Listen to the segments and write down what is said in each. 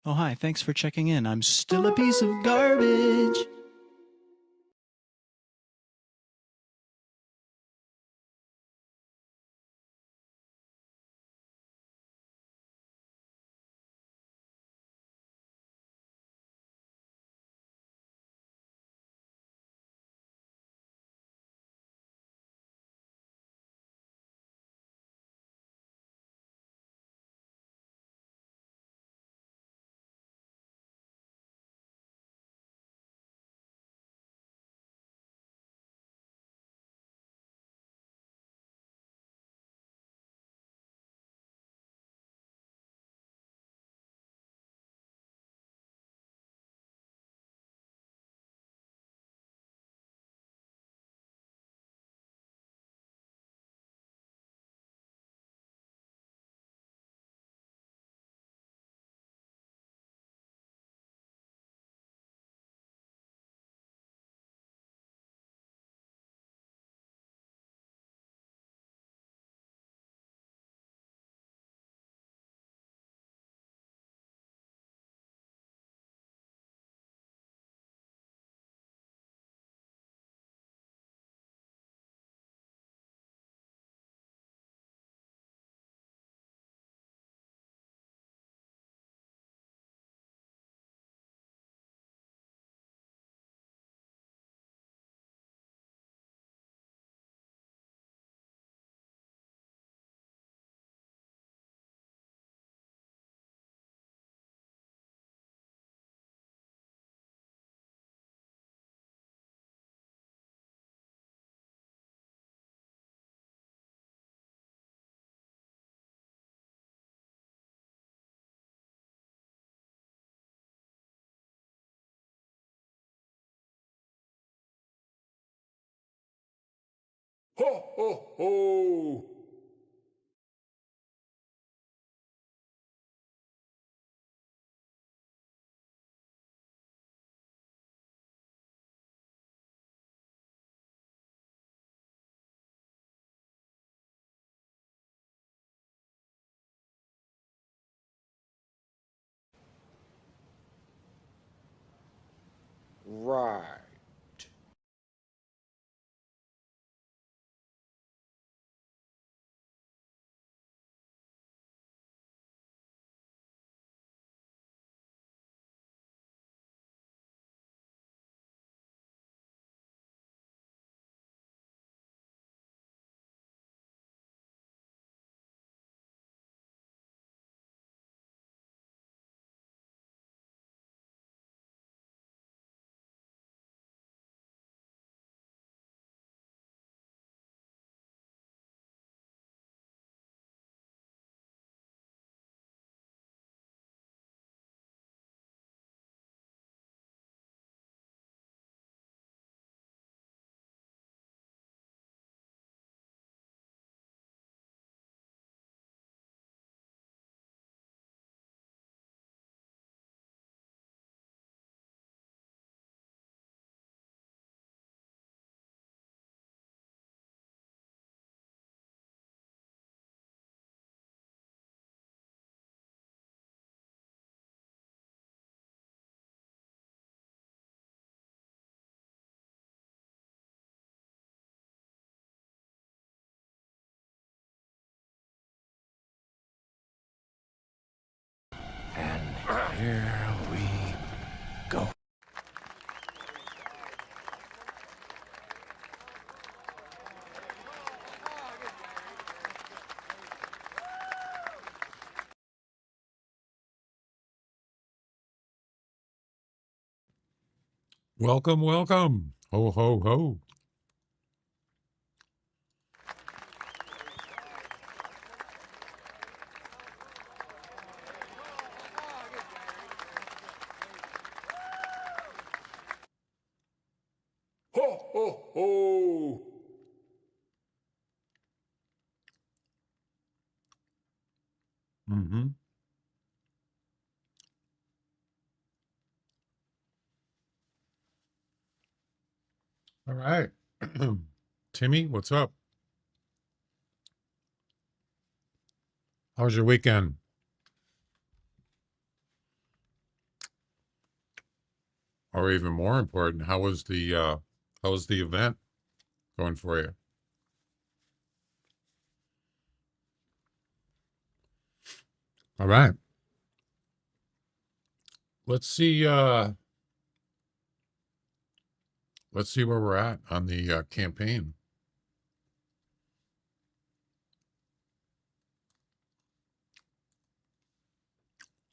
Oh, hi, thanks for checking in. I'm still a piece of garbage. Ho, ho, ho! Right. And here we go. Welcome, welcome. Ho, ho, ho. Ho, ho, ho! Mm-hmm. All right. Timmy, what's up? How was your weekend? or even more important, how was the event going for you? All right. Let's see where we're at on the campaign.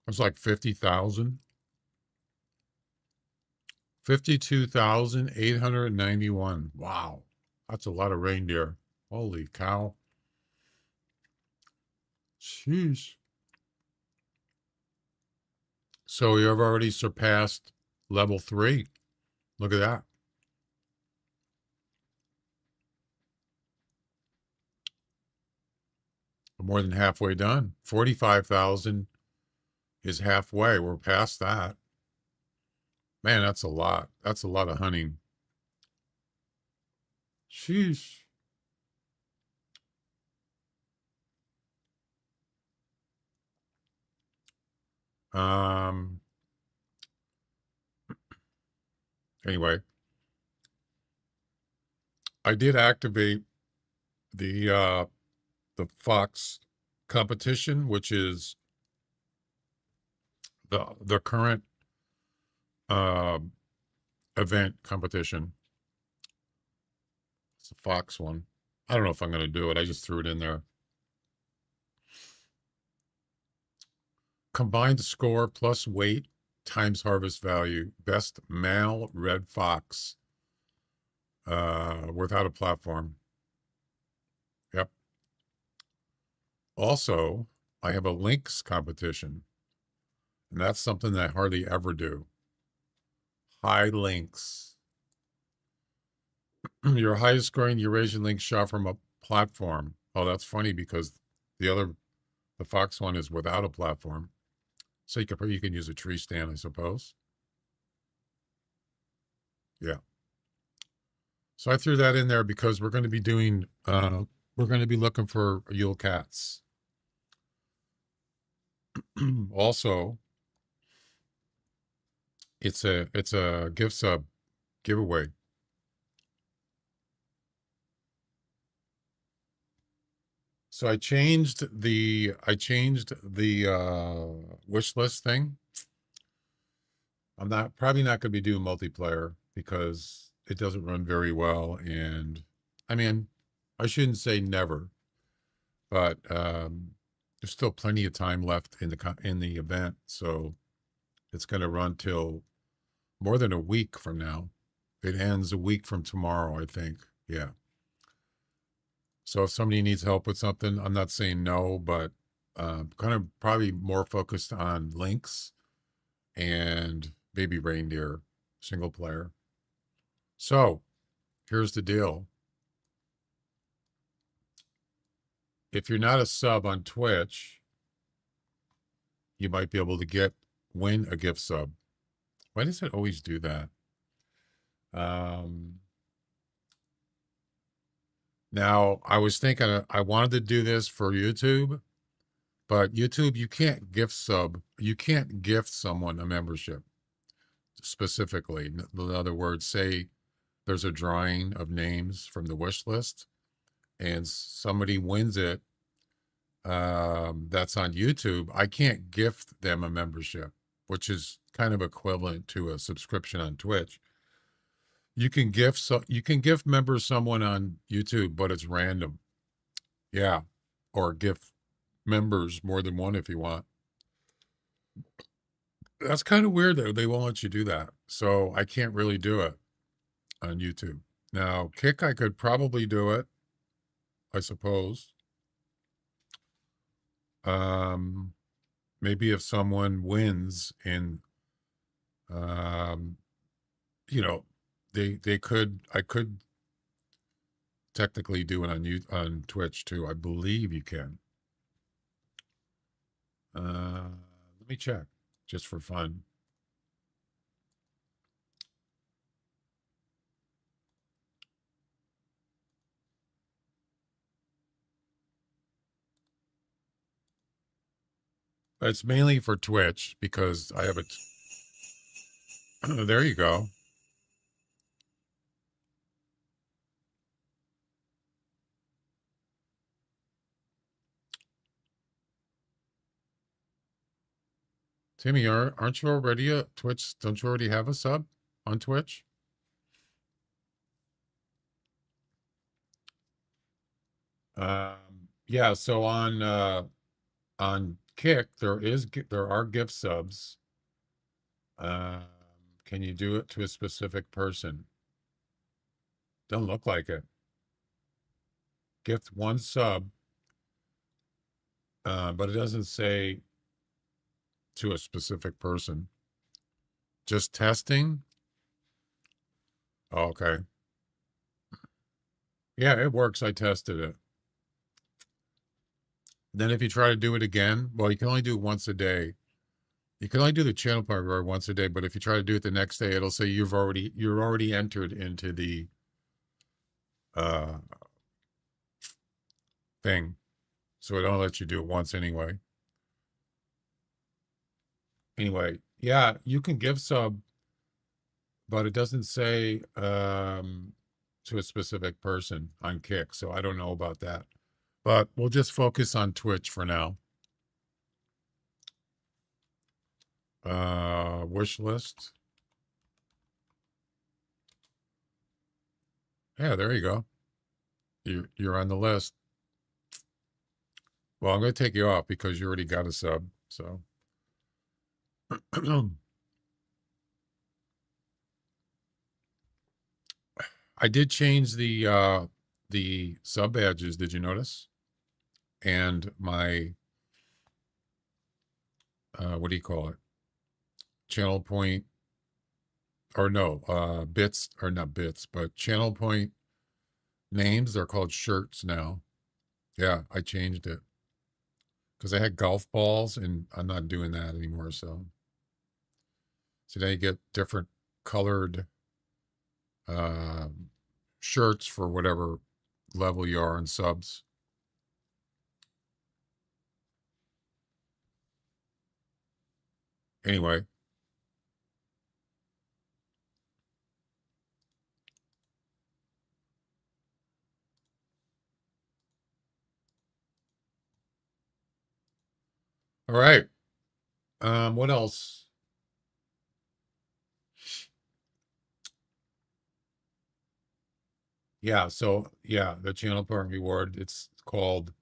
It's like 50,000. 52,891. Wow. That's a lot of reindeer. Holy cow. Sheesh. So you've already surpassed level 3. Look at that. We're more than halfway done. 45,000 is halfway. We're past that. Man, that's a lot. That's a lot of hunting. Sheesh. Um, anyway, I did activate the Fox competition, which is the current uh, event competition. It's a Fox one. I don't know if I'm going to do it. I just threw it in there. Combined score plus weight times harvest value. Best male red fox without a platform. Yep. Also, I have a lynx competition, and that's something that I hardly ever do. High lynx. Your highest scoring Eurasian lynx shot from a platform. Oh, that's funny because the fox one is without a platform. So you can use a tree stand, I suppose. Yeah. So I threw that in there because we're going to be doing we're going to be looking for Yule Cats. Also, it's a gift sub giveaway. So I changed the wish list thing. I'm probably not going to be doing multiplayer because it doesn't run very well, and I mean, I shouldn't say never, but there's still plenty of time left in the event, so it's going to run till more than a week from now. It ends a week from tomorrow, I think. Yeah. So if somebody needs help with something, I'm not saying no, but kind of probably more focused on links and baby reindeer single player. So here's the deal. If you're not a sub on Twitch, you might be able to win a gift sub. Why does it always do that? Now, I was thinking I wanted to do this for YouTube, but YouTube, you can't gift someone a membership specifically. In other words, say there's a drawing of names from the wish list and somebody wins it, that's on YouTube. I can't gift them a membership, which is kind of equivalent to a subscription on Twitch. You can gift members someone on YouTube, but it's random. Yeah. Or gift members more than one if you want. That's kind of weird though. They won't let you do that. So I can't really do it on YouTube. Now, Kick, I could probably do it, I suppose. Maybe if someone wins and you know, I could technically do it on Twitch too. I believe you can. Let me check just for fun. It's mainly for Twitch because I have There you go. Timmy, aren't you already a Twitch? Don't you already have a sub on Twitch? Yeah, so on Kick there are gift subs. Can you do it to a specific person? Doesn't look like it. Gift one sub, but it doesn't say to a specific person. Just testing. Oh, okay. Yeah, it works. I tested it. Then if you try to do it again, well, you can only do it once a day. You can only do the channel part reward once a day, but if you try to do it the next day, it'll say you're already entered into the uh thing. So it don't let you do it once anyway. Anyway, yeah, you can give sub, but it doesn't say to a specific person on Kick. So I don't know about that. But we'll just focus on Twitch for now. Wish list. Yeah, there you go. You're on the list. Well, I'm going to take you off because you already got a sub. So I did change the sub badges. Did you notice? And my what do you call it? Channel point, or no, bits, or not bits, but channel point names. They're called shirts now. Yeah, I changed it because I had golf balls, and I'm not doing that anymore. So now you get different colored shirts for whatever level you are in subs. Anyway, all right. What else? Yeah, so yeah, the channel point reward, it's called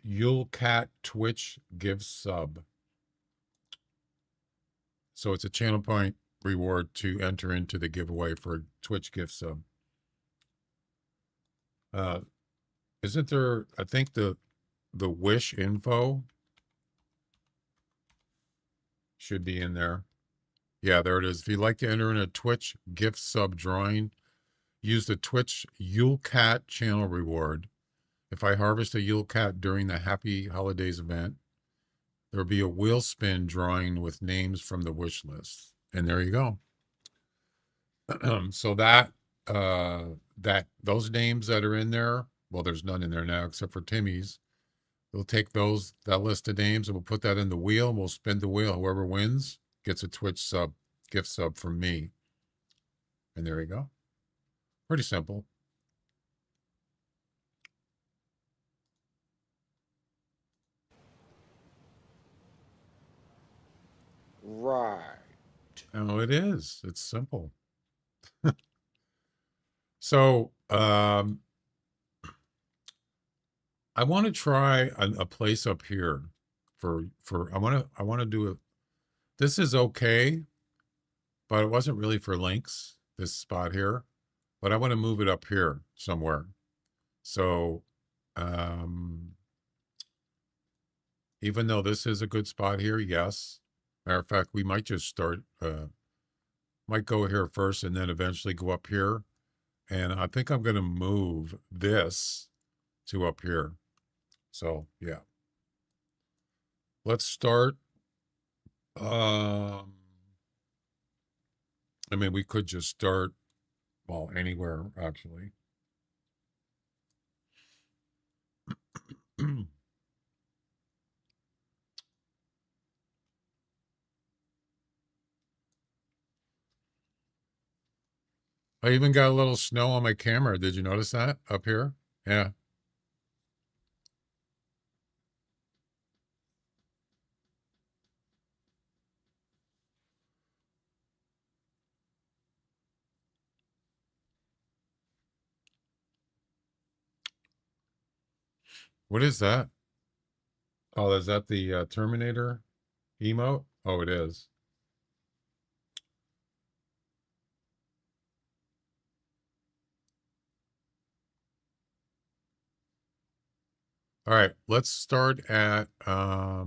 Yule Cat Twitch Give Sub. So it's a channel point reward to enter into the giveaway for Twitch gift sub. Isn't there, I think the wish info should be in there. Yeah, there it is. If you'd like to enter in a Twitch gift sub drawing, use the Twitch Yule Cat channel reward. If I harvest a Yule Cat during the Happy Holidays event, there'll be a wheel spin drawing with names from the wish list. And there you go. So that those names that are in there, well, there's none in there now except for Timmy's. We'll take that list of names and we'll put that in the wheel and we'll spin the wheel. Whoever wins gets a Twitch sub, gift sub from me. And there you go. Pretty simple. Right. Oh, it is. It's simple. So, I want to try a place up here I want to do it. This is okay, but it wasn't really for links, this spot here, but I want to move it up here somewhere. So, even though this is a good spot here, yes. Matter of fact, we might just start, might go here first and then eventually go up here. And I think I'm going to move this to up here. So, yeah. Let's start. I mean, we could just start, well, anywhere, actually. I even got a little snow on my camera. Did you notice that up here? Yeah. What is that? Oh, is that the Terminator emote? Oh, it is. All right, let's start at I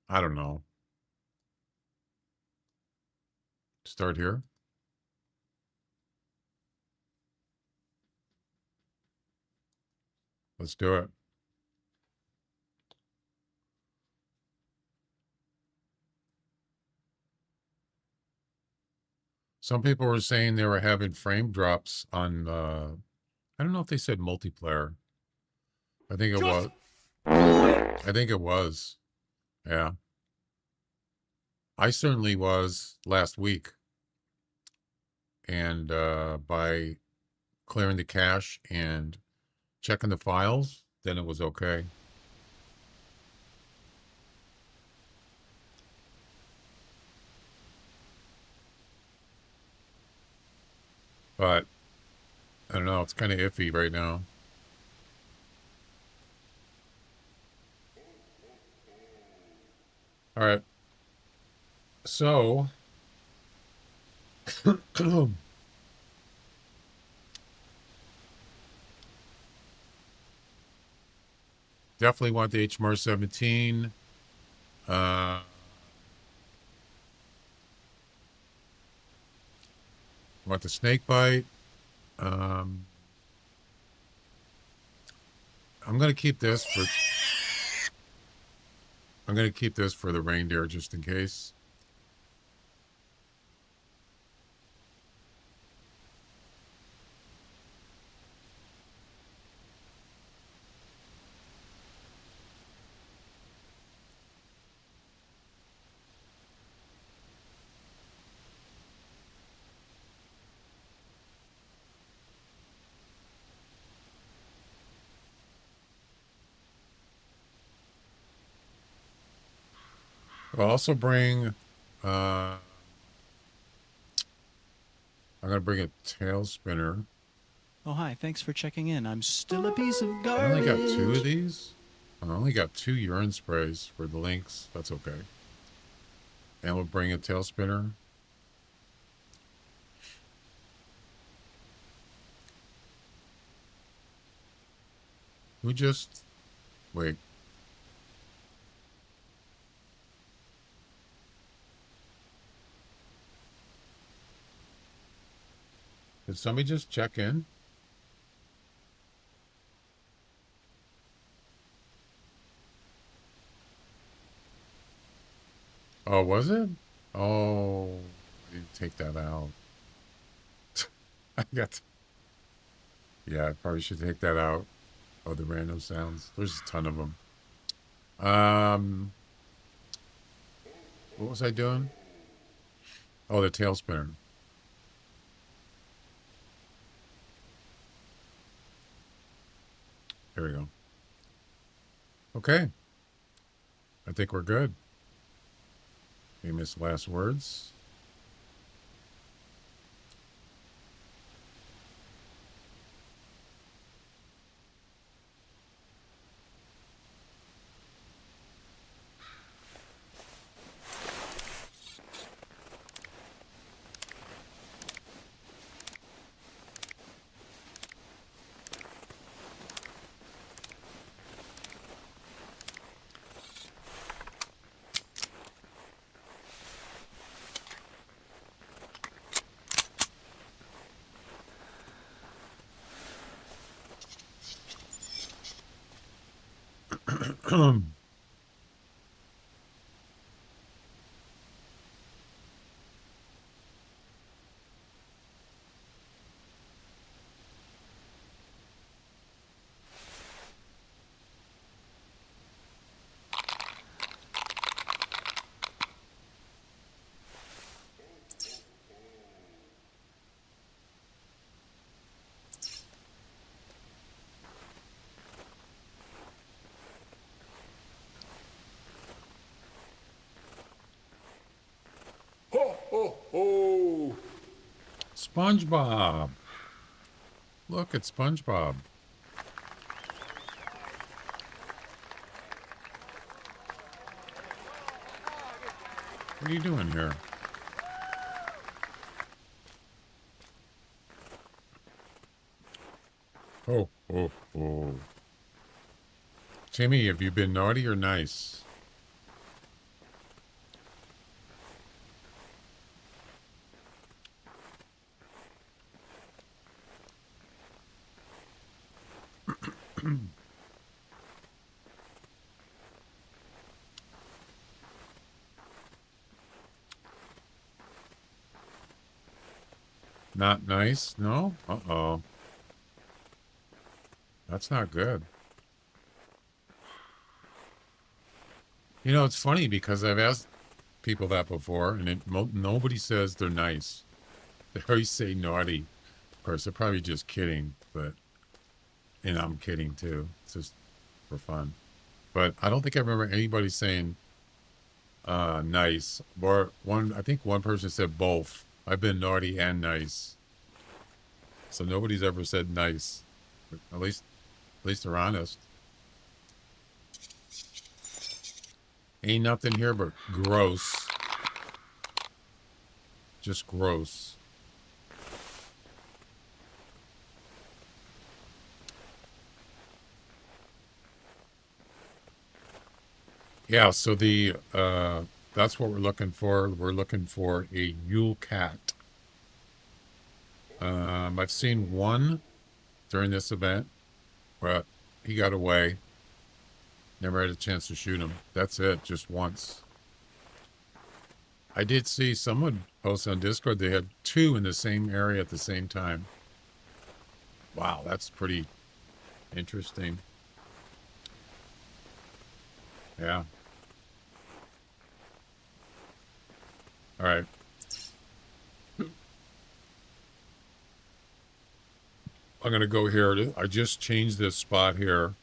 don't know. Start here. Let's do it. Some people were saying they were having frame drops on I don't know if they said multiplayer. I think it was. I think it was. Yeah. I certainly was last week. And by clearing the cache and checking the files, then it was okay. But I don't know, it's kind of iffy right now. All right. So definitely want the HMR 17. Want the snake bite. I'm gonna keep this for the reindeer just in case. I'll also bring I'm gonna bring a tail spinner. Oh, hi. Thanks for checking in. I'm still a piece of I garbage. only got 2 of these. I only got 2 urine sprays for the lynx. That's okay. And we'll bring a tail spinner. Who just wait? Did somebody just check in? Oh, was it? Oh, I didn't take that out. I got. Yeah, I probably should take that out. Oh, the random sounds. There's a ton of them. What was I doing? Oh, the tail spinner. There we go. Okay. I think we're good. Famous last words. SpongeBob. Look at SpongeBob. What are you doing here? Oh, oh, oh. Timmy, have you been naughty or nice? Not nice? No? Uh-oh. That's not good. You know, it's funny because I've asked people that before, and nobody says they're nice. They always say naughty. Of course, they're probably just kidding, but, and I'm kidding too. It's just for fun. But I don't think I remember anybody saying nice. Or I think one person said both. I've been naughty and nice. So nobody's ever said nice. At least they're honest. Ain't nothing here but gross. Just gross. Yeah, so that's what we're looking for. We're looking for a Yule Cat. I've seen one during this event, but he got away. Never had a chance to shoot him. That's it, just once. I did see someone post on Discord they had two in the same area at the same time. Wow, that's pretty interesting. Yeah. All right. I'm going to go here. I just changed this spot here.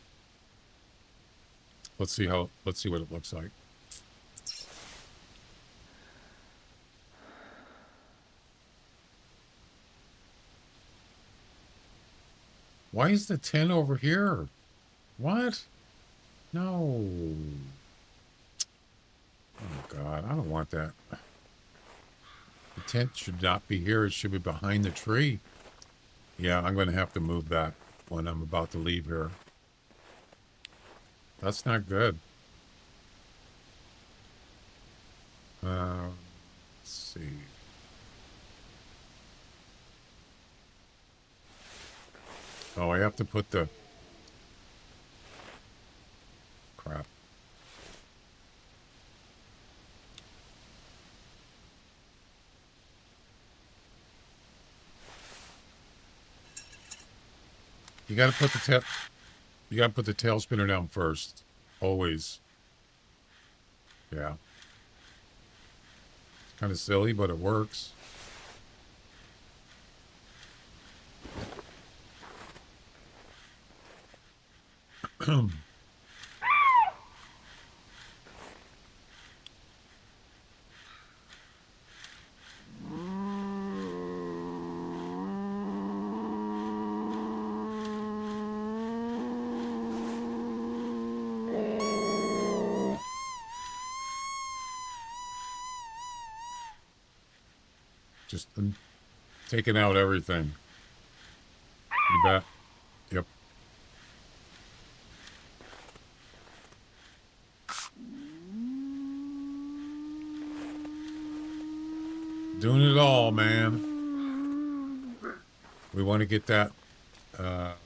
Let's see what it looks like. Why is the tent over here? What? No. Oh, God. I don't want that. The tent should not be here. It should be behind the tree. Yeah, I'm going to have to move that when I'm about to leave here. That's not good. Let's see. Oh, I have to put the... Crap. You got to put the tail spinner down first. Always. Yeah. It's kind of silly, but it works. Just taking out everything. You bet. Yep. Doing it all, man. We want to get that. Want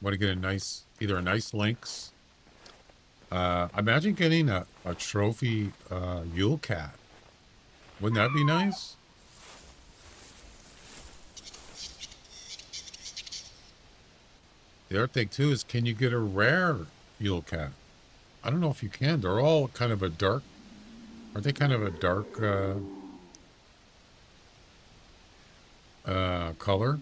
to get either a nice lynx. Imagine getting a trophy Yule Cat. Wouldn't that be nice? The other thing too is, can you get a rare Yule Cat? I don't know if you can. They're all kind of a dark. Aren't they kind of a dark color?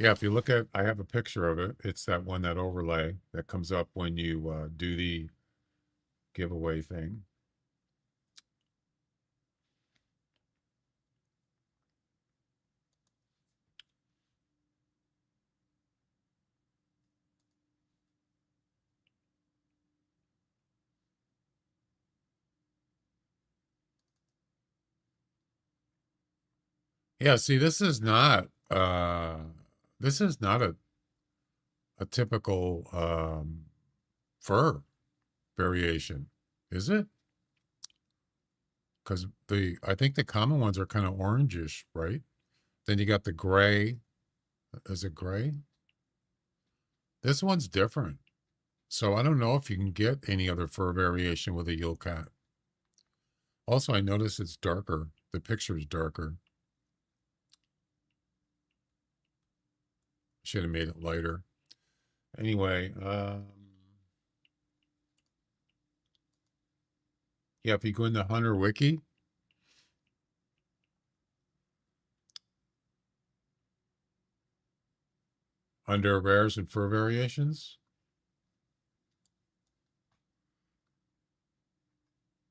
Yeah, if you look at, I have a picture of it. It's that one, that overlay that comes up when you do the giveaway thing. Yeah, see, this is not a typical fur variation, is it? Because I think the common ones are kind of orangish, right? Then you got the gray. Is it gray? This one's different. So I don't know if you can get any other fur variation with a Yule cat. Also, I notice it's darker. The picture is darker. Should have made it lighter. Anyway, yeah, if you go in the Hunter Wiki, under rares and fur variations.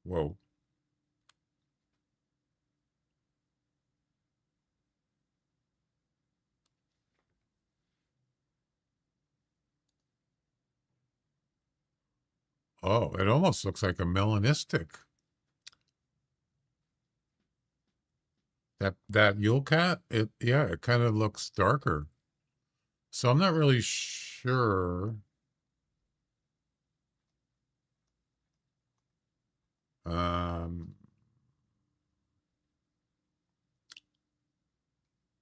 Whoa. Oh, it almost looks like a melanistic. That Yule cat, it kind of looks darker. So I'm not really sure. Um,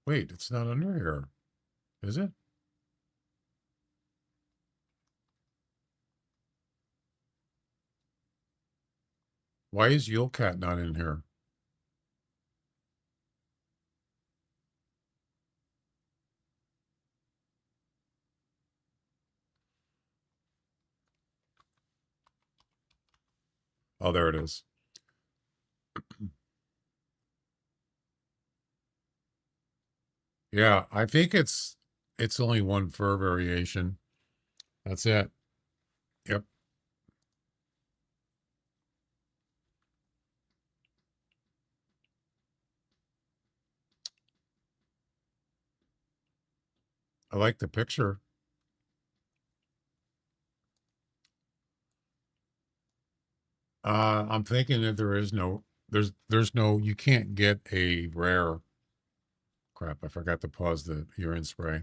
Wait, it's not under here, is it? Why is Yule cat not in here? Oh, there it is. Yeah, I think it's only one fur variation. That's it. Yep. I like the picture. I'm thinking that there's no, you can't get a rare. Crap, I forgot to pause the urine spray.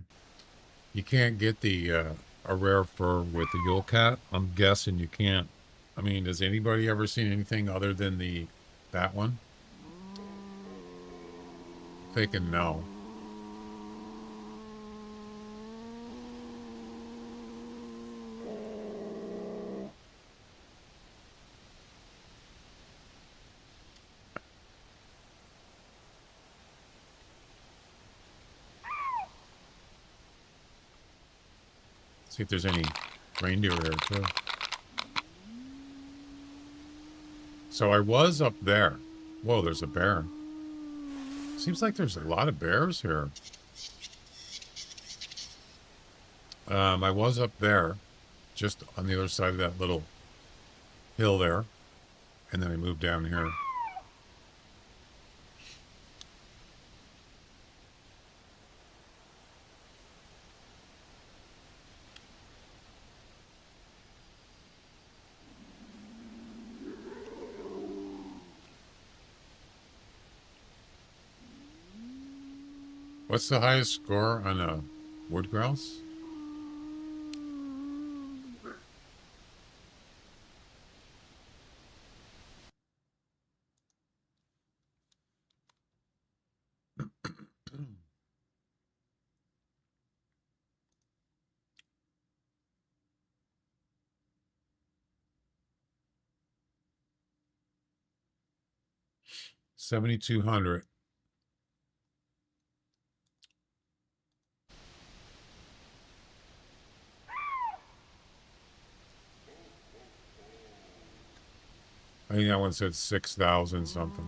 You can't get the a rare fur with the Yule cat. I'm guessing you can't. I mean, has anybody ever seen anything other than that one? Thinking no. See if there's any reindeer there too. So I was up there. Whoa, there's a bear. Seems like there's a lot of bears here. I was up there, just on the other side of that little hill there, and then I moved down here. What's the highest score on a wood grouse? $7,200. I think that one said 6,000 something.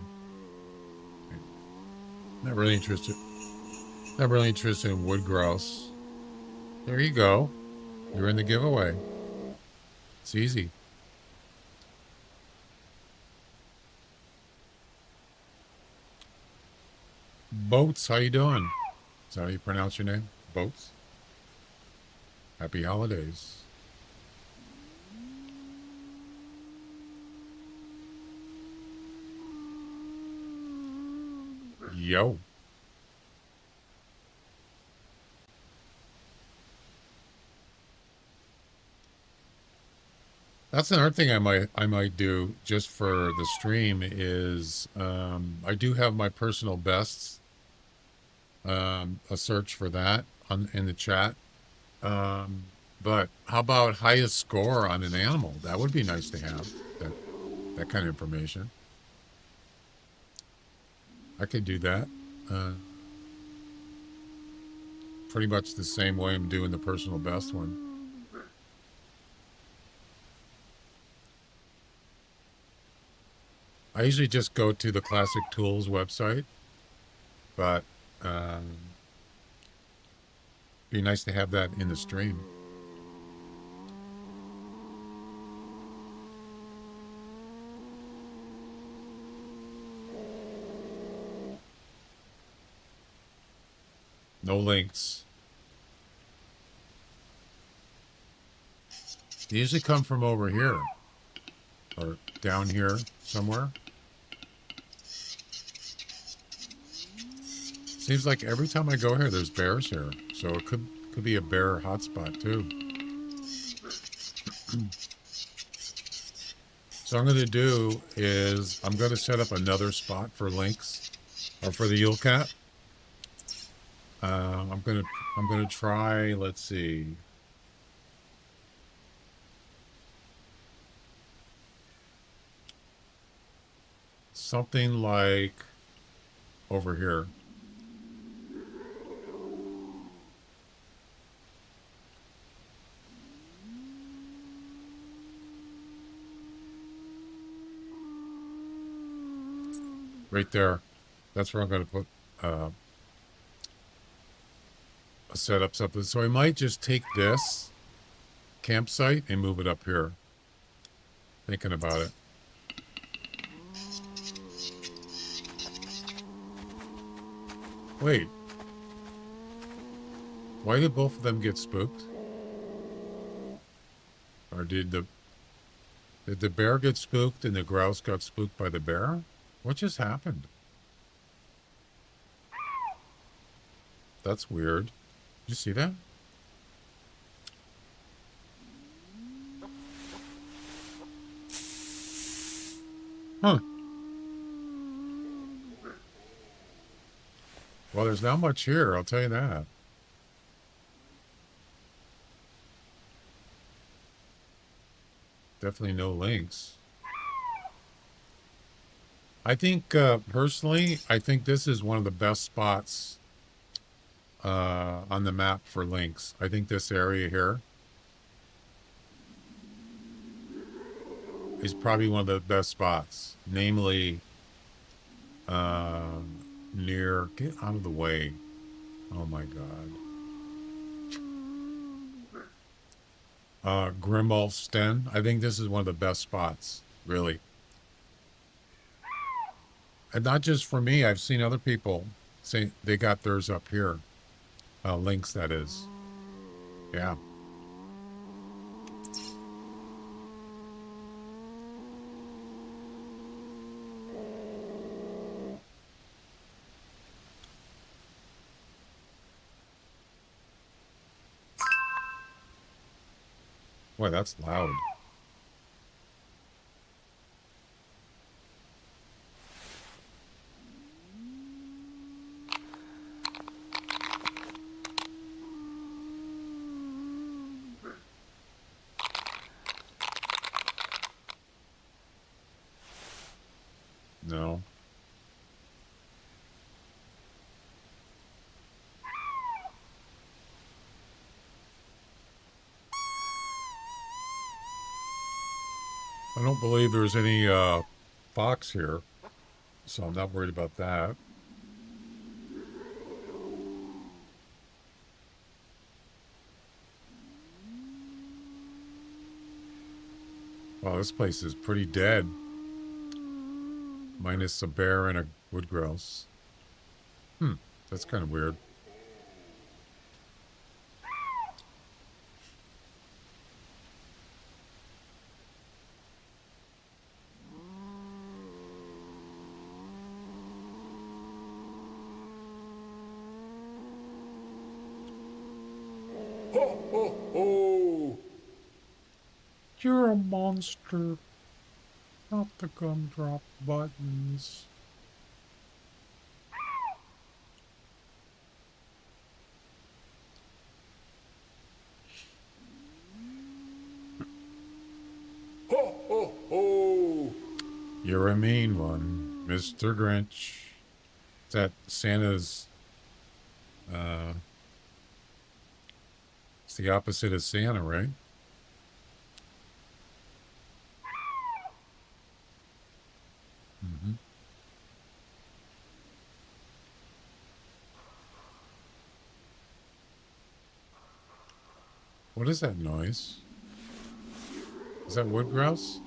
Not really interested. Not really interested in wood grouse. There you go. You're in the giveaway. It's easy. Boats, how you doing? Is that how you pronounce your name? Boats? Happy holidays. Yo. That's another thing I might do just for the stream is I do have my personal bests, a search for that in the chat. But how about highest score on an animal? That would be nice to have that kind of information. I could do that. Pretty much the same way I'm doing the personal best one. I usually just go to the Classic Tools website, but it'd be nice to have that in the stream. No links. They usually come from over here or down here somewhere. Seems like every time I go here, there's bears here. So it could be a bear hotspot too. So I'm going to do is I'm going to set up another spot for lynx or for the Yule Cat. I'm going to try, let's see. Something like over here. Right there. That's where I'm going to put a setup something. So I might just take this campsite and move it up here. Thinking about it. Wait. Why did both of them get spooked? Or did the bear get spooked and the grouse got spooked by the bear? What just happened? That's weird. Did you see that? Huh. Well, there's not much here, I'll tell you that. Definitely no links. I think, personally, I think this is one of the best spots on the map for links. I think this area here is probably one of the best spots. Namely, near... Get out of the way. Oh my God. Grimwolf's Den. I think this is one of the best spots, really. And not just for me, I've seen other people say they got theirs up here. Links, that is. Yeah. Boy, that's loud. No. I don't believe there's any fox here, so I'm not worried about that. Wow, this place is pretty dead. Minus a bear and a wood grouse. That's kind of weird. Ho, ho, ho. You're a monster. Not the gumdrop buttons. Ho, ho, ho. You're a mean one, Mr. Grinch. Is that Santa's, it's the opposite of Santa, right? What is that noise? Is that wood grouse?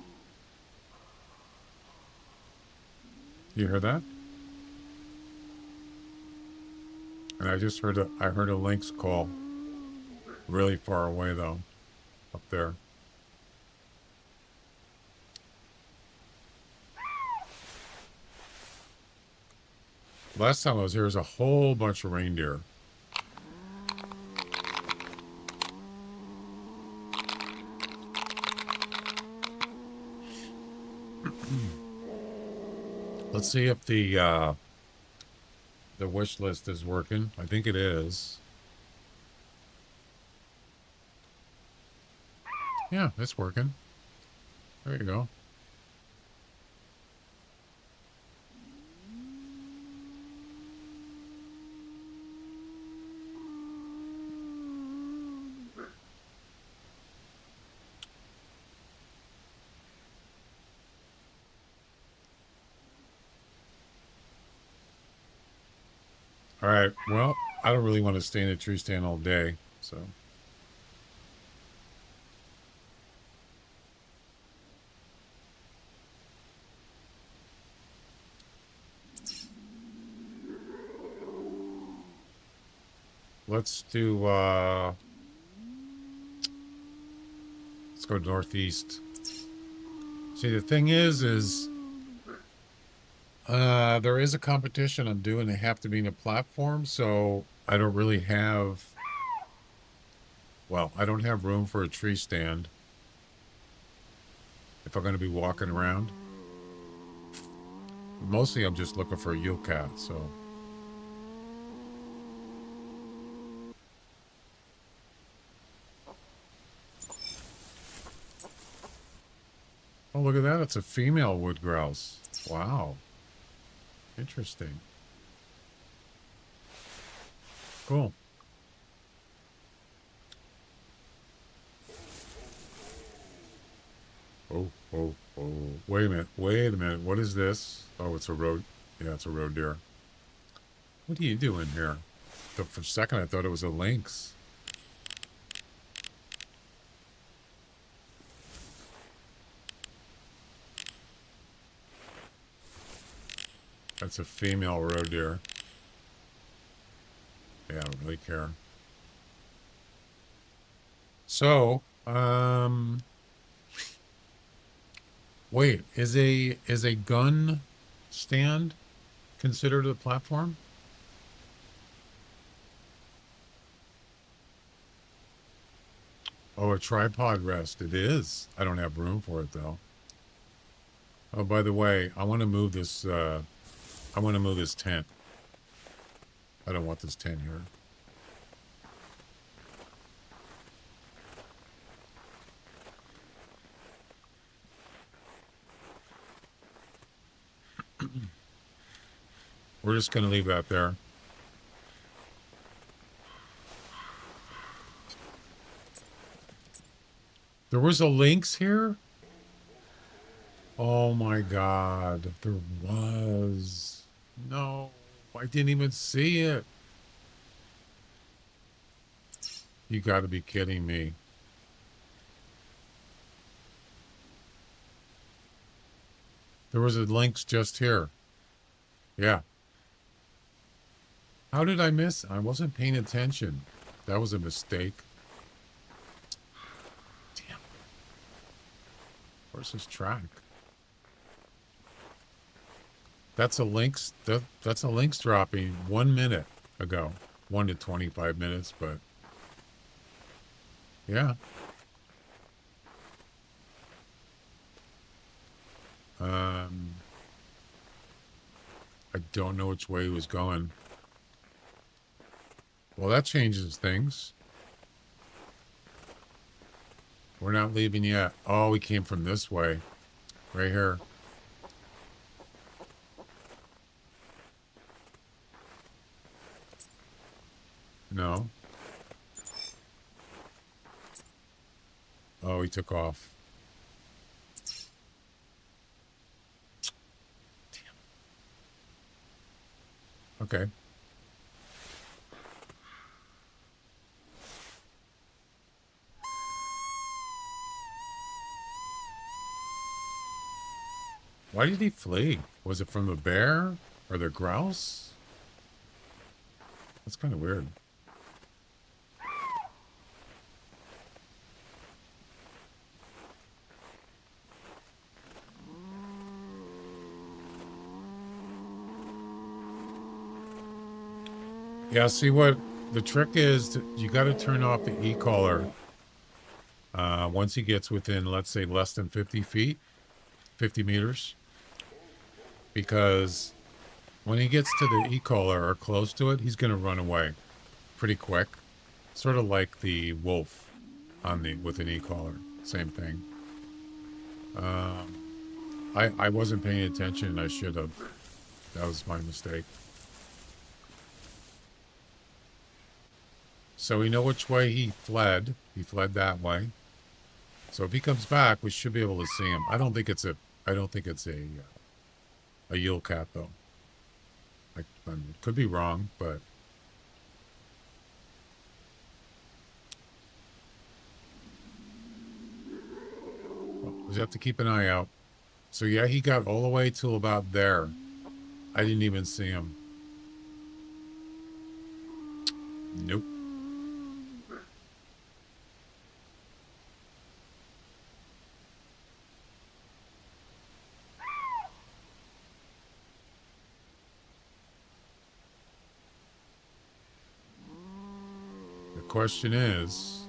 You heard that? And I heard a lynx call. Really far away though. Up there. Last time I was here, there was a whole bunch of reindeer. Let's see if the wish list is working. I think it is. Yeah, it's working. There you go. All right. Well, I don't really want to stay in a tree stand all day, so. Let's do, let's go northeast. See, the thing is there is a competition I'm doing. They have to be in a platform, so I don't really have, well, I don't have room for a tree stand if I'm going to be walking around. Mostly I'm just looking for a Yule Cat, so. Oh, look at that. It's a female wood grouse. Wow. Interesting. Cool. Oh, oh, oh. Wait a minute. Wait a minute. What is this? Oh, it's a road. Yeah, it's a road deer. What are you doing here? For a second, I thought it was a lynx. That's a female road deer. Yeah, I don't really care. So, wait, is a gun stand considered a platform? Oh, a tripod rest. It is. I don't have room for it though. Oh, by the way, I want to move this tent. I don't want this tent here. We're just going to leave that there. There was a lynx here? Oh my God. There was. No, I didn't even see it. You got to be kidding me. There was a lynx just here. Yeah. How did I miss? I wasn't paying attention. That was a mistake. Damn. Where's his track? That's a lynx. That's a lynx dropping 1 minute ago. 1 to 25 minutes, but yeah. I don't know which way he was going. Well, that changes things. We're not leaving yet. Oh, we came from this way. Right here. No. Oh, he took off. Damn. Okay. Why did he flee? Was it from the bear or the grouse? That's kind of weird. Yeah, see what the trick is, you got to turn off the e-collar once he gets within, let's say, less than 50 feet, 50 meters. Because when he gets to the e-collar or close to it, he's going to run away pretty quick. Sort of like the wolf on the with an e-collar. Same thing. I wasn't paying attention. I should have. That was my mistake. So we know which way he fled. He fled that way. So if he comes back, we should be able to see him. I don't think it's a Yule Cat though. I could be wrong, but well, we have to keep an eye out. So yeah, he got all the way till about there. I didn't even see him. Nope. The question is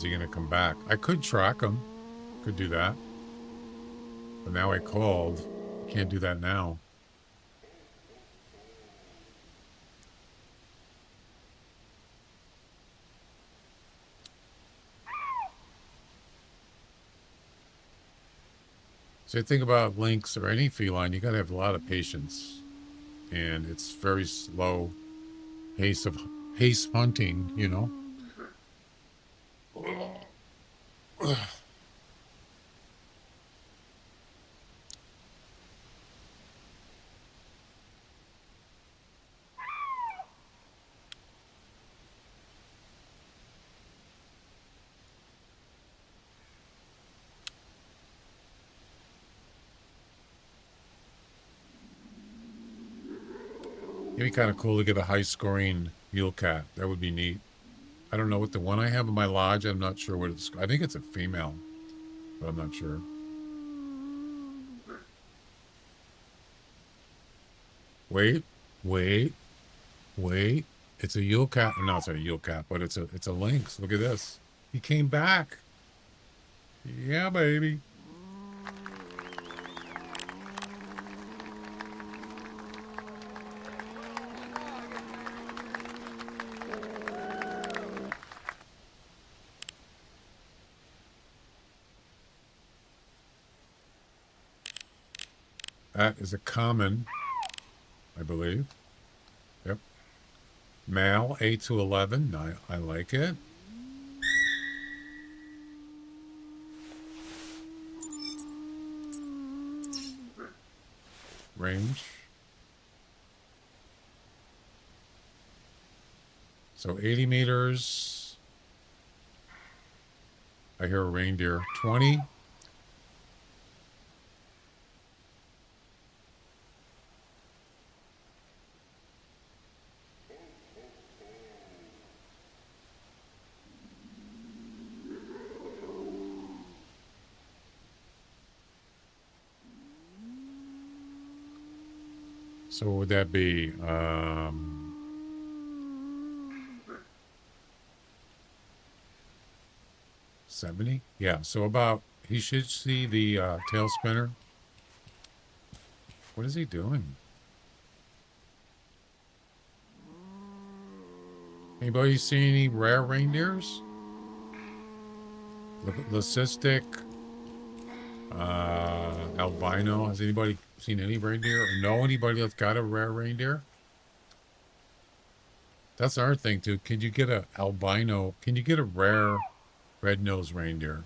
he going to come back? I could track him. Could do that. But now I called. Can't do that now. So I think about lynx or any feline, you got to have a lot of patience. And it's very slow pace hunting, you know. It'd be kind of cool to get a high-scoring Yule Cat. That would be neat. I don't know what the one I have in my lodge. I'm not sure what it's. I think it's a female, but I'm not sure. Wait. It's a Yule Cat. No, it's not a Yule Cat, but it's a lynx. Look at this. He came back. Yeah, baby. That is a common, I believe. Yep. Male, 8 to 11. I like it. Range. So 80 meters. I hear a reindeer. 20. So what would that be? 70? Yeah, so about, he should see the tail spinner. What is he doing? Anybody see any rare reindeers? Leucistic, albino. Has anybody seen any reindeer or know anybody that's got a rare reindeer? That's our thing too. Can you get a albino? Can you get a rare red-nosed reindeer?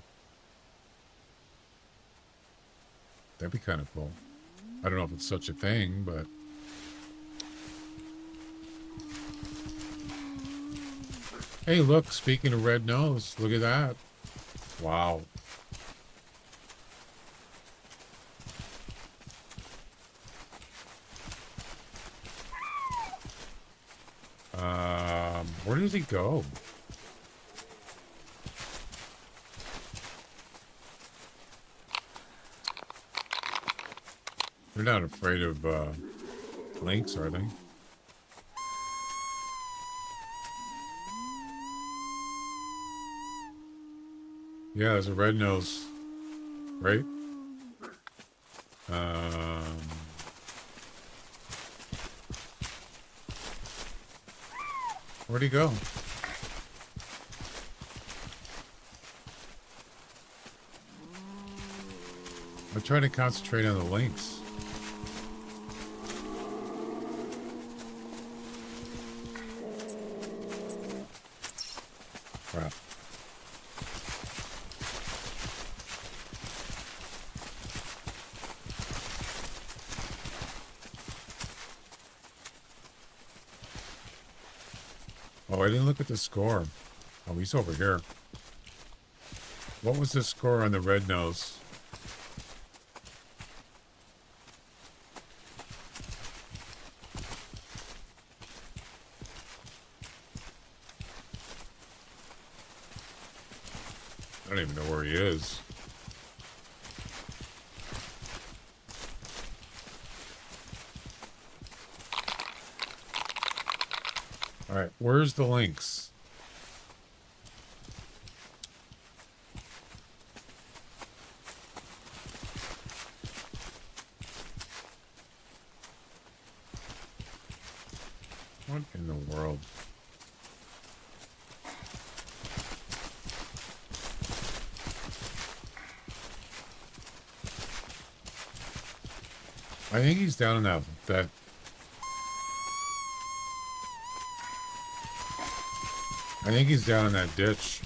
That'd be kind of cool. I don't know if it's such a thing, but hey, look, speaking of red nose, look at that. Wow. Where does he go? They're not afraid of lynx, are they? Yeah, there's a red nose, right? Where'd he go? I'm trying to concentrate on the lynx. Crap. Oh, I didn't look at the score. Oh, he's over here. What was the score on the red nose? I don't even know where he is. All right, where's the lynx? What in the world? I think he's down in that. I think he's down in that ditch.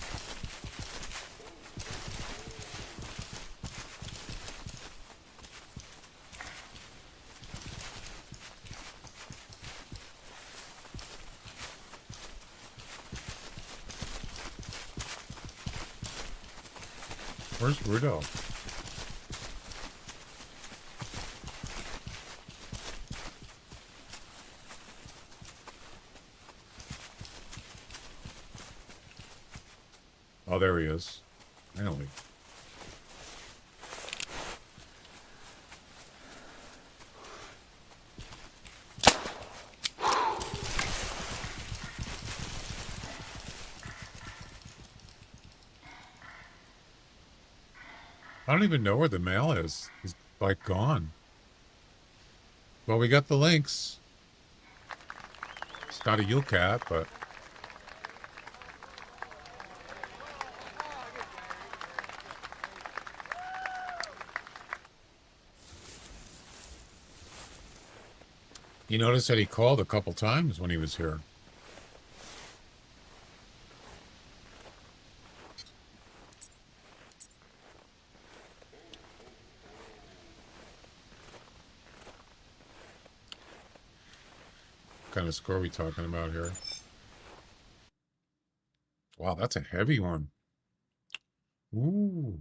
Where's Rudolph? Oh, there he is. Finally. I don't even know where the male is. He's like gone. Well, we got the lynx. It's not a Yule Cat, but you notice that he called a couple times when he was here. What kind of score are we talking about here? Wow, that's a heavy one. Ooh.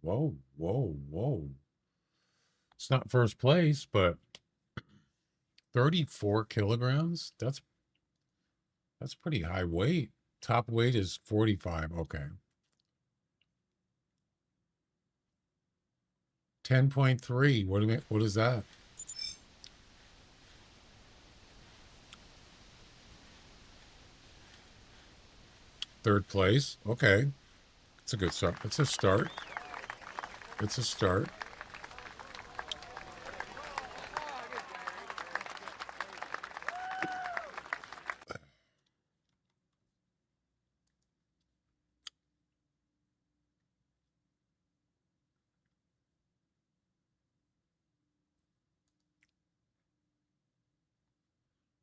Whoa, whoa, whoa. It's not first place, but 34 kilograms? That's pretty high weight. Top weight is 45. Okay. 10.3. What is that? Third place. Okay. It's a good start. It's a start. It's a start.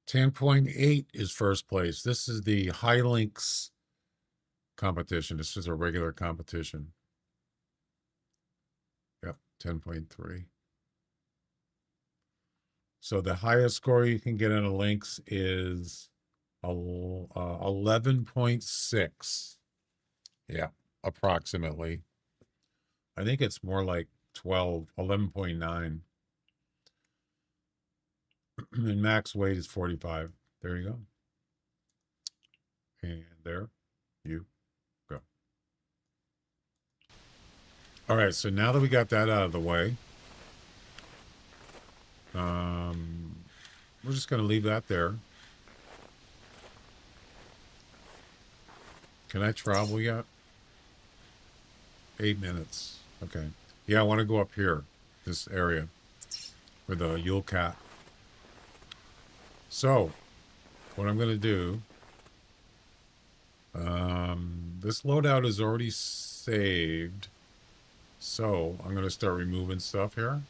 $10.8 is first place. This is the High Links competition. This is a regular competition. Yep, 10.3. So the highest score you can get on a Lynx is 11.6. Yeah, approximately. I think it's more like 11.9. And max weight is 45. There you go. And there you go. All right, so now that we got that out of the way, we're just going to leave that there. Can I travel yet? 8 minutes. Okay. Yeah, I want to go up here, this area, for the Yule Cat. So, what I'm going to do, this loadout is already saved. So, I'm going to start removing stuff here.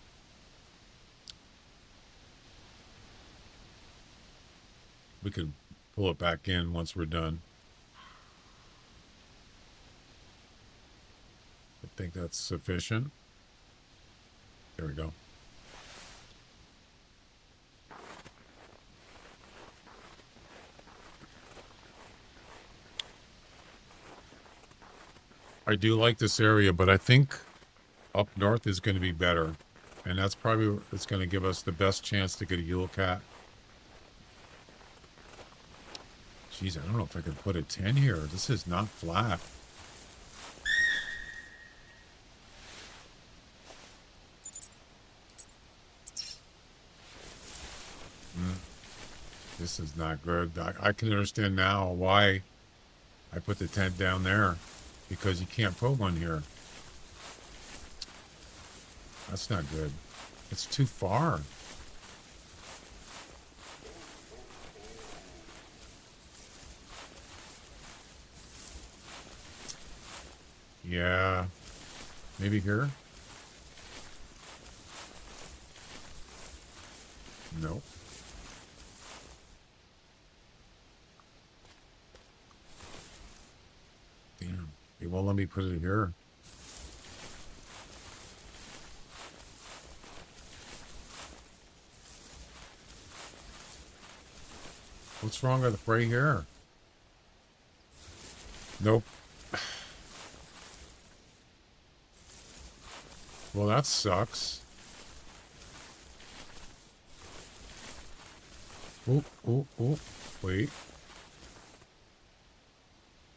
We could pull it back in once we're done. I think that's sufficient. There we go. I do like this area, but I think up north is going to be better. And that's probably, it's going to give us the best chance to get a Yule Cat. Jeez, I don't know if I can put a 10 here. This is not flat. This is not good. I can understand now why I put the tent down there. Because you can't put one here. That's not good. It's too far. Yeah. Maybe here? Nope. Damn. It won't let me put it here. What's wrong with the right here? Nope. Well, that sucks. Oh, oh, oh. Wait.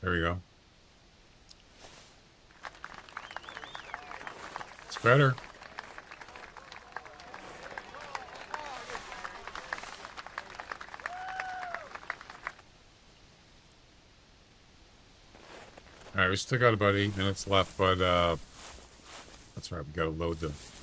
There we go. It's better. All right, we still got about 8 minutes left, but that's right. We gotta reload this.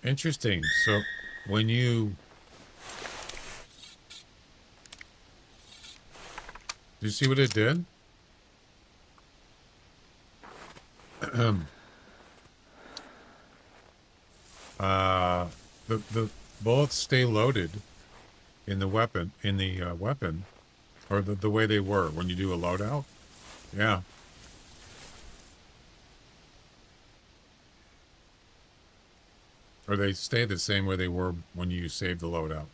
Interesting. So when you see what it did? The bullets stay loaded in the weapon or the way they were when you do a loadout. Yeah. Or they stay the same way they were when you save the loadout.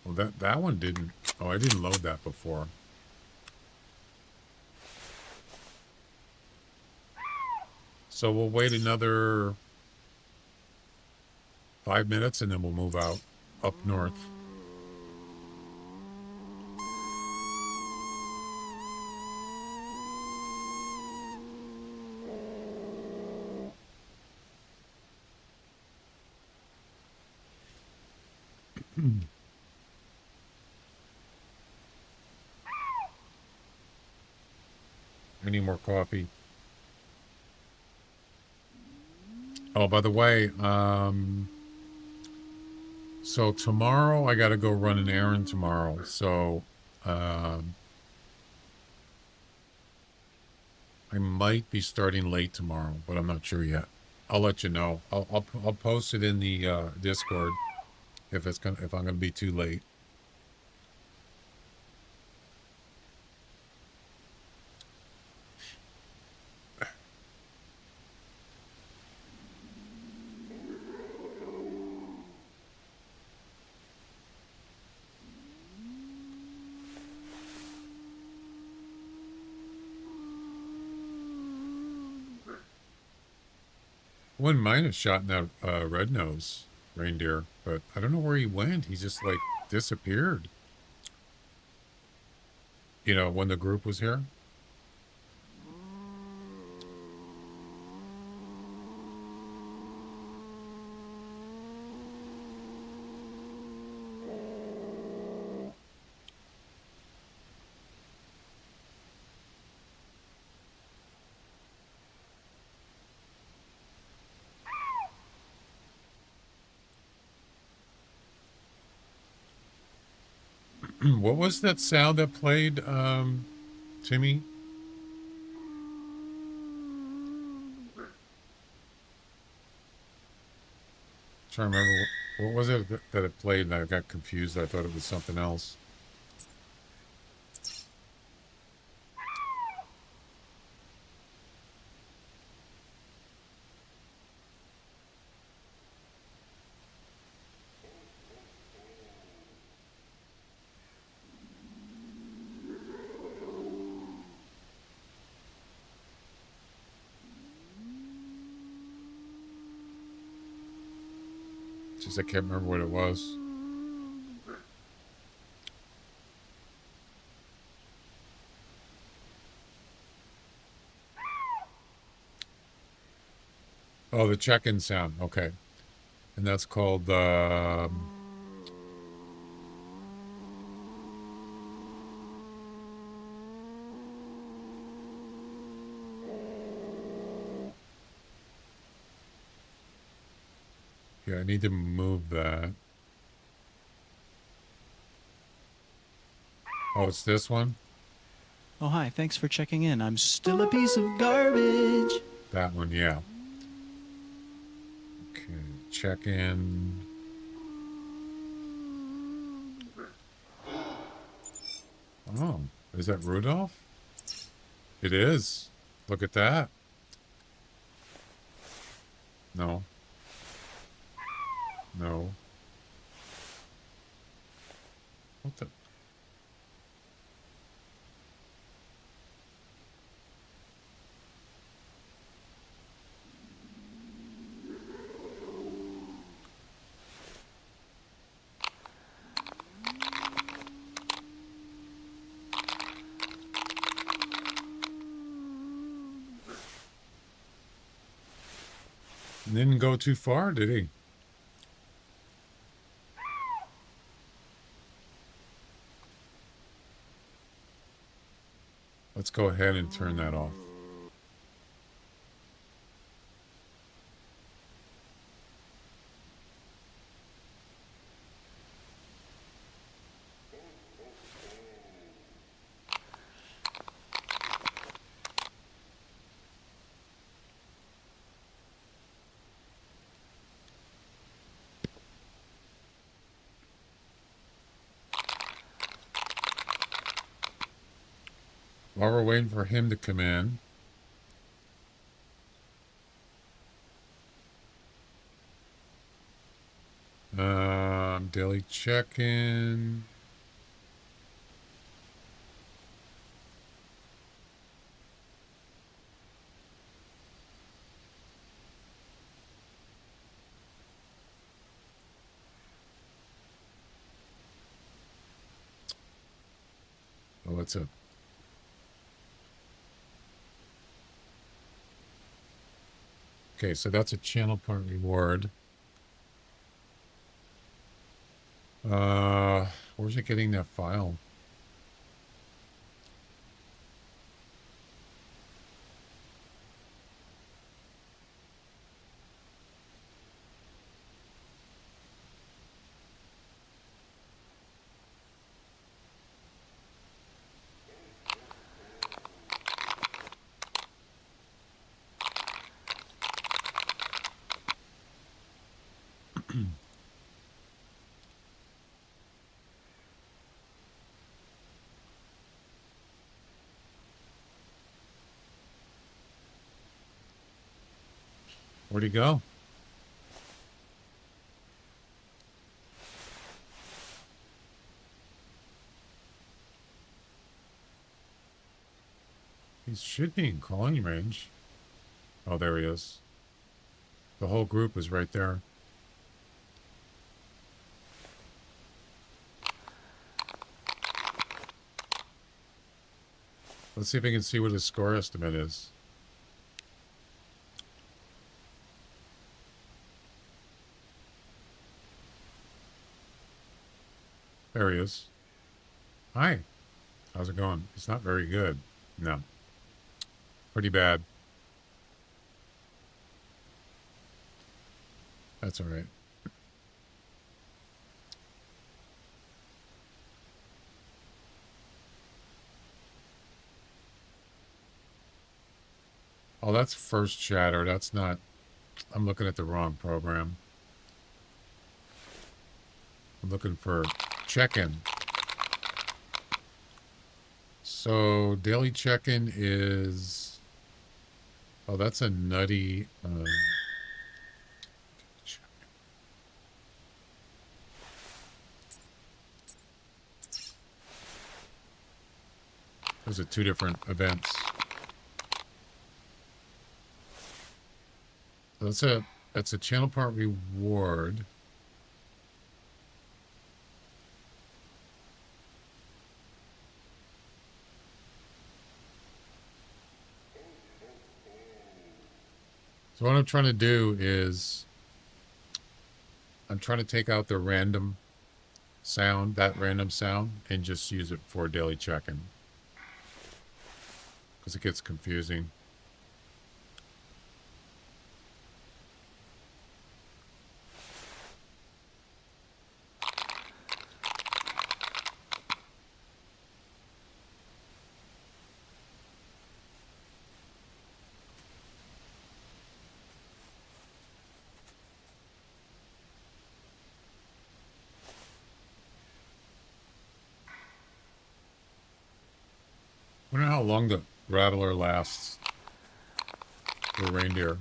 Well, that one didn't. Oh, I didn't load that before. So we'll wait another 5 minutes, and then we'll move out up north. I need more coffee. Oh, by the way, so tomorrow I got to go run an errand tomorrow. So I might be starting late tomorrow, but I'm not sure yet. I'll let you know. I'll post it in the Discord if I'm gonna be too late. Wouldn't mind a shot in that red nose reindeer, but I don't know where he went. He just like disappeared. You know, when the group was here. What was that sound that played, Timmy? Trying to remember what was it that it played, and I got confused. I thought it was something else. Just I can't remember what it was. Oh, the check-in sound. Okay, and that's called yeah, I need to move that. Oh, it's this one? Oh, hi. Thanks for checking in. I'm still a piece of garbage. That one, yeah. Okay, check in. Oh, is that Rudolph? It is. Look at that. No. No. What the? Didn't go too far, did he? Let's go ahead and turn that off. While we're waiting for him to come in, daily check-in. that's a... Okay, so that's a channel point reward. Where's it getting that file? Where'd he go? He should be in calling range. Oh, there he is. The whole group is right there. Let's see if I can see what his score estimate is. There he is. Hi. How's it going? It's not very good. No. Pretty bad. That's all right. Oh, that's first chatter. That's not... I'm looking at the wrong program. I'm looking for check-in. So daily check-in is... Oh, that's a nutty... Those are two different events. That's a channel part reward. So what I'm trying to do is I'm trying to take out the random sound, that random sound, and just use it for daily check-in. Because it gets confusing. I wonder how long the rattler lasts. The reindeer.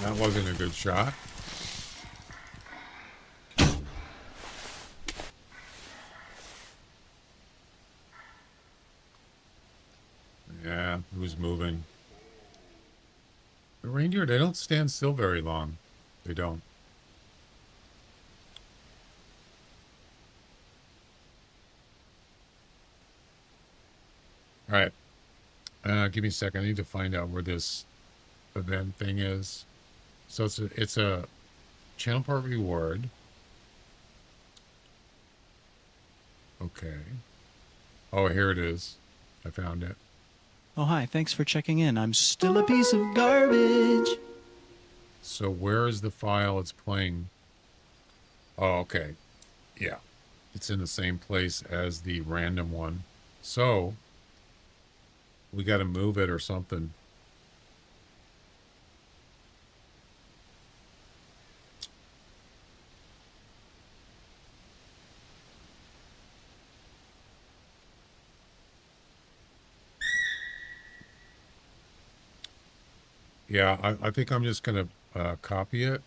That wasn't a good shot. Yeah, who's moving? The reindeer, they don't stand still very long. They don't. All right. Give me a second. I need to find out where this event thing is. So it's a channel part reward. Okay. Oh, here it is. I found it. Oh, hi. Thanks for checking in. I'm still a piece of garbage. So where is the file it's playing? Oh, okay. Yeah. It's in the same place as the random one. So we got to move it or something. Yeah, I think I'm just going to copy it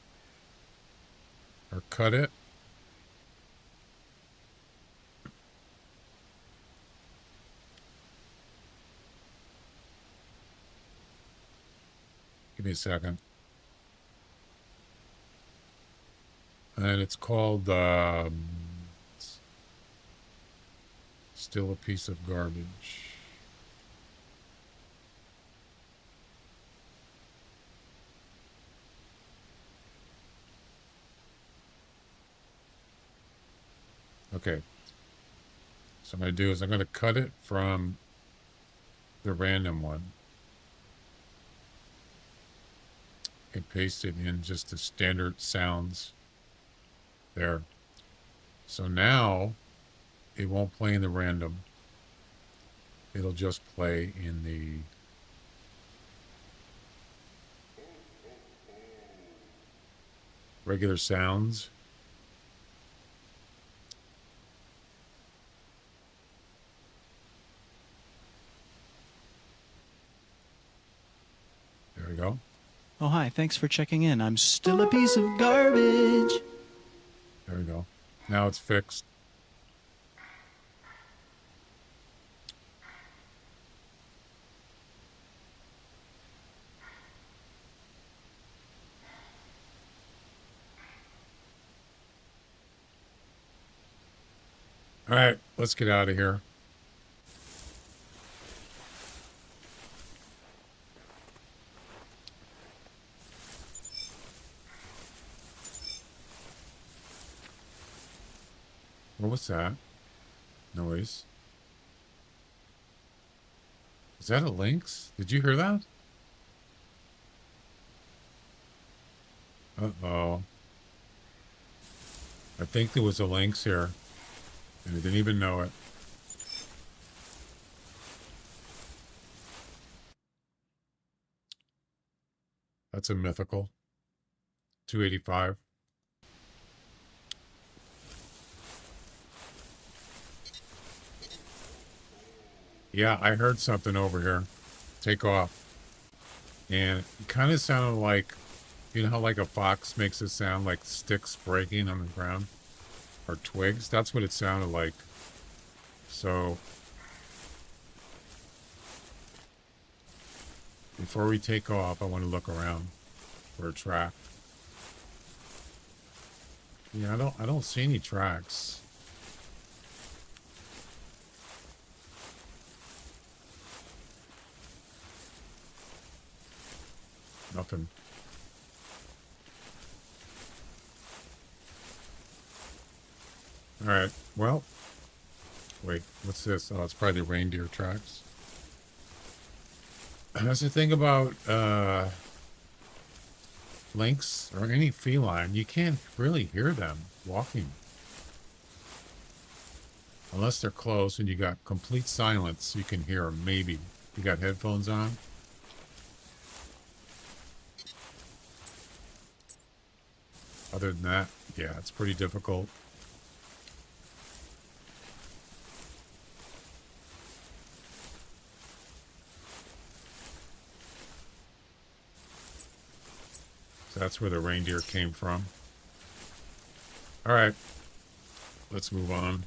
or cut it. Give me a second. And it's called Still a Piece of Garbage. Okay. So I'm going to do is I'm going to cut it from the random one and paste it in just the standard sounds there. So now it won't play in the random. It'll just play in the regular sounds. There we go. Oh, hi. Thanks for checking in. I'm still a piece of garbage. There we go. Now it's fixed. All right, let's get out of here. What was that noise? Is that a lynx? Did you hear that? Uh-oh. I think there was a lynx here, and I didn't even know it. That's a mythical. 285. Yeah, I heard something over here. Take off. And it kind of sounded like, you know how like a fox makes it sound like sticks breaking on the ground? Or twigs? That's what it sounded like. So, before we take off, I want to look around for a track. Yeah, I don't see any tracks. Nothing. All right. Well, wait. What's this? Oh, it's probably the reindeer tracks. That's the thing about lynx or any feline. You can't really hear them walking unless they're close and you got complete silence. You can hear them. Maybe you got headphones on. Other than that, yeah, it's pretty difficult. So that's where the reindeer came from. All right, let's move on.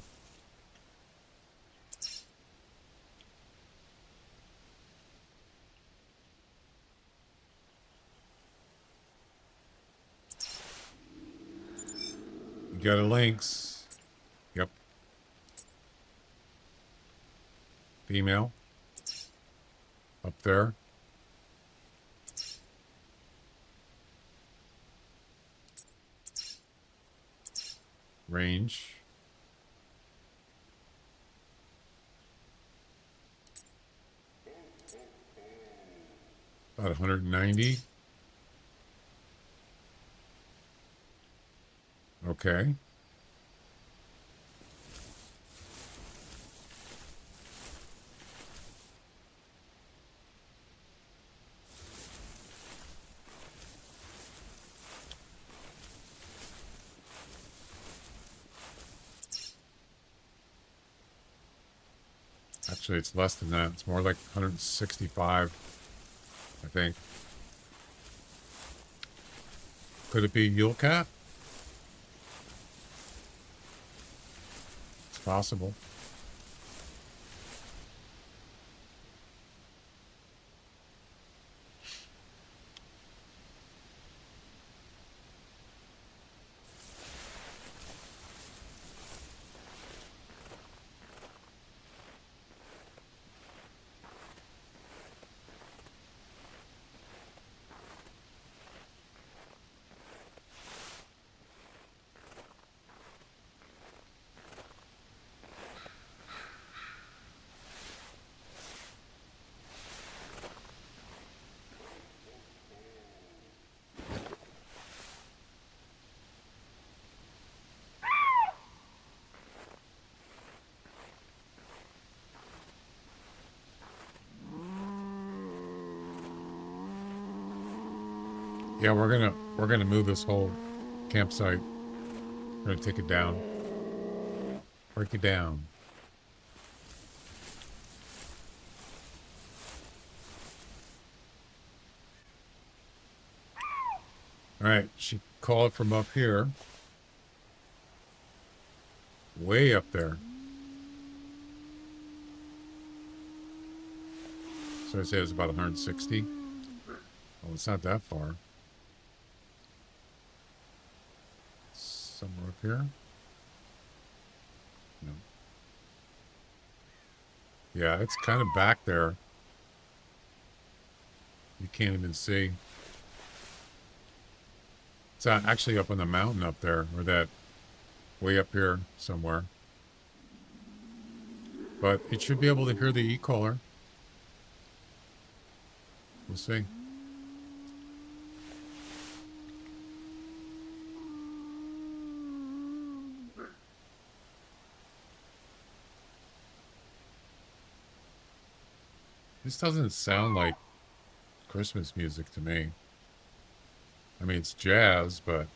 You got a lynx. Yep. Female. Up there. Range. About 190. Okay. Actually, it's less than that. It's more like 165, I think. Could it be Yule Cat? It's possible. Yeah, we're gonna move this whole campsite. We're gonna take it down. Break it down. All right, she called from up here. Way up there. So I say it's about 160. Oh, it's not that far. Somewhere up here. No. Yeah, it's kind of back there. You can't even see. It's actually up on the mountain up there, or that way up here somewhere. But it should be able to hear the e-caller. We'll see. This doesn't sound like Christmas music to me. I mean, it's jazz, but...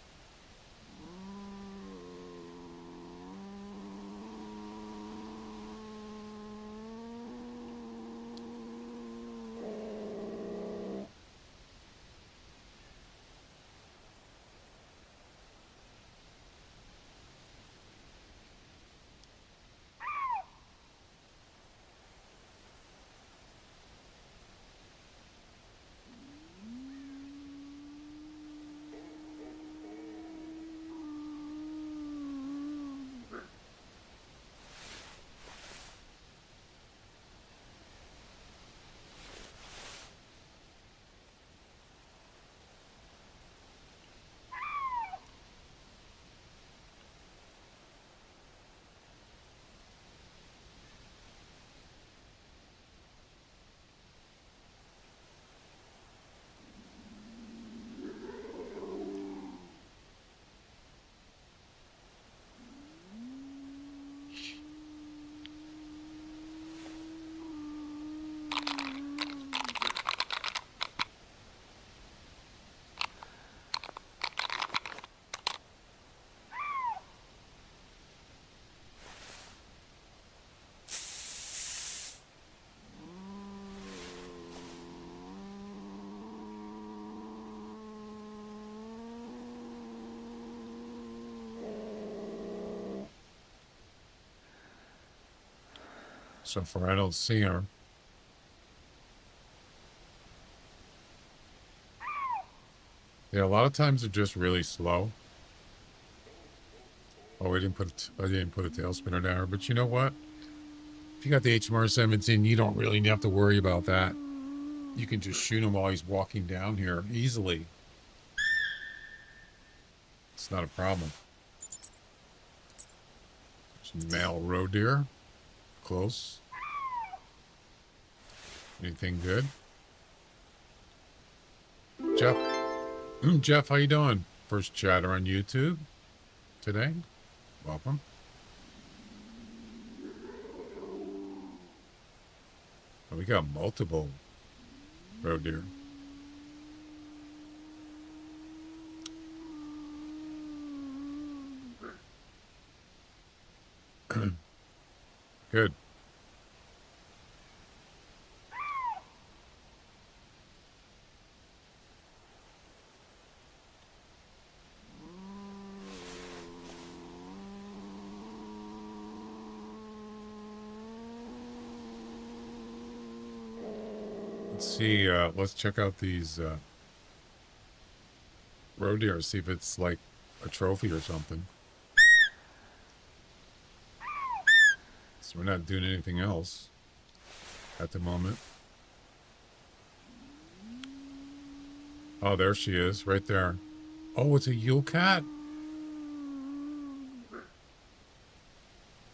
So far, I don't see her. Yeah, a lot of times they're just really slow. Oh, I didn't put a tail spinner down. But you know what? If you got the HMR 17, you don't really have to worry about that. You can just shoot him while he's walking down here easily. It's not a problem. Some male roe deer. Close. Anything good? Jeff? Jeff, how you doing? First chatter on YouTube today. Welcome. Oh, we got multiple roe deer. Good. Let's see, let's check out these roe deer, see if it's like a trophy or something. So we're not doing anything else at the moment. Oh, there she is, right there. Oh, it's a Yule Cat?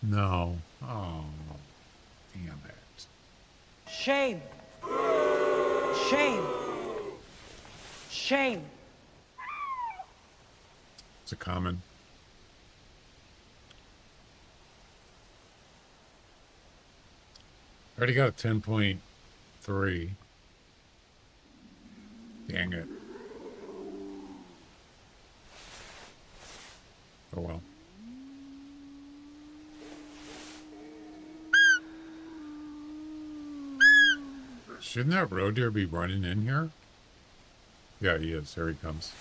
No. Oh, damn it. Shame. Shame. Shame. It's a common. I already got a 10.3. Dang it. Oh well. Shouldn't that roe deer be running in here? Yeah, he is. Here he comes.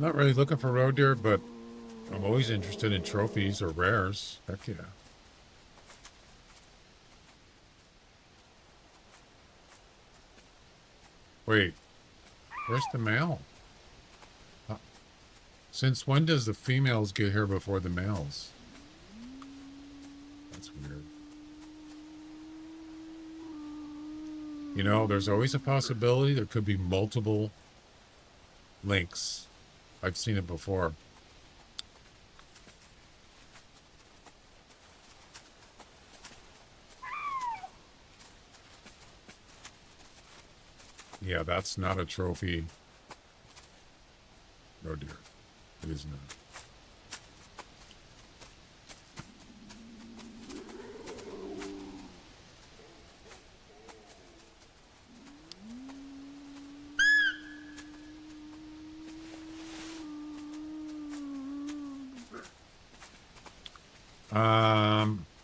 Not really looking for roe deer, but I'm always interested in trophies or rares. Heck yeah. Wait, where's the male? Since when does the females get here before the males? That's weird. You know, there's always a possibility there could be multiple links. I've seen it before. Yeah, that's not a trophy. Oh dear. It is not.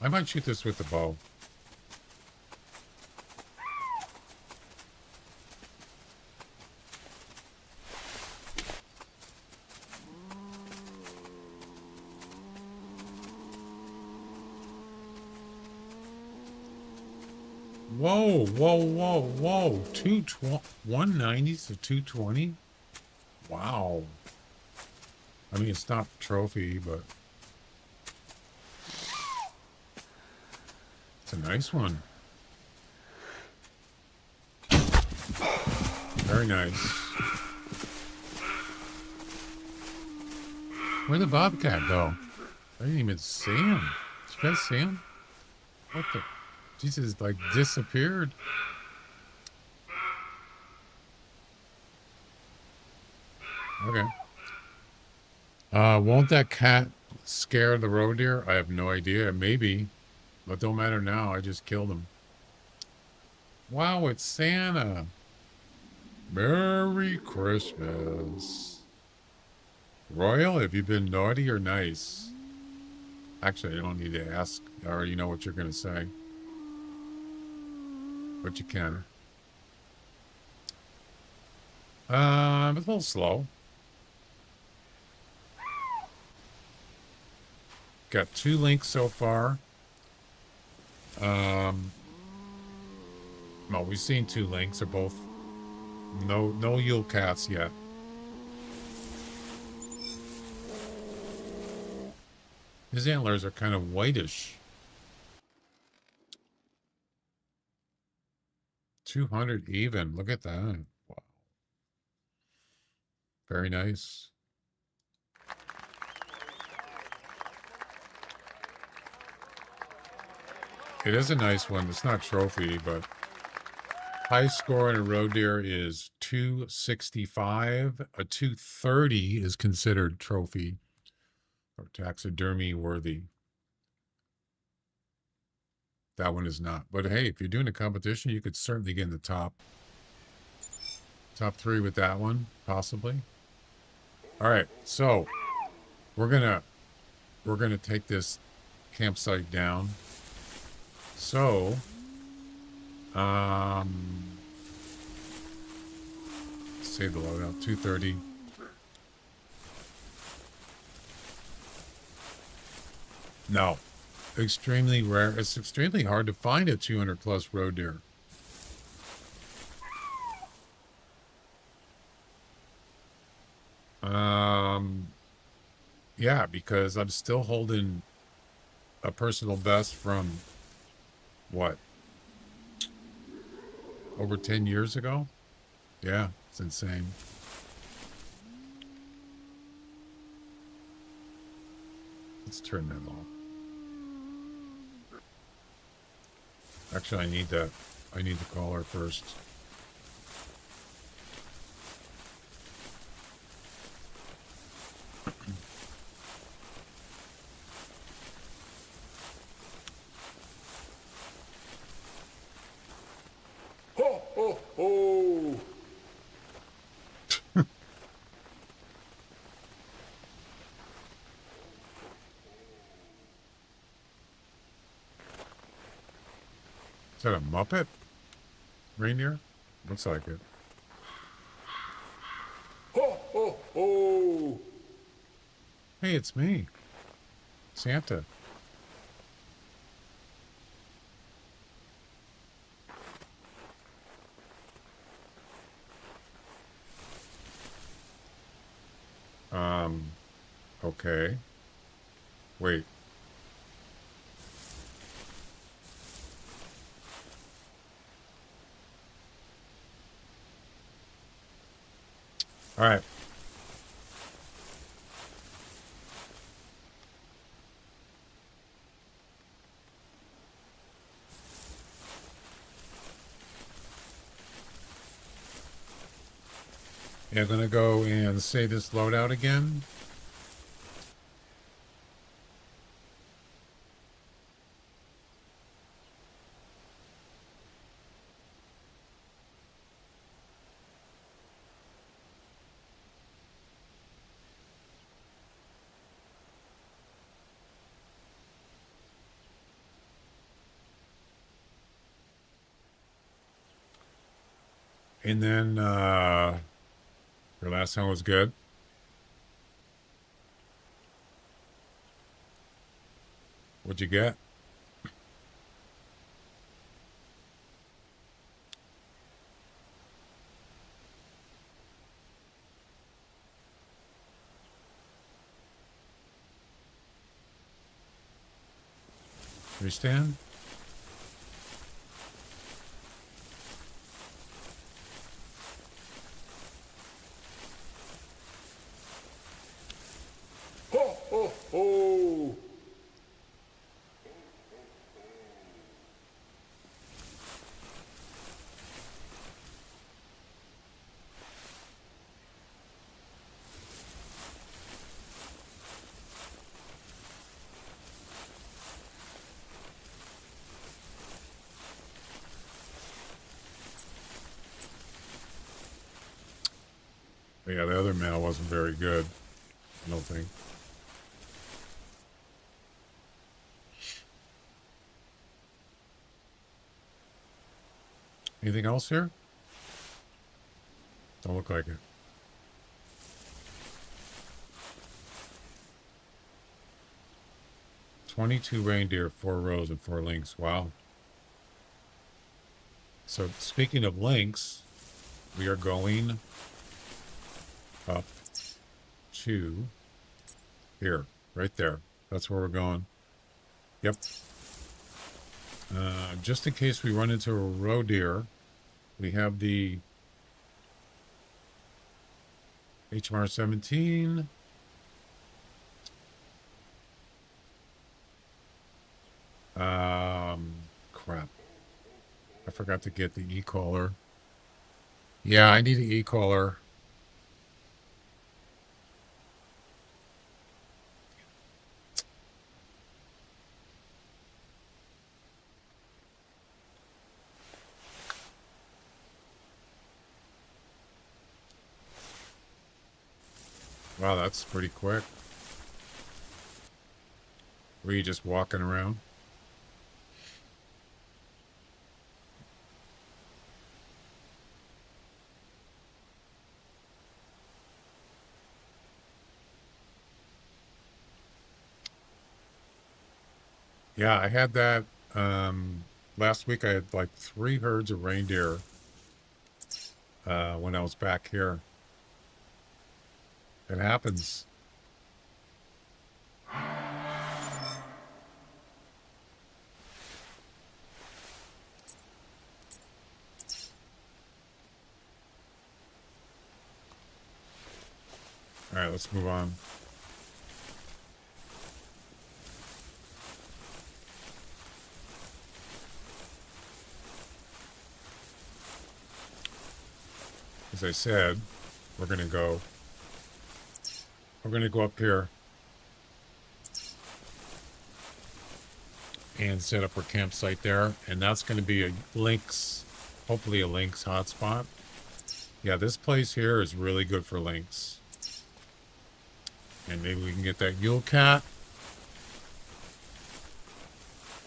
I might shoot this with the bow. Whoa, whoa, whoa, whoa. 190 to 220? Wow. I mean, it's not trophy, but it's a nice one. Very nice. Where'd the bobcat go? I didn't even see him. Did you guys see him? What the? Jesus, like, disappeared. Okay. Won't that cat scare the roe deer? I have no idea. Maybe. But don't matter now. I just killed him. Wow, it's Santa. Merry Christmas. Royal, have you been naughty or nice? Actually, I don't need to ask. I already know what you're going to say. But you can. A little slow. Got 2 links so far. Well, we've seen 2 links. They're both no Yule Cats yet. His antlers are kind of whitish. 200 even. Look at that. Wow. Very nice. It is a nice one. It's not trophy, but high score in a roe deer is 265. A 230 is considered trophy or taxidermy worthy. That one is not. But hey, if you're doing a competition, you could certainly get in the top 3 with that one, possibly. All right, so we're gonna take this campsite down. So, save the loadout. 230. No. Extremely rare. It's extremely hard to find a 200 plus roe deer. Yeah, because I'm still holding a personal best from what? Over 10 years ago? Yeah, it's insane. Let's turn that off. Actually, I need that. I need the collar first. ho. Is that a Muppet reindeer? Looks like it. Ho, ho, ho. Hey, it's me, Santa. Okay. Wait. All right. Yeah, I'm gonna go and say this loadout again. And then your last one was good. What'd you get? Understand? Ho, ho, ho. But yeah, the other mail wasn't very good. I don't think. Anything else here? Don't look like it. "22 reindeer, 4 rows, and 4 links." Wow. So speaking of links, we are going up to here, right there. That's where we're going. Yep. Just in case we run into a roe deer, we have the HMR 17. Crap. I forgot to get the e-collar. Yeah, I need an e-collar. Wow, that's pretty quick. Were you just walking around? Yeah, I had that last week. I had like 3 herds of reindeer when I was back here. It happens. All right, let's move on. As I said, we're gonna go up here and set up our campsite there, and that's going to be a lynx hopefully a lynx hotspot. Yeah, this place here is really good for lynx. And maybe we can get that Yule Cat.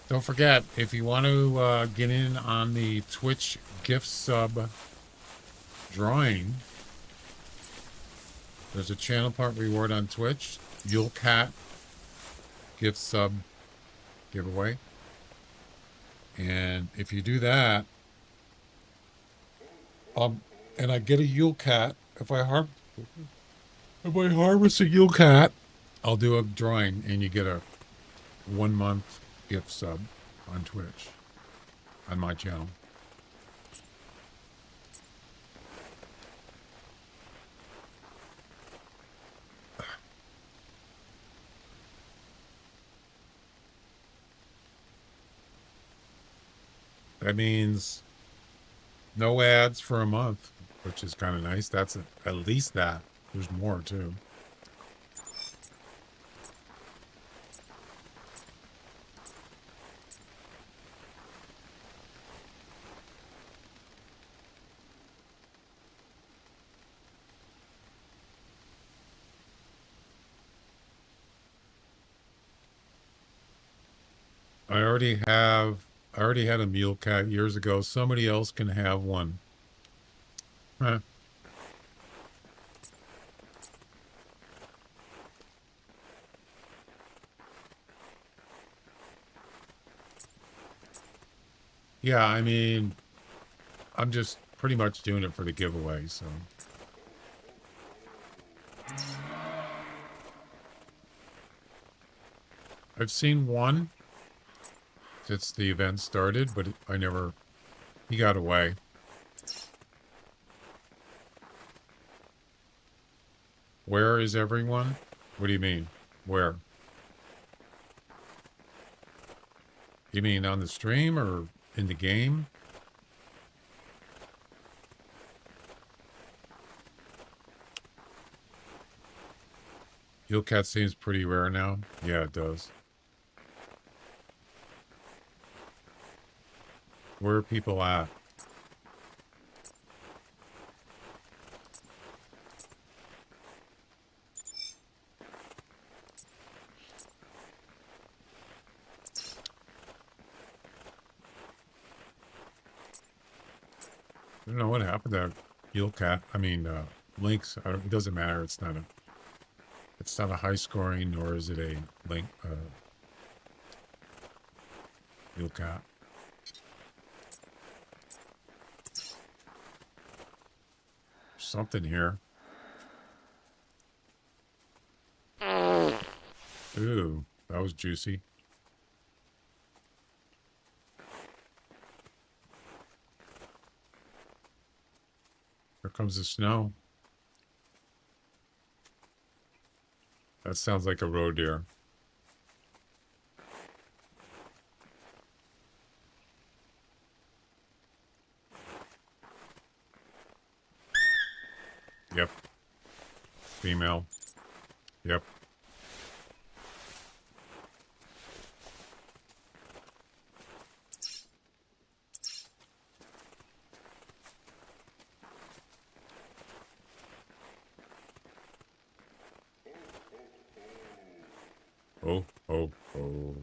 Don't forget, if you want to get in on the Twitch gift sub drawing, there's a channel part reward on Twitch, Yule Cat gift sub giveaway. And if you do that, and I get a Yule Cat, if I harvest a Yule Cat, I'll do a drawing and you get a 1 month gift sub on Twitch on my channel. That means no ads for a month, which is kind of nice. That's at least that. There's more too. I already had a Mule Cat years ago. Somebody else can have one. Huh. Yeah, I mean, I'm just pretty much doing it for the giveaway, so. I've seen one since the event started, but he got away. Where is everyone? What do you mean? Where? You mean on the stream or in the game? Yule Cat seems pretty rare now. Yeah, it does. Where are people at? I don't know what happened to Yule Cat. I mean, Lynx. It doesn't matter. It's not a high scoring, nor is it a Link. Yule Cat. Something here. Ooh, that was juicy. Here comes the snow. That sounds like a roe deer. Yep. Female. Yep. Oh, oh, oh.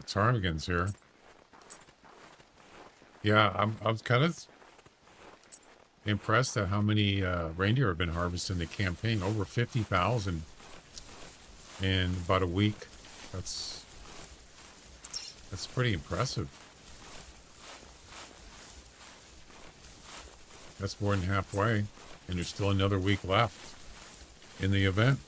Ptarmigan's here. Yeah, I'm kind of impressed at how many reindeer have been harvested in the campaign. Over 50,000 in about a week. That's pretty impressive. That's more than halfway, and there's still another week left in the event.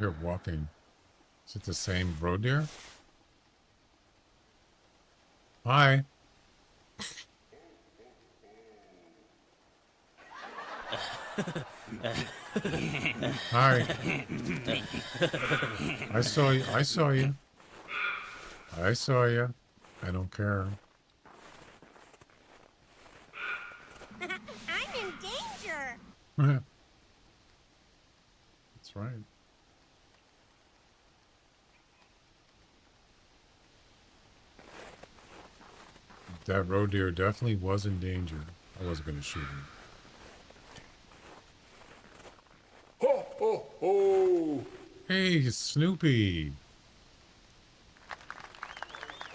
here walking. Is it the same road deer? Hi. Hi. I saw you. I saw you. I saw you. I don't care. I'm in danger. That's right. That road deer definitely was in danger. I wasn't going to shoot him. Ho, ho, ho. Hey, Snoopy.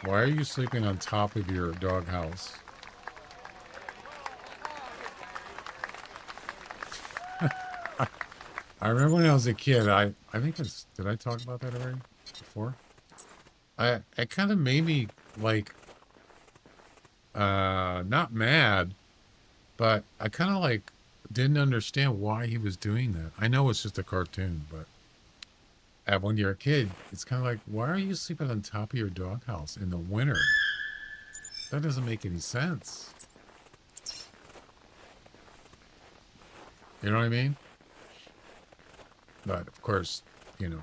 Why are you sleeping on top of your doghouse? I remember when I was a kid, I think it's, did I talk about that already before? It kind of made me like, not mad, but I kind of like didn't understand why he was doing that. I know it's just a cartoon, but when you're a kid, it's kind of like, why are you sleeping on top of your doghouse in the winter? That doesn't make any sense. You know what I mean? But of course, you know,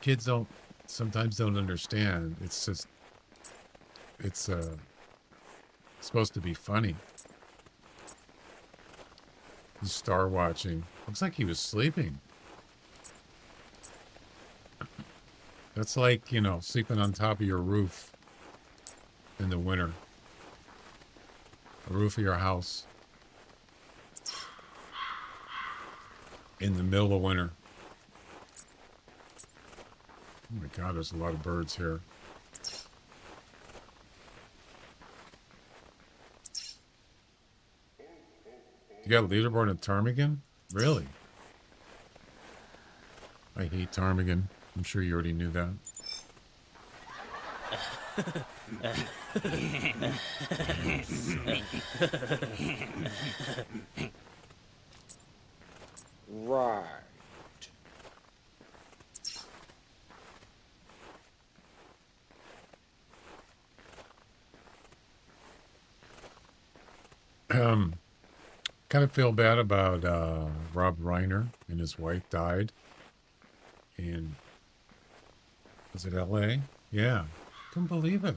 kids sometimes don't understand. It's just, it's supposed to be funny. He's star watching. Looks like he was sleeping. That's like, you know, sleeping on top of your roof in the winter. The roof of your house. In the middle of winter. Oh my God, there's a lot of birds here. You got a leaderboard in ptarmigan? Really? I hate ptarmigan. I'm sure you already knew that. Right. Kind of feel bad about Rob Reiner and his wife died. And was it LA? Yeah. Couldn't believe it.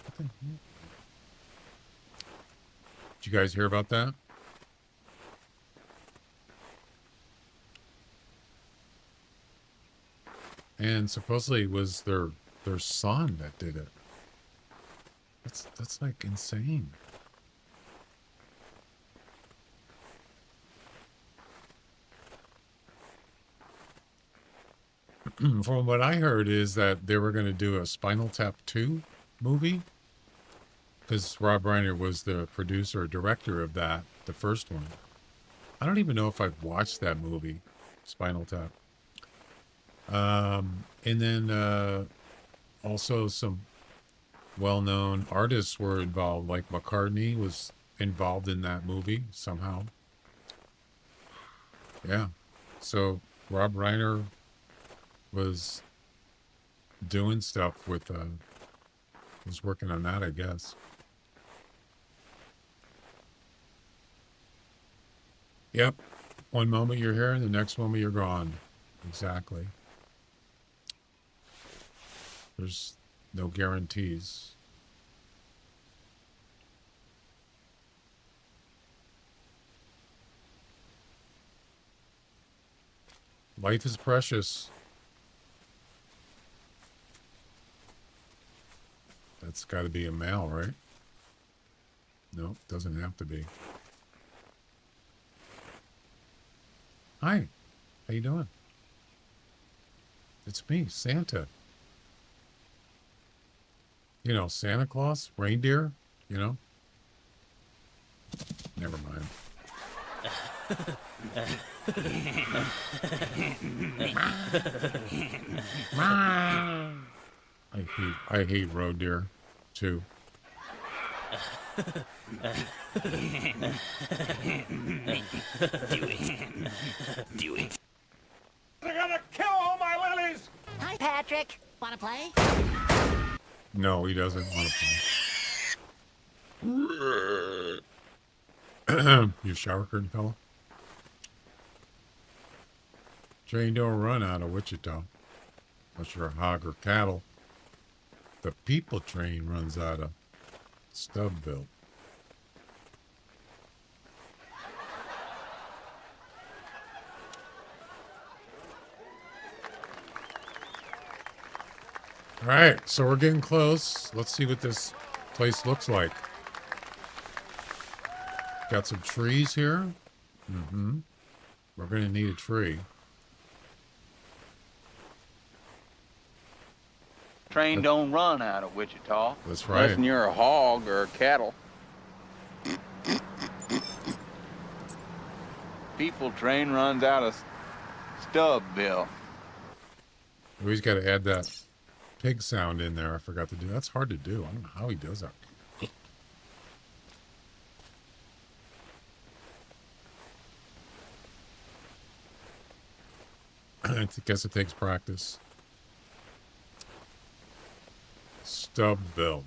What the heck? Did you guys hear about that? And supposedly it was their son that did it. That's like insane. From what I heard is that they were going to do a Spinal Tap 2 movie. Because Rob Reiner was the producer or director of that, the first one. I don't even know if I've watched that movie, Spinal Tap. And then also some well-known artists were involved, like McCartney was involved in that movie somehow. Yeah. So Rob Reiner was doing stuff with, was working on that, I guess. Yep. One moment you're here, and the next moment you're gone. Exactly. There's no guarantees. Life is precious. That's got to be a male, right? No, doesn't have to be. Hi, how you doing? It's me, Santa. You know, Santa Claus, reindeer, you know? Never mind. I hate road deer, too. Do it. Patrick, wanna play? No, he doesn't want to play. You shower curtain fella? Train don't run out of Wichita. Unless you're a hog or cattle. The people train runs out of Stubbville. All right, so we're getting close. Let's see what this place looks like. Got some trees here. We're going to need a tree. Train don't run out of Wichita. That's right. Unless you're a hog or a cattle. People train runs out of Stubbville. We always got to add that pig sound in there. I forgot to do. That's hard to do. I don't know how he does that. I guess it takes practice. Stubbville.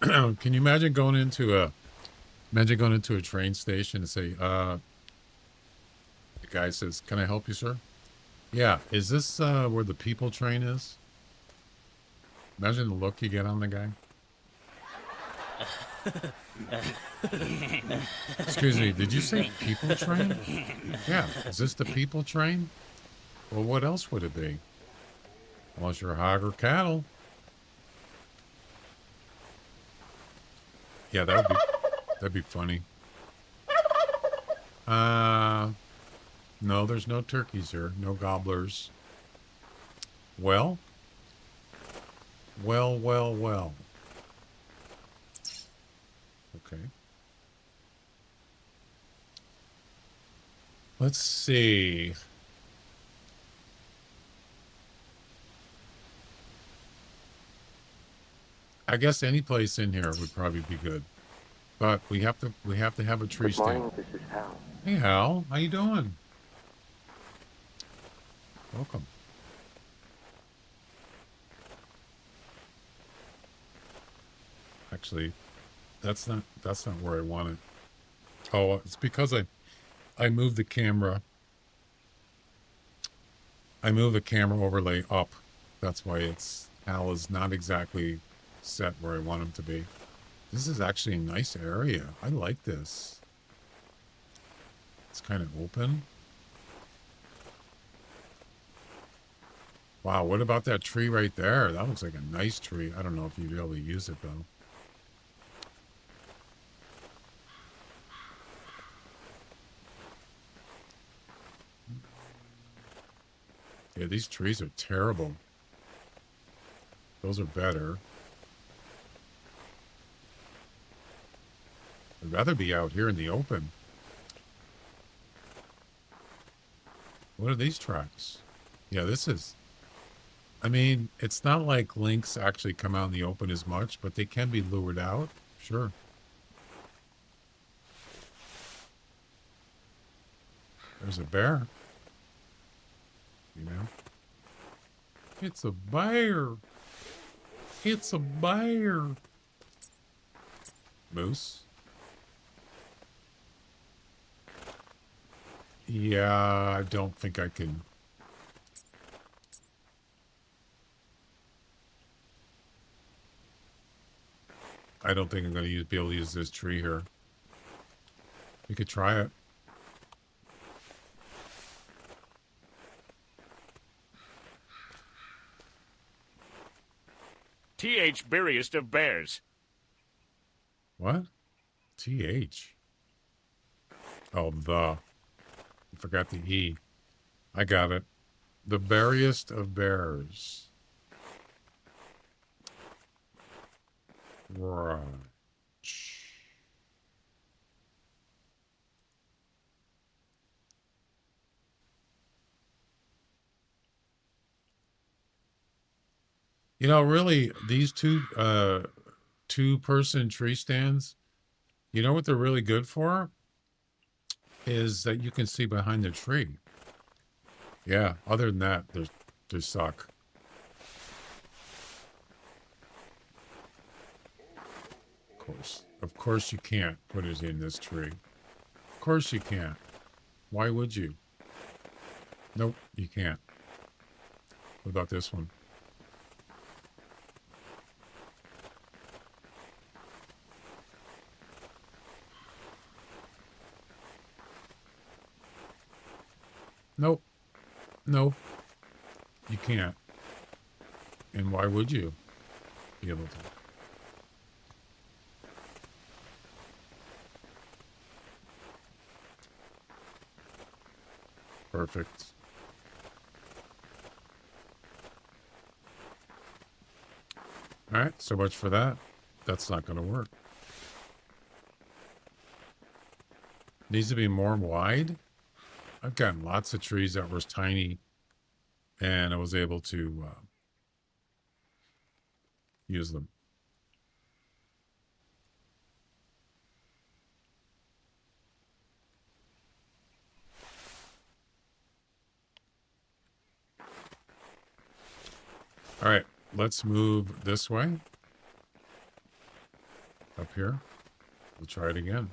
Can you imagine going into a train station and say, the guy says, "Can I help you, sir?" Yeah. Is this where the people train is? Imagine the look you get on the guy. Excuse me, did you say people train? Yeah. Is this the people train? Well, what else would it be? Unless you're a hog or cattle. Yeah, that'd be funny. No, there's no turkeys here. No gobblers. Well. Okay. Let's see. I guess any place in here would probably be good. But we have to have a tree stand. This is Hal. Hey Hal, how you doing? Welcome. Actually, that's not where I want it. Oh, it's because I moved the camera. I moved the camera overlay up. That's why Hal is not exactly set where I want him to be. This is actually a nice area. I like this. It's kind of open. Wow, what about that tree right there? That looks like a nice tree. I don't know if you'd be able to use it though. Yeah, these trees are terrible. Those are better. I'd rather be out here in the open. What are these tracks? Yeah, this is... I mean, it's not like lynx actually come out in the open as much, but they can be lured out. Sure. There's a bear. You know? It's a bear. It's a bear. Moose. Yeah, I don't think I can. I don't think I'm going to be able to use this tree here. We could try it. TH Beeriest of Bears. What? TH. Oh, the. I forgot the E. I got it. The berriest of bears. Right. You know, really, these two-person tree stands, you know what they're really good for? Is that you can see behind the tree. Yeah, other than that, there's they suck. Of course you can't put it in this tree. Of course you can't. Why would you? Nope, you can't. What about this one? Nope. Nope. You can't. And why would you be able to? Perfect. All right, so much for that. That's not going to work. Needs to be more wide. I've gotten lots of trees that were tiny, and I was able to use them. All right, let's move this way. Up here. We'll try it again.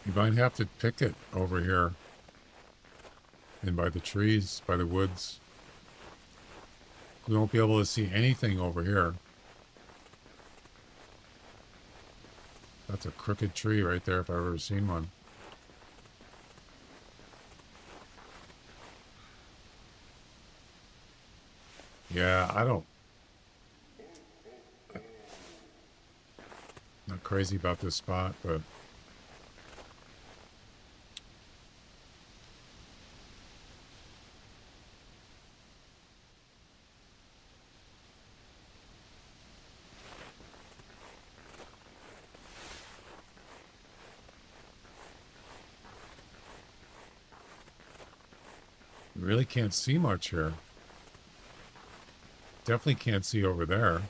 You might have to pick it over here. And by the trees, by the woods. We won't be able to see anything over here. That's a crooked tree right there if I've ever seen one. Yeah, not crazy about this spot, but really can't see much here. Definitely can't see over there.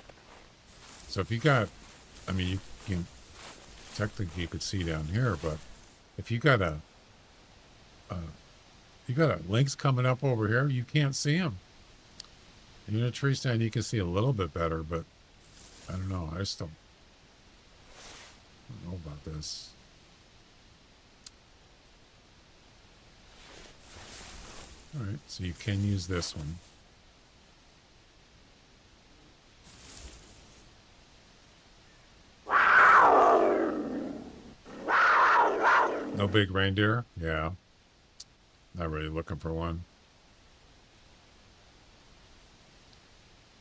So if you got, I mean, you can, technically you could see down here, but if you got a lynx coming up over here, you can't see him. In a tree stand, you can see a little bit better, but I don't know. I just don't know about this. All right, so you can use this one. No big reindeer? Yeah. Not really looking for one.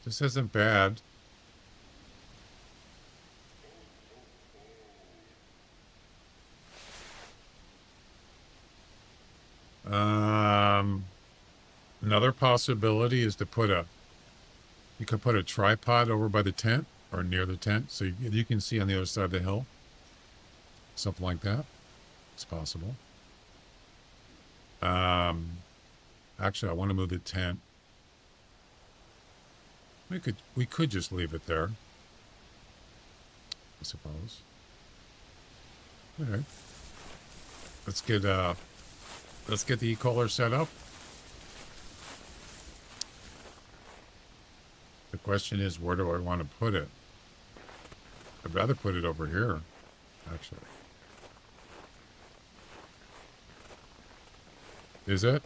This isn't bad. Another possibility is to put you could put a tripod over by the tent or near the tent so you can see on the other side of the hill. Something like that. It's possible. Actually, I want to move the tent. We could just leave it there, I suppose. All right. Let's get the e-collar set up. The question is, where do I want to put it? I'd rather put it over here, actually. Is it?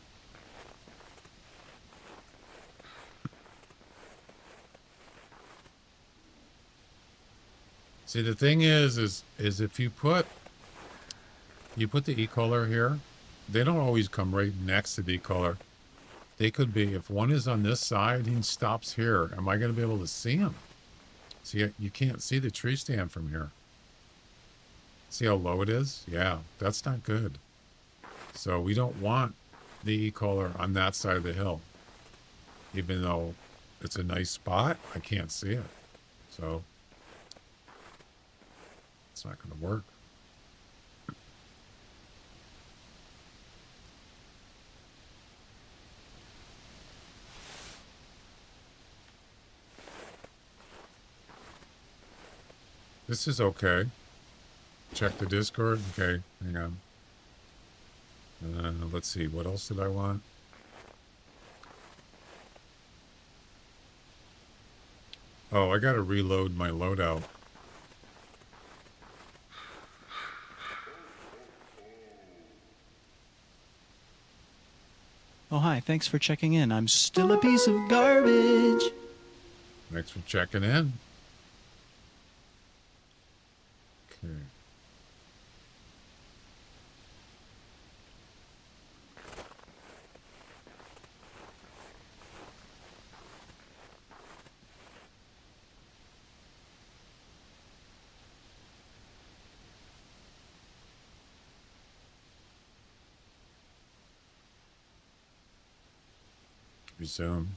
See, the thing is if you put the e-collar here, they don't always come right next to the e-collar. They could be, if one is on this side, he stops here. Am I going to be able to see him? See, you can't see the tree stand from here. See how low it is? Yeah, that's not good. So we don't want the e-collar on that side of the hill. Even though it's a nice spot, I can't see it. So it's not going to work. This is okay. Check the Discord. Okay, hang on. Let's see. What else did I want? Oh, I gotta reload my loadout. Oh, hi. Thanks for checking in. I'm still a piece of garbage. Thanks for checking in. Okay. Resume.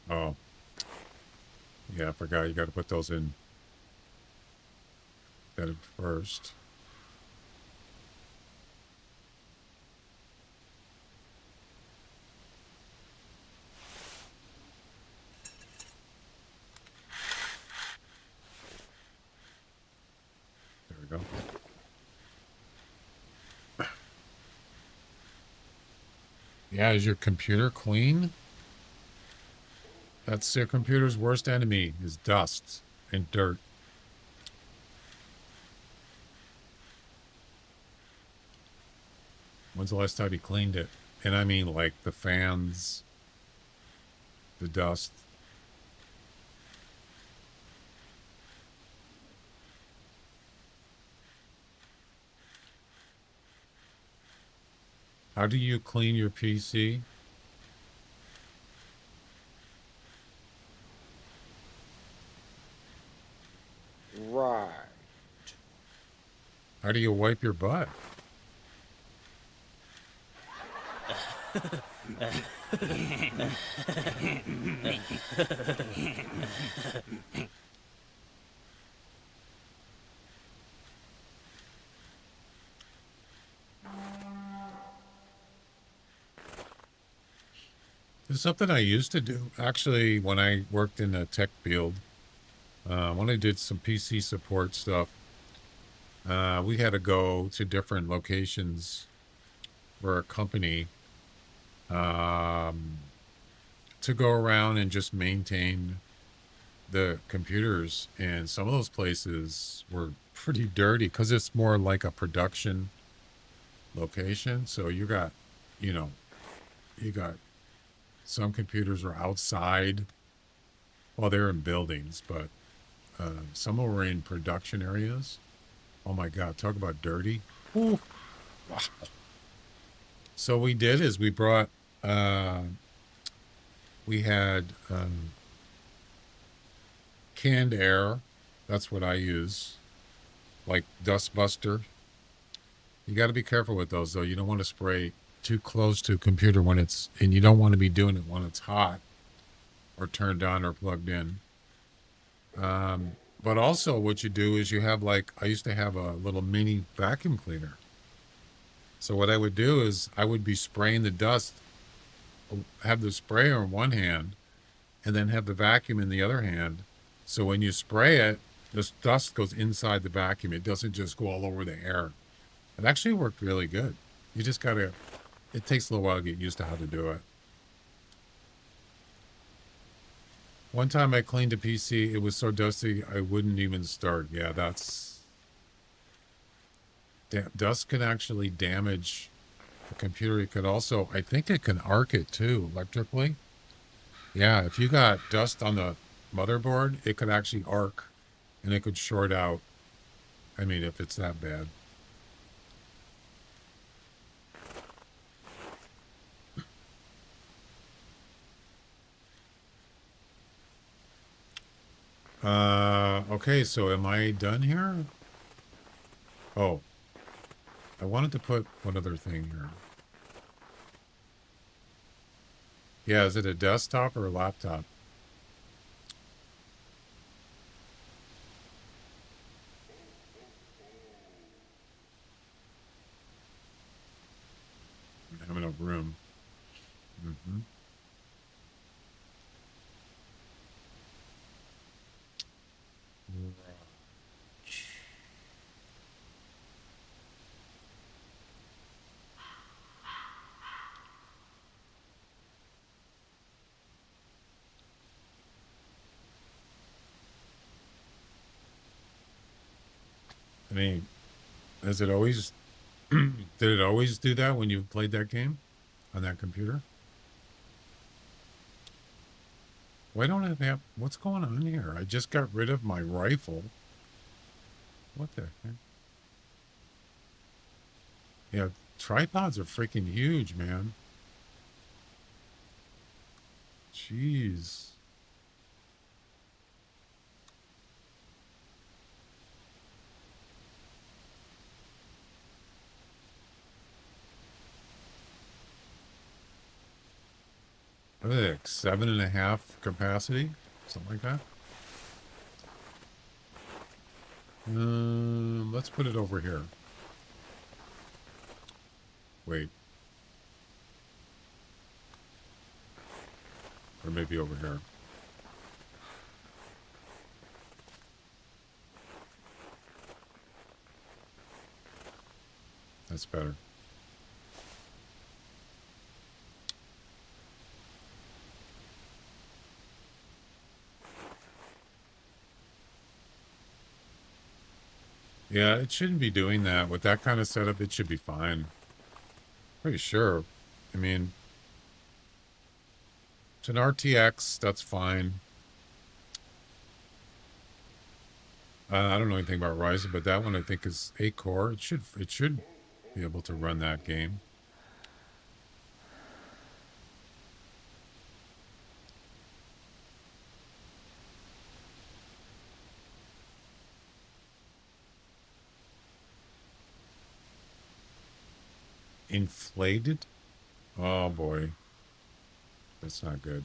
Oh. Yeah, I forgot. You got to put those in. Better first. There we go. Yeah, is your computer clean? That's your computer's worst enemy, is dust and dirt. When's the last time you cleaned it? And I mean like the fans, the dust. How do you clean your PC? Right. How do you wipe your butt? It's something I used to do. Actually, when I worked in the tech field, when I did some PC support stuff, we had to go to different locations for a company to go around and just maintain the computers. And some of those places were pretty dirty because it's more like a production location. So you got, you know, you got some computers were outside. Well, they're in buildings, but some were in production areas. Oh my God, talk about dirty. Ooh. Wow. So we did is we brought, we had canned air. That's what I use, like dust buster. You got to be careful with those though. You don't want to spray too close to a computer when it's, and you don't want to be doing it when it's hot or turned on or plugged in. But also what you do is you have like, I used to have a little mini vacuum cleaner. So what I would do is I would be spraying the dust, have the sprayer in one hand and then have the vacuum in the other hand. So when you spray it, this dust goes inside the vacuum. It doesn't just go all over the air. It actually worked really good. You just gotta, it takes a little while to get used to how to do it. One time I cleaned a PC, it was so dusty I wouldn't even start. Yeah, that's... Dust can actually damage the computer. It could also, I think it can arc it too, electrically. Yeah, if you got dust on the motherboard, it could actually arc and it could short out. I mean, if it's that bad. Okay, so am I done here? Oh, I wanted to put one other thing here. Yeah, is it a desktop or a laptop? enough room. Mm-hmm. I mean, has it always, did it always do that when you played that game on that computer? Why don't I have, what's going on here? I just got rid of my rifle. What the heck? Yeah, tripods are freaking huge, man. Jeez. What are they, like 7.5 capacity? Something like that? Let's put it over here. Wait. Or maybe over here. That's better. Yeah, it shouldn't be doing that. With that kind of setup, it should be fine. Pretty sure. I mean, it's an RTX, that's fine. I don't know anything about Ryzen, but that one I think is 8 core. It should be able to run that game. Inflated? Oh boy. That's not good.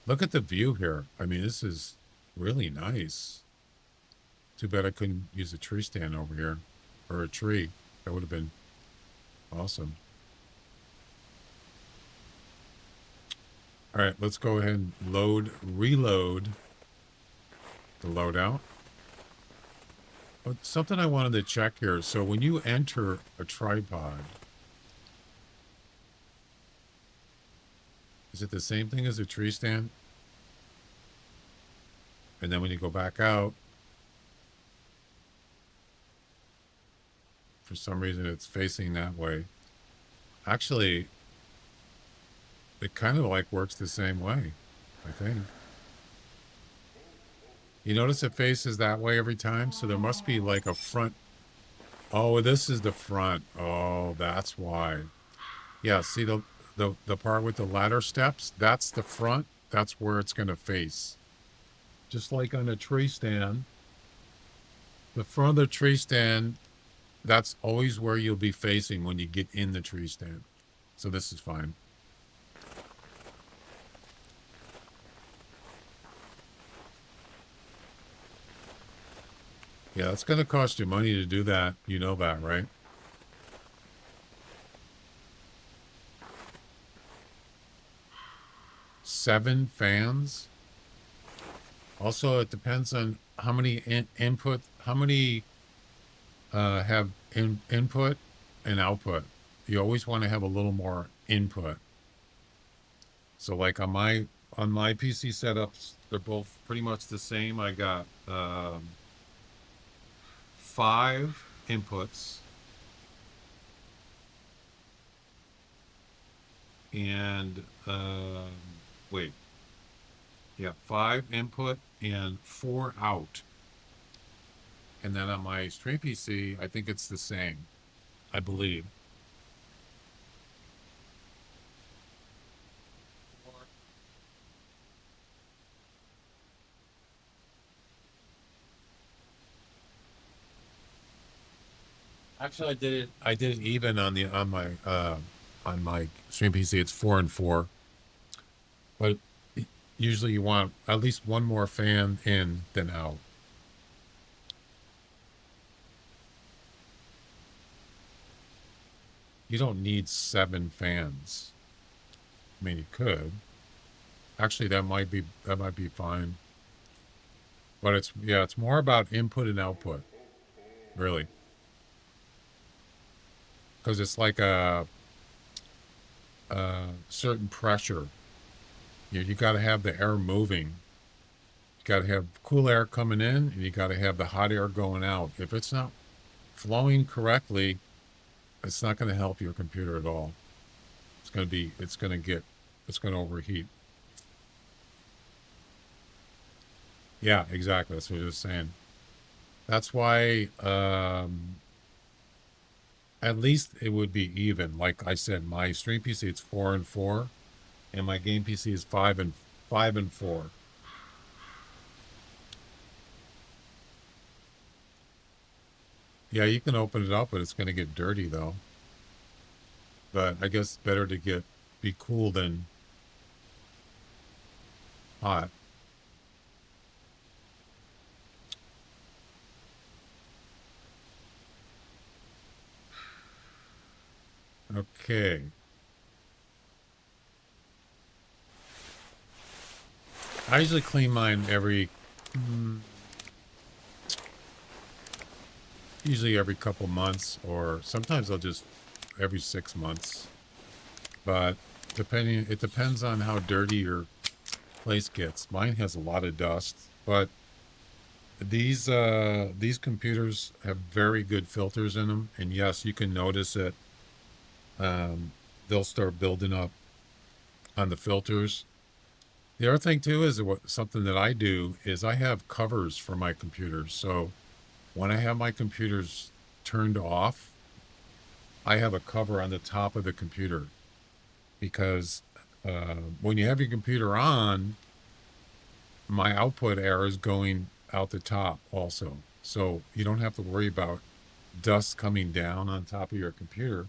Look at the view here. I mean, this is really nice. Too bad I couldn't use a tree stand over here. Or a tree. That would have been awesome. All right, let's go ahead and reload the loadout. But something I wanted to check here. So when you enter a tripod, is it the same thing as a tree stand? And then when you go back out, for some reason it's facing that way. Actually, it kind of like works the same way, I think. You notice it faces that way every time, so there must be like a front. Oh, this is the front. Oh, that's why. Yeah, see the part with the ladder steps? That's the front. That's where it's going to face. Just like on a tree stand. The front of the tree stand, that's always where you'll be facing when you get in the tree stand. So this is fine. Yeah, it's going to cost you money to do that. You know that, right? Seven fans. Also, it depends on how many input, how many have input and output. You always want to have a little more input. So like on my PC setups, they're both pretty much the same. I got 5 inputs and wait, yeah, 5 input and 4 out. And then on my stream PC, I think it's the same, I believe. Actually, I did it even on my stream PC. It's 4 and 4. But usually you want at least one more fan in than out. You don't need 7 fans. I mean, you could. Actually, that might be fine. But it's more about input and output, really. Because it's like a certain pressure. You got to have the air moving. You got to have cool air coming in, and you got to have the hot air going out. If it's not flowing correctly, it's not going to help your computer at all. It's going to overheat. Yeah, exactly. That's what I was saying. That's why, at least it would be even. Like I said, my stream PC, it's 4 and 4, and my game PC is 5 and 4. Yeah, you can open it up, but it's going to get dirty though. But I guess better to be cool than hot. Okay. I usually clean mine usually every couple months, or sometimes I'll just every 6 months. But it depends on how dirty your place gets. Mine has a lot of dust, but these computers have very good filters in them, and yes, you can notice it. They'll start building up on the filters. The other thing too is something that I do is I have covers for my computers. So when I have my computers turned off, I have a cover on the top of the computer, because when you have your computer on, my output air is going out the top also. So you don't have to worry about dust coming down on top of your computer,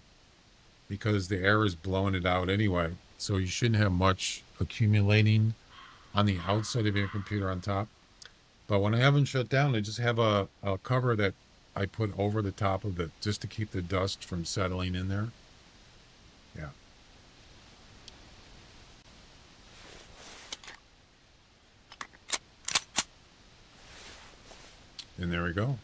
because the air is blowing it out anyway. So you shouldn't have much accumulating on the outside of your computer on top. But when I have them shut down, I just have a cover that I put over the top of it just to keep the dust from settling in there. Yeah. And there we go.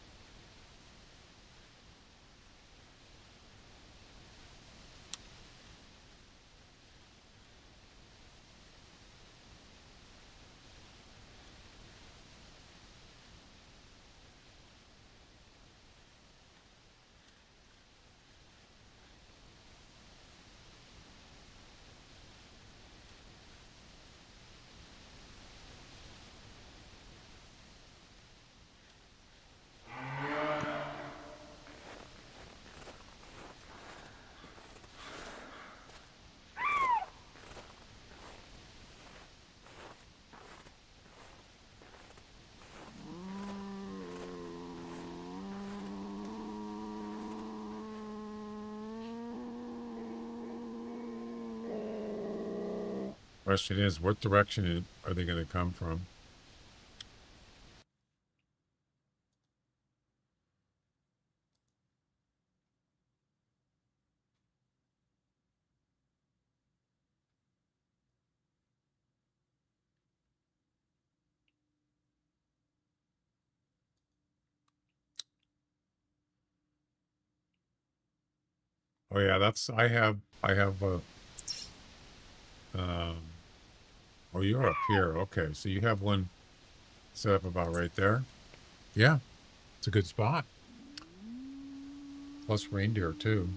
Question is, what direction are they going to come from? Oh yeah, I have um, oh, you're up here. Okay, so you have one set up about right there. Yeah, it's a good spot. Plus reindeer too.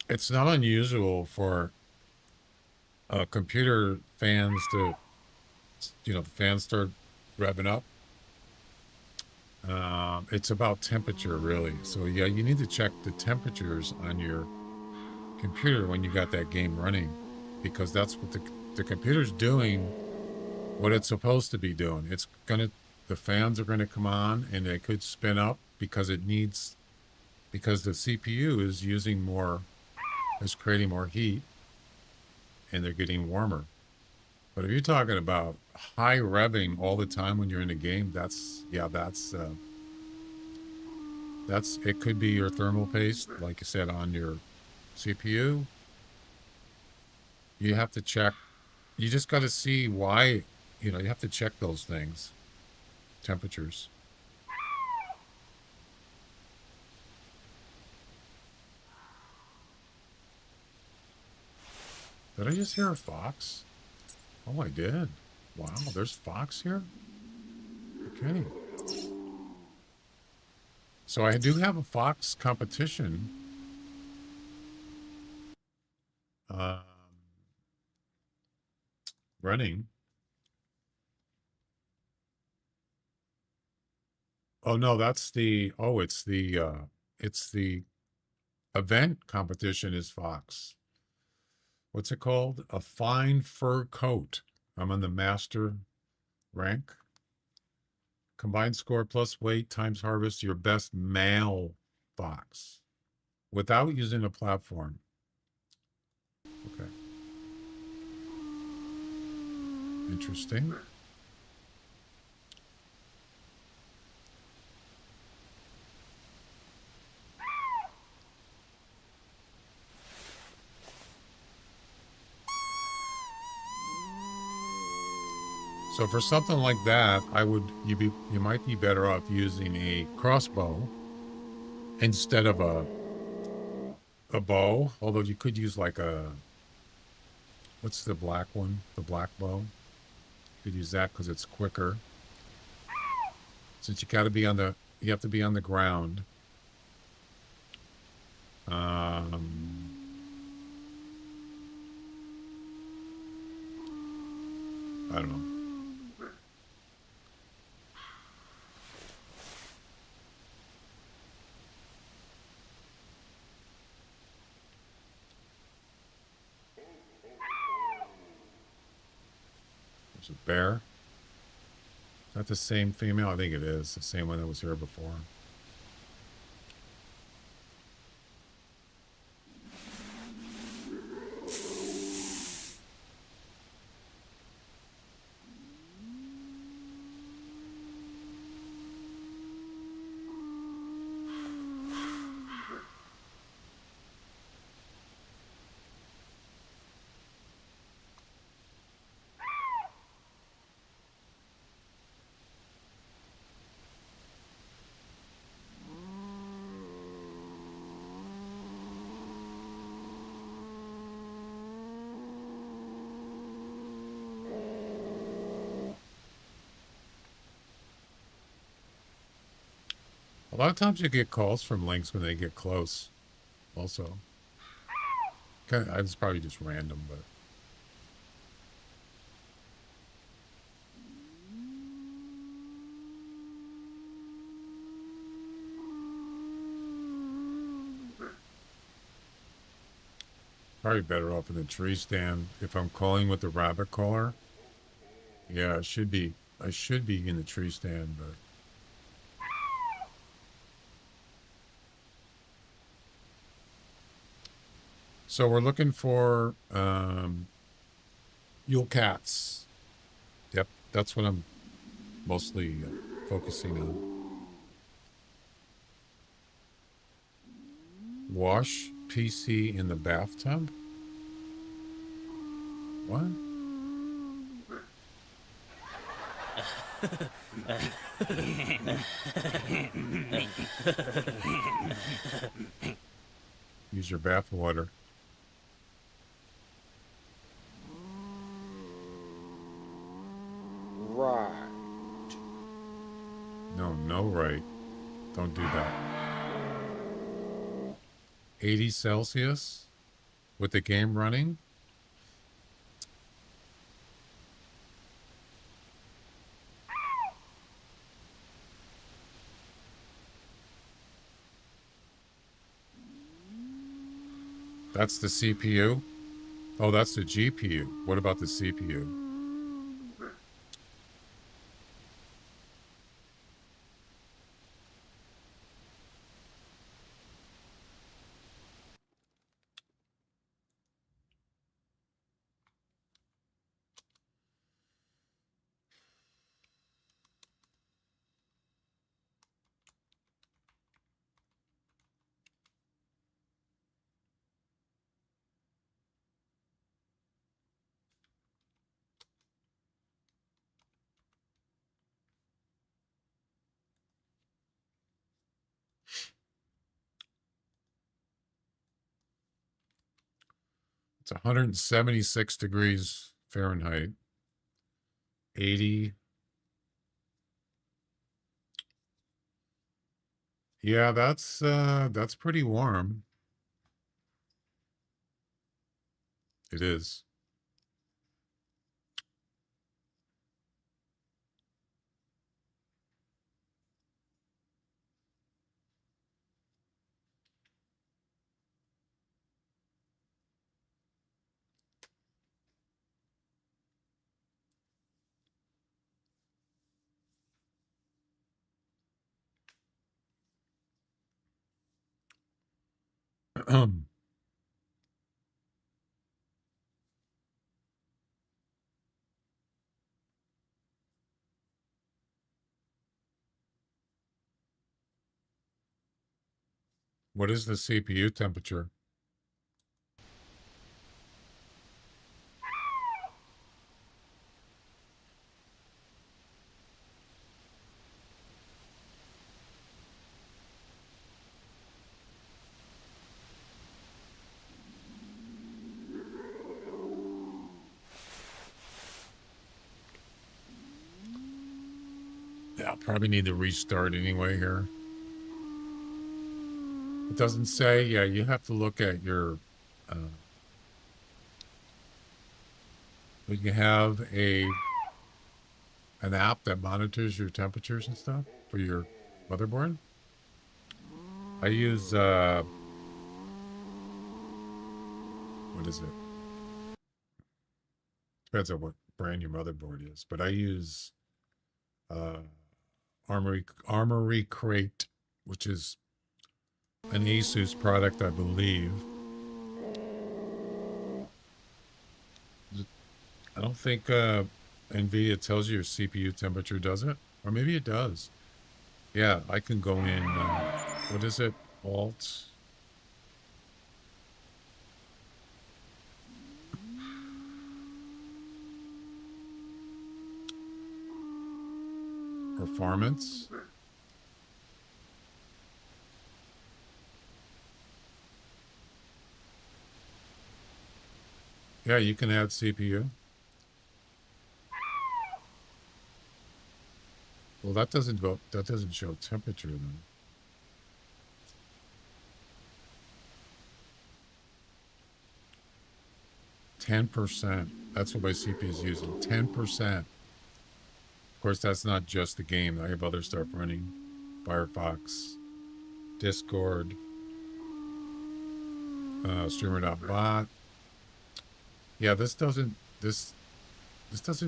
it's not unusual for computer fans to, the fans start revving up. It's about temperature, really. So yeah, you need to check the temperatures on your computer when you got that game running, because that's what the computer's doing what it's supposed to be doing. The fans are gonna come on and they could spin up because because the CPU is creating more heat and they're getting warmer. But if you're talking about high revving all the time when you're in a game, it could be your thermal paste, like you said, on your CPU. You have to check. You just got to see why. You have to check those things. Temperatures. Did I just hear a fox? Oh, I did. Wow, there's fox here? Okay. So I do have a fox competition. Running. Oh no, it's the event competition is fox. What's it called? A fine fur coat. I'm on the master rank. Combined score plus weight times harvest, your best male fox. Without using a platform. Okay. Interesting. So for something like that, you might be better off using a crossbow instead of a bow. Although you could use like what's the black one? The black bow. You could use that because it's quicker. Since you have to be on the ground. I don't know. There's a bear. Is that the same female? I think it is. The same one that was here before. A lot of times you get calls from lynx when they get close. Also, it's probably just random, but probably better off in the tree stand. If I'm calling with the rabbit caller, yeah, I should be in the tree stand, but. So we're looking for Yule Cats. Yep, that's what I'm mostly focusing on. Wash PC in the bathtub? What? Use your bath water. Right. No right. Don't do that. 80 Celsius? with the game running. That's the CPU. Oh, that's the GPU. What about the CPU? It's 176 degrees Fahrenheit. 80. Yeah, that's pretty warm. It is. What is the CPU temperature? Yeah, I'll probably need to restart anyway here. It doesn't say. Yeah, you have to look at your. You have an app that monitors your temperatures and stuff for your motherboard. I use what is it? Depends on what brand your motherboard is, but I use Armory Crate, which is an Asus product, I believe. I don't think NVIDIA tells you your CPU temperature, does it? Or maybe it does. Yeah, I can go in, what is it? Alt. Performance. Yeah, you can add CPU. Well, that doesn't go. That doesn't show temperature then. %. That's what my CPU is using. 10%. Of course, that's not just the game. I have other stuff running. Firefox, Discord, streamer.bot. Yeah, this doesn't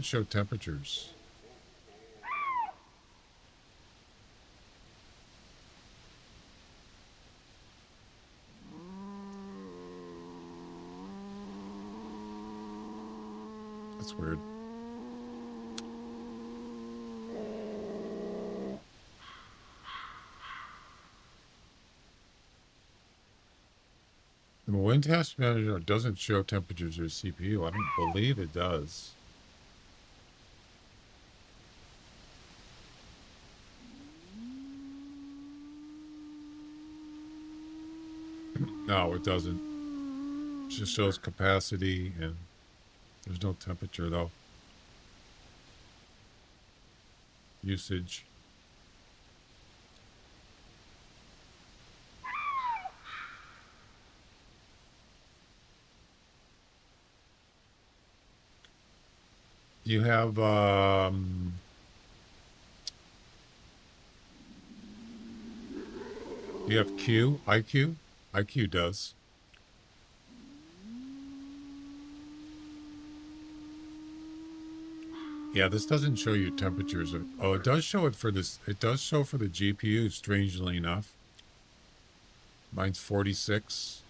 show temperatures. That's weird. The Wind Task Manager doesn't show temperatures or CPU. I don't believe it does. No, it doesn't. It just shows capacity and there's no temperature though. Usage. You have you have IQ. IQ does. Yeah, this doesn't show you temperatures. Oh, it does show it for this. It does show for the GPU, strangely enough. Mine's 46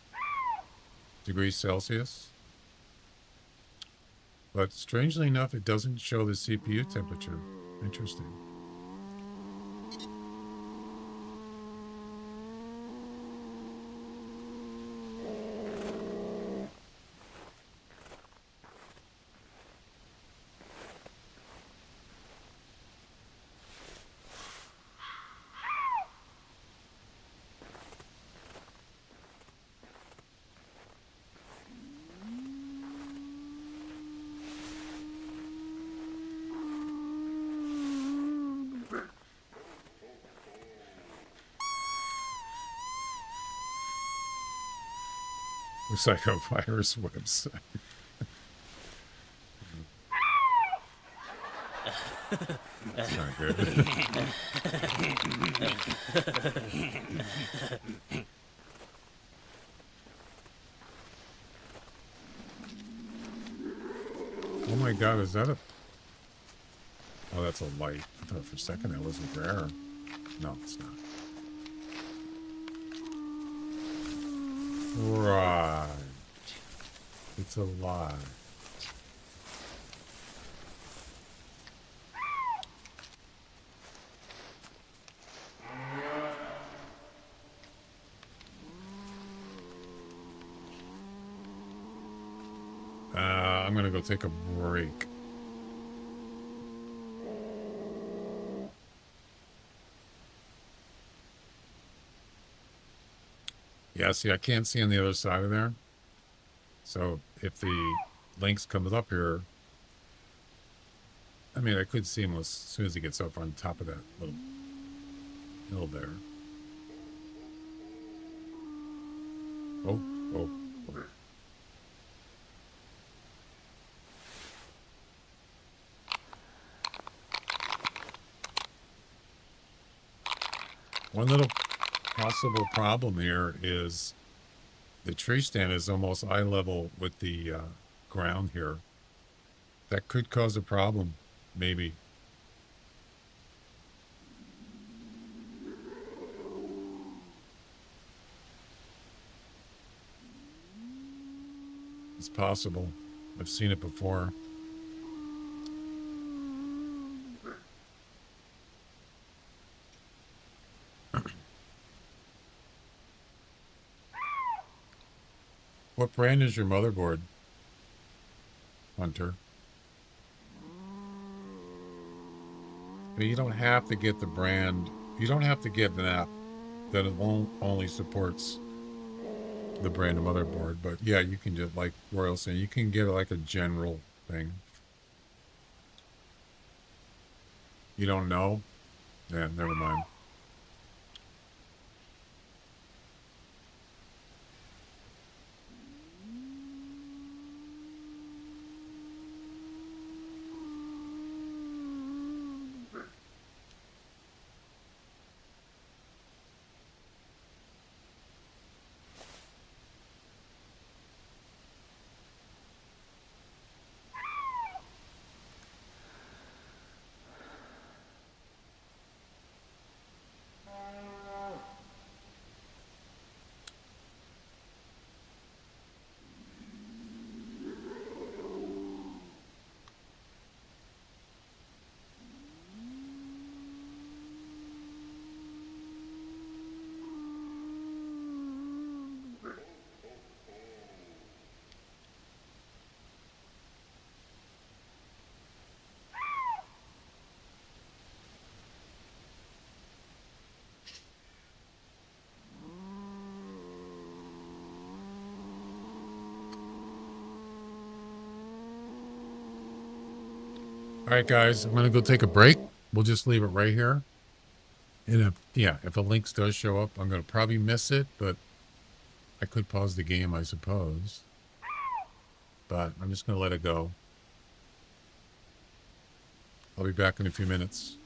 degrees Celsius. But strangely enough, it doesn't show the CPU temperature. Interesting. Looks like a virus website. That's not good. Oh my god, is that a... Oh, that's a light. I thought for a second that was a rare. No, it's not. Right. It's a lie. I'm gonna go take a break. Yeah, see, I can't see on the other side of there. So if the Lynx comes up here, I mean, I could see him as soon as he gets up on top of that little hill there. Oh, oh, oh. One little possible problem here is the tree stand is almost eye level with the ground here. That could cause a problem, maybe. It's possible. I've seen it before. What brand is your motherboard, Hunter? I mean, you don't have to get the brand. You don't have to get an app that it only supports the brand of motherboard. But yeah, you can just, like Royal saying, you can get like a general thing. You don't know? Yeah, never mind. All right, guys, I'm gonna go take a break. We'll just leave it right here. And if a Lynx does show up, I'm gonna probably miss it, but I could pause the game, I suppose. But I'm just gonna let it go. I'll be back in a few minutes.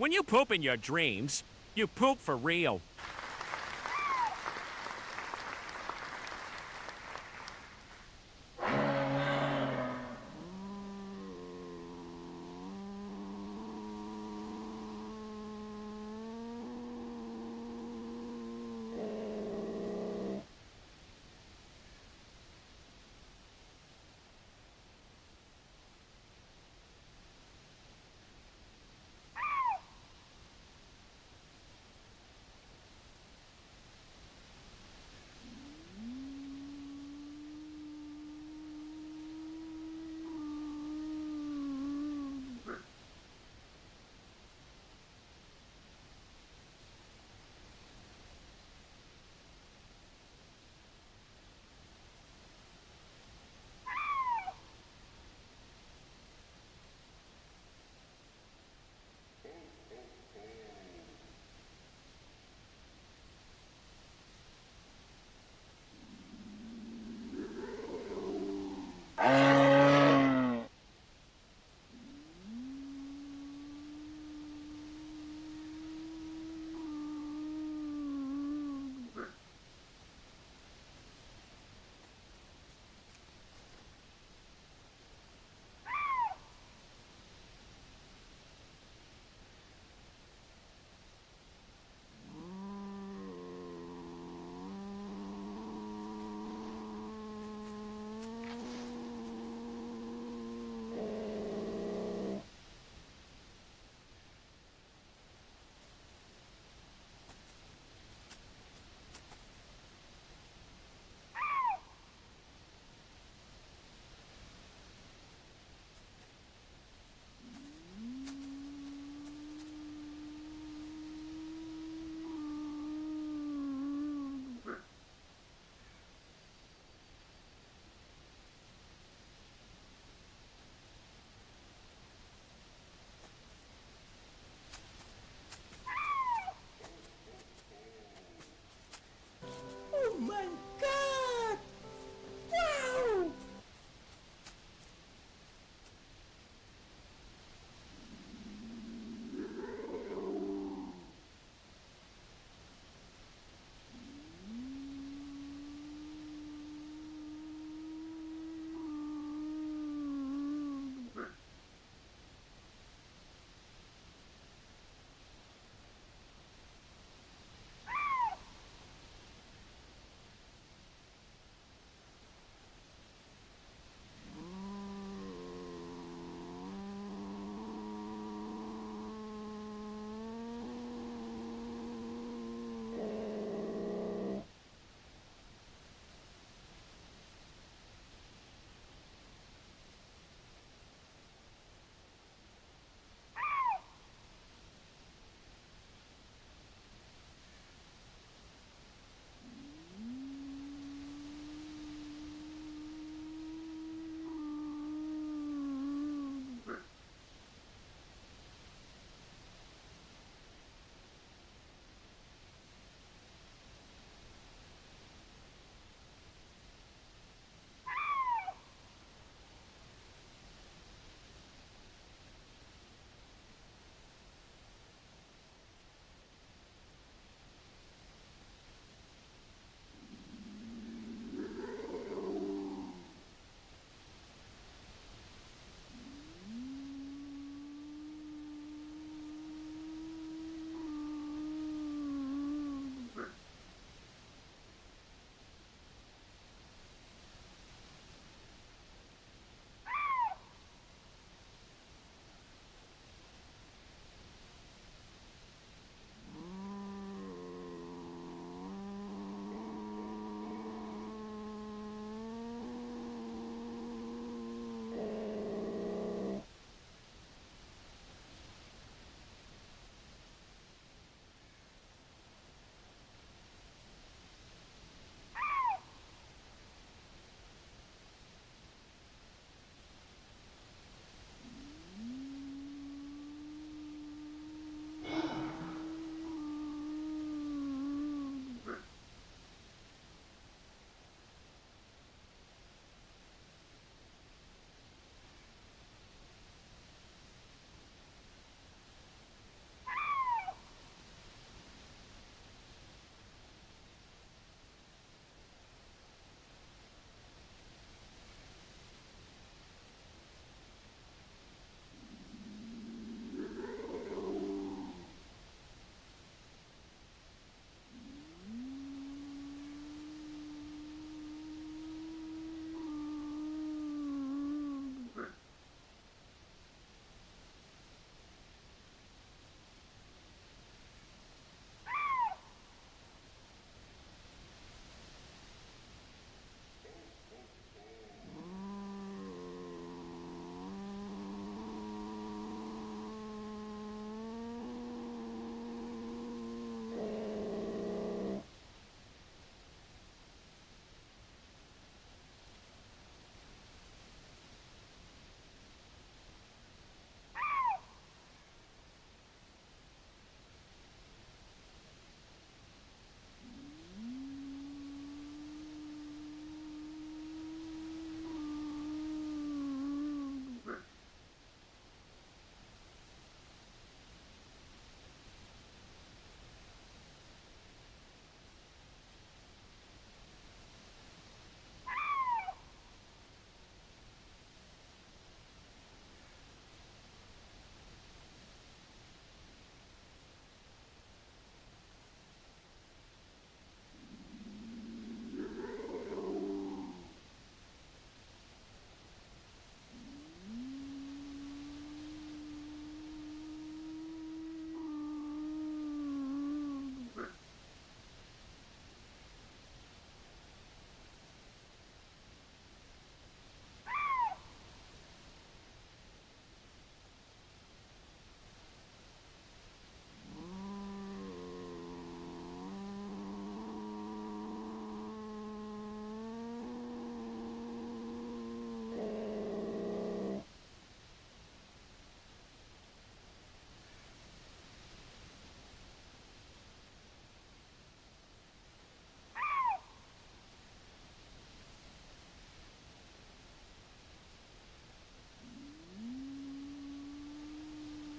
When you poop in your dreams, you poop for real.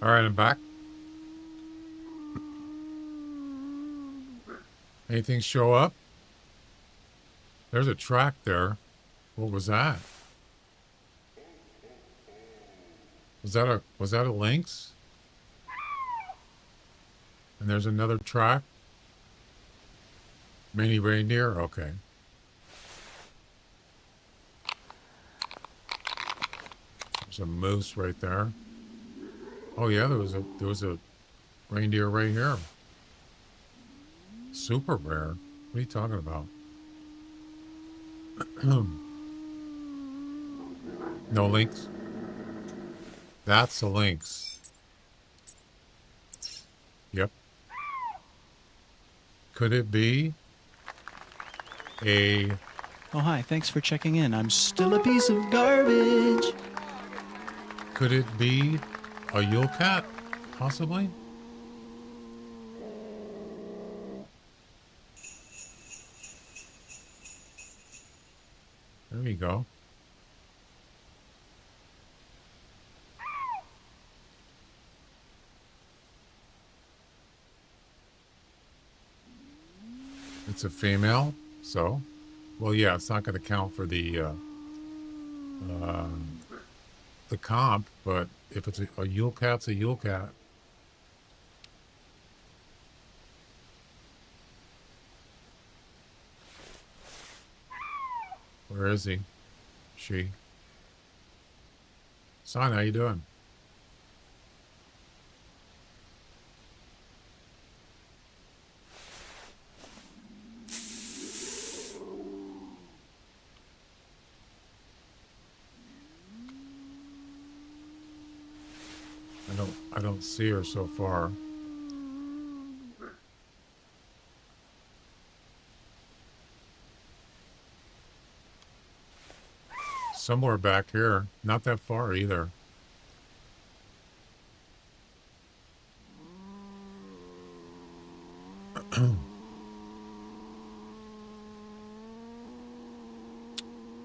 All right, I'm back. Anything show up? There's a track there. What was that? Was that a lynx? And there's another track. Mini reindeer. Okay. There's a moose right there. Oh yeah, there was a reindeer right here. Super rare. What are you talking about? No lynx. That's a lynx. Yep. Could it be a... Oh, hi. Thanks for checking in. I'm still a piece of garbage. Could it be a Yule Cat? Possibly? There we go. It's a female, so, well, yeah, it's not going to count for the comp, but if it's a Yule Cat's a Yule Cat. Where is he? She. Son, how you doing? I don't see her so far. Somewhere back here. Not that far either.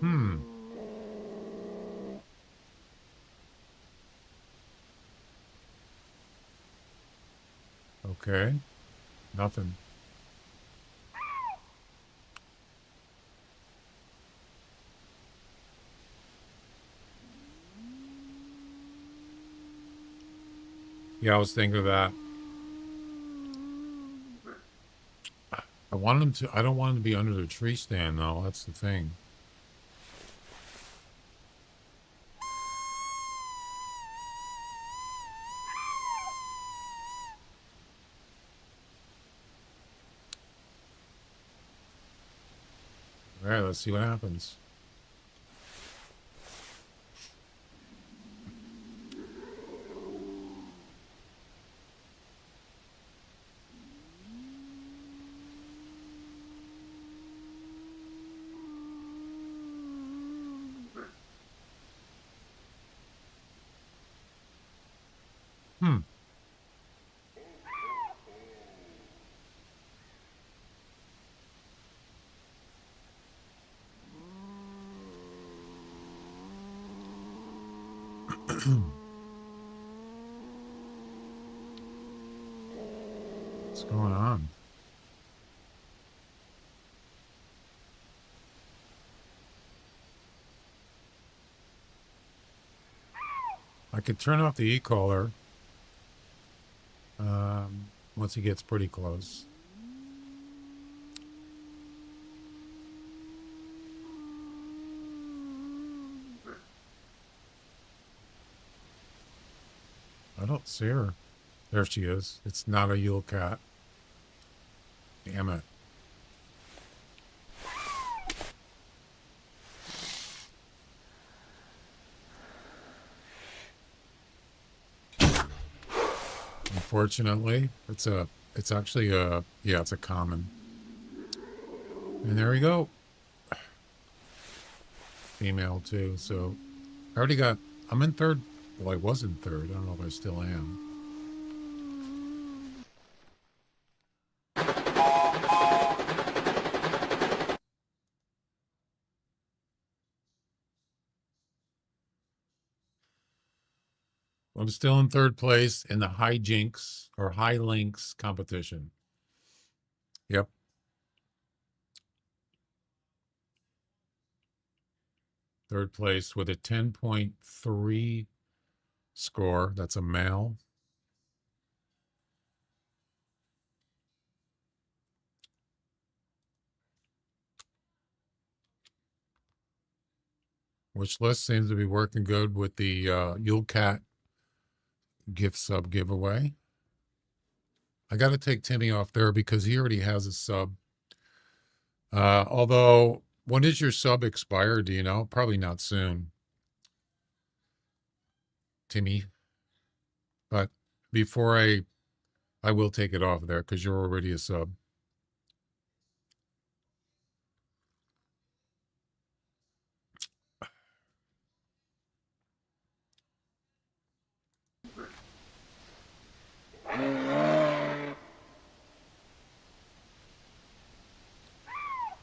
Hmm. Okay. Nothing. Yeah, I was thinking of that. I want him to, I don't want him to be under the tree stand though. That's the thing. All right, let's see what happens. Hmm. What's going on? I could turn off the e-collar once he gets pretty close. I don't see her. There she is. It's not a Yule Cat. Damn it. Unfortunately, it's actually a, yeah, it's a common. And there we go. Female too, so I already got, I'm in third. Well, I was in third. I don't know if I still am. I'm still in third place in the high jinks or high links competition. Yep. Third place with a 10.3 score. That's a male. Which list seems to be working good with the Yule Cat gift sub giveaway. I got to take Timmy off there because he already has a sub. Although, when does your sub expire? Do you know? Probably not soon, Timmy. But before I will take it off there because you're already a sub.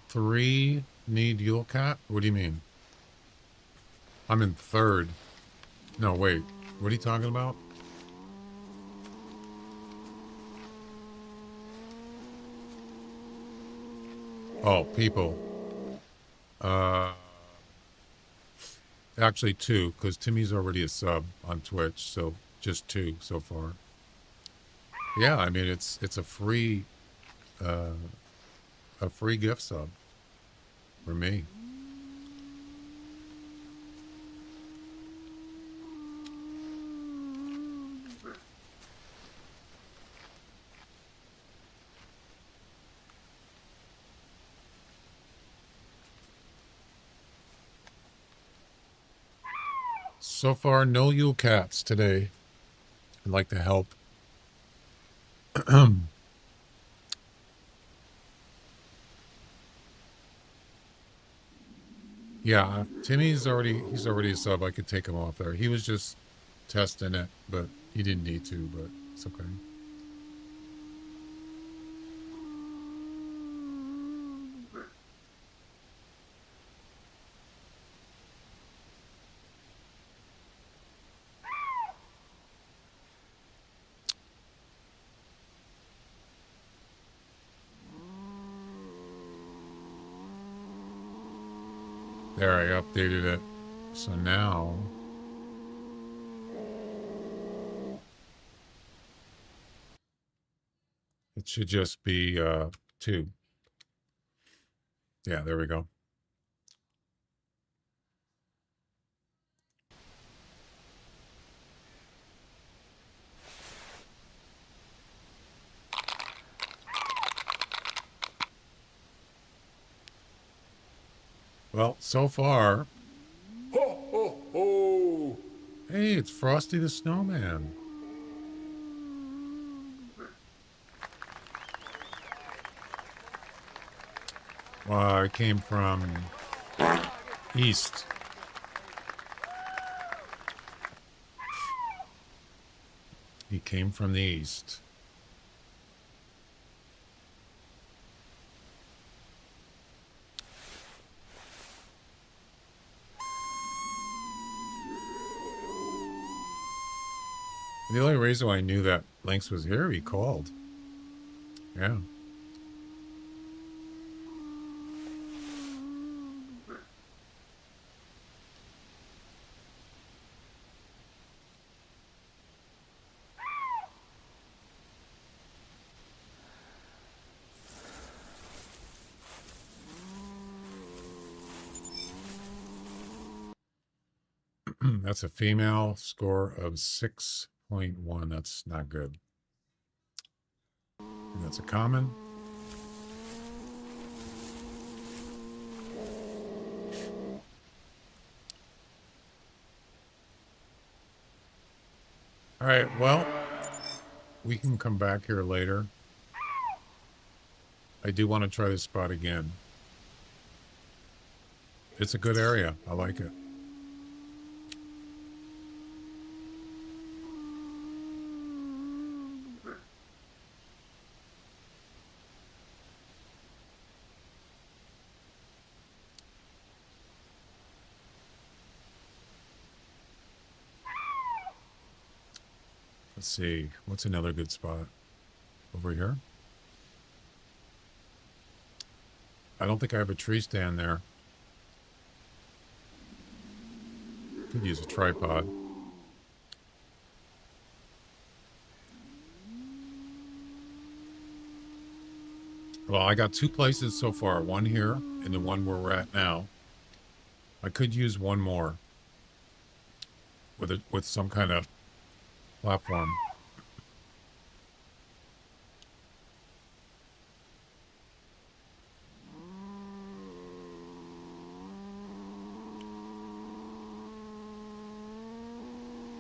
Three need Yule Cat? What do you mean? I'm in third. No, wait. What are you talking about? Oh, people. Actually two, because Timmy's already a sub on Twitch, so just two so far. Yeah, I mean it's a free gift sub for me. So far, no Yule Cats today. I'd like to help. Yeah, he's already a sub. I could take him off there. He was just testing it, but he didn't need to, but it's okay. There, I updated it. So now it should just be 2. Yeah, there we go. Well, so far. Ho, ho, ho. Hey, it's Frosty the Snowman. Well, it came from east. He came from the east. The only reason why I knew that Lynx was here, he called. Yeah. That's a female score of 6.1. That's not good. And that's a common. All right, well, we can come back here later. I do want to try this spot again. It's a good area. I like it. Let's see. What's another good spot? Over here? I don't think I have a tree stand there. Could use a tripod. Well, I got two places so far. One here and the one where we're at now. I could use one more with some kind of platform.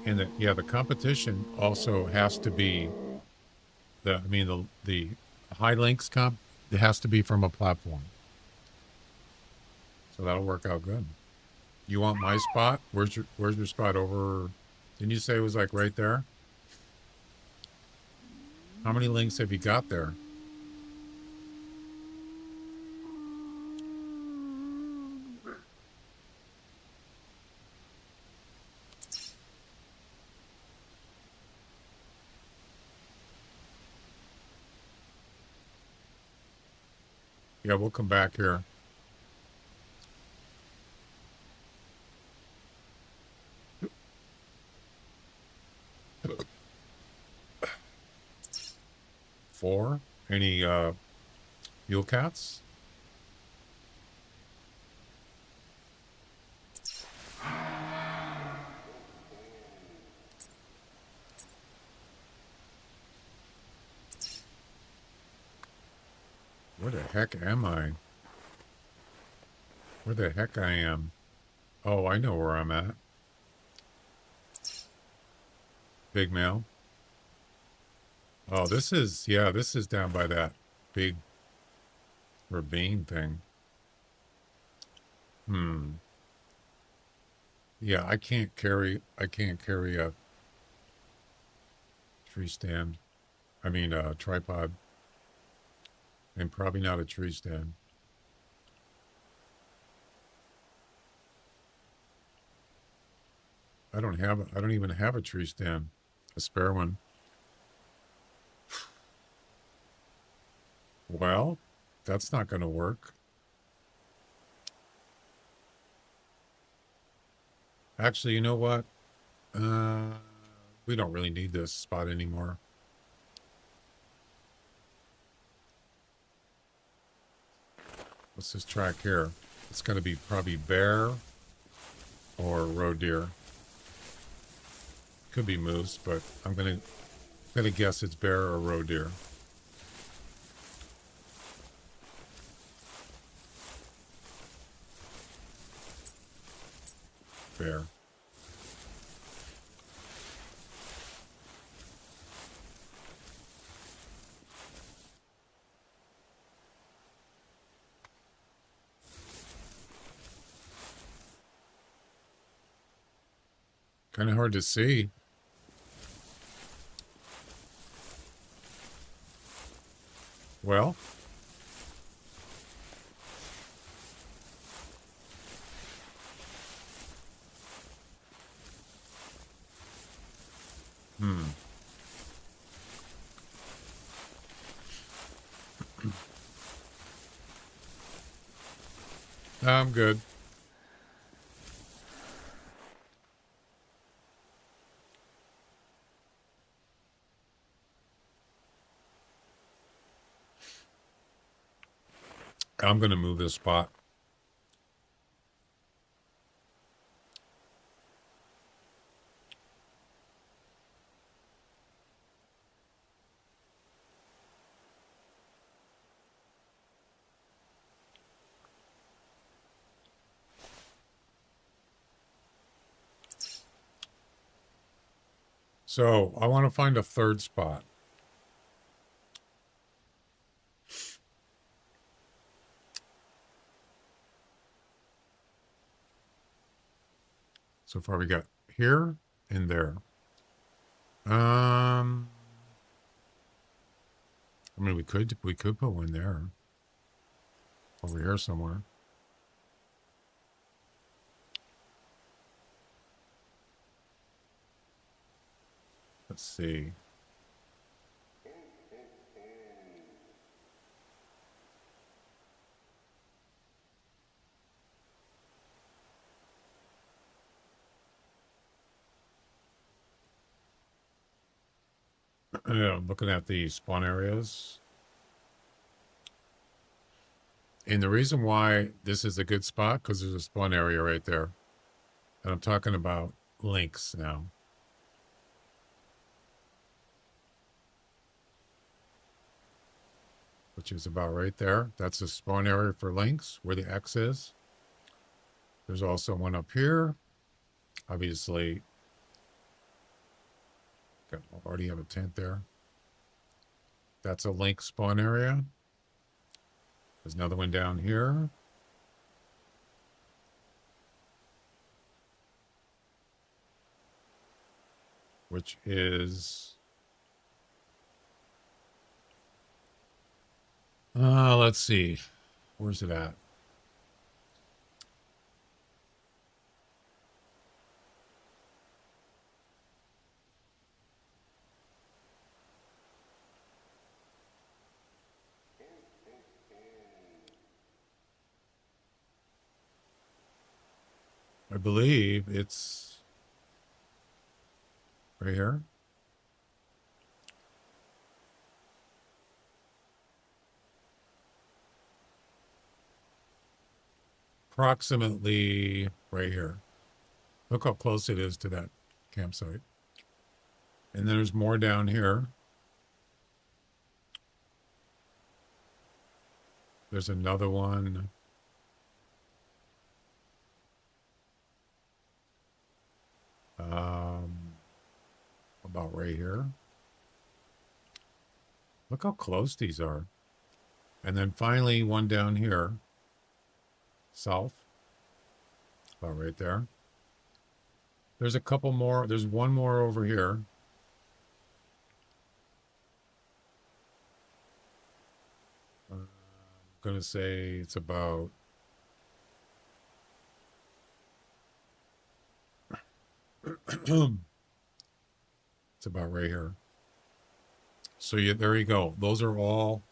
And the competition also has to be the high links comp. It has to be from a platform. So that'll work out good. You want my spot? Where's your spot over? Didn't you say it was like right there? How many links have you got there? Yeah, we'll come back here. Four? Any Yule Cats? Where the heck am I? Where the heck I am? Oh, I know where I'm at. Big mail. Oh, this is down by that big ravine thing. Yeah, I can't carry a tree stand. I mean a tripod. And probably not a tree stand. I don't even have a tree stand. A spare one. Well, that's not going to work. Actually, you know what? We don't really need this spot anymore. What's this track here? It's going to be probably bear or roe deer. Could be moose, but I'm gonna guess it's bear or roe deer. Bear. Kind of hard to see. Well, I'm good. I'm going to move this spot. So I want to find a third spot. So far we got here and there. I mean, we could put one there. Over here somewhere. Let's see. Yeah, looking at the spawn areas. And the reason why this is a good spot, because there's a spawn area right there. And I'm talking about lynx now. Which is about right there. That's the spawn area for lynx, where the X is. There's also one up here. Obviously, already have a tent there. That's a lynx spawn area. There's another one down here. Which is... let's see. Where's it at? I believe it's right here. Approximately right here. Look how close it is to that campsite. And then there's more down here. There's another one. About right here. Look how close these are. And then finally one down here. South. About right there. There's a couple more. There's one more over here. I'm going to say it's about... It's about right here. So there you go. Those are all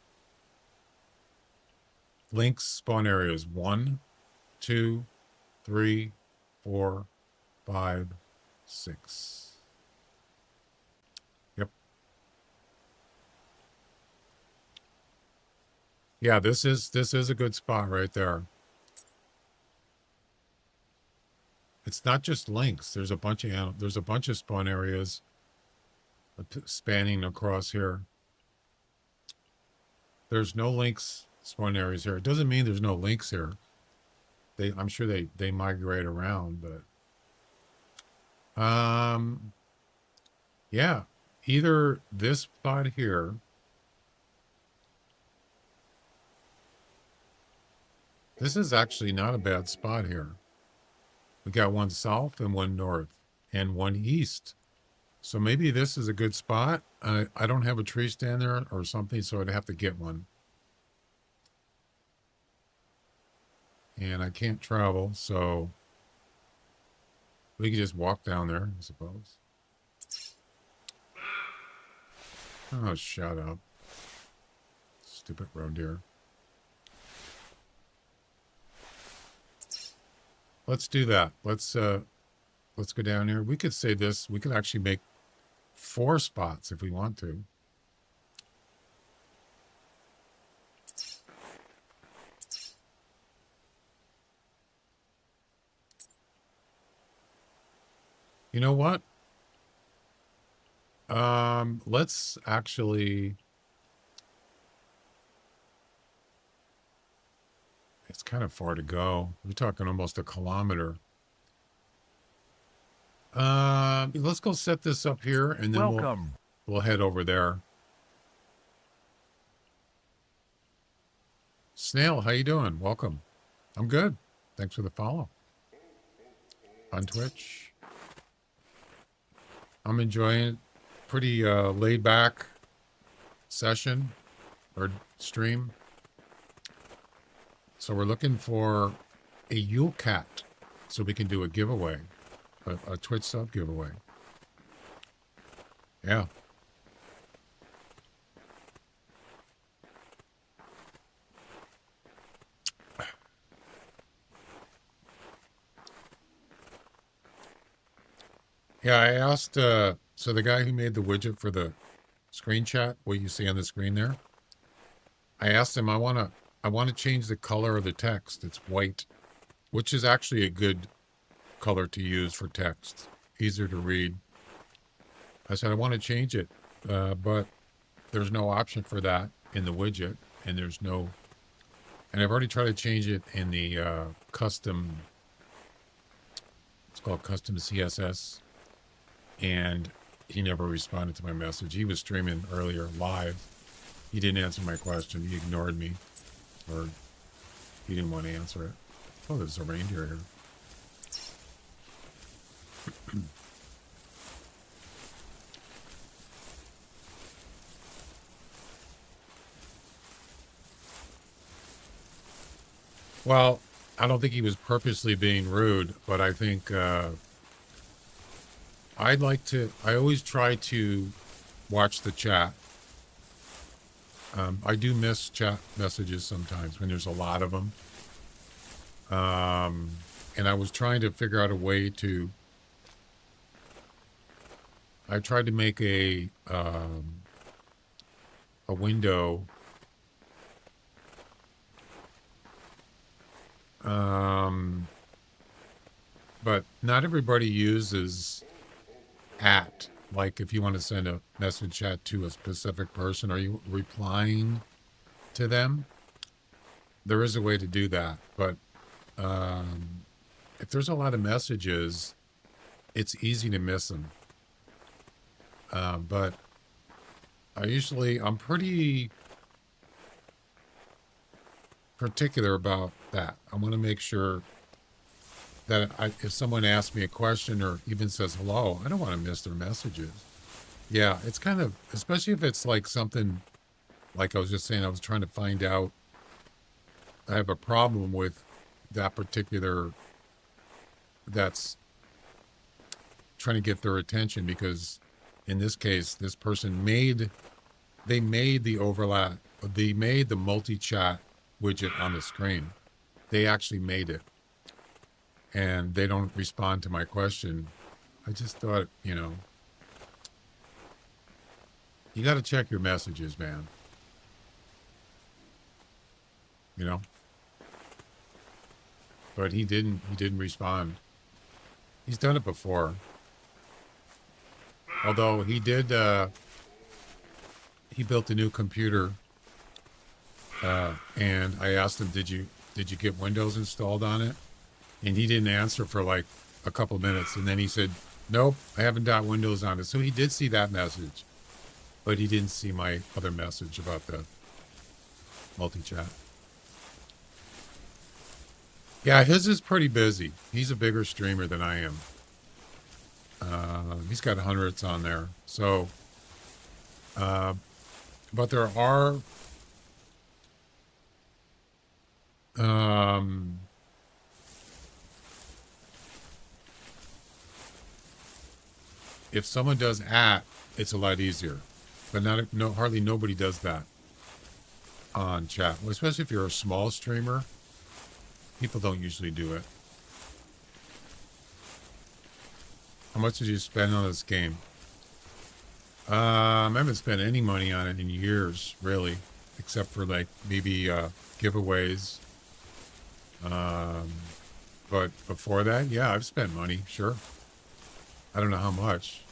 lynx spawn areas. 1, 2, 3, 4, 5, 6. Yep. Yeah, this is a good spot right there. It's not just lynx. There's a bunch of spawn areas spanning across here. There's no lynx spawn areas here. It doesn't mean there's no lynx here. I'm sure they migrate around, but yeah, either this spot here. This is actually not a bad spot here. We got one south and one north and one east. So maybe this is a good spot. I don't have a tree stand there or something, so I'd have to get one. And I can't travel, so we could just walk down there, I suppose. Oh, shut up. Stupid road deer. Let's do that. Let's go down here. We could say this. We could actually make 4 spots if we want to. You know what? Let's actually... It's kind of far to go. We're talking almost a kilometer. Let's go set this up here, and then we'll head over there. Snail, how you doing? Welcome. I'm good. Thanks for the follow. On Twitch. I'm enjoying it. Pretty laid back session or stream. So we're looking for a Yule Cat so we can do a giveaway, a Twitch sub giveaway. Yeah. Yeah, I asked, so the guy who made the widget for the screen chat, what you see on the screen there, I asked him, I want to change the color of the text. It's white, which is actually a good color to use for text, easier to read. I said, I want to change it, but there's no option for that in the widget, and and I've already tried to change it in the custom, it's called custom CSS, and he never responded to my message. He was streaming earlier live. He didn't answer my question. He ignored me, or he didn't want to answer it. Oh, there's a reindeer here. Well, I don't think he was purposely being rude, but I think I always try to watch the chat. I do miss chat messages sometimes when there's a lot of them. And I was trying to figure out a way I tried to make a window but not everybody uses @ like if you want to send a message chat to a specific person, are you replying to them? There is a way to do that, but if there's a lot of messages, it's easy to miss them. But I'm pretty particular about that. I want to make sure that if someone asks me a question or even says hello, I don't want to miss their messages. Yeah, it's kind of, especially if it's like something, like I was just saying, I was trying to find out, I have a problem with that particular, that's trying to get their attention, because in this case, this person made the multi-chat widget on the screen. They actually made it, and they don't respond to my question. I just thought, you got to check your messages, man. But he didn't respond. He's done it before. Although he did, he built a new computer, and I asked him, did you get Windows installed on it? And he didn't answer for like a couple minutes, and then he said, nope, I haven't got Windows on it. So he did see that message, but he didn't see my other message about the multi-chat. Yeah, his is pretty busy. He's a bigger streamer than I am. He's got hundreds on there. So, but there are, if someone does @ it's a lot easier, but hardly nobody does that on chat. Well, especially if you're a small streamer, people don't usually do it. How much did you spend on this game? I haven't spent any money on it in years, really, except for like maybe giveaways. But before that, yeah, I've spent money, sure. I don't know how much.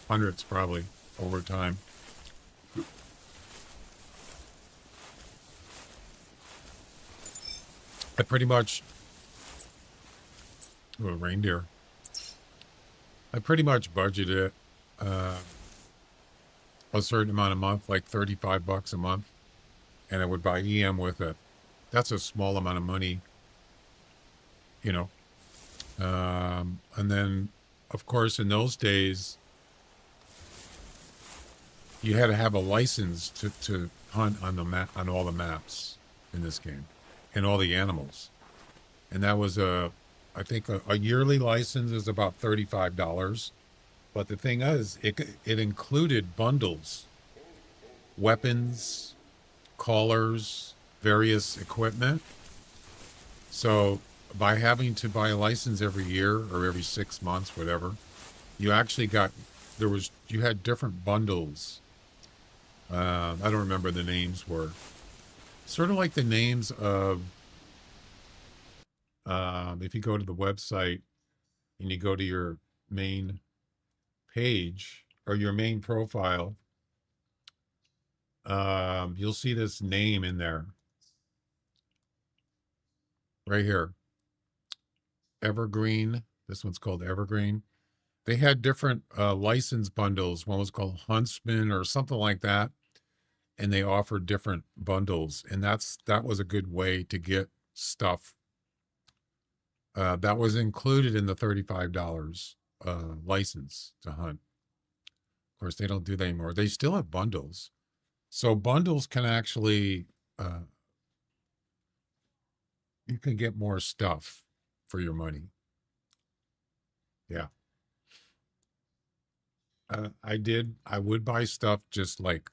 Hundreds, probably, over time. I pretty much... Oh, a reindeer. I pretty much budgeted a certain amount a month, like $35 a month, and I would buy EM with it. That's a small amount of money, and then, of course, in those days, you had to have a license to hunt on the map, on all the maps in this game, and all the animals, and that was I think a yearly license is about $35. But the thing is, it included bundles, weapons, collars, various equipment. So by having to buy a license every year or every 6 months, whatever, you actually got, you had different bundles. I don't remember the names were. Sort of like the names of, if you go to the website and you go to your main page or your main profile, you'll see this name in there. Right here. Evergreen. This one's called Evergreen. They had different license bundles. One was called Huntsman or something like that. And they offered different bundles. And that was a good way to get stuff. That was included in the $35 license to hunt. Of course, they don't do that anymore. They still have bundles. So bundles can actually, you can get more stuff for your money. Yeah. I would buy stuff just like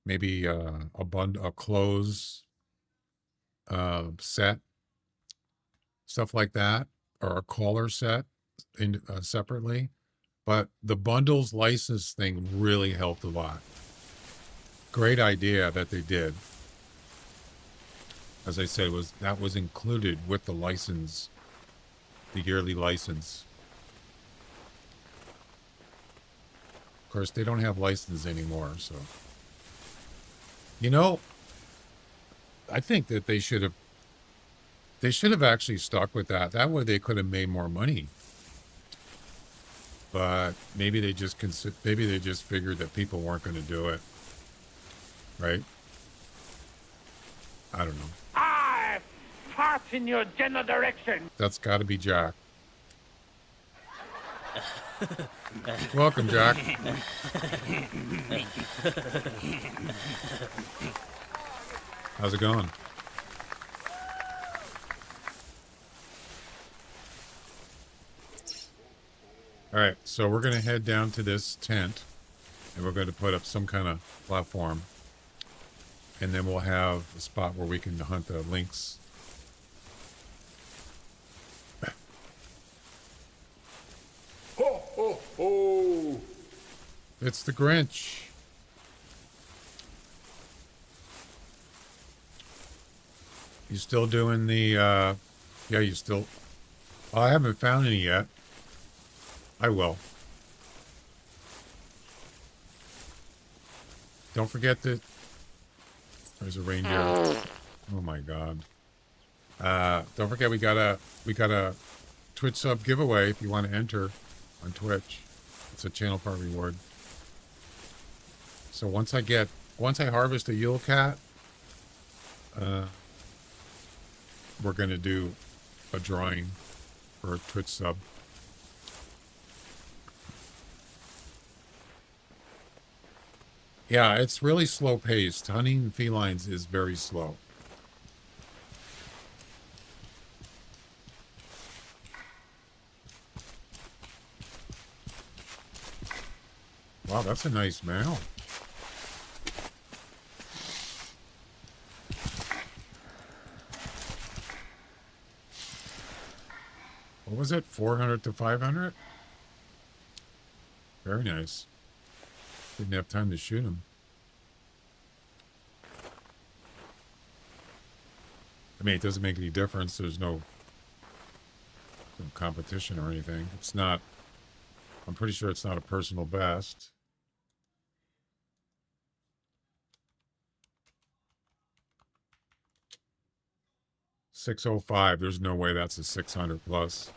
maybe a clothes set, stuff like that, or a collar set separately. But the bundles license thing really helped a lot. Great idea that they did. As I said, that was included with the license, the yearly license. Of course, they don't have license anymore, so. You know, I think that they should have actually stuck with that. That way they could have made more money. But maybe they just figured that people weren't going to do it. Right? I don't know. I fart in your general direction. That's got to be Jack. Welcome, Jack. How's it going? All right, so we're going to head down to this tent, and we're going to put up some kind of platform, and then we'll have a spot where we can hunt the lynx. Ho, ho, ho! It's the Grinch. You still doing the, yeah, you still, oh, I haven't found any yet. I will. Don't forget that there's a reindeer. Oh my God. Don't forget we got a Twitch sub giveaway if you want to enter on Twitch. It's a channel part reward. So once I harvest a Yule Cat, we're going to do a drawing for a Twitch sub. Yeah, it's really slow paced. Hunting felines is very slow. Wow, that's a nice male. What was it? 400 to 500? Very nice. Didn't have time to shoot him. I mean, it doesn't make any difference. There's no competition or anything. It's not, I'm pretty sure it's not a personal best. .605. There's no way that's a 600 plus.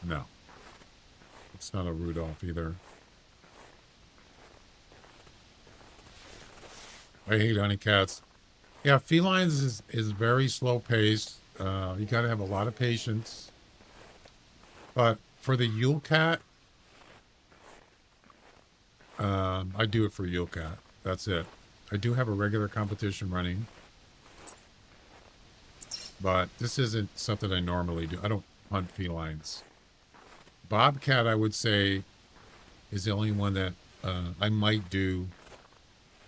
No. It's not a Rudolph either. I hate honey cats. Yeah, felines is very slow paced. You got to have a lot of patience. But for the Yule Cat, I do it for Yule Cat. That's it. I do have a regular competition running. But this isn't something I normally do. I don't hunt felines Bobcat, I would say, is the only one that I might do,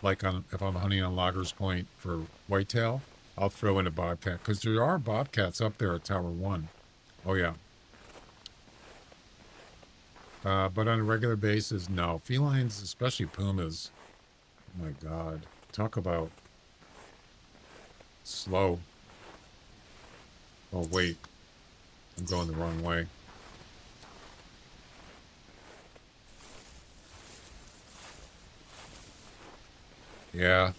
like if I'm hunting on Loggers Point for whitetail, I'll throw in a bobcat, because there are bobcats up there at Tower 1. Oh, yeah. But on a regular basis, no. Felines, especially pumas, oh my God. Talk about slow. Oh, wait. I'm going the wrong way. Yeah.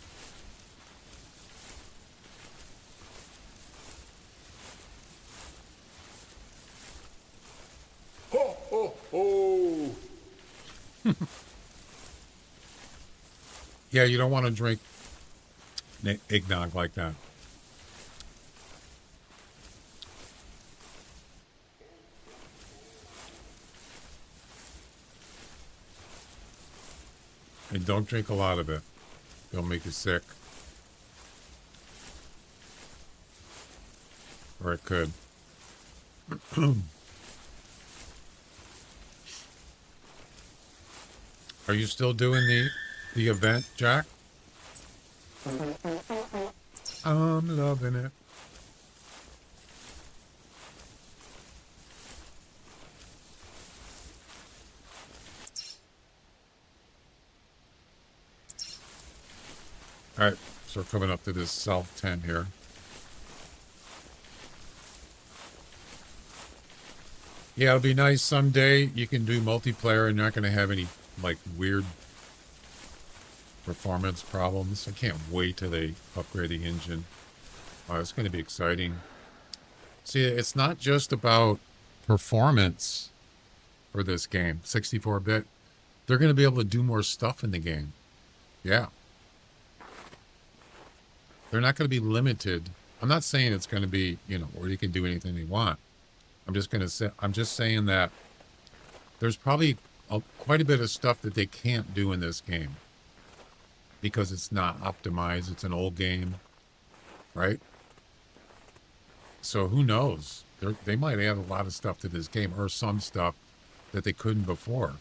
Ho, ho, ho. Yeah, you don't want to drink eggnog like that. And don't drink a lot of it. It'll make you sick. Or it could. Are you still doing the event, Jack? I'm loving it. All right, so we're coming up to this south tent here. Yeah, it'll be nice someday. You can do multiplayer and you're not going to have any, like, weird performance problems. I can't wait till they upgrade the engine. Oh, it's going to be exciting. See, it's not just about performance for this game, 64-bit. They're going to be able to do more stuff in the game. Yeah. They're not going to be limited. I'm not saying it's going to be, where you can do anything you want. I'm just saying that there's probably quite a bit of stuff that they can't do in this game because it's not optimized. It's an old game, right? So who knows? They might add a lot of stuff to this game, or some stuff that they couldn't before.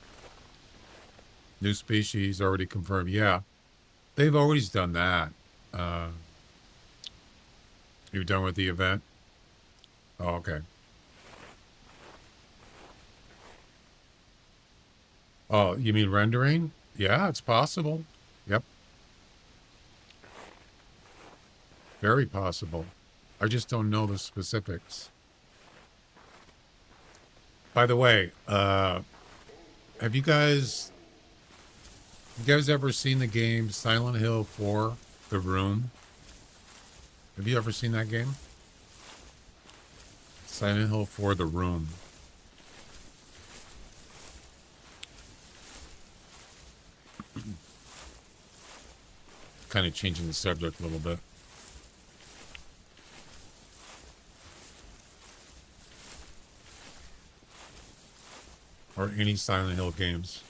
New species already confirmed. Yeah, they've always done that. You done with the event? Oh, okay. Oh, you mean rendering? Yeah, it's possible. Yep. Very possible. I just don't know the specifics. By the way, have you guys ever seen the game Silent Hill 4, The Room? Have you ever seen that game? Silent Hill 4, The Room. Kind of changing the subject a little bit. Or any Silent Hill games.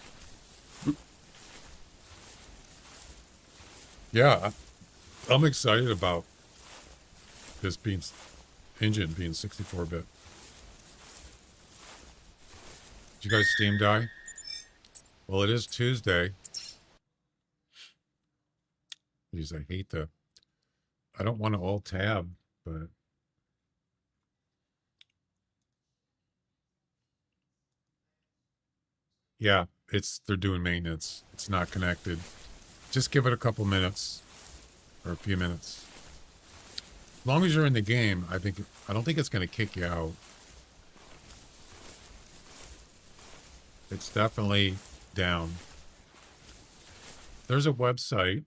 Yeah, I'm excited about this engine being 64-bit. Did you guys Steam die? Well, it is Tuesday. Jeez, I hate I don't want to alt tab, but yeah, they're doing maintenance. It's not connected. Just give it a couple minutes or a few minutes. As long as you're in the game, I don't think it's going to kick you out. It's definitely down. There's a website.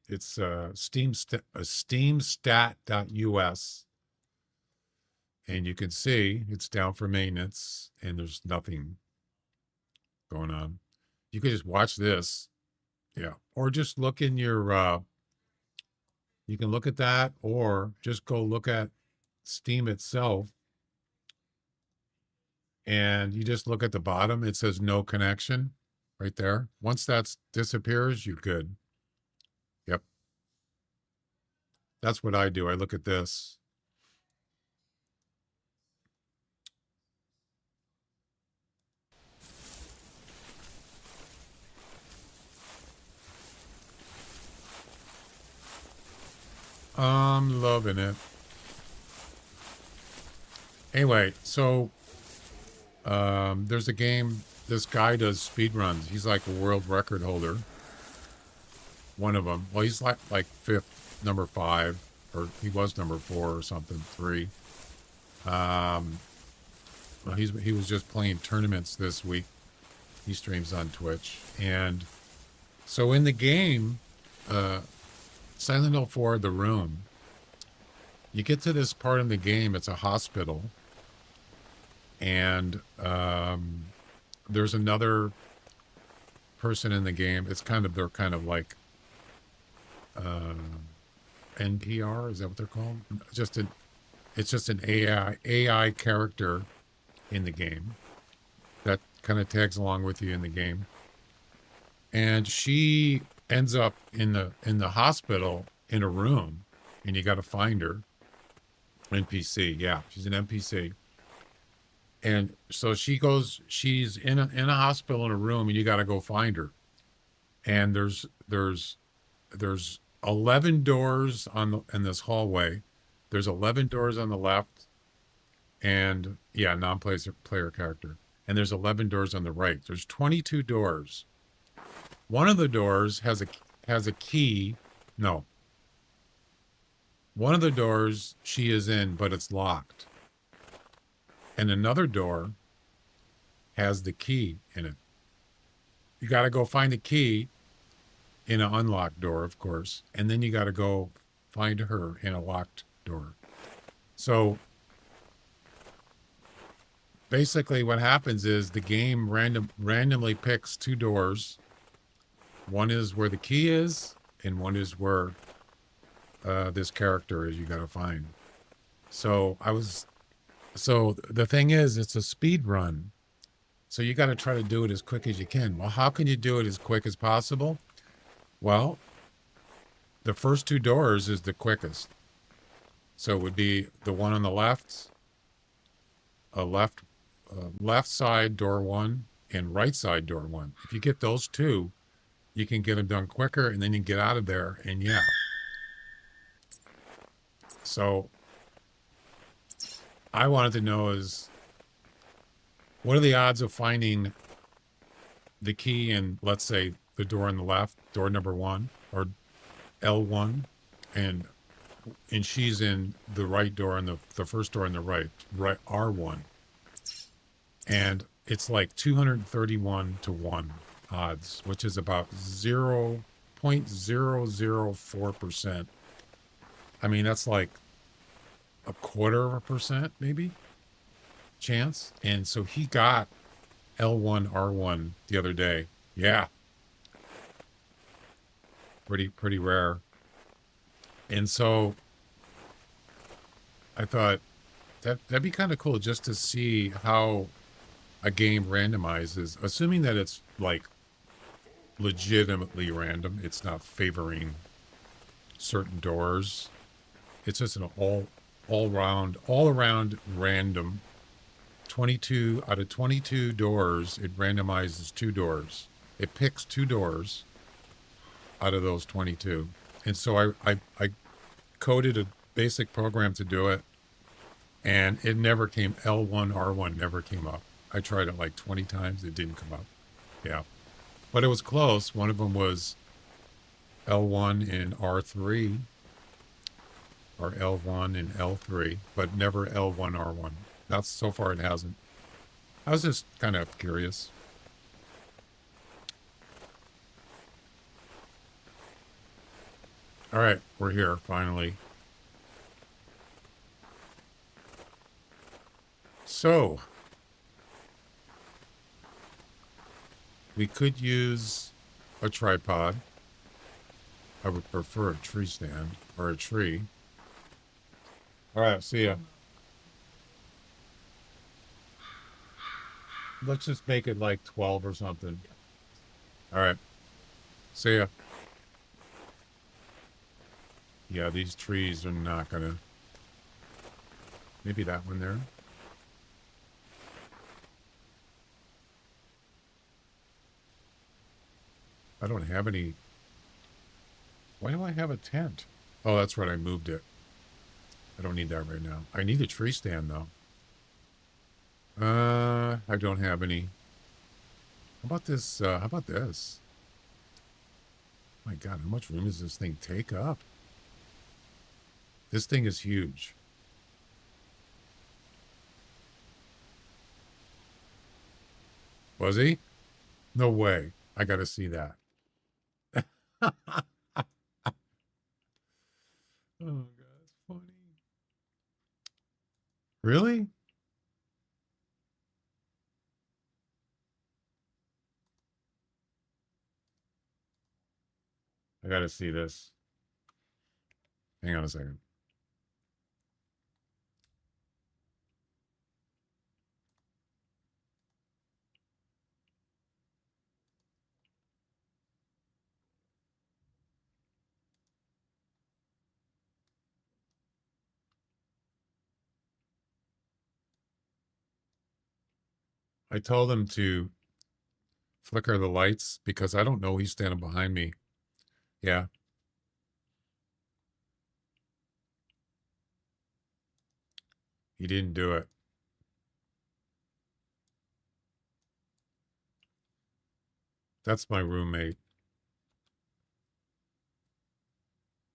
It's steamstat.us. And you can see it's down for maintenance and there's nothing going on. You can just watch this. Yeah. Or just look in your, you can look at that or just go look at Steam itself. And you just look at the bottom. It says no connection right there. Once that disappears, you're good. Yep. That's what I do. I look at this. I'm loving it. Anyway, so there's a game. This guy does speed runs. He's like a world record holder. One of them. Well, he's like fifth, number 5, or he was number 4 or something, 3. Well, he was just playing tournaments this week. He streams on Twitch, and so in the game, Silent Hill 4: The Room. You get to this part in the game. It's a hospital, and there's another person in the game. They're kind of like NPR. Is that what they're called? It's just an AI character in the game that kind of tags along with you in the game, and she ends up in the hospital in a room, and you got to find her. NPC, yeah, she's an NPC. And so she's in a hospital in a room, and you got to go find her. And there's 11 doors in this hallway. There's 11 doors on the left, and yeah, non-player character. And there's 11 doors on the right. There's 22 doors. One of the doors has a key. No. One of the doors she is in, but it's locked. And another door has the key in it. You got to go find the key in an unlocked door, of course. And then you got to go find her in a locked door. So basically what happens is the game randomly picks 2 doors. One is where the key is, and one is where this character is you got to find. So the thing is, it's a speed run. So you got to try to do it as quick as you can. Well, how can you do it as quick as possible? Well, the first 2 doors is the quickest. So it would be the one on the left, left side door 1 and right side door 1. If you get those 2, you can get them done quicker, and then you get out of there, and yeah. So I wanted to know is, what are the odds of finding the key in, let's say, the door on the left, door number 1, or L1, and she's in the right door, and the first door on the right R1. And it's like 231 to 1 odds, which is about 0.004%. I mean, that's like a 1/4% maybe chance. And so he got L1 R1 the other day. Yeah. Pretty rare. And so I thought that'd be kind of cool just to see how a game randomizes, assuming that it's like legitimately random. It's not favoring certain doors. It's just an all around random. 22 out of 22 doors, it randomizes 2 doors. It picks 2 doors out of those 22. And so I coded a basic program to do it, and it never came. L1 R1 never came up. I tried it like 20 times. It didn't come up. Yeah. But it was close. One of them was L1 and R3, or L1 and L3, but never L1 R1. That's, so far it hasn't. I was just kind of curious. All right, we're here finally. So we could use a tripod. I would prefer a tree stand or a tree. All right, see ya. Let's just make it like 12 or something. All right. See ya. Yeah, these trees are not gonna... Maybe that one there. I don't have any... Why do I have a tent? Oh, that's right. I moved it. I don't need that right now. I need a tree stand, though. I don't have any. How about this? How about this? My God, how much room does this thing take up? This thing is huge. Was he? No way. I got to see that. Oh, God, it's funny. Really? I got to see this. Hang on a second. I told him to flicker the lights because I don't know he's standing behind me. Yeah. He didn't do it. That's my roommate.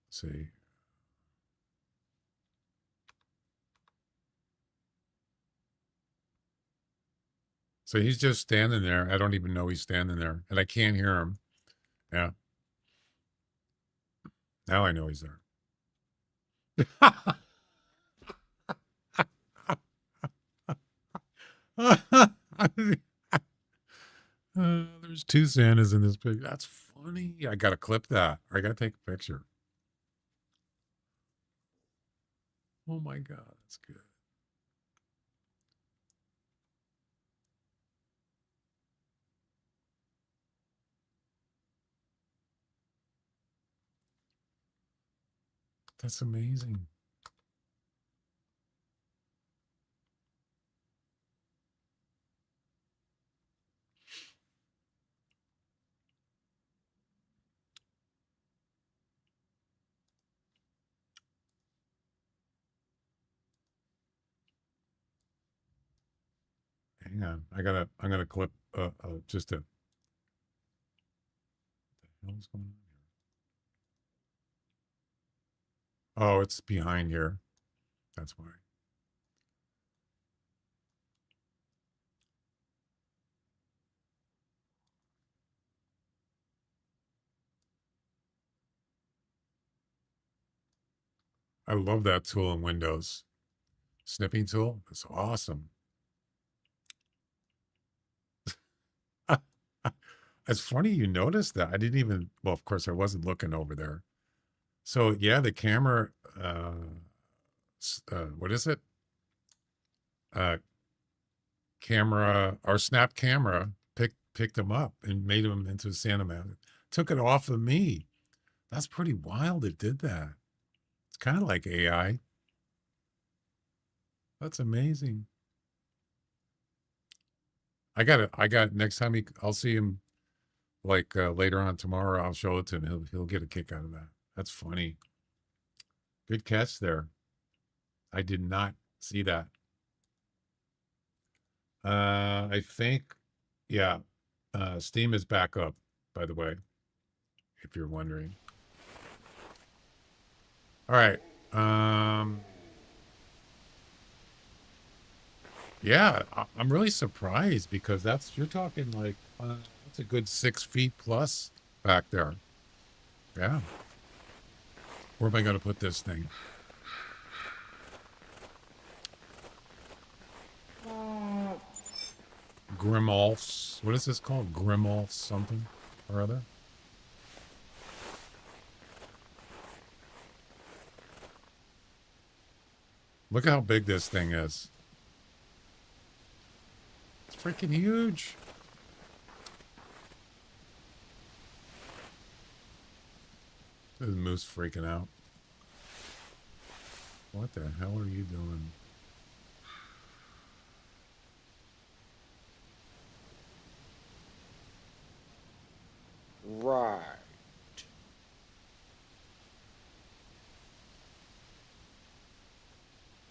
Let's see. So he's just standing there. I don't even know he's standing there. And I can't hear him. Yeah. Now I know he's there. There's two Santas in this picture. That's funny. I got to clip that. Or I got to take a picture. Oh my God. That's good. That's amazing. Hang on. I'm gonna clip just a what the hell is going on here? Oh, it's behind here. That's why. I love that tool in Windows. Snipping tool. It's awesome. It's funny you noticed that. I didn't even, well, of course, I wasn't looking over there. So, yeah, the camera, what is it? Camera, our Snap camera picked him up and made him into a Santa Man. Took it off of me. That's pretty wild it did that. It's kind of like AI. That's amazing. Next time I'll see him like later on tomorrow. I'll show it to him. He'll get a kick out of that. That's funny. Good catch there. I did not see that. I think, yeah. Steam is back up, by the way, if you're wondering. All right. Yeah, I'm really surprised because you're talking like, that's a good 6 feet plus back there. Yeah. Where am I going to put this thing? Grimolf's. What is this called? Grimolf's something or other? Look at how big this thing is. It's freaking huge. The moose freaking out. What the hell are you doing? Right.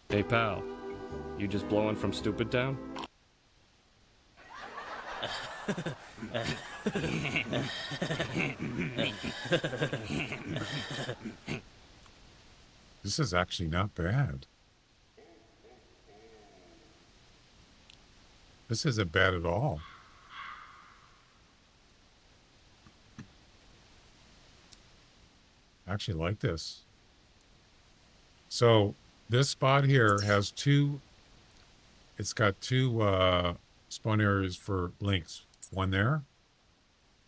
Hey pal, you just blowing from Stupid Town? This is actually not bad. This isn't bad at all. I actually like this. So this spot here has two, it's got two spawn areas for lynx. One there,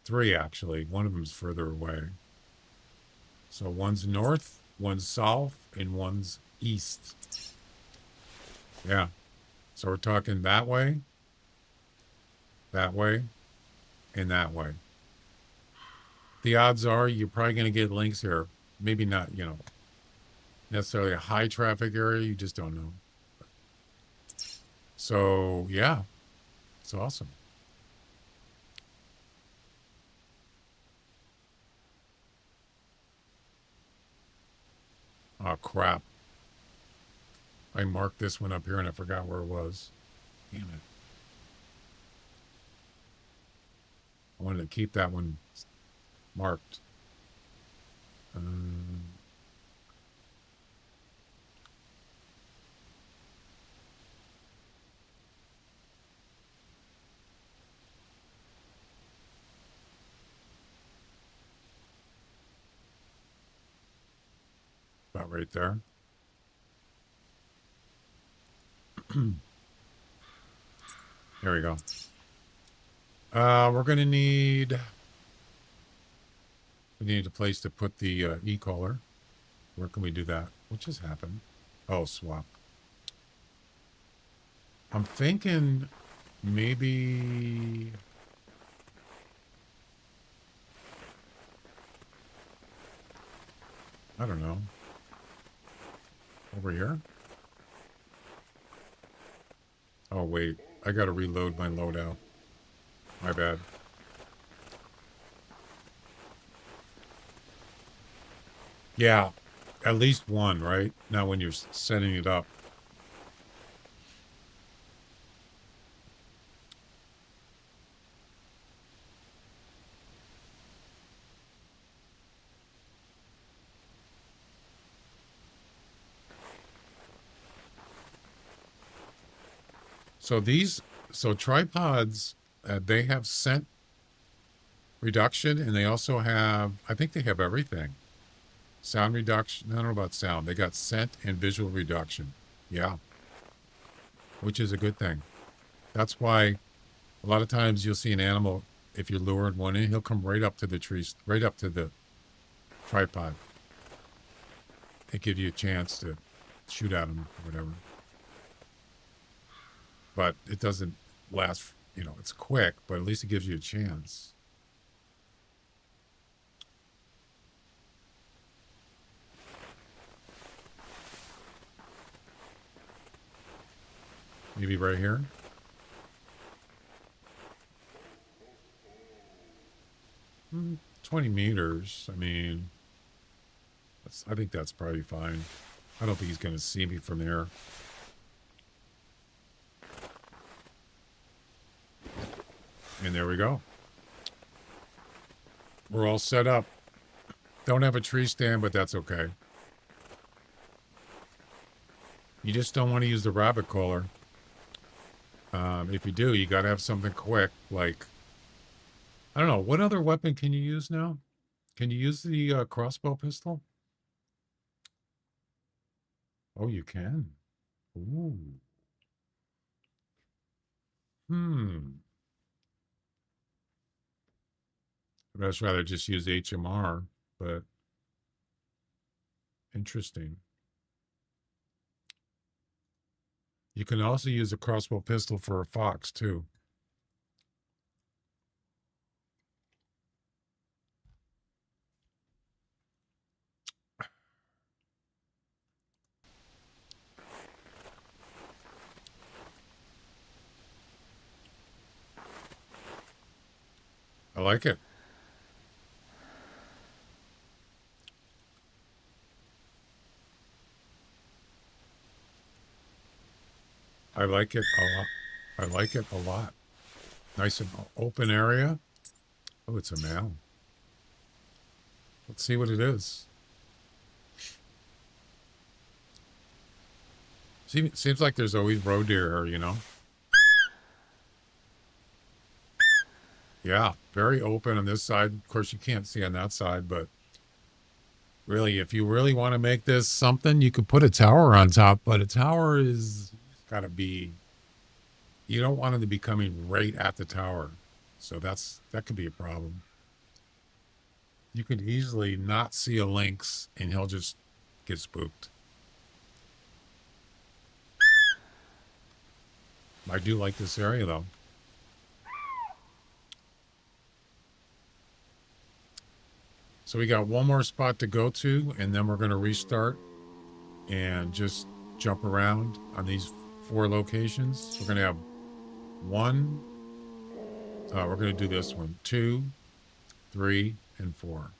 three actually. One of them's further away. So one's north, one's south, and one's east. Yeah. So we're talking that way, and that way. The odds are you're probably going to get lynx here. Maybe not, you know, necessarily a high traffic area. You just don't know. So, yeah, it's awesome. Oh, crap. I marked this one up here and I forgot where it was. Damn it. I wanted to keep that one marked. About right there. There we go. We're going to need... We need a place to put the e-collar. Where can we do that? What just happened? Oh, swap. I'm thinking maybe... I don't know. Over here? Oh, wait. I gotta reload my loadout. My bad. Yeah. At least one, right? Now when you're setting it up. So tripods, they have scent reduction, and they also have, I think they have everything. Sound reduction, I don't know about sound. They got scent and visual reduction. Yeah. Which is a good thing. That's why a lot of times you'll see an animal, if you're luring one in, he'll come right up to the trees, right up to the tripod. They give you a chance to shoot at him or whatever. But it doesn't last, you know, it's quick, but at least it gives you a chance. Maybe right here. Mm, 20 meters. I mean, I think that's probably fine. I don't think he's going to see me from there. And there we go. We're all set up. Don't have a tree stand, but that's okay. You just don't want to use the rabbit caller. If you do, you got to have something quick, like, I don't know, what other weapon can you use now? Can you use the crossbow pistol? Oh, you can. Ooh. I'd much rather just use HMR, but interesting. You can also use a crossbow pistol for a fox, too. like it. I like it a lot. I like it a lot. Nice and open area. Oh, it's a male. Let's see what it is. Seems like there's always roe deer here, you know? Yeah, very open on this side. Of course, you can't see on that side, but really, if you really want to make this something, you could put a tower on top, but a tower is got to be, you don't want it to be coming right at the tower. So that could be a problem. You could easily not see a lynx and he'll just get spooked. I do like this area though. So we got one more spot to go to, and then we're going to restart and just jump around on these 4 locations. We're going to have 1. We're going to do this one, 2, 3, and 4.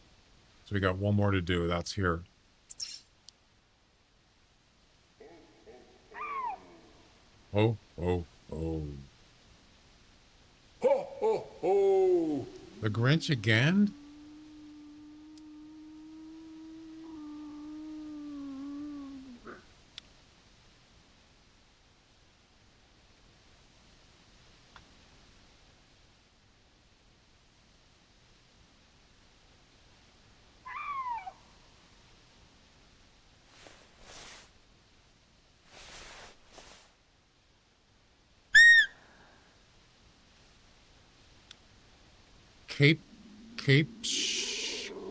So we got one more to do. That's here. Oh, oh, oh. Ho, ho, ho. The Grinch again?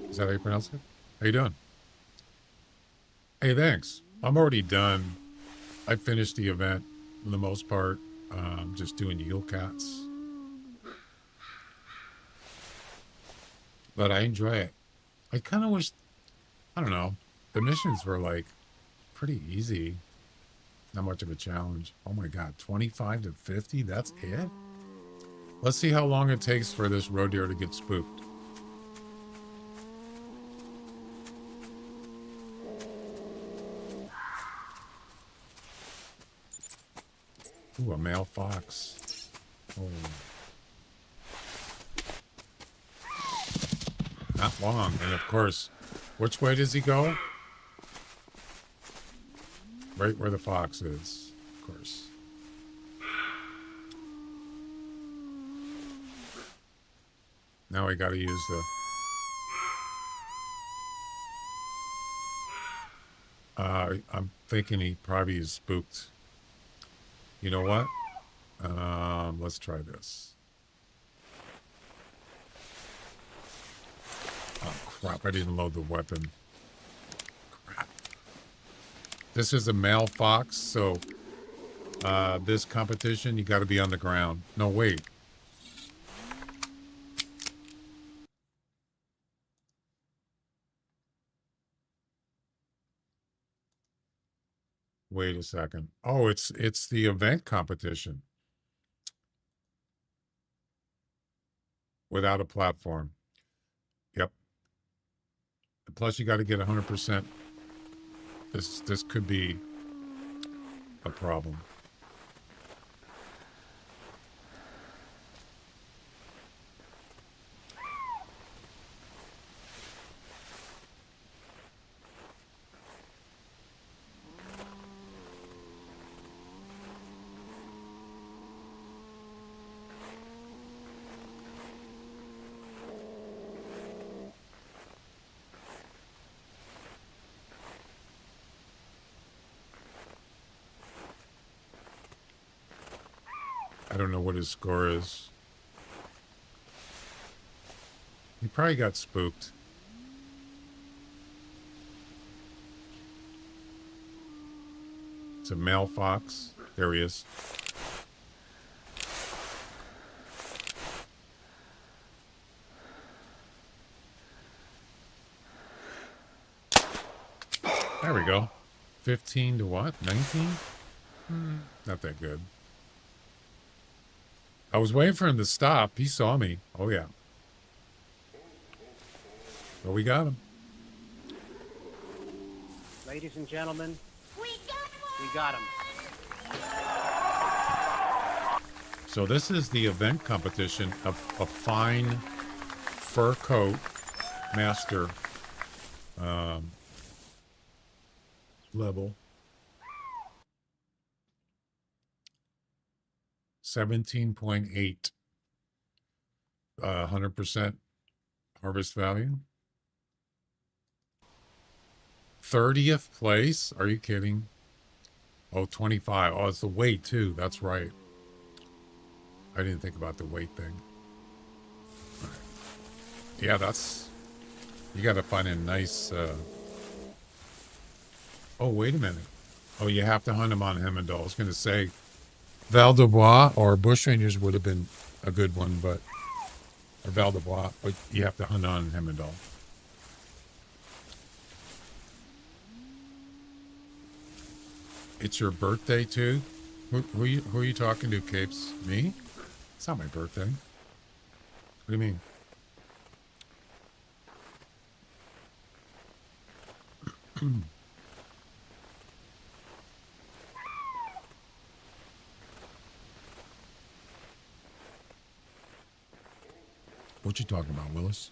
Is that how you pronounce it? How you doing? Hey, thanks. I'm already done. I finished the event for the most part. Just doing Yule Cats. But I enjoy it. I kind of wish, I don't know, the missions were like pretty easy. Not much of a challenge. Oh my God, 25 to 50? That's it? Let's see how long it takes for this roe deer to get spooked. Ooh, a male fox. Oh. Not long. And of course, which way does he go? Right where the fox is, of course. Now we got to use the... I'm thinking he probably is spooked. You know what? Let's try this. Oh, crap. I didn't load the weapon. Crap. This is a male fox, so this competition, you got to be on the ground. No, wait. Wait a second. Oh, it's the event competition. Without a platform. Yep. Plus you got to get 100%. This could be a problem. I don't know what his score is. He probably got spooked. It's a male fox. There he is. There we go. 15 to what? 19? Not that good. I was waiting for him to stop. He saw me. Oh, yeah. But we got him. Ladies and gentlemen, We got one! we got him. So this is the event competition of a fine fur coat master level. 17.8 100% harvest value. 30th place? Are you kidding? Oh, 25. Oh, it's the weight too. That's right. I didn't think about the weight thing. Yeah, that's... You got to find a nice... Oh, wait a minute. Oh, you have to hunt them on Hemendal. I was going to say Val de Bois or Bushrangers would have been a good one, but... Or Val de Bois, but you have to hunt on Hemendal. It's your birthday, too? Who are you talking to, Capes? Me? It's not my birthday. What do you mean? What you talking about, Willis?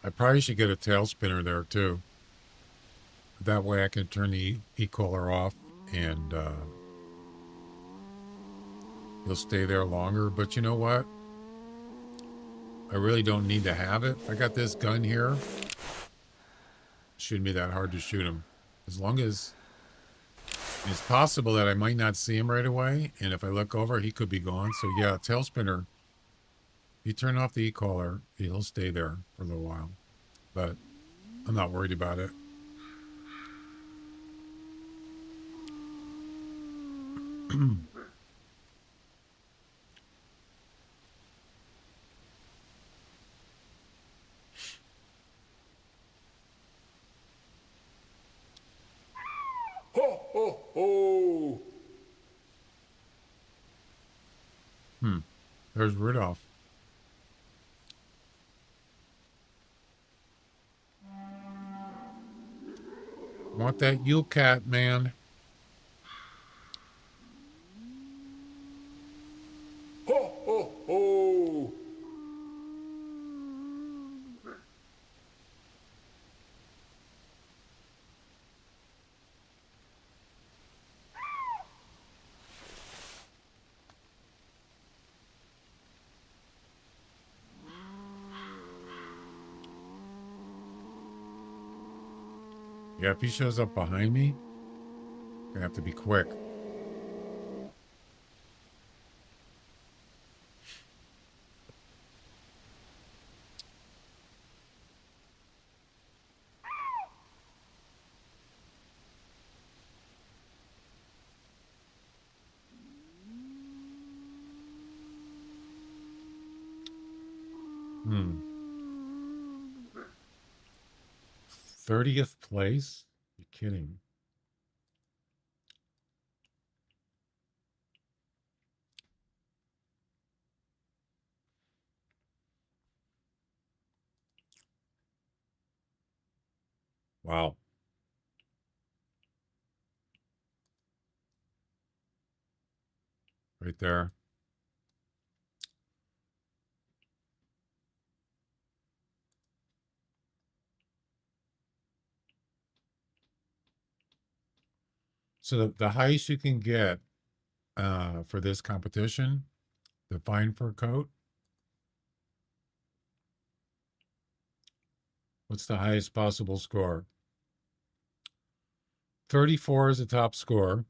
I probably should get a tail spinner there too. That way I can turn the e-collar off and he'll stay there longer. But you know what? I really don't need to have it. I got this gun here. Shouldn't be that hard to shoot him. As long as it's possible that I might not see him right away. And if I look over, he could be gone. So yeah, tail spinner. You turn off the e-collar, he'll stay there for a little while. But I'm not worried about it. Ho, ho, ho! There's Rudolph. Want that Yule Cat, man. Ho, ho, ho! Yeah, if he shows up behind me, I'm gonna have to be quick. Hmm. 30th place? You kidding? Wow. Right there. So the highest you can get for this competition, the fine fur coat. What's the highest possible score? 34 is the top score.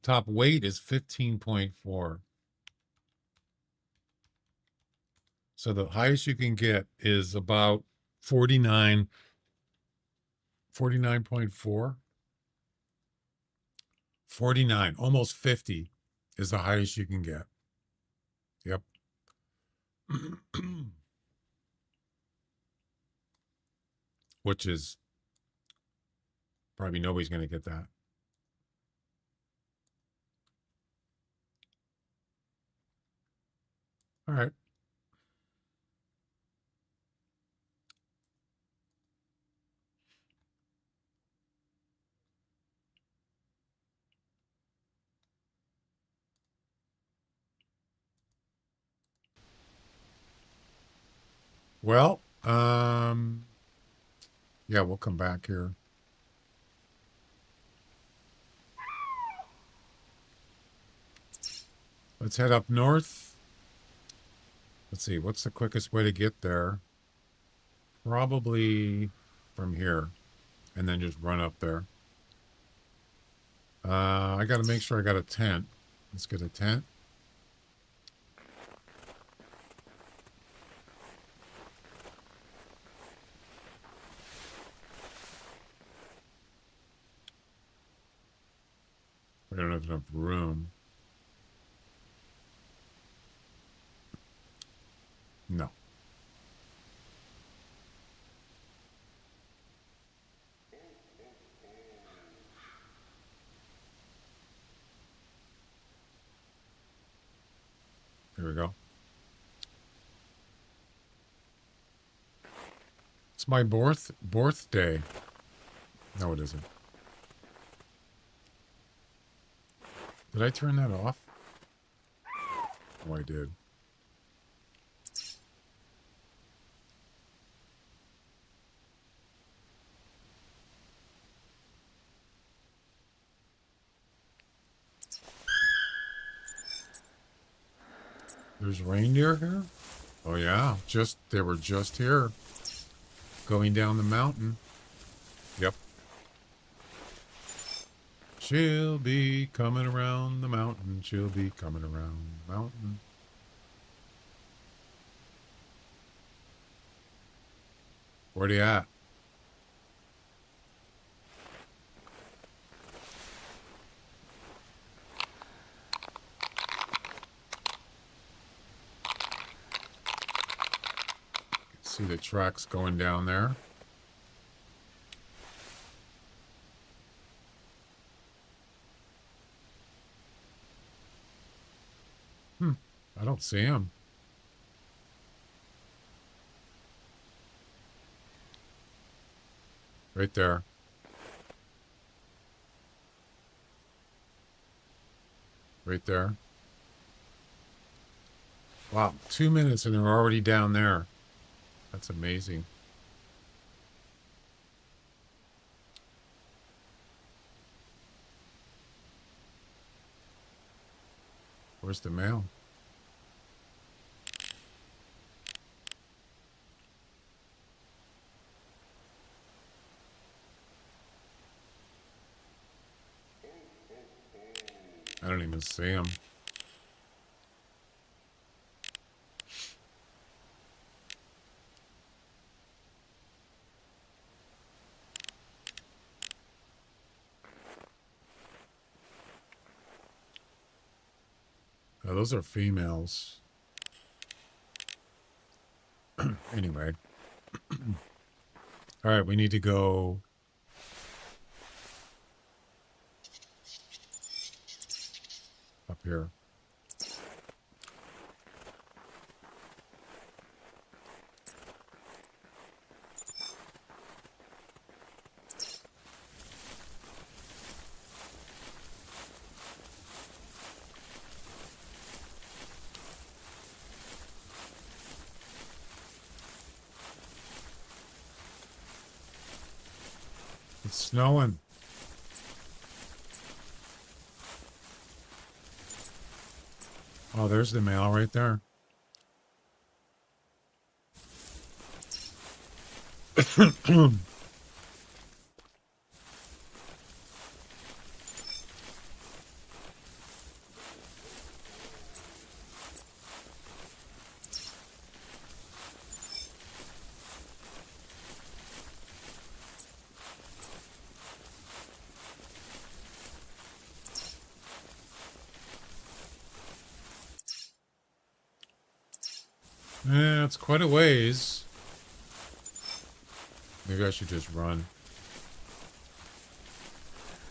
Top weight is 15.4. So the highest you can get is about 49.4. 49, almost 50 is the highest you can get. Yep. Which is probably nobody's going to get that. All right. Well, yeah, we'll come back here. Let's head up north. Let's see, what's the quickest way to get there? Probably from here, and then just run up there. I got to make sure I got a tent. Let's get a tent. We don't have enough room. No. Here we go. It's my birthday. No, it isn't. Did I turn that off? Oh, I did. There's reindeer here? Oh yeah, they were just here. Going down the mountain. Yep. She'll be coming around the mountain. She'll be coming around the mountain. Where they at? See the tracks going down there. I don't see him. Right there. Right there. Wow, 2 minutes and they're already down there. That's amazing. Where's the mail? I don't even see him. Oh, those are females. Anyway. All right, we need to go. Up here. It's snowing. Oh, there's the mail right there. It's quite a ways. Maybe I should just run.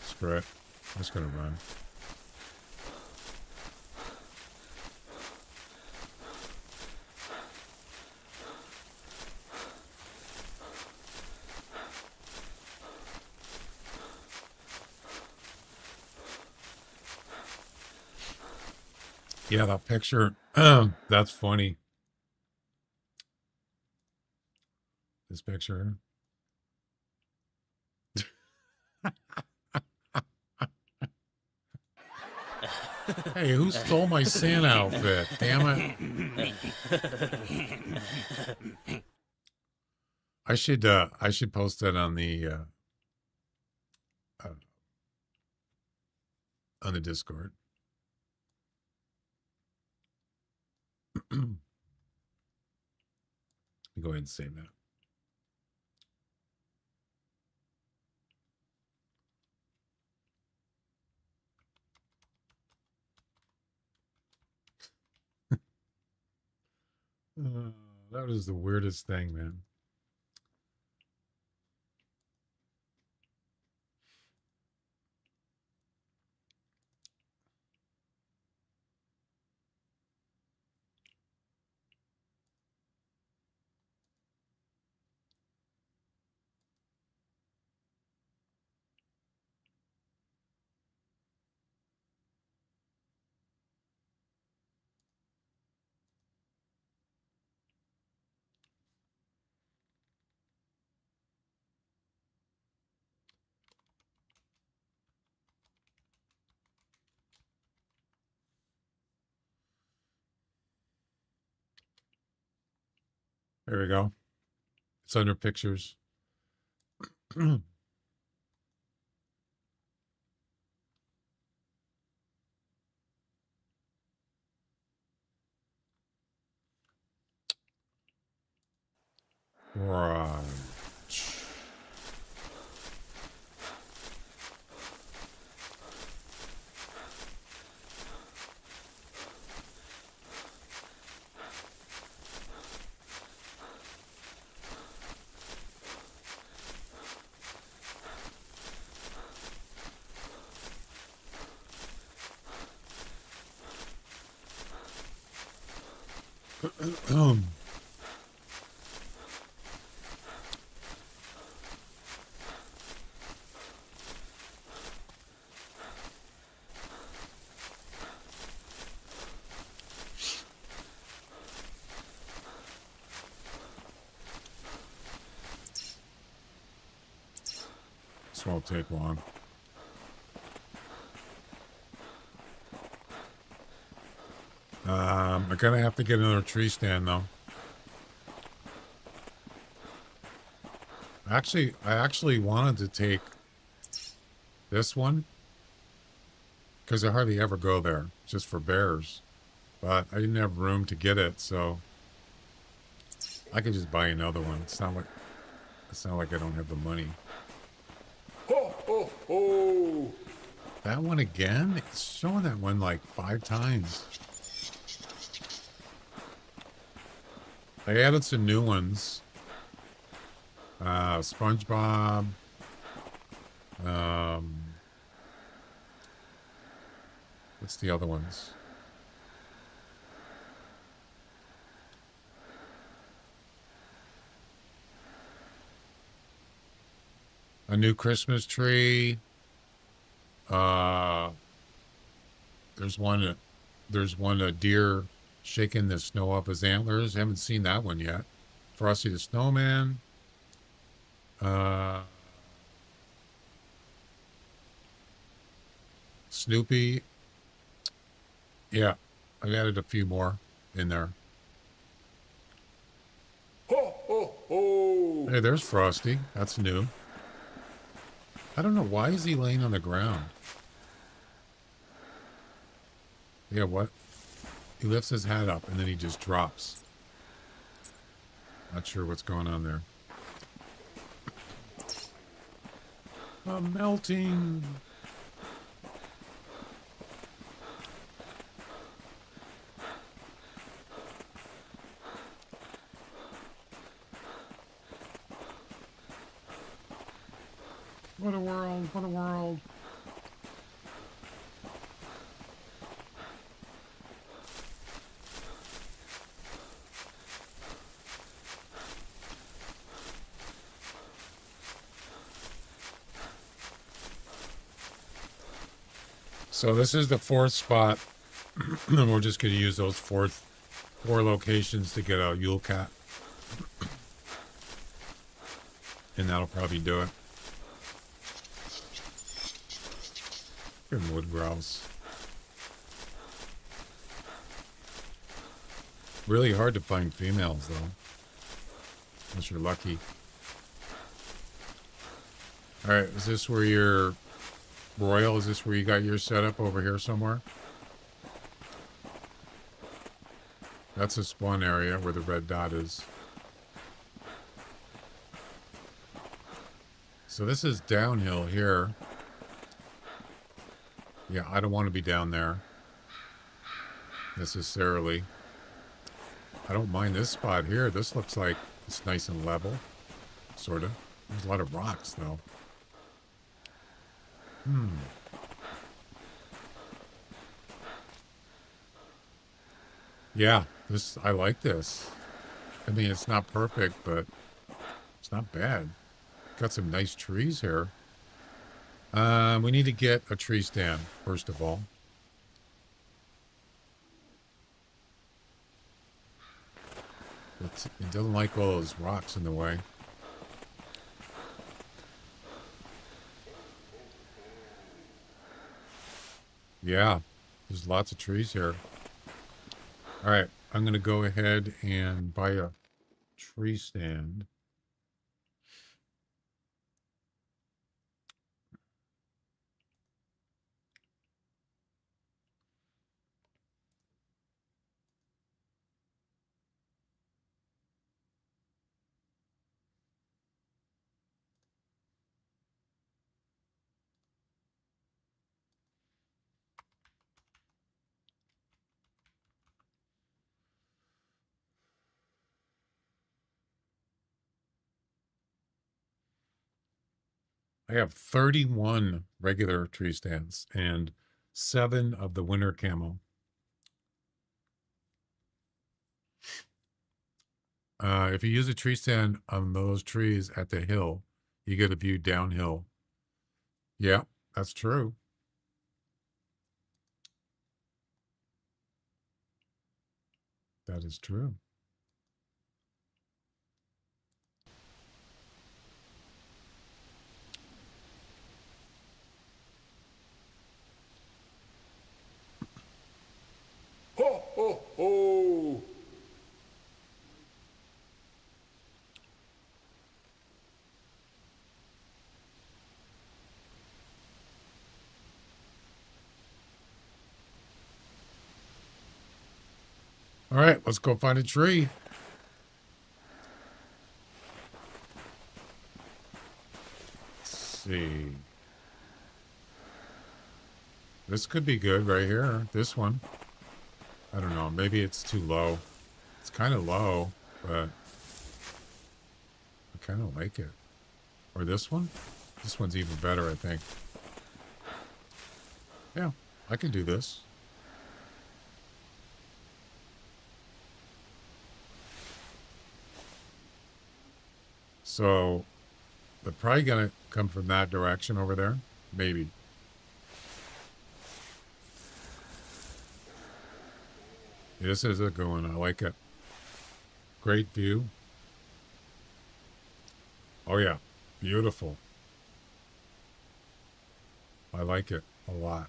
Screw it. I'm just gonna run. Yeah, that picture, that's funny. This picture. Hey, who stole my Santa outfit? Damn it. I should post that on the Discord. Go ahead and save that. That was the weirdest thing, man. There we go. It's under pictures. Right. This won't take long. I'm gonna have to get another tree stand though. I actually wanted to take this one because I hardly ever go there, just for bears. But I didn't have room to get it, so I could just buy another one. It's not like I don't have the money. Ho, ho, ho. That one again? It's showing that one like 5 times. I added some new ones. SpongeBob. What's the other ones? A new Christmas tree. There's one a deer shaking the snow off his antlers. I haven't seen that one yet. Frosty the Snowman. Snoopy. Yeah, I've added a few more in there. Ho, ho, ho. Hey, there's Frosty. That's new. I don't know. Why is he laying on the ground? Yeah, what? He lifts his hat up and then he just drops. Not sure what's going on there. I'm melting. What a world. What a world. So this is the fourth spot, and we're just going to use those four locations to get a Yule Cat. And that'll probably do it. Good wood grouse. Really hard to find females, though. Unless you're lucky. Alright, is this where you're... Royal, is this where you got your setup over here somewhere? That's a spawn area where the red dot is. So this is downhill here. Yeah, I don't want to be down there necessarily. I don't mind this spot here. This looks like it's nice and level, sort of. There's a lot of rocks, though. Yeah, I like this. I mean, it's not perfect, but it's not bad. Got some nice trees here. We need to get a tree stand, first of all. It doesn't like all those rocks in the way. Yeah, there's lots of trees here. All right, I'm going to go ahead and buy a tree stand. I have 31 regular tree stands and 7 of the winter camo. If you use a tree stand on those trees at the hill, you get a view downhill. Yeah, that's true. That is true. Ho, ho, ho! All right, let's go find a tree. Let's see. This could be good right here. This one. I don't know. Maybe it's too low. It's kind of low, but I kind of like it. Or this one? This one's even better, I think. Yeah, I can do this. So, they're probably going to come from that direction over there. Maybe. This is a good one. I like it. Great view. Oh, yeah. Beautiful. I like it a lot.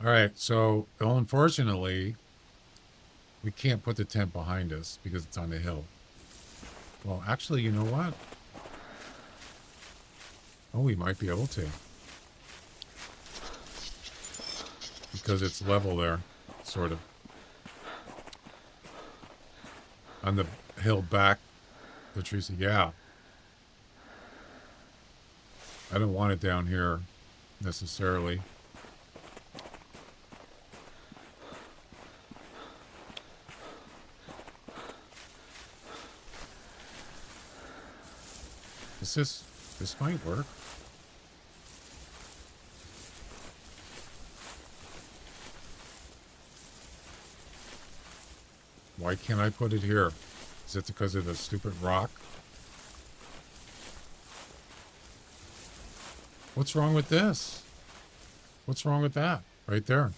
All right. So, unfortunately, we can't put the tent behind us because it's on the hill. Well, actually, you know what? Oh, we might be able to. Because it's level there, sort of. On the hill back, the trees, yeah. I don't want it down here, necessarily. This might work. Why can't I put it here? Is it because of the stupid rock? What's wrong with this? What's wrong with that? Right there.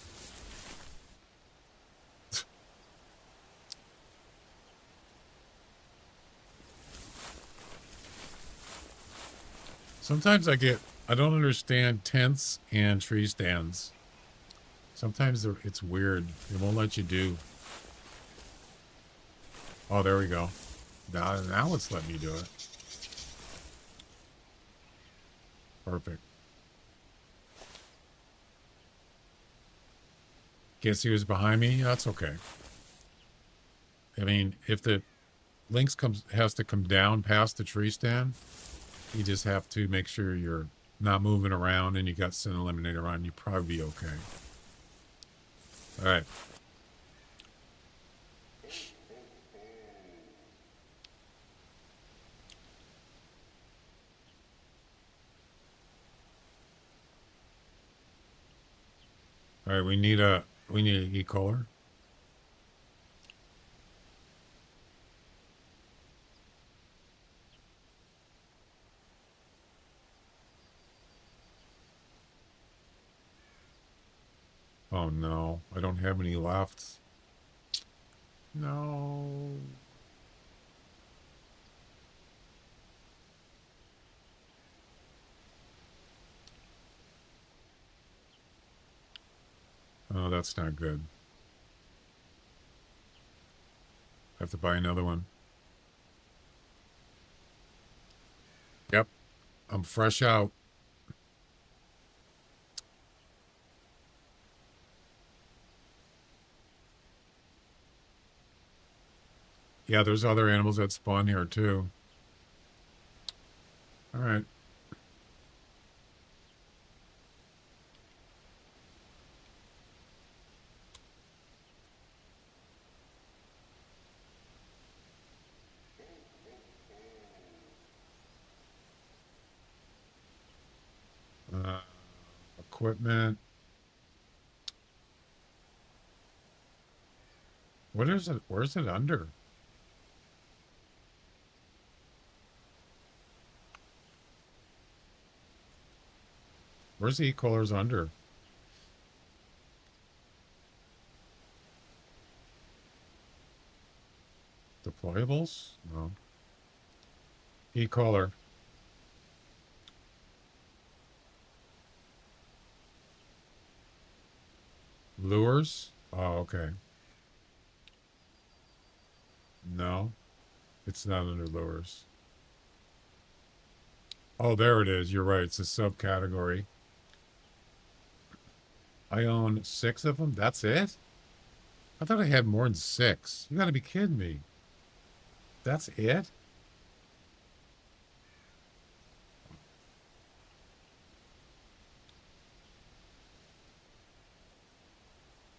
Sometimes I don't understand tents and tree stands. Sometimes it's weird. It won't let you do. Oh, there we go. Now it's letting me do it. Perfect. Can't see who's behind me? That's okay. I mean, if the Lynx has to come down past the tree stand, you just have to make sure you're not moving around and you got Sin Eliminator on. You'll probably be okay. All right. All right, we need an e-collar. Oh no, I don't have any left. No. Oh, that's not good. I have to buy another one. Yep. I'm fresh out. Yeah, there's other animals that spawn here too. All right. Equipment. What is it? Where's it under? Where's the e-collars under? Deployables? No. E-collar. Lures? Oh, okay. No, it's not under lures. Oh, there it is. You're right. It's a subcategory. I own 6 of them. That's it? I thought I had more than 6. You gotta be kidding me. That's it?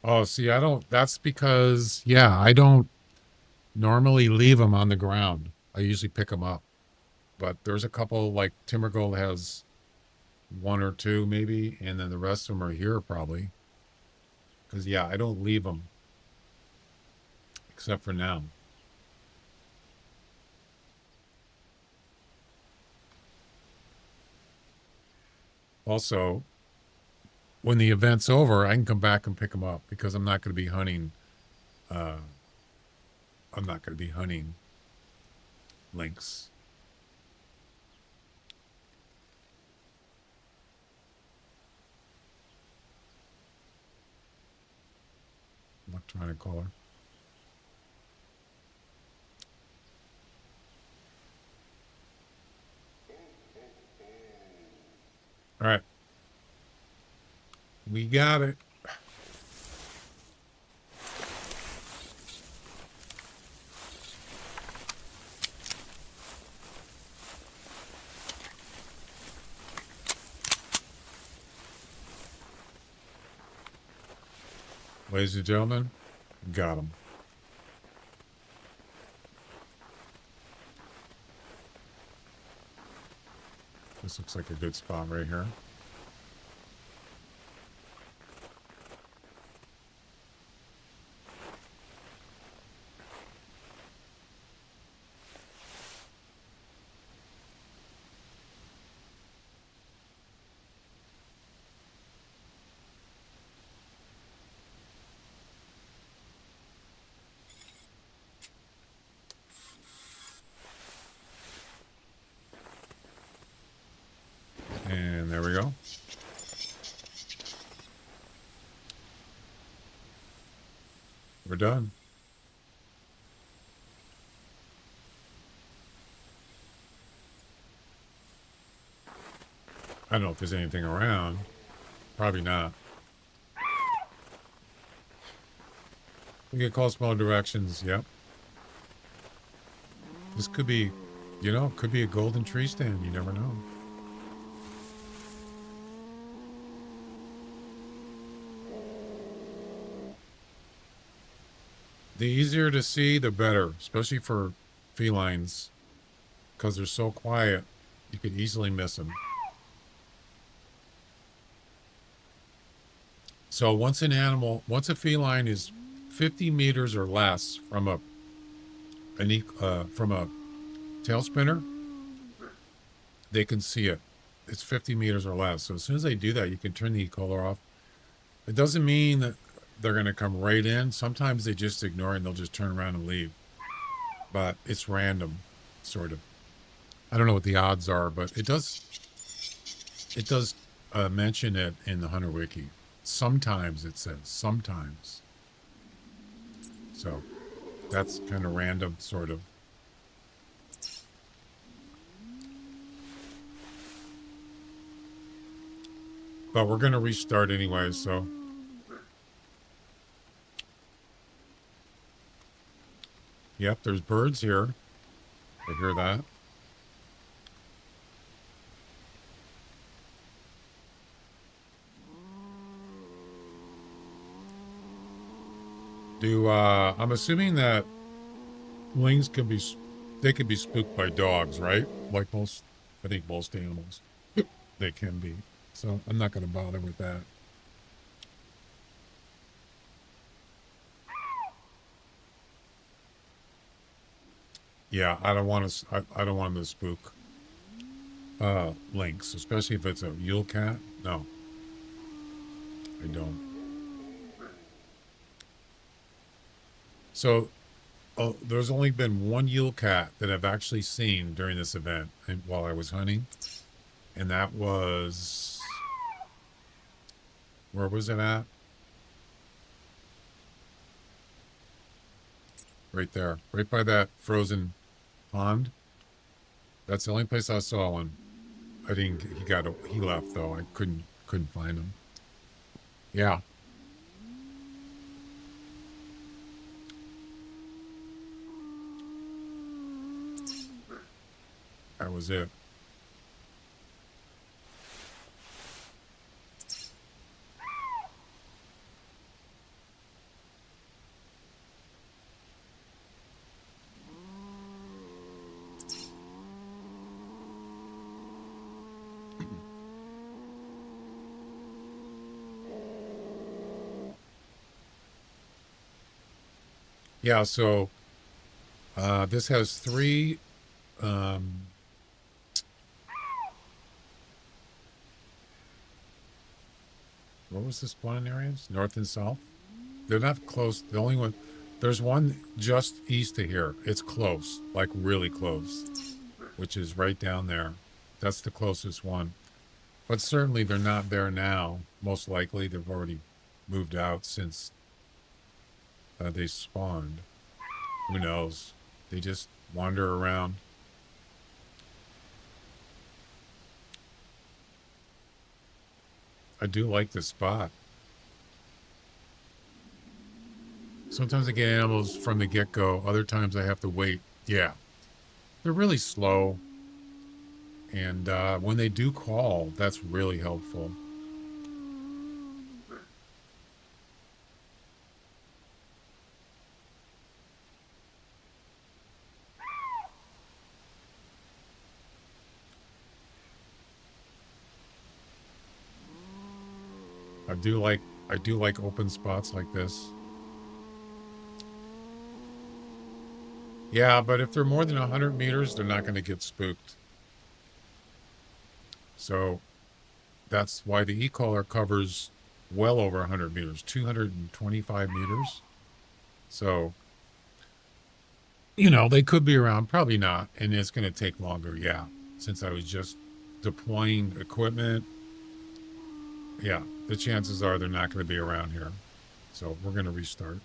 Oh, see, I don't, that's because, yeah, I don't normally leave them on the ground. I usually pick them up. But there's a couple, like Timbergold has 1 or 2 maybe, and then the rest of them are here probably. Because, yeah, I don't leave them. Except for now. Also, when the event's over, I can come back and pick them up because I'm not going to be hunting. I'm not going to be hunting lynx. Electronic collar. All right. We got it. Ladies and gentlemen, got him. This looks like a good spot right here. We're done. I don't know if there's anything around. Probably not. We get call small directions. Yep. This could be, you know, could be a golden tree stand. You never know. The easier to see, the better, especially for felines, because they're so quiet, you could easily miss them. So once a feline is 50 meters or less from a tail spinner, they can see it. It's 50 meters or less. So as soon as they do that, you can turn the e-collar off. It doesn't mean that they're going to come right in. Sometimes they just ignore it and they'll just turn around and leave. But it's random, sort of. I don't know what the odds are, but it does mention it in the Hunter Wiki. Sometimes it says, sometimes. So that's kind of random, sort of. But we're going to restart anyway, so. Yep, there's birds here. I hear that. I'm assuming that lynx can be spooked by dogs, right? Like I think most animals, they can be. So I'm not going to bother with that. Yeah, I don't want them to spook lynx, especially if it's a Yule cat. No, I don't. So, there's only been one Yule cat that I've actually seen during this event while I was hunting. And that was... Where was it at? Right there. Right by that frozen pond. That's the only place I saw one. He left though. I couldn't find him. Yeah. That was it. Yeah, so this has three what was the spawning areas? North and south? They're not close. The only one, there's one just east of here. It's close, like really close, which is right down there. That's the closest one. But certainly they're not there now. Most likely they've already moved out since they spawned. Who knows? They just wander around. I do like this spot. Sometimes I get animals from the get-go. Other times I have to wait. Yeah. They're really slow. And when they do call, that's really helpful. I do like open spots like this. Yeah, but if they're more than 100 meters, they're not going to get spooked. So that's why the e-collar covers well over 100 meters, 225 meters. So, you know, they could be around, probably not. And it's going to take longer. Yeah. Since I was just deploying equipment. Yeah. The chances are they're not going to be around here. So we're going to restart.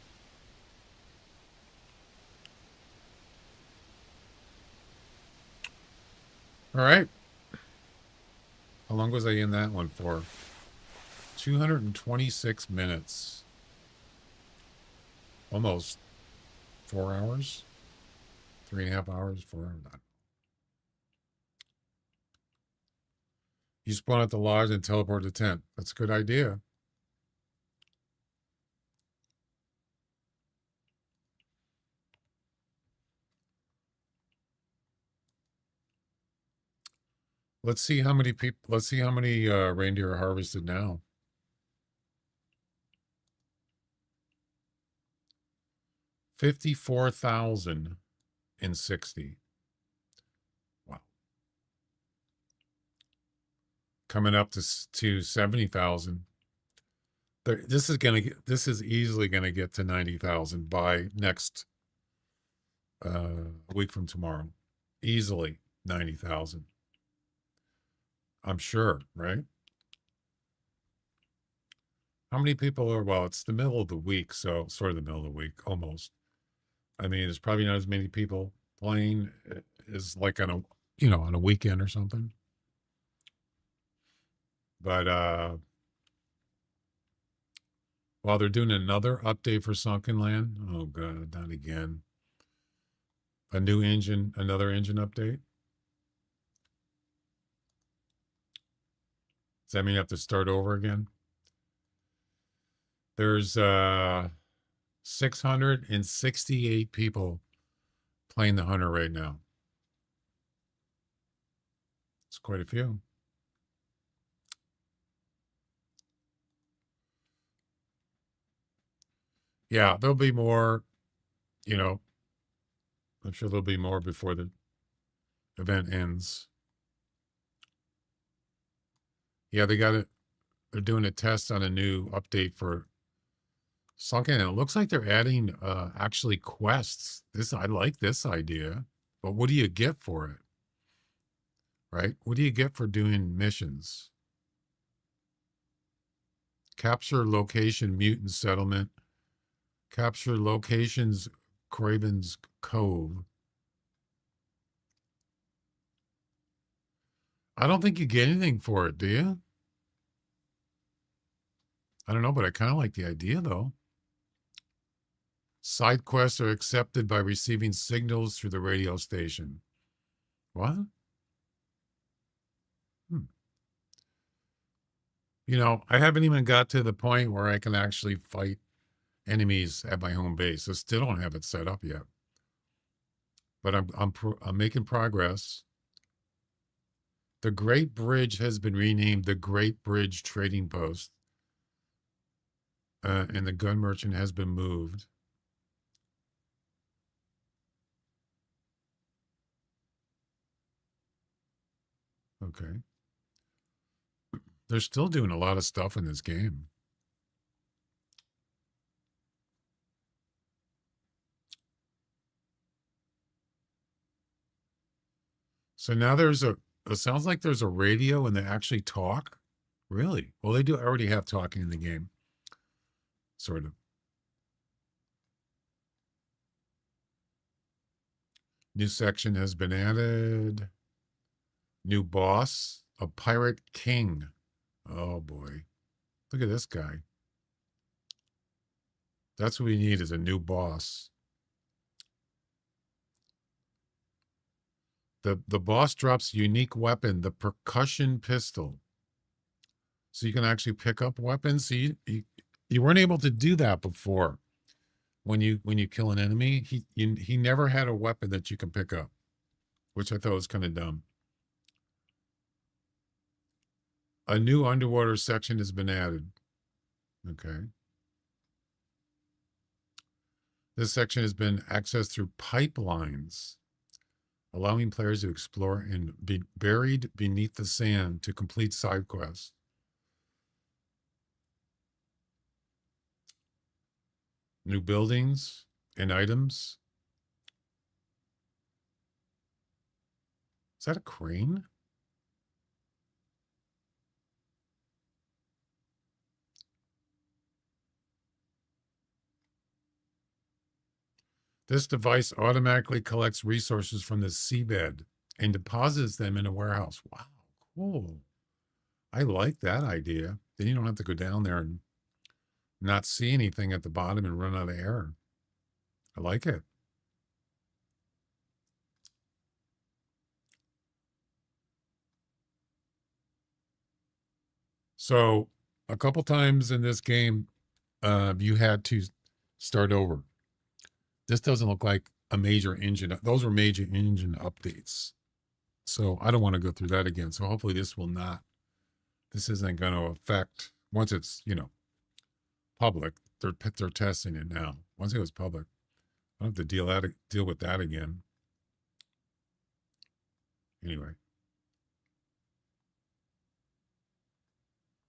All right. How long was I in that one for? 226 minutes. Almost 4 hours. 3.5 hours, 4 hours. You spawn at the lodge and teleport to tent. That's a good idea. Let's see how many people. Let's see how many reindeer are harvested now. 54,060. Wow. Coming up to 70,000. This is easily gonna get to 90,000 by next week from tomorrow. Easily 90,000. I'm sure, right? How many people are, well, it's the middle of the week, so sort of the middle of the week, almost. I mean, there's probably not as many people playing as like on a, on a weekend or something. But while they're doing another update for Sunken Land, oh god, not again. A new engine, another engine update. Does that mean you have to start over again? There's 668 people playing the Hunter right now. It's quite a few. Yeah, there'll be more, I'm sure there'll be more before the event ends. Yeah, they're doing a test on a new update for Sunken, and it looks like they're adding actually quests. I like this idea, but what do you get for it? Right? What do you get for doing missions? Capture location, mutant settlement. Capture locations, Craven's Cove. I don't think you get anything for it, do you? I don't know, but I kind of like the idea, though. Side quests are accepted by receiving signals through the radio station. What? I haven't even got to the point where I can actually fight enemies at my home base. I still don't have it set up yet. But I'm making progress. The Great Bridge has been renamed the Great Bridge Trading Post. And the gun merchant has been moved. Okay. They're still doing a lot of stuff in this game. So now it sounds like there's a radio and they actually talk. Really? Well, they do already have talking in the game. Sort of. New section has been added. New boss, a pirate king. Oh boy. Look at this guy. That's what we need, is a new boss. The boss drops a unique weapon, the percussion pistol. So you can actually pick up weapons. So you weren't able to do that before. When you kill an enemy, he never had a weapon that you can pick up, which I thought was kind of dumb. A new underwater section has been added. Okay. This section has been accessed through pipelines, allowing players to explore and be buried beneath the sand to complete side quests. New buildings and items. Is that a crane? This device automatically collects resources from the seabed and deposits them in a warehouse. Wow, cool. I like that idea. Then you don't have to go down there and not see anything at the bottom and run out of air. I like it. So a couple times in this game, you had to start over. This doesn't look like a major engine. Those were major engine updates. So I don't want to go through that again. So hopefully this isn't going to affect, once it's, public, they're testing it now. Once it goes public, I don't have to deal with that again. Anyway.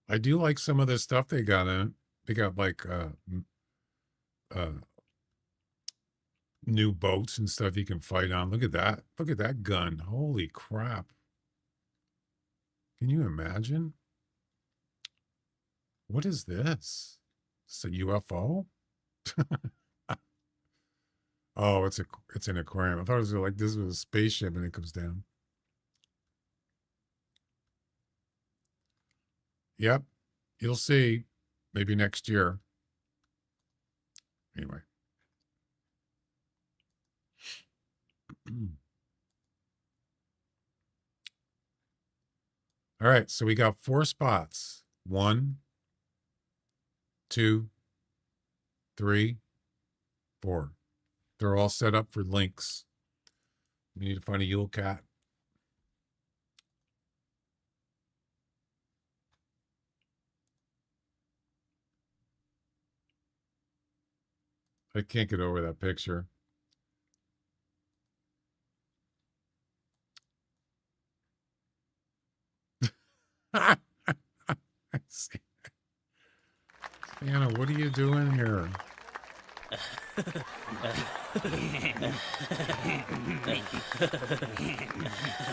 I do like some of the stuff they got in it. They got like new boats and stuff you can fight on. Look at that. Look at that gun. Holy crap. Can you imagine? What is this? It's a UFO? Oh, it's an aquarium. I thought it was like this was a spaceship and it comes down. Yep. You'll see. Maybe next year. Anyway. All right. So we got 4 spots. 1, 2, 3, 4. They're all set up for links. We need to find a Yule Cat. I can't get over that picture. I see. Anna, what are you doing here?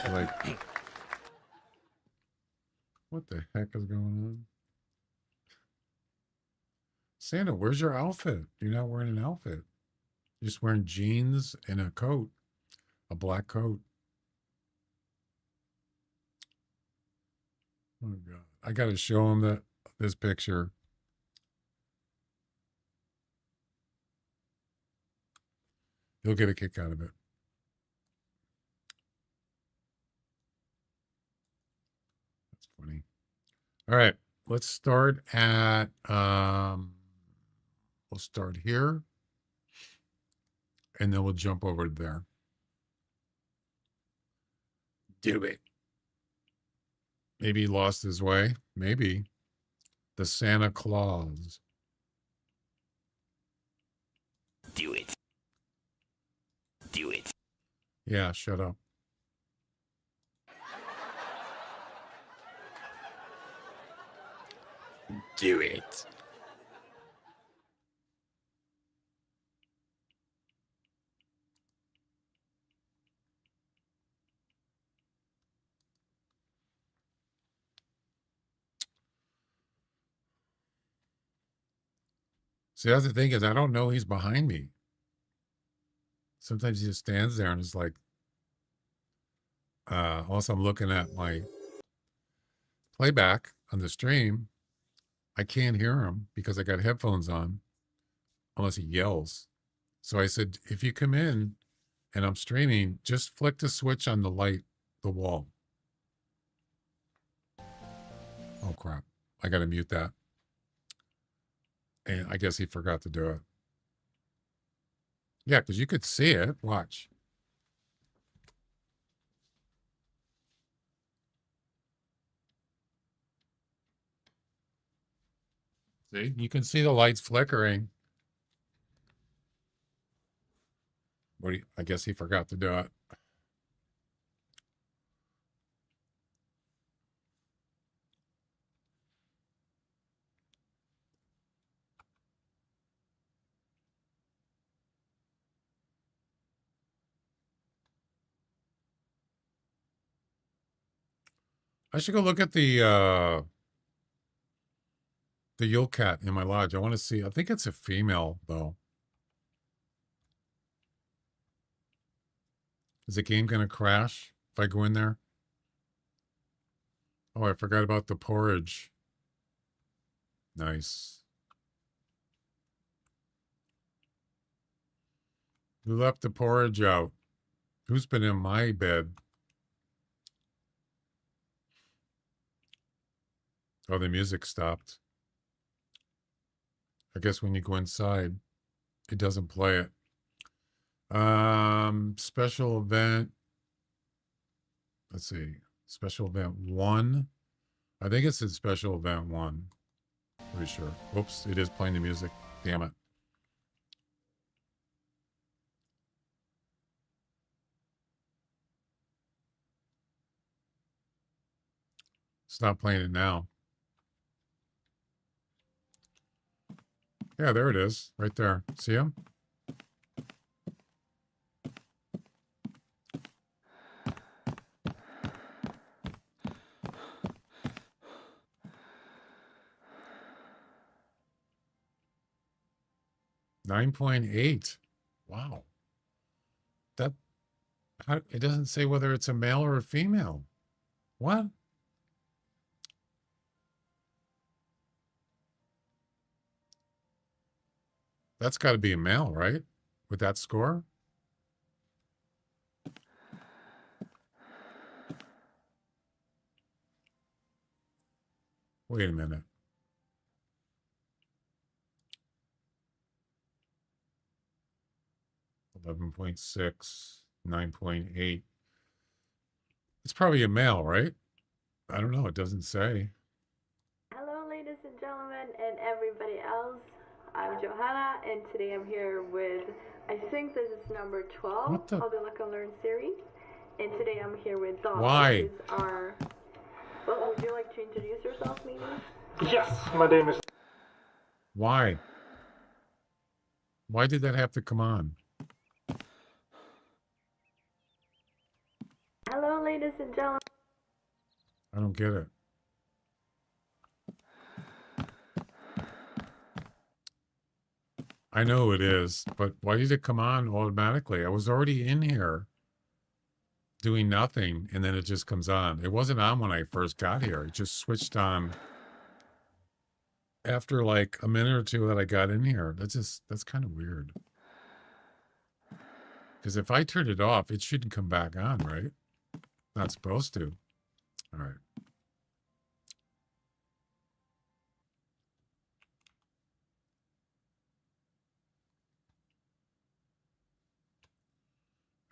Like, what the heck is going on? Santa, where's your outfit? You're not wearing an outfit. You're just wearing jeans and a coat, a black coat. Oh God, I got to show him this picture. He'll get a kick out of it. That's funny. All right, let's start at we'll start here, and then we'll jump over to there. Do it. Maybe he lost his way. Maybe. The Santa Claus. Do it. Do it. Yeah, shut up. Do it. See, that's the thing is I don't know he's behind me. Sometimes he just stands there and is like, also I'm looking at my playback on the stream. I can't hear him because I got headphones on unless he yells. So I said, if you come in and I'm streaming, just flick the switch on the light, the wall. Oh crap. I got to mute that. And I guess he forgot to do it. Yeah, because you could see it. Watch. See, you can see the lights flickering. I guess he forgot to do it. I should go look at the Yule Cat in my lodge. I want to see. I think it's a female, though. Is the game going to crash if I go in there? Oh, I forgot about the porridge. Nice. Who left the porridge out? Who's been in my bed? Oh, the music stopped. I guess when you go inside, it doesn't play it. Special event. Let's see. Special event 1. I think it's in special event 1. Pretty sure. Oops, it is playing the music. Damn it. It's not playing it now. Yeah, there it is. Right there. See him? $9.8. Wow. That it doesn't say whether it's a male or a female. What? That's got to be a male, right? With that score? Wait a minute. $11.6, 9.8. It's probably a male, right? I don't know. It doesn't say. Hello, ladies and gentlemen, and everybody else. I'm Johanna, and today I'm here with, I think this is number 12 What the? of the Look and Learn series. And today I'm here with Dom. Why? Who's our... Well, would you like to introduce yourself, maybe? Yes, my name is. Why? Why did that have to come on? Hello, ladies and gentlemen. I don't get it. I know it is, but why did it come on automatically? I was already in here doing nothing, and then it just comes on. It wasn't on when I first got here. It just switched on after like a minute or two that I got in here. That's kind of weird. Because if I turn it off, it shouldn't come back on, right? Not supposed to. All right.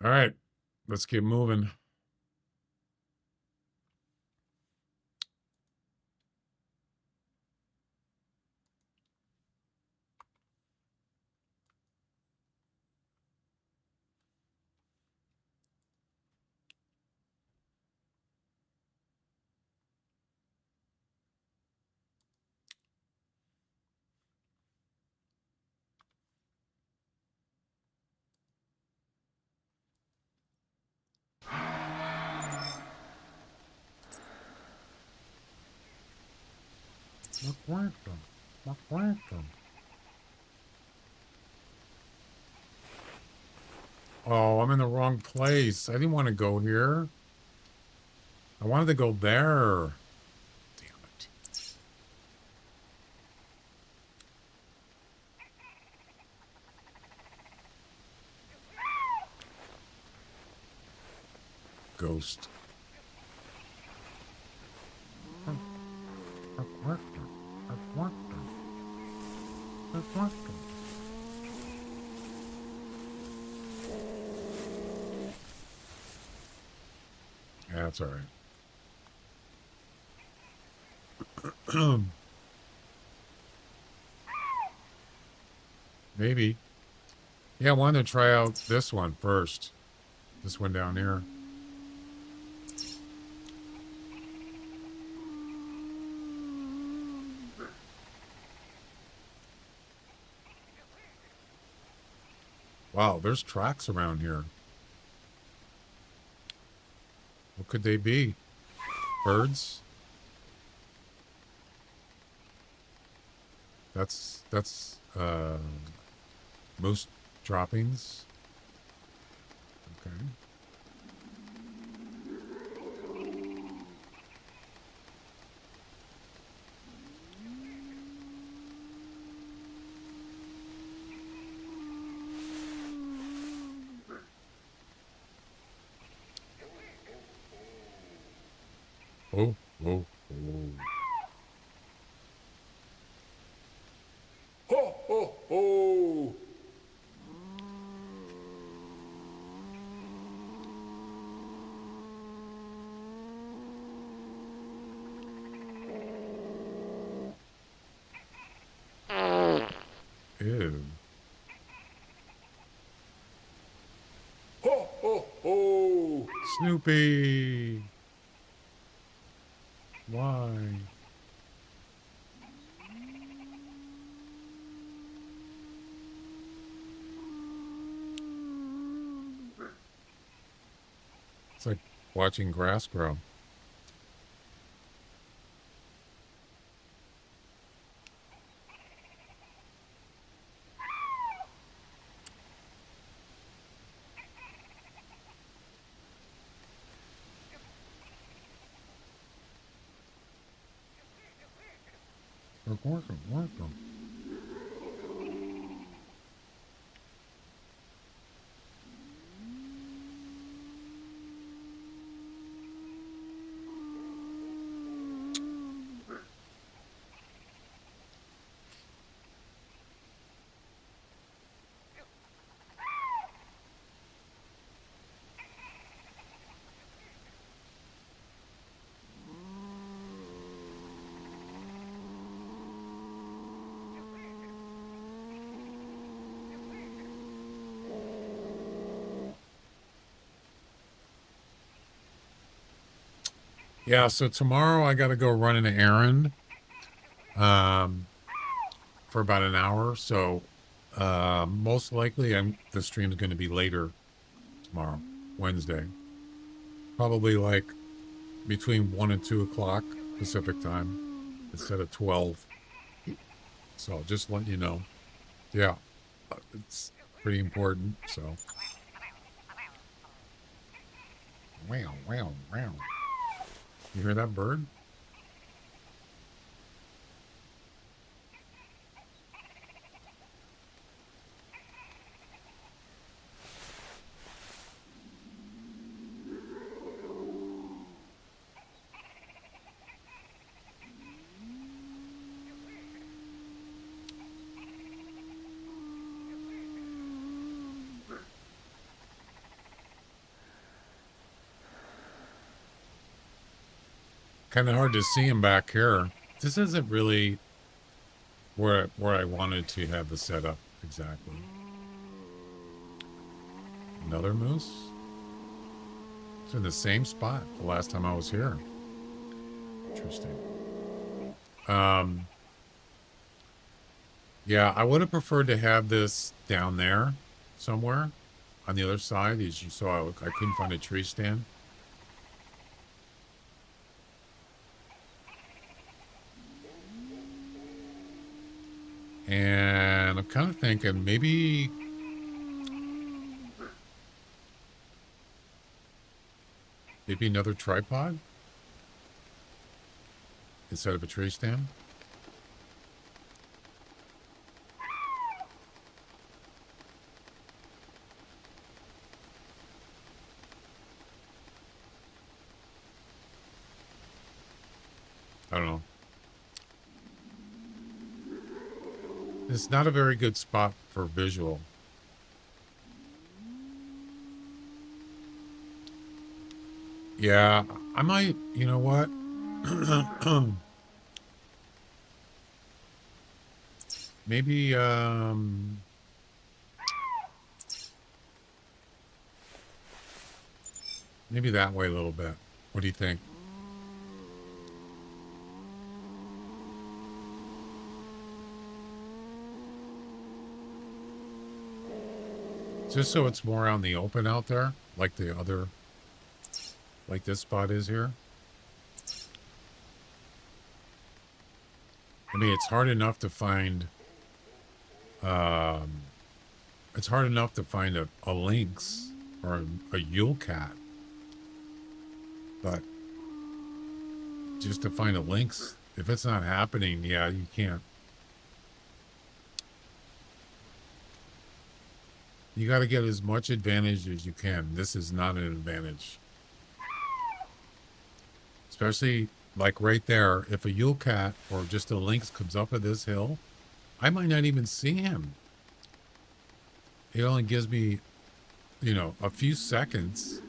All right. Let's get moving. Oh, I'm in the wrong place. I didn't want to go here. I wanted to go there. Damn it. Ghost. Yeah, that's all right. Maybe. Yeah, I wanted to try out this one first. This one down here. Wow, there's tracks around here. What could they be? Birds? That's moose droppings. Okay. Whoa, whoa. Ho, ho, ho! Ew. Ho, ho, ho! Snoopy. Why? It's like watching grass grow. Work 'em, work 'em. Yeah, so tomorrow I got to go run an errand for about an hour. So most likely the stream's going to be later tomorrow, Wednesday. Probably like between 1 and 2 o'clock Pacific time instead of 12. So just letting you know. Yeah, it's pretty important. So. Wow, wow, wow. You hear that bird? Kind of hard to see him back here. This isn't really where I wanted to have the setup exactly. Another moose? It's in the same spot the last time I was here. Interesting. Yeah, I would have preferred to have this down there somewhere on the other side. As you saw, I couldn't find a tree stand. And I'm kind of thinking maybe another tripod instead of a tree stand. I don't know. It's not a very good spot for visual. Yeah, I might, you know what? Maybe, maybe that way a little bit. What do you think? Just so it's more out in the open out there, like the other, like this spot is here. I mean, it's hard enough to find, it's hard enough to find a lynx or a Yule Cat. But just to find a lynx, if it's not happening, yeah, you can't. You got to get as much advantage as you can. This is not an advantage. Especially like right there, if a Yule Cat or just a lynx comes up at this hill, I might not even see him. It only gives me, you know, a few seconds,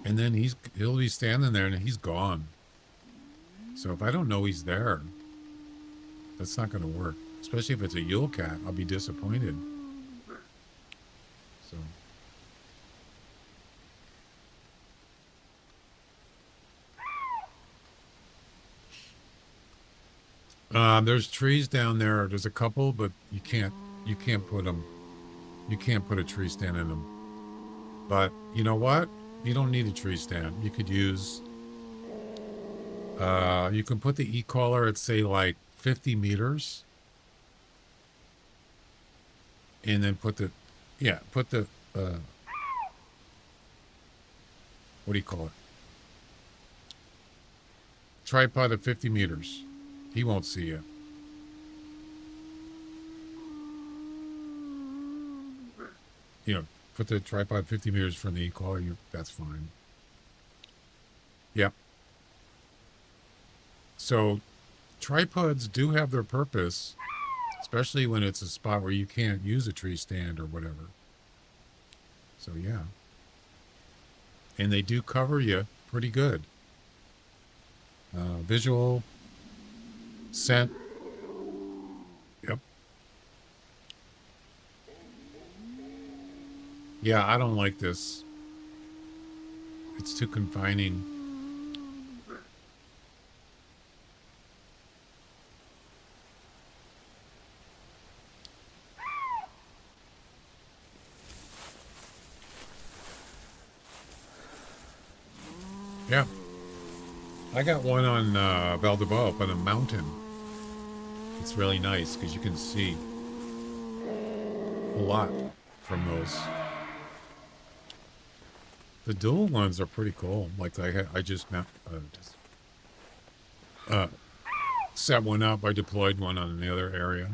and then he'll be standing there and he's gone. So if I don't know he's there, that's not going to work. Especially if it's a Yule Cat, I'll be disappointed. So. There's trees down there. There's a couple, but you can't put them. You can't put a tree stand in them. But you know what? You don't need a tree stand. You could use. You can put the e-collar at say like 50 meters, and then put the, what do you call it? Tripod at 50 meters. He won't see you. You know, put the tripod 50 meters from the e-collar. That's fine. Yep. So tripods do have their purpose, especially when it's a spot where you can't use a tree stand or whatever. So yeah. And they do cover you pretty good. Visual, scent. Yep. Yeah, I don't like this. It's too confining. Yeah. I got one on Valdebal up on a mountain. It's really nice because you can see a lot from those. The dual ones are pretty cool. Like I just set one up. I deployed one on the other area.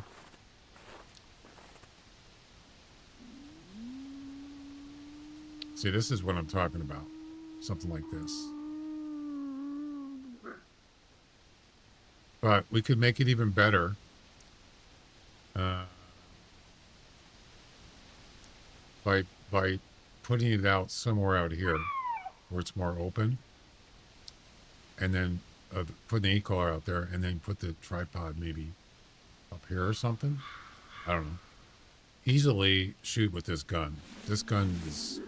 See, this is what I'm talking about. Something like this. But we could make it even better. By putting it out somewhere out here where it's more open, and then putting the e-collar out there, and then put the tripod maybe up here or something. I don't know. Easily shoot with this gun. This gun is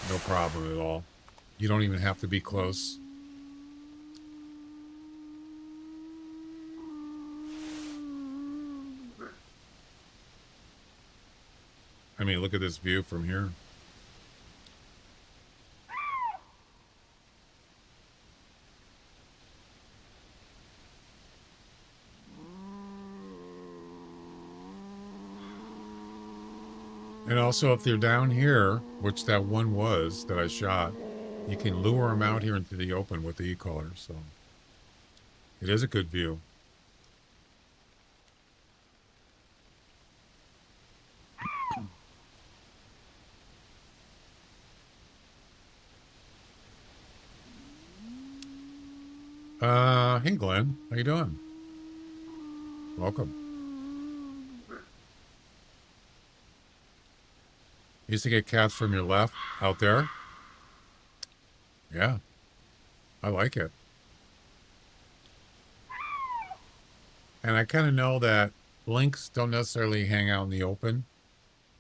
no problem at all. You don't even have to be close. I mean, look at this view from here. And also, if they're down here, which that one was that I shot, you can lure them out here into the open with the e-collar. So it is a good view. Hey Glenn, how you doing? Welcome. Used to get cats from your left out there. Yeah, I like it. And I kind of know that lynx don't necessarily hang out in the open,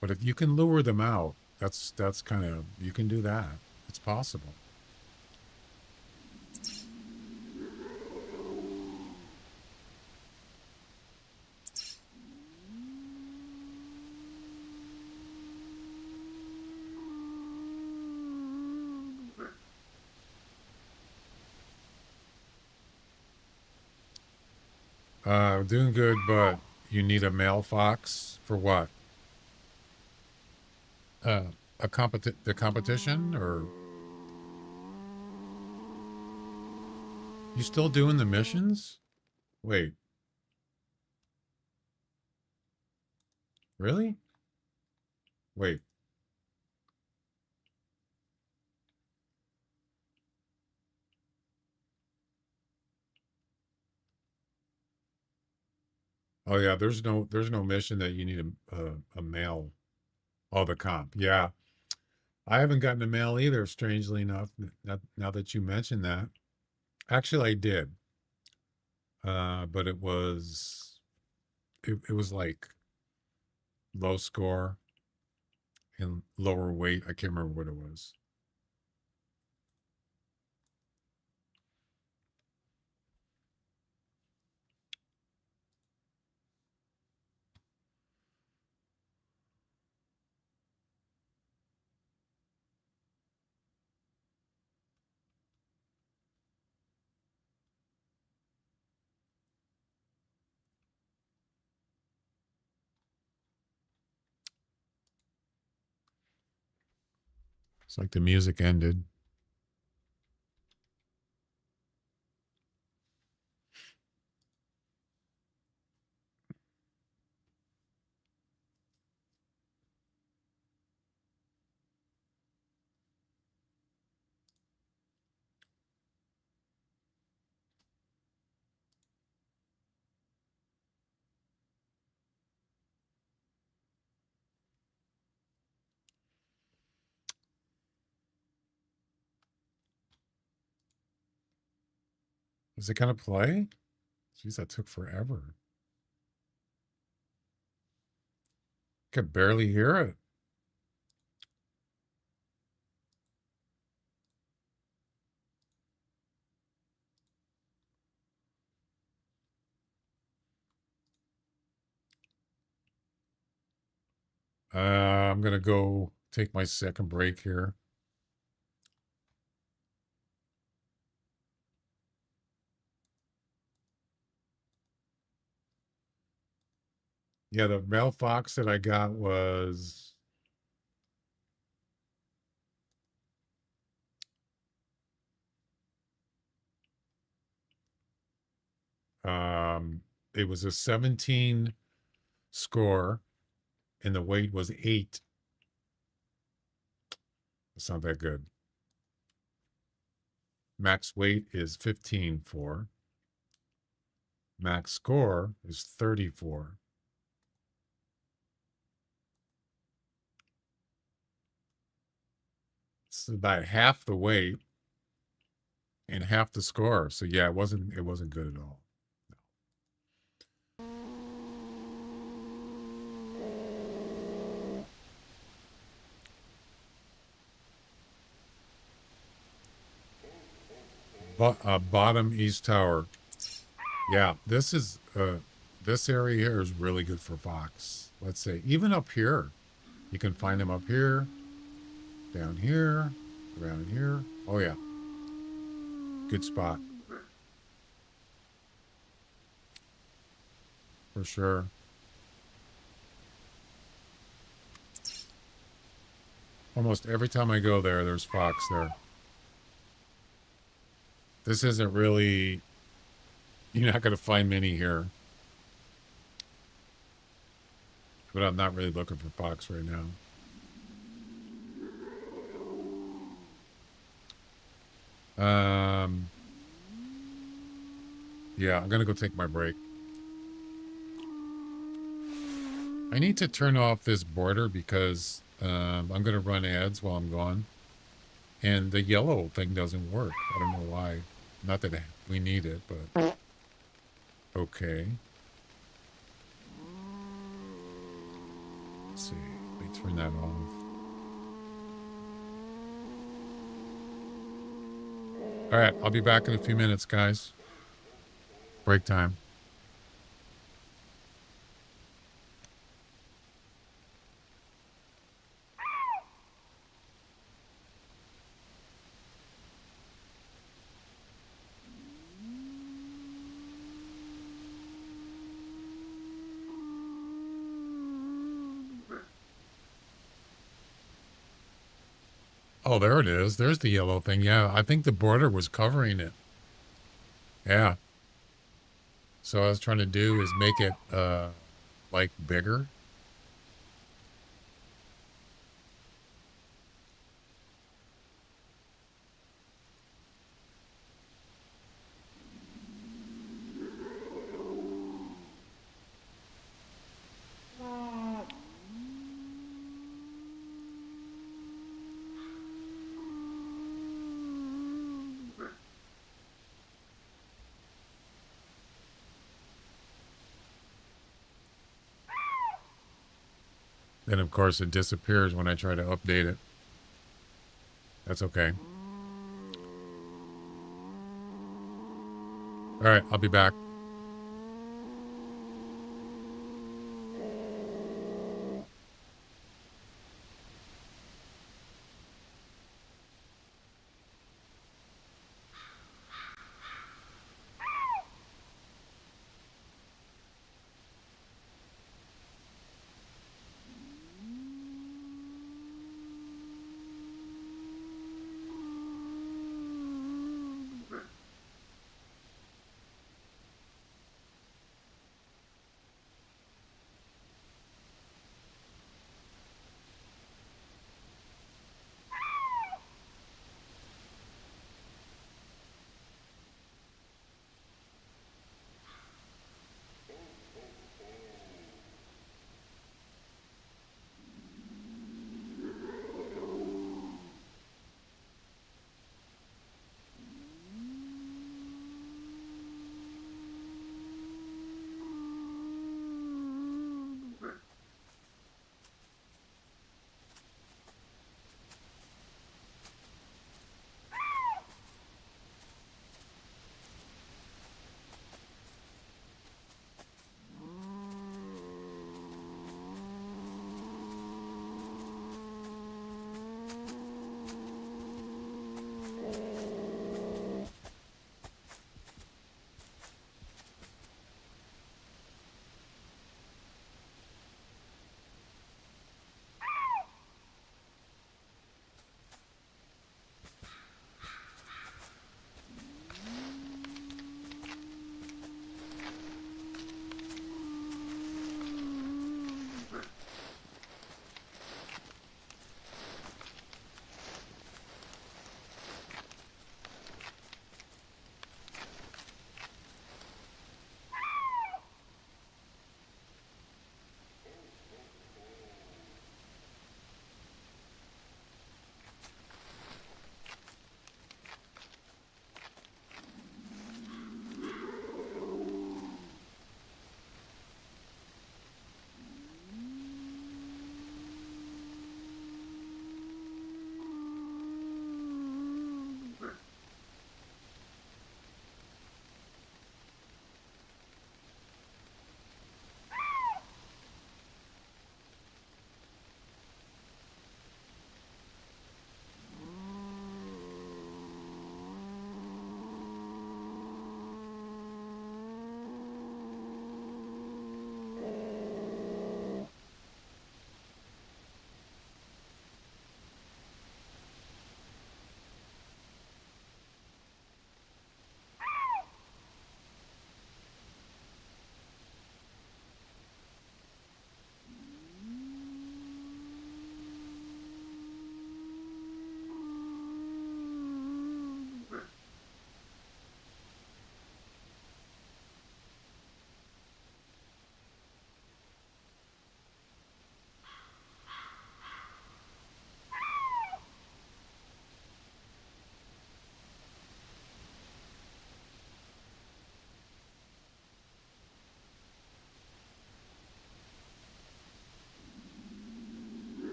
but if you can lure them out, that's kind of, you can do that. It's possible. Doing good, but you need a male fox for what? The competition, or you still doing the missions? Wait. Really? Wait. Oh yeah, there's no mission that you need a mail. Oh, the comp. Yeah. I haven't gotten a mail either, strangely enough, now that you mention that. Actually, I did. But it was like low score and lower weight. I can't remember what it was. It's like the music ended. Is it gonna play? Jeez, that took forever. Could barely hear it. I'm gonna go take my second break here. Yeah, the mailbox that I got was it was a 17 score and the weight was 8. It's not that good. Max weight is 15.4. Max score is 34. It's about half the weight and half the score. So yeah, it wasn't good at all. Bottom East Tower. Yeah, this area here is really good for fox. Let's say even up here, you can find them up here, down here, around here. Oh yeah, good spot for sure. Almost every time I go there, there's fox there. This isn't really, you're not going to find many here. But I'm not really looking for fox right now. Yeah, I'm going to go take my break. I need to turn off this border because I'm going to run ads while I'm gone. And the yellow thing doesn't work. I don't know why. Not that we need it, but... Okay. Let's see. Let me turn that off. Alright, I'll be back in a few minutes, guys. Break time. Oh, there it is. There's the yellow thing. Yeah, I think the border was covering it. Yeah. So what I was trying to do is make it, like, bigger. Then, of course, it disappears when I try to update it. That's okay. All right, I'll be back.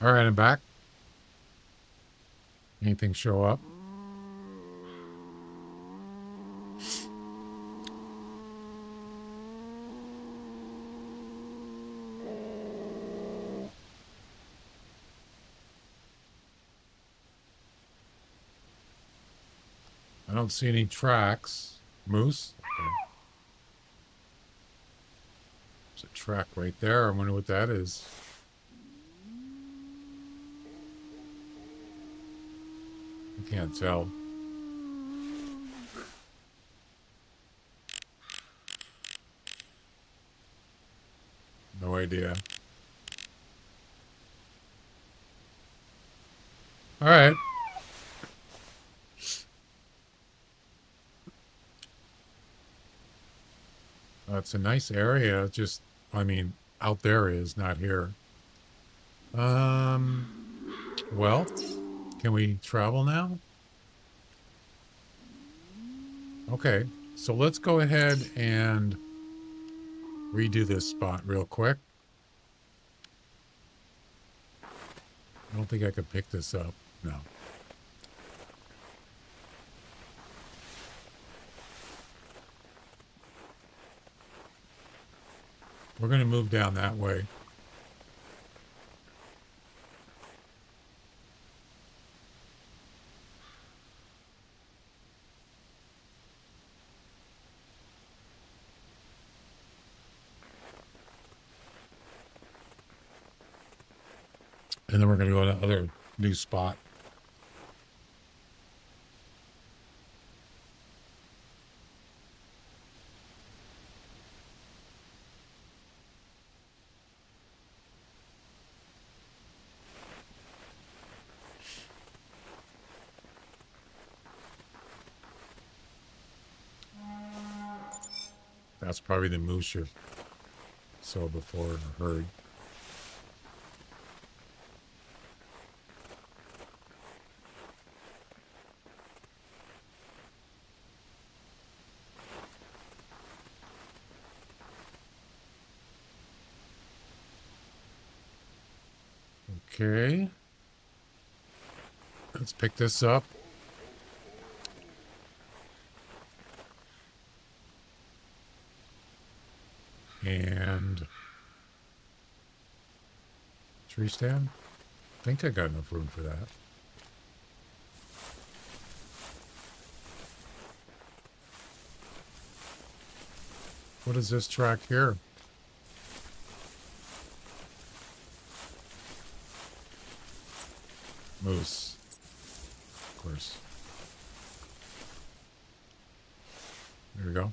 All right, I'm back. Anything show up? I don't see any tracks. Moose? Okay. There's a track right there. I wonder what that is. I can't tell. No idea. All right. It's a nice area. Just, I mean, out there is, not here. Well, can we travel now? Okay, so let's go ahead and redo this spot real quick. I don't think I could pick this up. No. We're going to move down that way. And then we're going to go to another new spot. That's probably the moose you saw before or heard. Okay. Let's pick this up. And tree stand. I think I got enough room for that. What is this track here? Moose. Of course. There we go.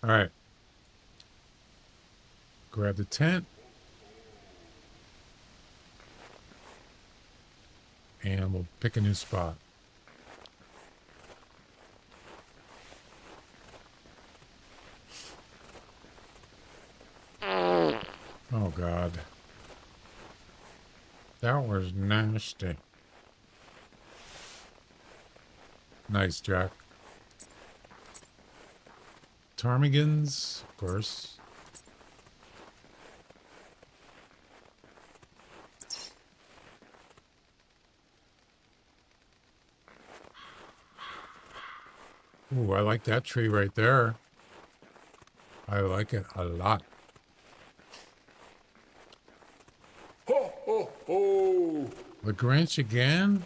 All right. Grab the tent. And we'll pick a new spot. Oh, God. That was nasty. Nice, Jack. Ptarmigans, of course. Ooh, I like that tree right there. I like it a lot. Ho, ho, ho! The Grinch again?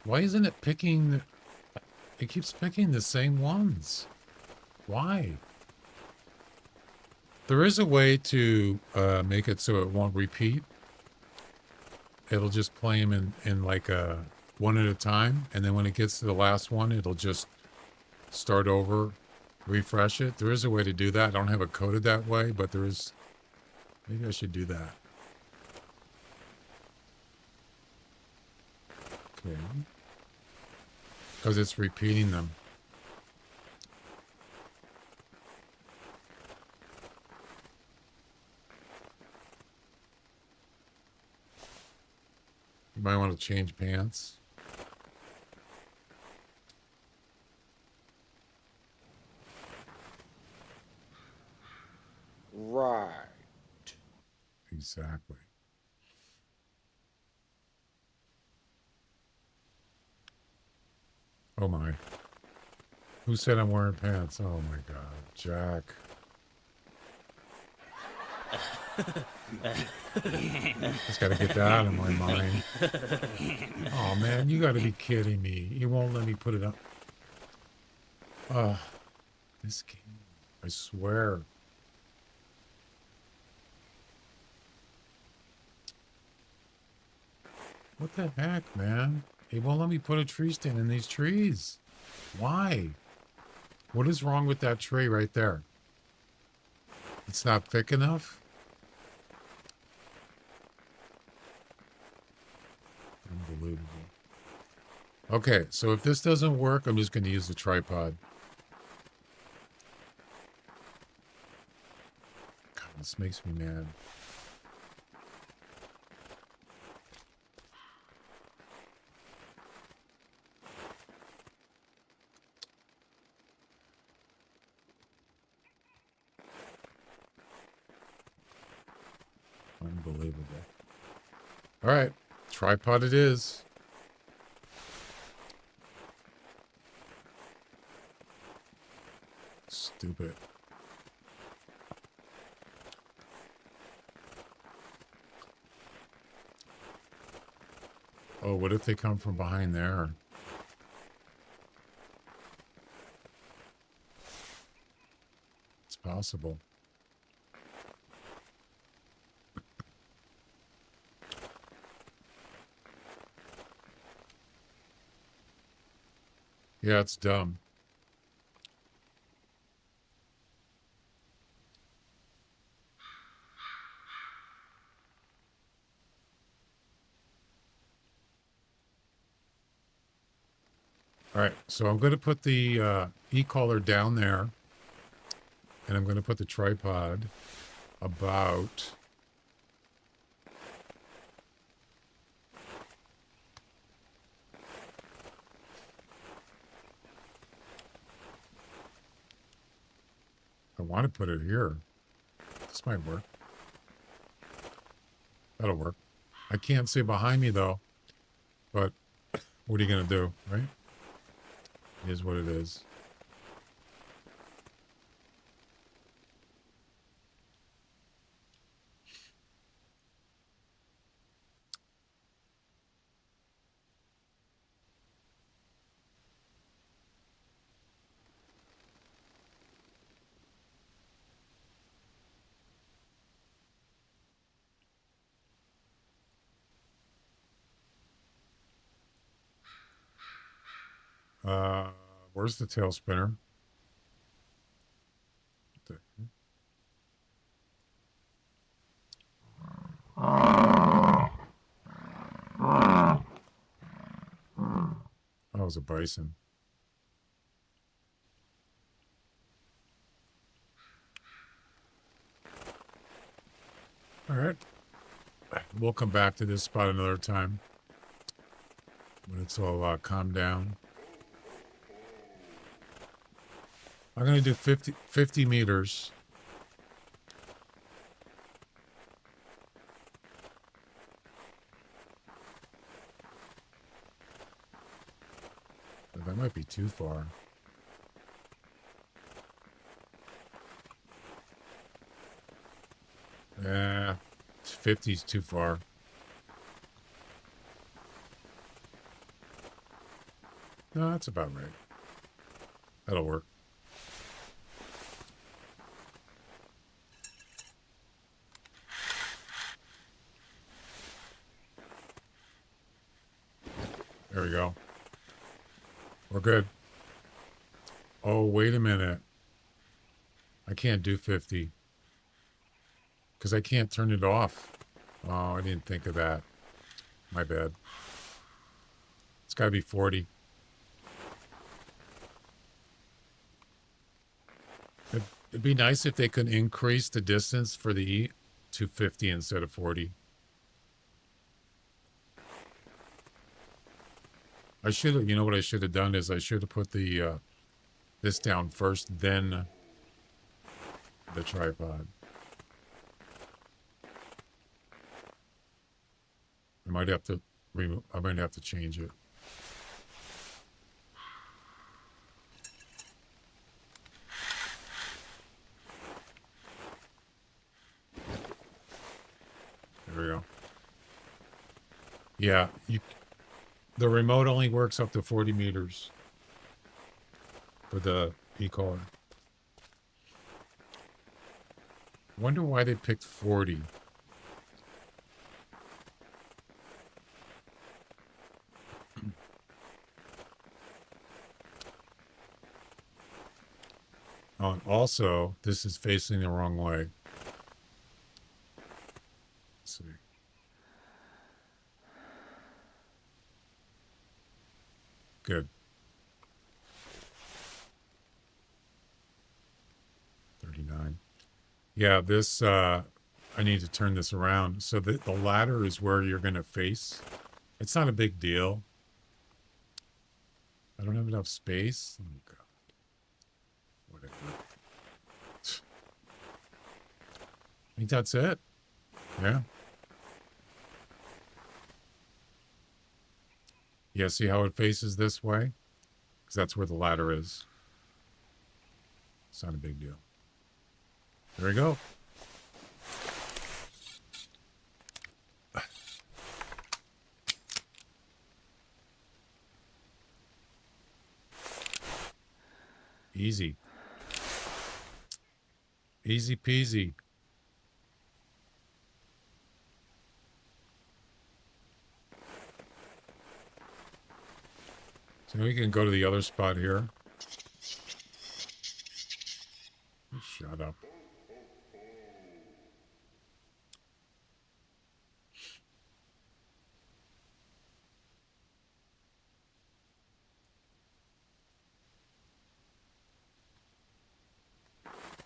Why isn't it picking... It keeps picking the same ones. Why? There is a way to make it so it won't repeat. It'll just play them in like a one at a time, and then when it gets to the last one, it'll just start over, refresh it. There is a way to do that. I don't have it coded that way, but there is. Maybe I should do that. Okay. Because it's repeating them. You might want to change pants. Right. Exactly. Oh my. Who said I'm wearing pants? Oh my God. Jack. Just gotta get that out of my mind. Oh man, you gotta be kidding me. You won't let me put it up. Oh, this game. I swear. What the heck, man? It won't let me put a tree stand in these trees. Why? What is wrong with that tree right there? It's not thick enough? Unbelievable. Okay, so if this doesn't work, I'm just going to use the tripod. God, this makes me mad. Unbelievable. All right, tripod it is. Stupid. Oh, what if they come from behind there? It's possible. Yeah, it's dumb. All right, so I'm going to put the e-collar down there, and I'm going to put the tripod about I want to put it here. This might work. That'll work. I can't see behind me though, but what are you going to do, right? It is what it is. Where's the tail spinner? Oh, it was a bison. All right. We'll come back to this spot another time when it's all calmed down. I'm going to do 50 meters. That might be too far. Yeah, 50's too far. No, that's about right. That'll work. There we go. We're good. Oh, wait a minute. I can't do 50. Because I can't turn it off. Oh, I didn't think of that. My bad. It's got to be 40. It'd be nice if they could increase the distance for the E to 50 instead of 40. I should have, you know what I should have done is I should have put the this down first, then the tripod. I might have to change it. There we go. Yeah, the remote only works up to 40 meters for the e-collar. Wonder why they picked 40. Oh, and also, this is facing the wrong way. Let's see. Good. 39. Yeah, this, I need to turn this around. So the ladder is where you're going to face. It's not a big deal. I don't have enough space. Oh, God. Whatever. I think that's it. Yeah. Yeah, see how it faces this way? Because that's where the ladder is. It's not a big deal. There we go. Easy. Easy peasy. So we can go to the other spot here. Shut up.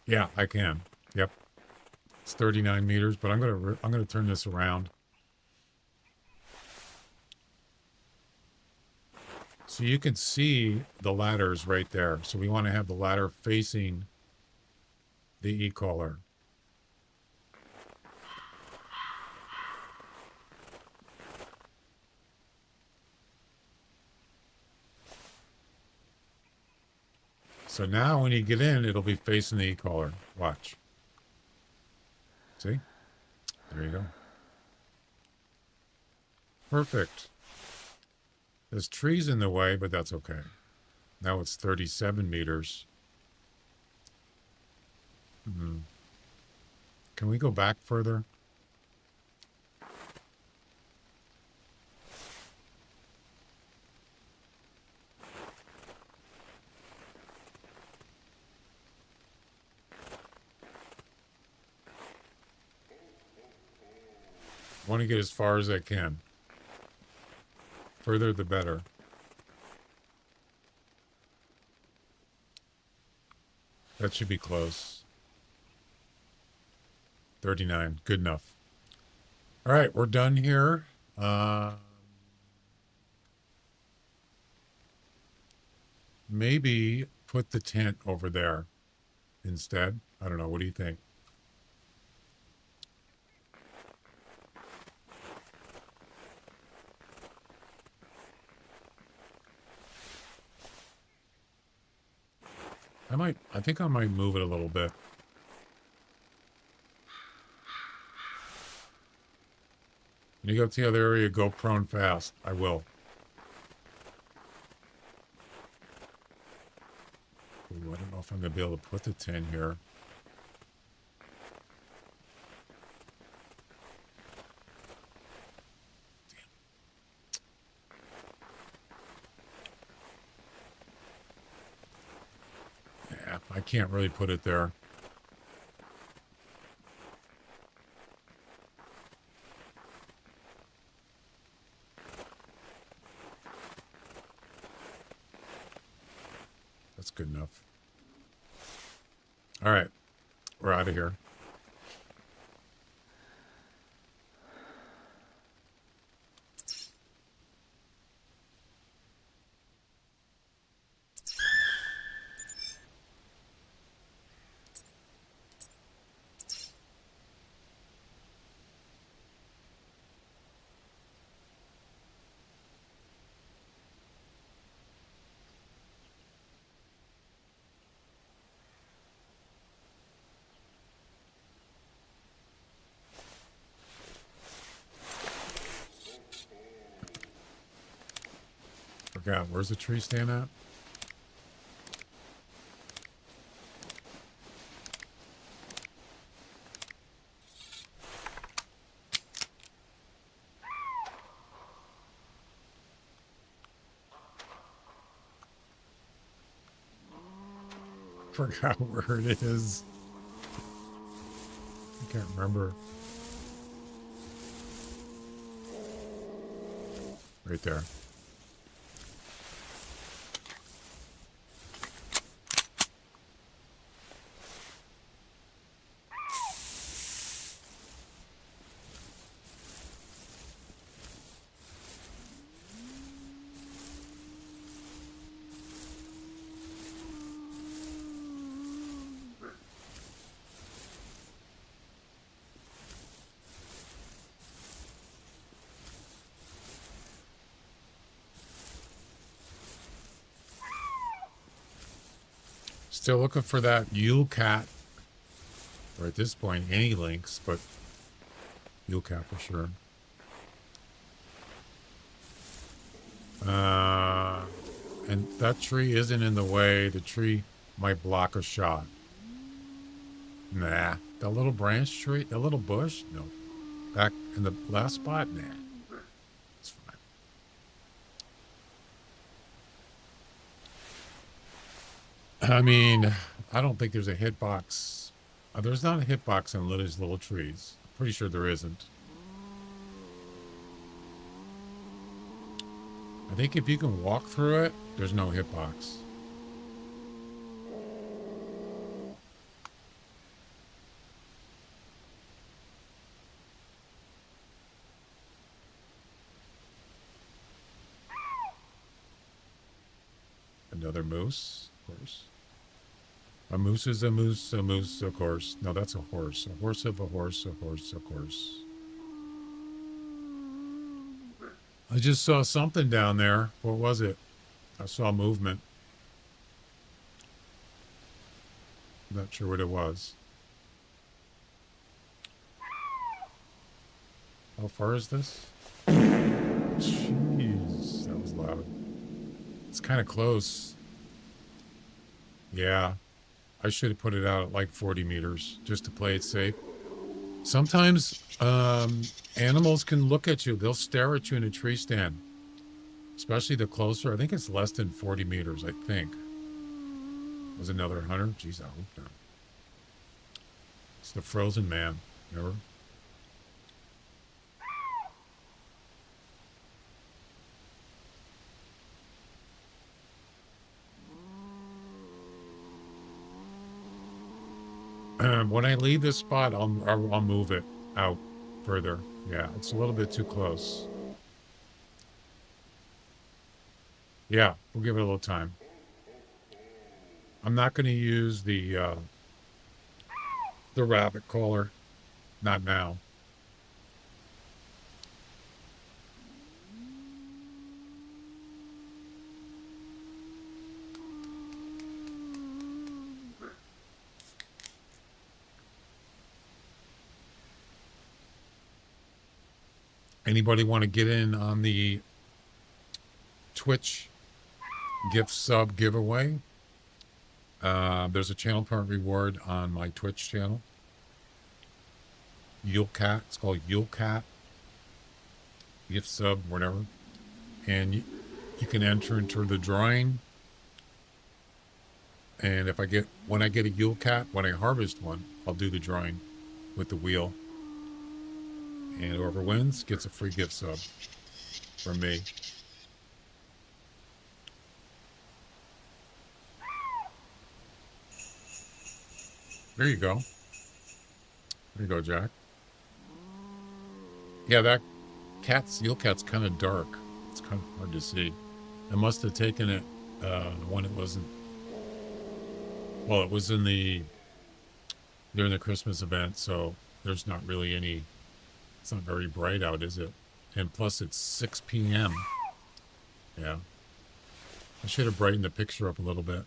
Yeah, I can. Yep. It's 39 meters, but I'm gonna turn this around. So you can see the ladders right there. So we want to have the ladder facing the e-collar. So now when you get in, it'll be facing the e-collar. Watch. See? There you go. Perfect. There's trees in the way, but that's okay. Now it's 37 meters. Can we go back further? I want to get as far as I can. Further the better. That should be close. 39. Good enough. All right, we're done here. Maybe put the tent over there instead. I don't know. What do you think? I think I might move it a little bit. When you go to the other area, go prone fast. I will. Ooh, I don't know if I'm going to be able to put the 10 here. I can't really put it there. That's good enough. All right. We're out of here. Forgot, where's the tree stand at? Forgot where it is. I can't remember. Right there. Still looking for that Yule Cat. Or at this point, any links, but Yule Cat for sure. And that tree isn't in the way. The tree might block a shot. Nah. That little branch tree, that little bush? No. Back in the last spot? Nah. It's fine. I mean, I don't think there's a hitbox. There's not a hitbox on Lily's little trees. I'm pretty sure there isn't. I think if you can walk through it, there's no hitbox. Another moose, of course. A moose is a moose, of course. No, that's a horse. A horse of a horse, a horse, of course. I just saw something down there. What was it? I saw movement. I'm not sure what it was. How far is this? Jeez, that was loud. It's kind of close. Yeah. I should have put it out at like 40 meters just to play it safe. Sometimes animals can look at you. They'll stare at you in a tree stand. Especially the closer. I think it's less than 40 meters, I think. Was another hunter? Jeez, I hope not. It's the frozen man. Remember? When I leave this spot, I'll move it out further. Yeah, it's a little bit too close. Yeah, we'll give it a little time. I'm not going to use the rabbit caller. Not now. Anybody want to get in on the Twitch gift sub giveaway? There's a channel point reward on my Twitch channel. Yule Cat. It's called Yule Cat. Gift sub, whatever. And you can enter into the drawing. And if when I get a Yule Cat, when I harvest one, I'll do the drawing with the wheel. And whoever wins gets a free gift sub from me. There you go. There you go, Jack. Yeah, that Yule Cat's kind of dark. It's kind of hard to see. I must have taken it when it wasn't. Well, it was during the Christmas event, so there's not really any. It's not very bright out, is it? And plus, it's 6 p.m. Yeah. I should have brightened the picture up a little bit.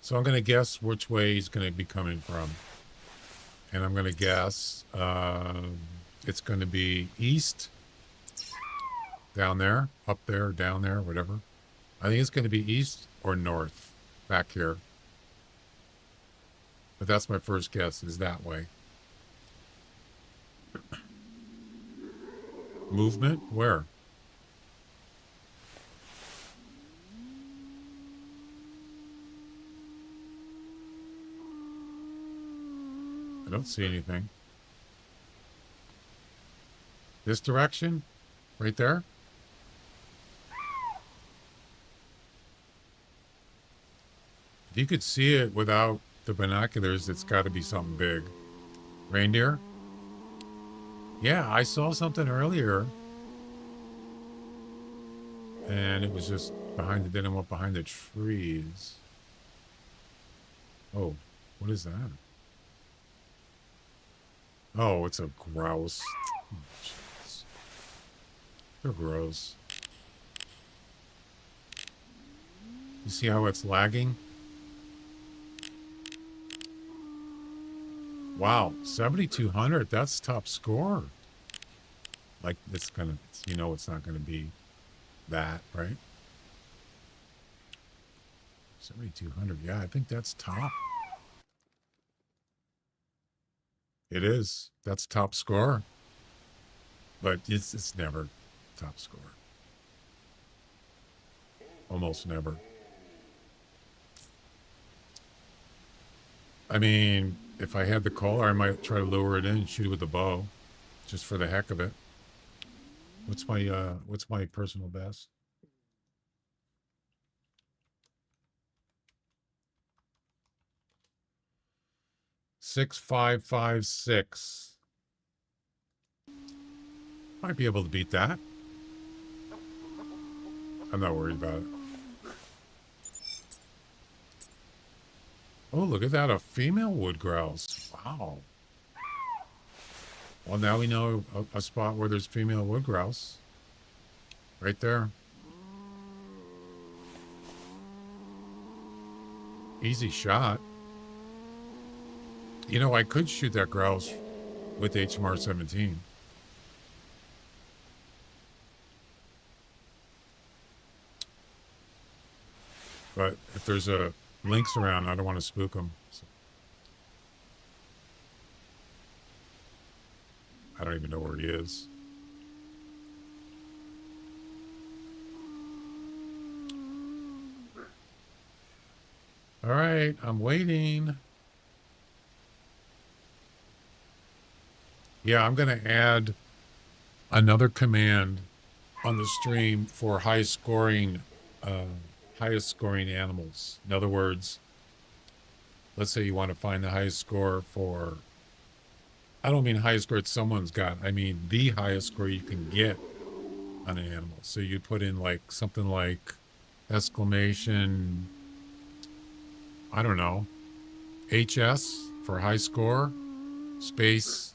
So I'm going to guess which way he's going to be coming from. And I'm going to guess it's going to be east, down there, up there, down there, whatever. I think it's going to be east or north, back here. But that's my first guess, is that way. Movement? Where? I don't see anything. This direction? Right there? If you could see it without the binoculars, it's got to be something big. Reindeer? Yeah, I saw something earlier. And it was just behind the, then it went behind the trees. Oh, what is that? Oh, it's a grouse. Oh, jeez. They're gross. You see how it's lagging? Wow, 7,200. That's top score. Like, it's gonna, you know, it's not gonna be that, right? 7,200. Yeah, I think that's top. It is. That's top score. But it's never top score. Almost never. I mean, if I had the caller, I might try to lure it in and shoot it with a bow, just for the heck of it. What's my personal best? $6,556. Might be able to beat that. I'm not worried about it. Oh, look at that, a female wood grouse. Wow. Well, now we know a spot where there's female wood grouse. Right there. Easy shot. You know, I could shoot that grouse with HMR 17. But if there's a lynx around, I don't want to spook them. So. I don't even know where he is. All right, I'm waiting. Yeah, I'm going to add another command on the stream for highest scoring animals. In other words, let's say you want to find the highest score for, I don't mean highest score that someone's got. I mean the highest score you can get on an animal. So you put in like something like exclamation, I don't know, HS for high score, space,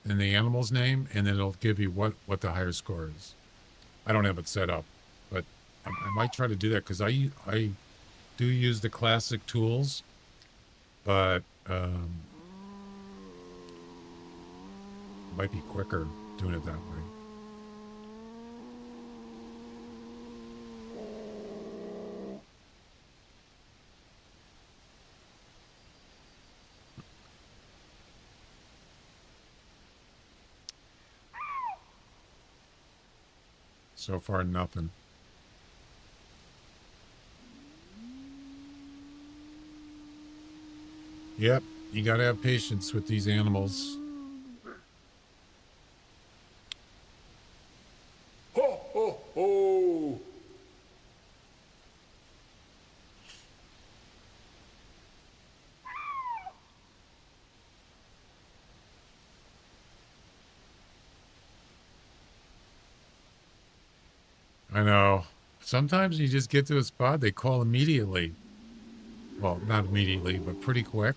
and the animal's name, and then it'll give you what the higher score is. I don't have it set up, but I might try to do that because I do use the classic tools, but it might be quicker doing it that way. So far, nothing. Yep, you gotta have patience with these animals. Ho, ho, ho! I know. Sometimes you just get to a spot, they call immediately. Well, not immediately, but pretty quick.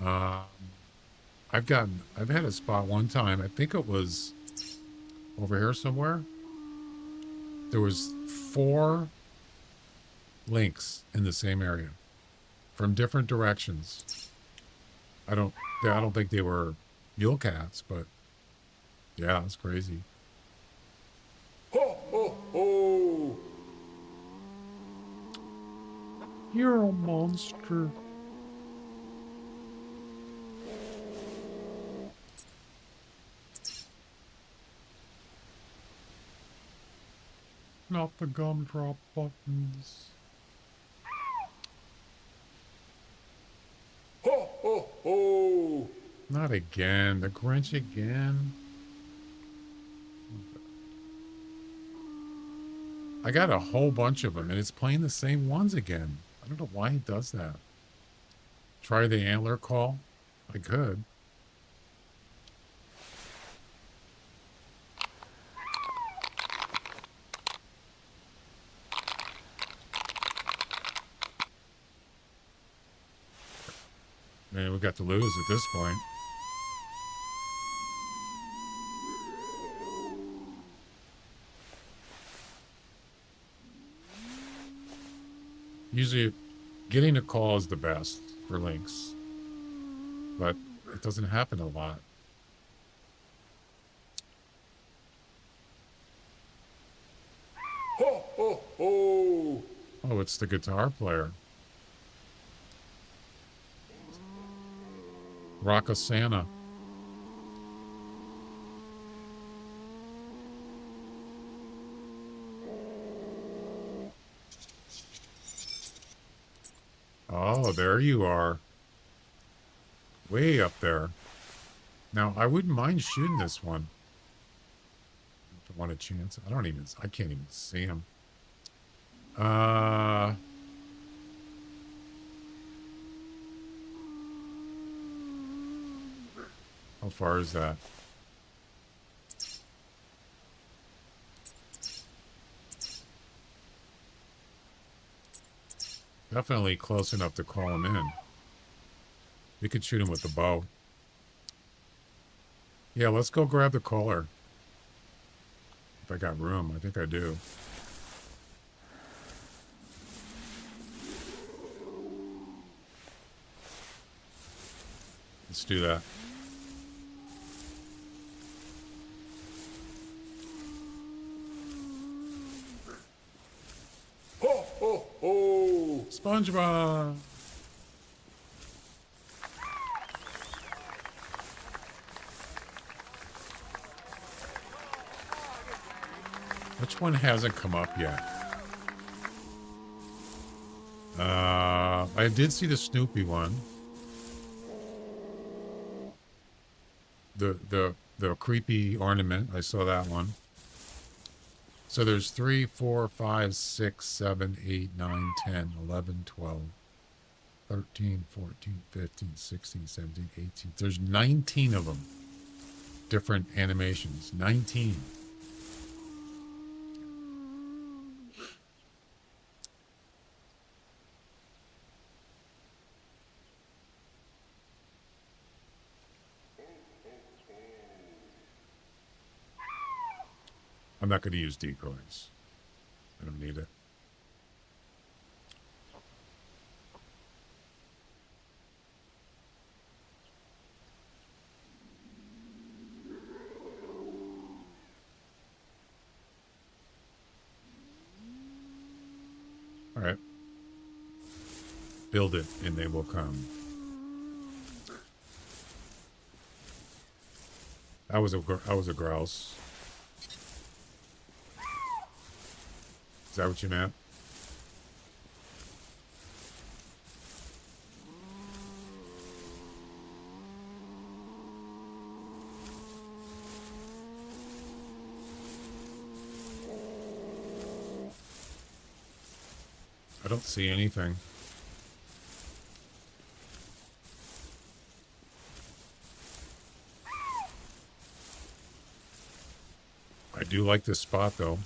I've had a spot one time, I think it was over here somewhere. There was 4 lynx in the same area from different directions. I don't think they were Yule Cats, but yeah, it's crazy. Ho, ho, ho! You're a monster. Not the gumdrop buttons. Ho, ho, ho! Not again. The Grinch again. I got a whole bunch of them, and it's playing the same ones again. I don't know why it does that. Try the antler call. I could. Man, we got to lose at this point. Usually, getting a call is the best for lynx, but it doesn't happen a lot. Ho, ho, ho! Oh, it's the guitar player. Rock of Santa. Oh, there you are. Way up there. Now, I wouldn't mind shooting this one. If I want a chance. I can't even see him. How far is that? Definitely close enough to call him in. We could shoot him with the bow. Yeah, let's go grab the caller. If I got room, I think I do. Let's do that. Ho, ho, ho! SpongeBob! Which one hasn't come up yet? I did see the Snoopy one. The creepy ornament. I saw that one. So there's 3, 4, 5, 6, 7, 8, 9, 10, 11, 12, 13, 14, 15, 16, 17, 18. There's 19 of them. Different animations. 19. I'm not going to use decoys. I don't need it. All right. Build it and they will come. That was a grouse. Is that what you meant? I don't see anything. I do like this spot, though.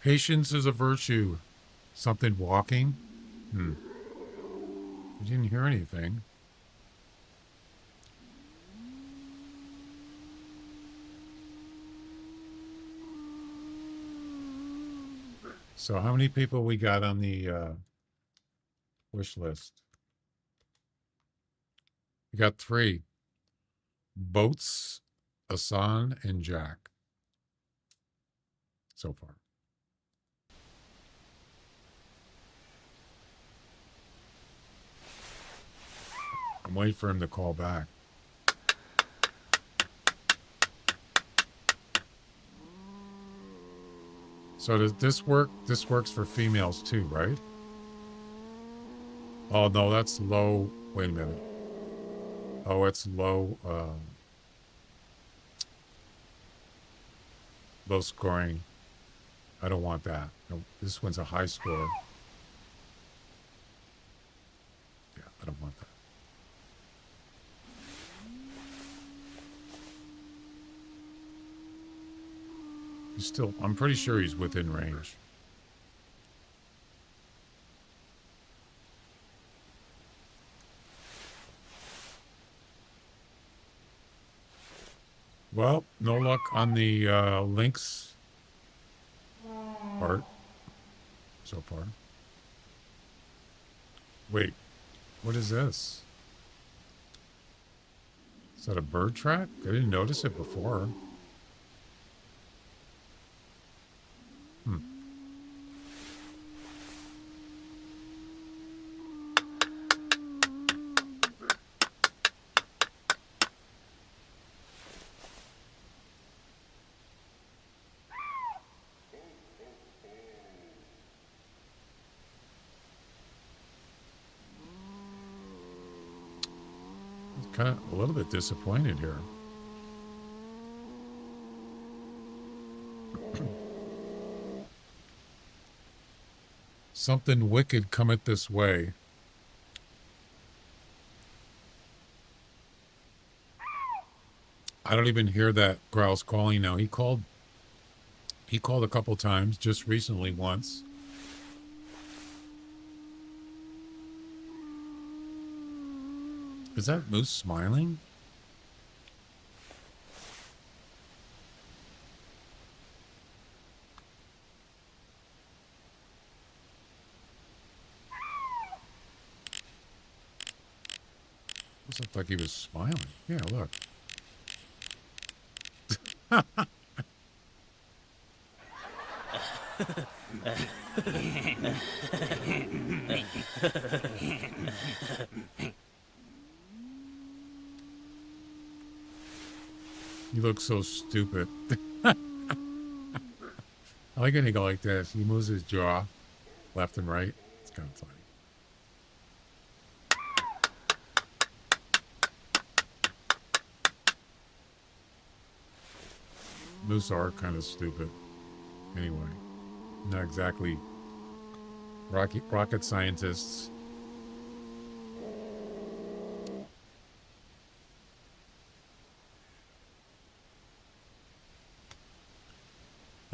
Patience is a virtue. Something walking? I didn't hear anything. So how many people we got on the wish list? We got 3. Boats, Asan, and Jack. So far. I'm waiting for him to call back. So does this work? This works for females too, right? Oh, no, that's low. Wait a minute. Oh, it's low. Low scoring. I don't want that. No, this one's a high score. Yeah, I don't want that. He's still, I'm pretty sure he's within range. Well, no luck on the links part so far. Wait, what is this? Is that a bird track? I didn't notice it before. Kind of a little bit disappointed here. Something wicked cometh this way. I don't even hear that Growl's calling now. He called a couple times, just recently once. Is that Moose smiling? It looked like he was smiling. Yeah, look. You look so stupid. I like when he go like this. He moves his jaw left and right. It's kind of funny. Moose are kind of stupid. Anyway, not exactly rocket scientists.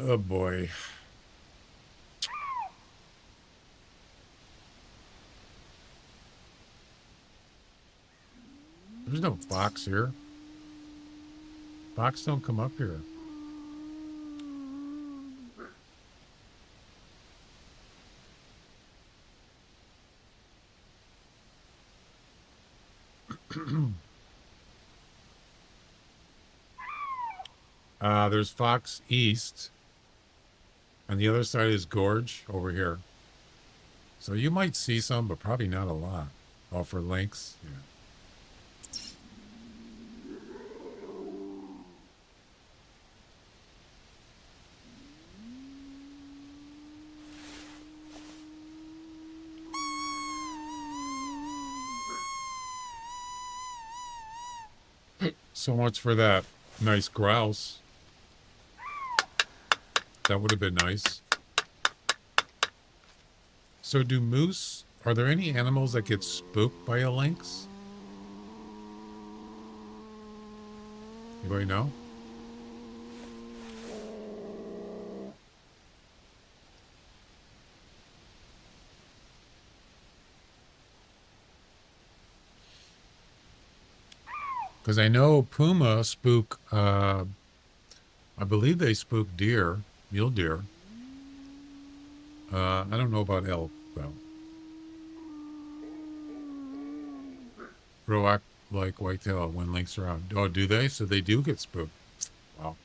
Oh boy. There's no fox here. Fox don't come up here. There's Fox East. And the other side is Gorge over here. So you might see some, but probably not a lot. Oh, for lynx? Yeah. So much for that nice grouse. That would have been nice. So do moose, are there any animals that get spooked by a lynx? Anybody know? Because I know puma spook, I believe they spook deer, mule deer. I don't know about elk, though. Roak like whitetail when lynx are out. Oh, do they? So they do get spooked. Wow.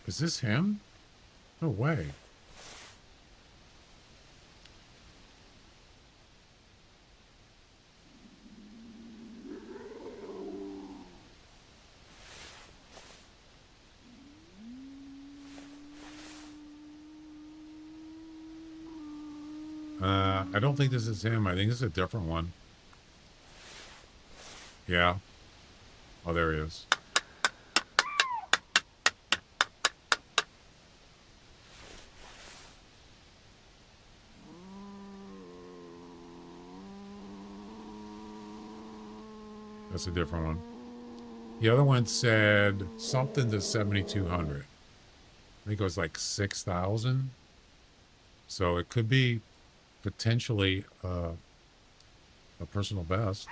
Is this him? No way. I don't think this is him. I think this is a different one. Yeah. Oh, there he is. That's a different one. The other one said something to 7,200. I think it was like 6,000. So it could be potentially a personal best.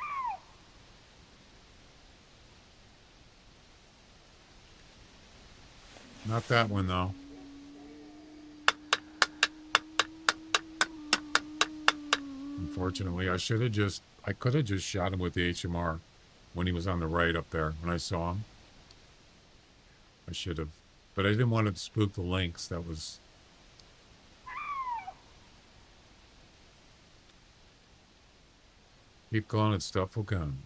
Not that one though. Unfortunately, I could have just shot him with the HMR when he was on the right up there when I saw him. I should have, but I didn't want to spook the lynx. That was. Keep calling it stuff will come.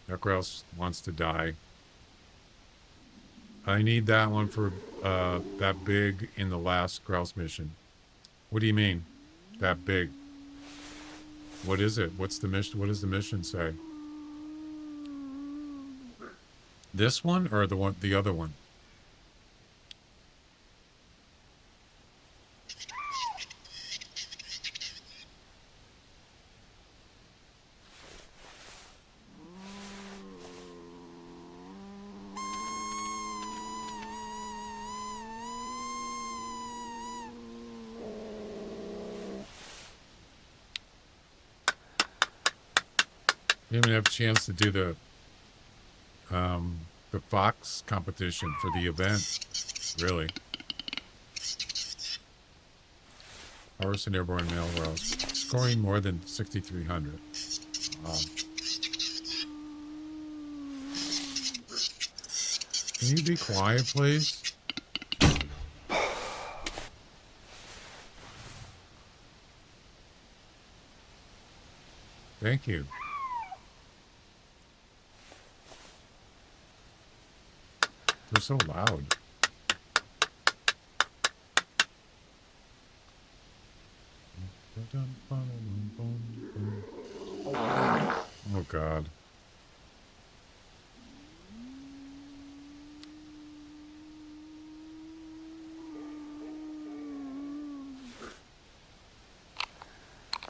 That grouse wants to die. I need that one for that big in the last grouse mission. What do you mean? That big? What is it? What's the mission? What does the mission say? This one or the other one? We didn't even have a chance to do the fox competition for the event, really. Horse and airborne male rouse, scoring more than 6,300. Wow. Can you be quiet, please? Thank you. They're so loud. Oh, God.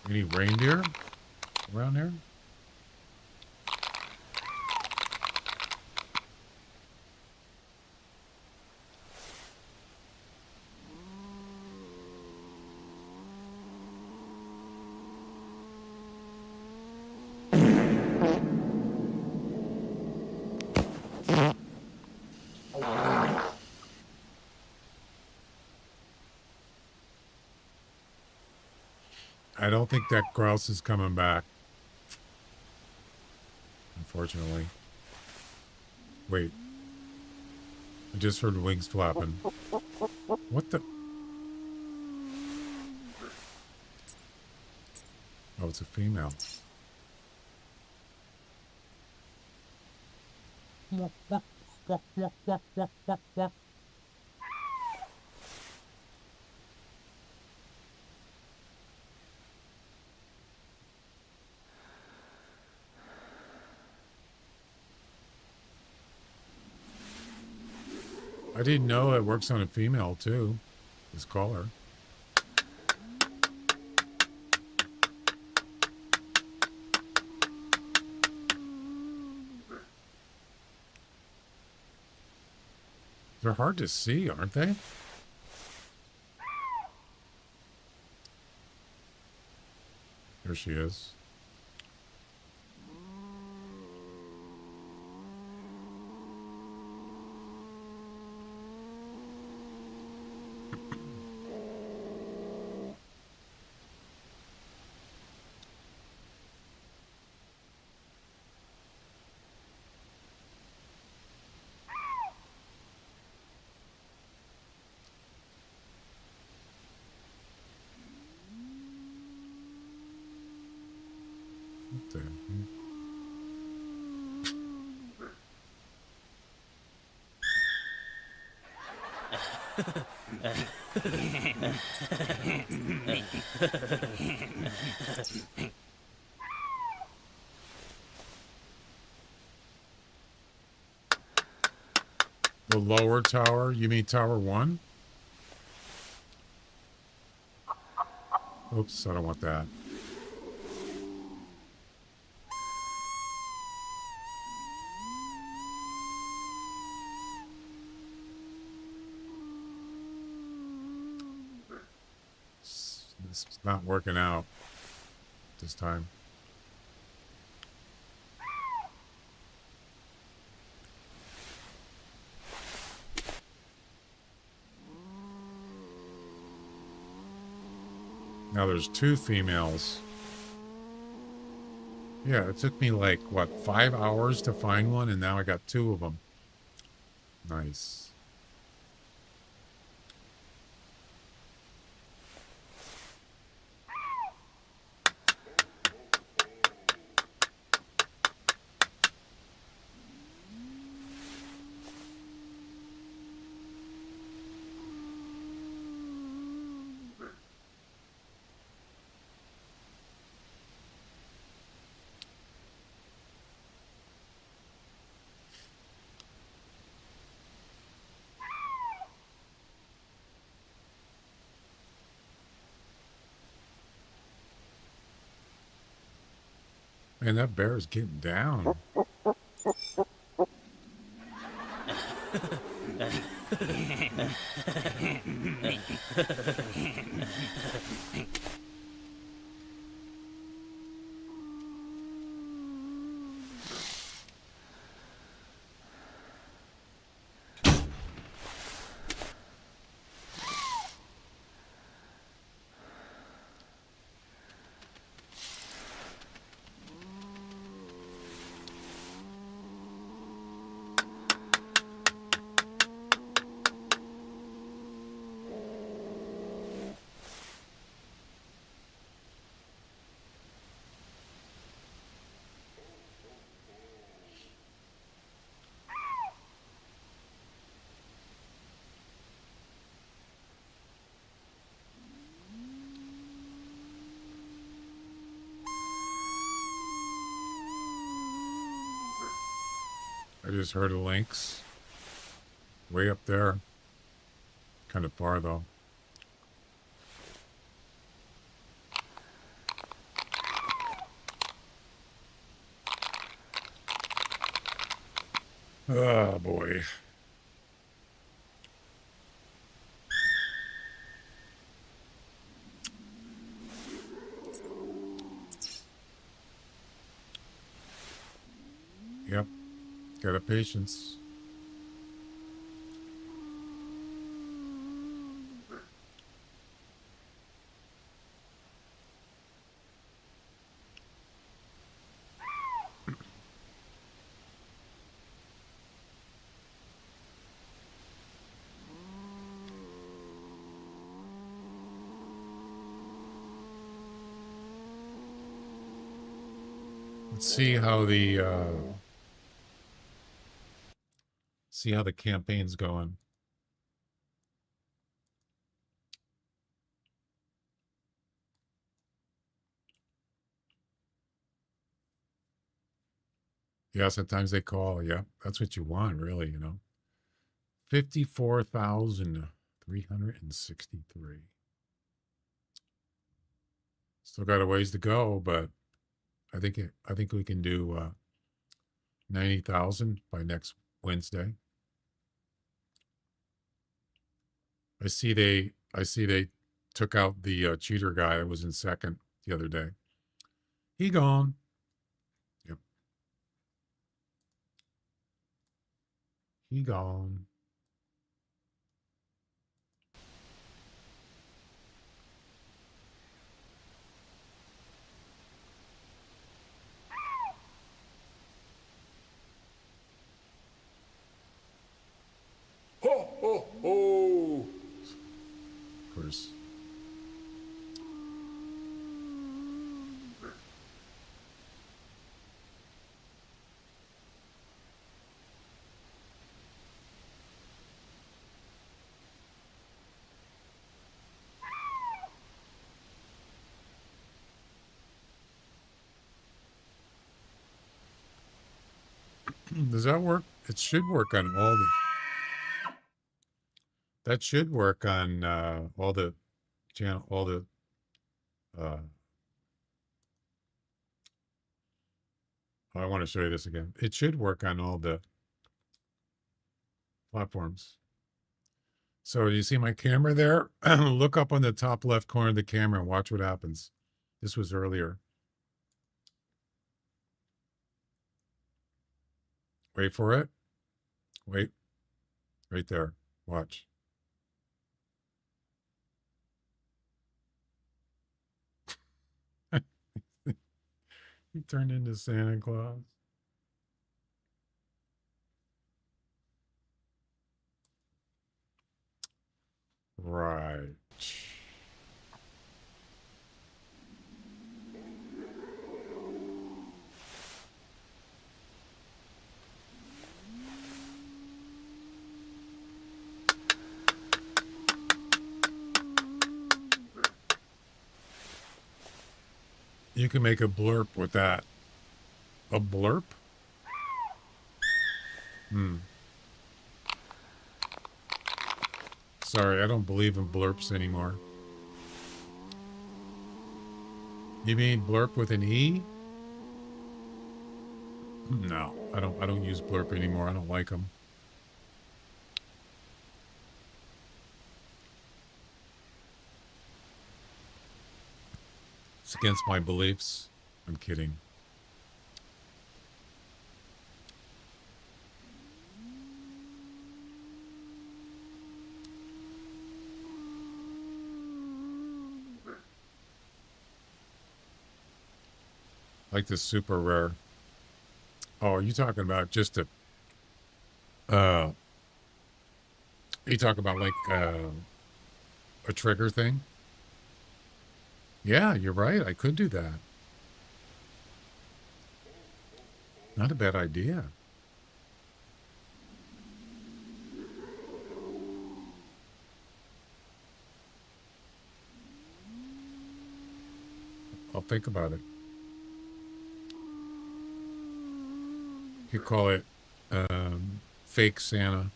Any reindeer around here? I don't think that grouse is coming back. Unfortunately. Wait. I just heard wings flapping. What the? Oh, it's a female. I didn't know it works on a female too. This caller. They're hard to see, aren't they? There she is. What the? The lower tower? You mean Tower 1? Oops, I don't want that. This is not working out this time. Now there's 2 females. Yeah, it took me like, what, 5 hours to find one, and now I got 2 of them. Nice. Man, that bear is getting down. I just heard a lynx. Way up there. Kind of far, though. Oh, boy. Yep. Got a patience. Let's see how the campaign's going. Yeah, sometimes they call. Yeah, that's what you want, really, you know. 54,363. Still got a ways to go, but I think we can do 90,000 by next Wednesday. I see they took out the cheater guy that was in second the other day. He gone. Yep. He gone. Ho, ho, ho. Of course. Does that work? It should work on all the. That should work on all the channel, all the. I want to show you this again. It should work on all the platforms. So you see my camera there? Look up on the top left corner of the camera and watch what happens. This was earlier. Wait for it. Wait. Right there. Watch. He turned into Santa Claus. Right. You can make a blurb with that. A blurb? Sorry, I don't believe in blurps anymore. You mean blurp with an E? No, I don't use blurp anymore. I don't like them. It's against my beliefs. I'm kidding. Like this super rare. Oh, are you talking about just a you talk about like a trigger thing? Yeah, you're right. I could do that. Not a bad idea. I'll think about it. You call it fake Santa.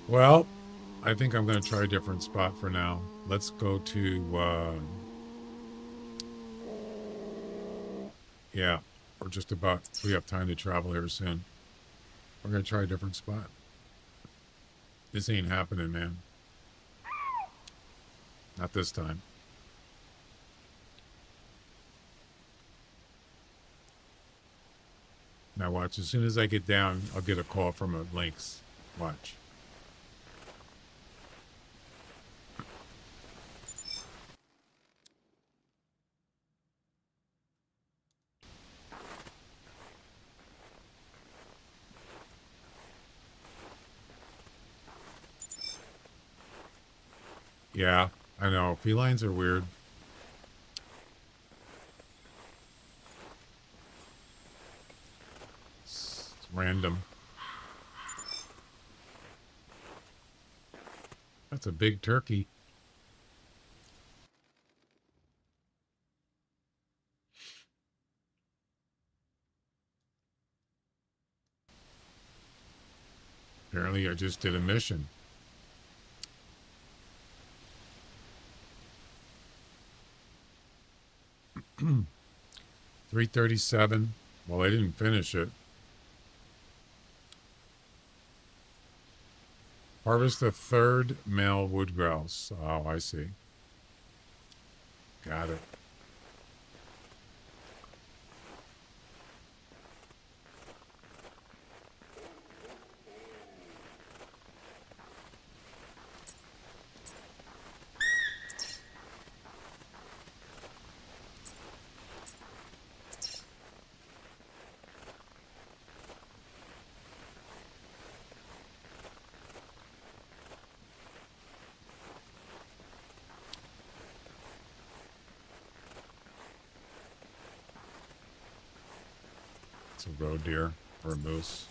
Well, I think I'm going to try a different spot for now. Let's go to, yeah, we're just about, we have time to travel here soon. We're going to try a different spot. This ain't happening, man. Not this time. Now watch, as soon as I get down, I'll get a call from a Lynx. Watch. Yeah, I know. Felines are weird. It's random. That's a big turkey. Apparently, I just did a mission. $337. Well, I didn't finish it. Harvest the third male wood grouse. Oh, I see. Got it. It's a roe deer or a moose.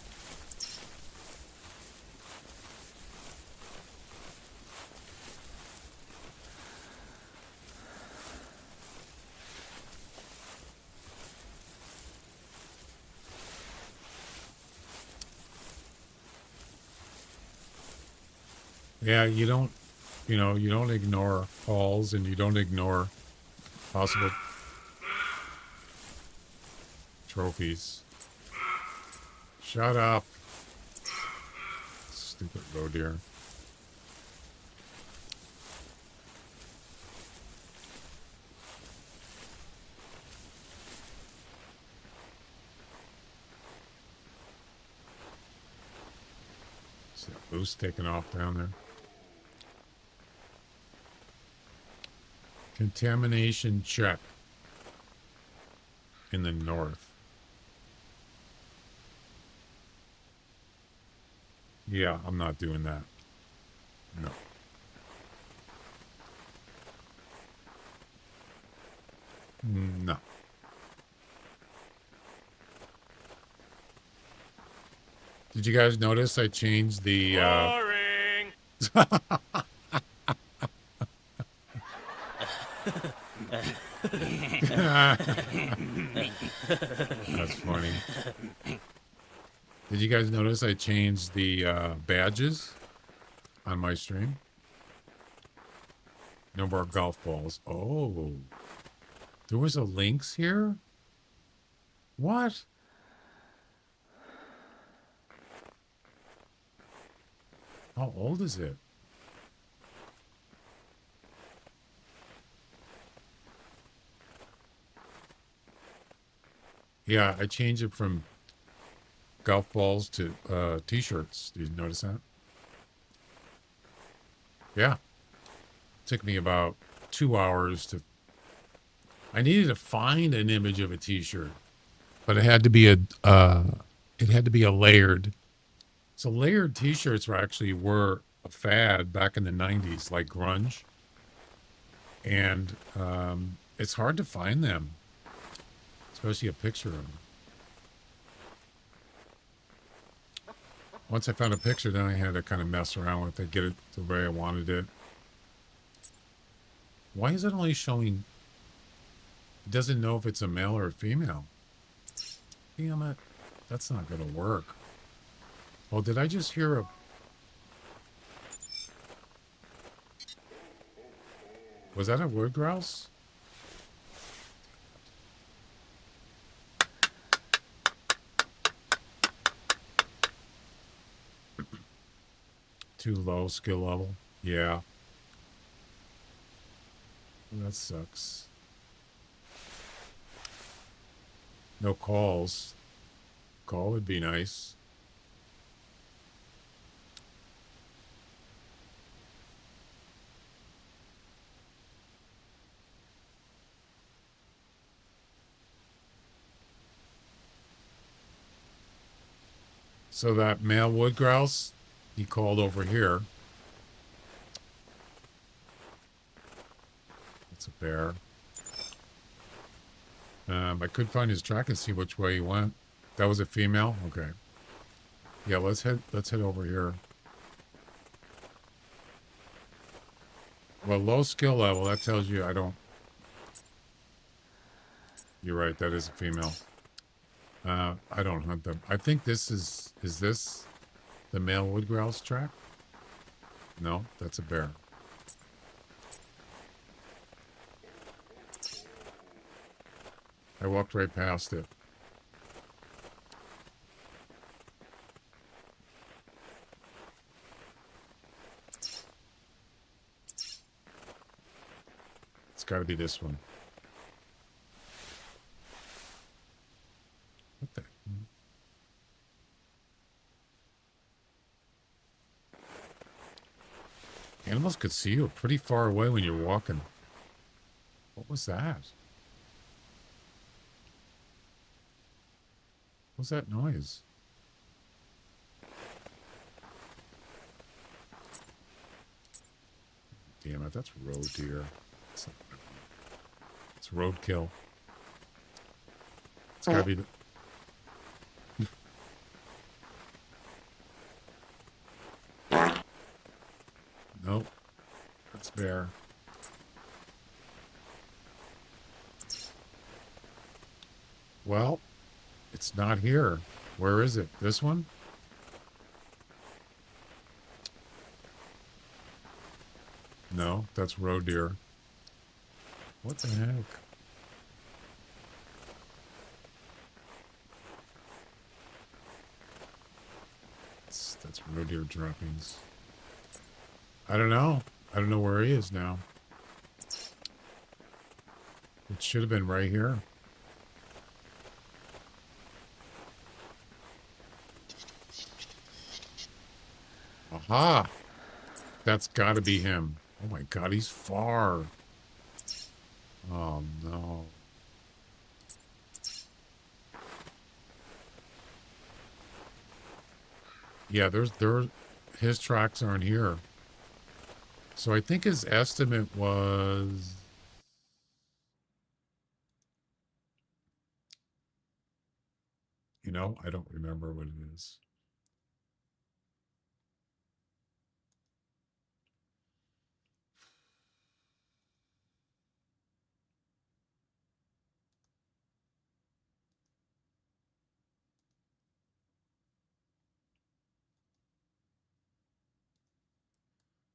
Yeah, you don't, you don't ignore calls and you don't ignore possible trophies. Shut up. Stupid roe deer. See that moose taking off down there. Contamination check in the north. Yeah, I'm not doing that. No. No. Did you guys notice I changed the Boring. That's funny. Did you guys notice I changed the badges on my stream? No more golf balls. Oh. There was a lynx here? What? How old is it? Yeah, I changed it from golf balls to t-shirts. Did you notice that? Yeah. Took me about 2 hours to... I needed to find an image of a t-shirt, but it had to be a layered. So layered t-shirts were a fad back in the 90s, like grunge. And it's hard to find them, especially a picture of them. Once I found a picture, then I had to kind of mess around with it, get it the way I wanted it. Why is it only showing... It doesn't know if it's a male or a female. Damn it. That's not going to work. Oh, did I just hear a... Was that a wood grouse? Too low skill level. Yeah. That sucks. No calls. Call would be nice. So that male wood grouse, he called over here. It's a bear. I could find his track and see which way he went. That was a female? Okay. Yeah, let's head over here. Well, low skill level, that tells you I don't... You're right, that is a female. I don't hunt them. I think this is this the male wood grouse track? No, that's a bear. I walked right past it. It's got to be this one. What the? Animals could see you pretty far away when you're walking. What was that? What was that noise? Damn it, that's road deer. It's roadkill. It's gotta be the... Nope. That's bear. Well, it's not here. Where is it? This one? No, that's roe deer. What the heck? That's roe deer droppings. I don't know. I don't know where he is now. It should have been right here. Aha! That's got to be him. Oh my god, he's far. Oh no. Yeah, his tracks aren't here. So I think his estimate was... You know, I don't remember what it is.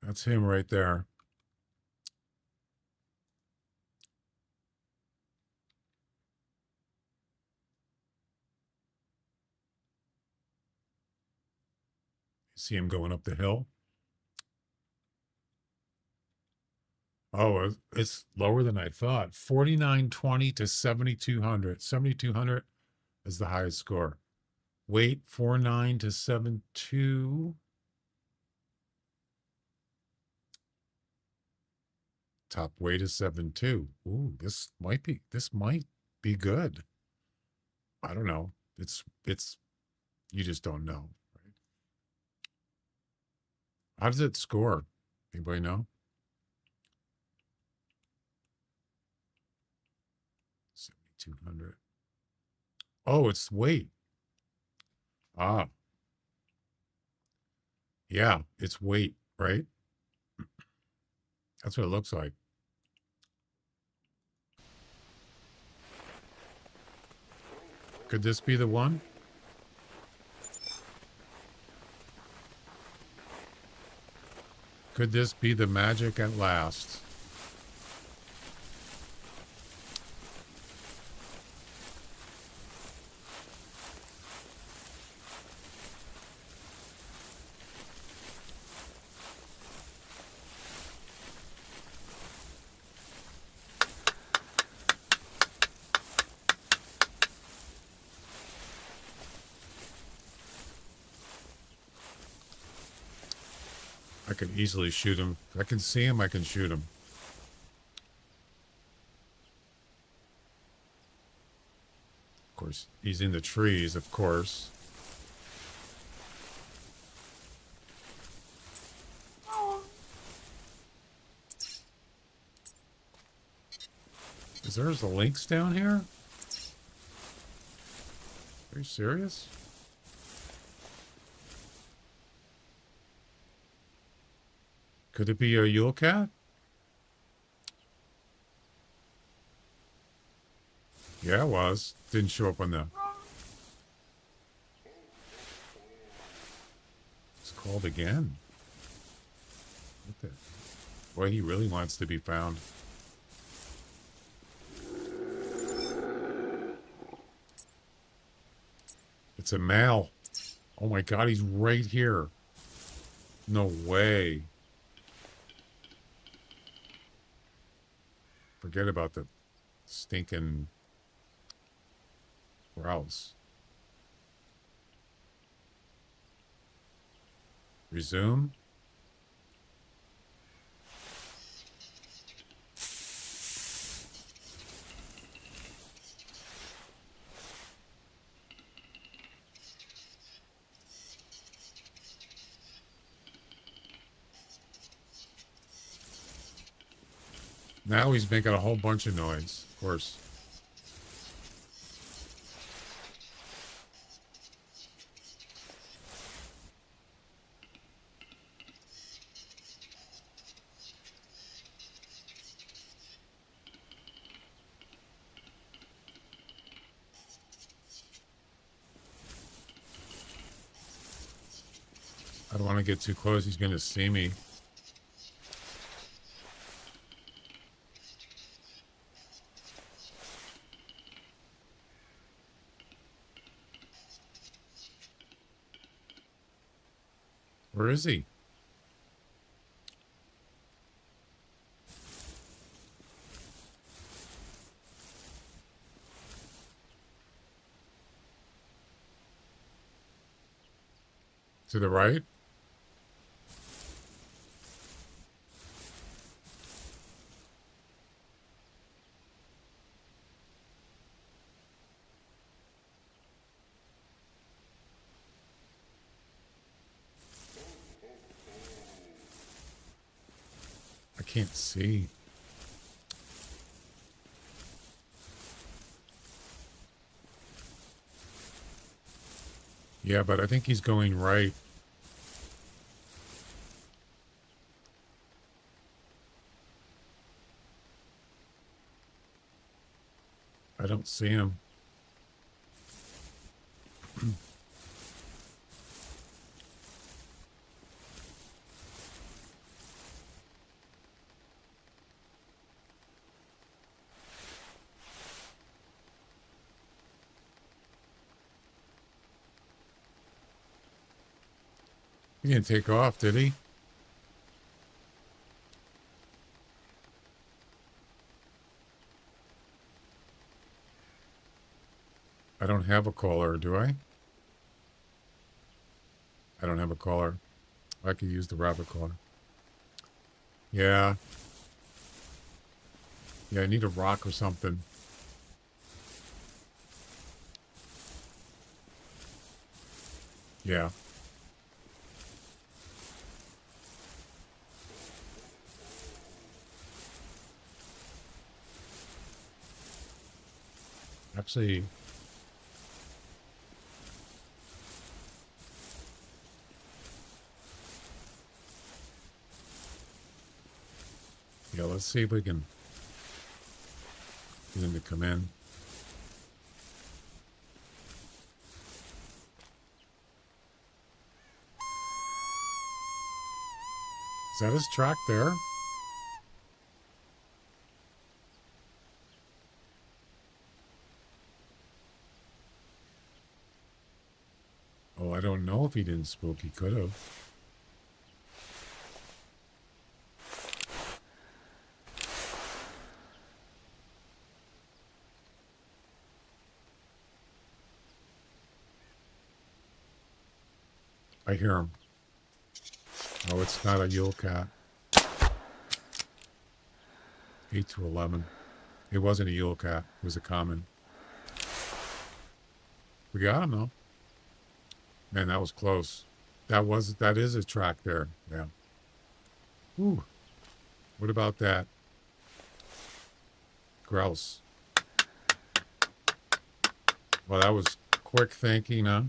That's him right there. You see him going up the hill? Oh, it's lower than I thought. 4920 to 7200. 7200 is the highest score. Weight 49 to 72. Top weight is 72. Ooh, this might be good. I don't know. It's you just don't know, right? How does it score? Anybody know? 7,200. Oh, it's weight. Ah. Yeah, it's weight, right? That's what it looks like. Could this be the one? Could this be the magic at last? I could easily shoot him. If I can see him, I can shoot him. Of course, he's in the trees, of course. Is there a lynx down here? Are you serious? Could it be a Yule Cat? Yeah, it was. Didn't show up on the... It's called again. What the... Boy, he really wants to be found. It's a male. Oh my god, he's right here. No way. Forget about the stinking grouse. Resume. Now he's making a whole bunch of noise, of course. I don't want to get too close. He's going to see me. Where is he? To the right? I can't see. Yeah, but I think he's going right. I don't see him. He didn't take off, did he? I don't have a caller, do I? I don't have a caller. I could use the rabbit caller. Yeah. Yeah, I need a rock or something. Yeah. Actually, yeah, let's see if we can get him to come in. Is that his track there? Oh, I don't know if he didn't spook. He could have. I hear him. Oh, it's not a Yule Cat. 8 to 11. It wasn't a Yule Cat. It was a common. We got him though. Man, that was close. That is a track there. Yeah. Ooh. What about that? grouse. Well, that was quick thinking, huh?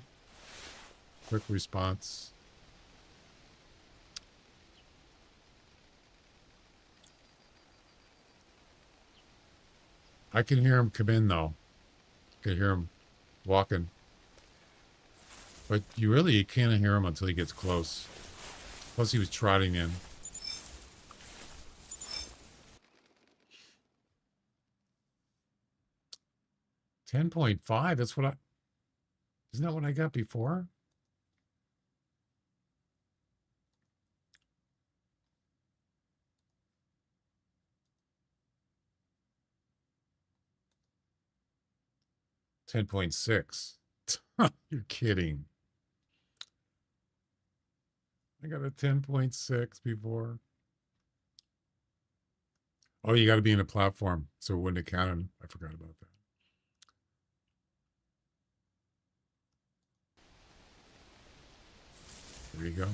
Quick response. I can hear him come in, though. I can hear him walking. But you can't hear him until he gets close. Plus, he was trotting in. $10.5. That's what I... Isn't that what I got before? $10.6. You're kidding. I got a 10.6 before. Oh, you got to be in a platform, so it wouldn't have counted. I forgot about that. There you go.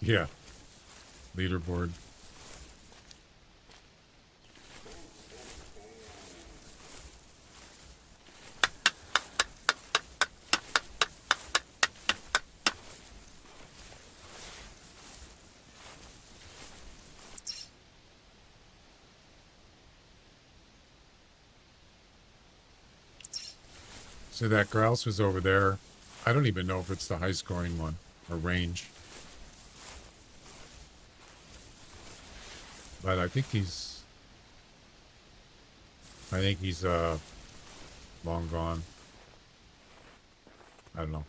Yeah. Leaderboard. So that grouse was over there. I don't even know if it's the high scoring one or range. But I think he's long gone. I don't know.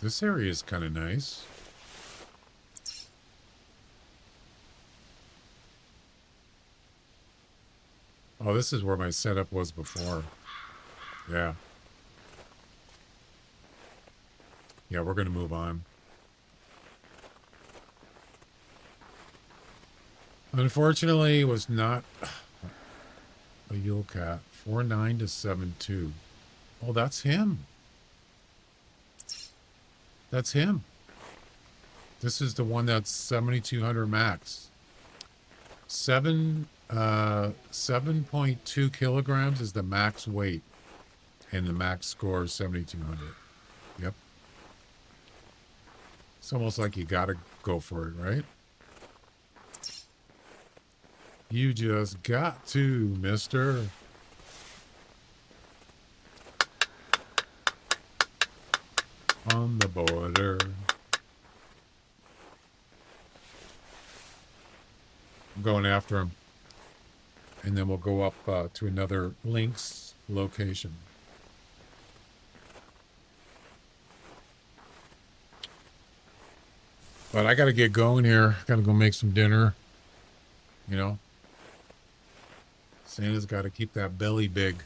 This area is kind of nice. Oh, this is where my setup was before. Yeah. Yeah, we're going to move on. Unfortunately, it was not a Yule Cat. 4.9 to 7.2. Oh, that's him. That's him. This is the one that's 7,200 max. 7.2 kilograms is the max weight, and the max score is 7,200. Yep. It's almost like you gotta go for it, right? You just got to, mister. On the border. I'm going after him. And then we'll go up to another Lynx location. But I got to get going here. Got to go make some dinner. You know. Santa's got to keep that belly big.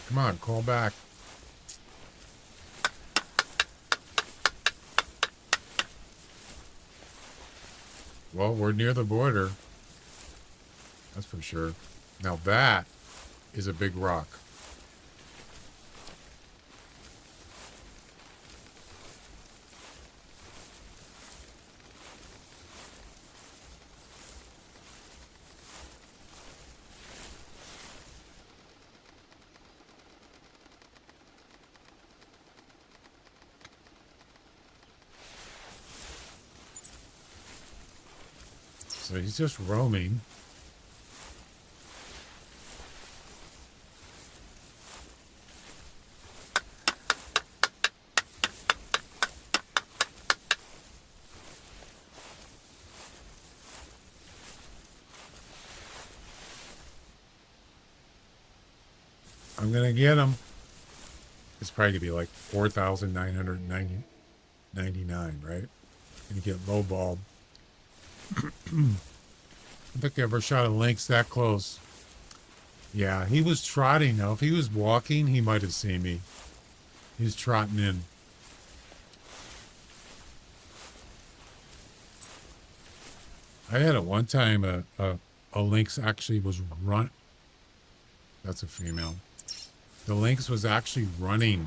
Come on, call back. Well, we're near the border. That's for sure. Now that is a big rock. So he's just roaming. I'm gonna get him. It's probably gonna be like 4,999, right? Gonna get lowballed. I don't think I ever shot a lynx that close. Yeah, he was trotting. Now, if he was walking, he might have seen me. He was trotting in. I had at one time a lynx actually was run. That's a female. The lynx was actually running.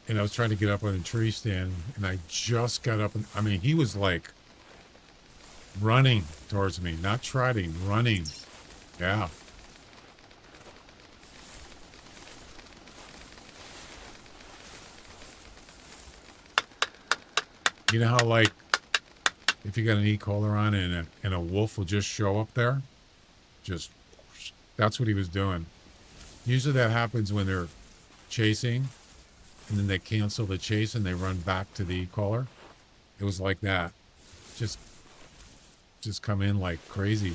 And I was trying to get up on a tree stand, and I just got up, and I mean, he was like running towards me, not trotting, running. Yeah. You know how, like, if you got an e-collar on and a wolf will just show up there? Just, that's what he was doing. Usually that happens when they're chasing, and then they cancel the chase and they run back to the e-collar. It was like that. Just come in like crazy.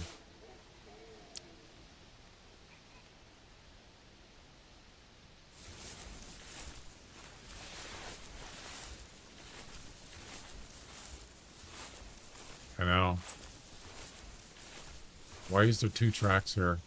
I know. Why is there 2 tracks here?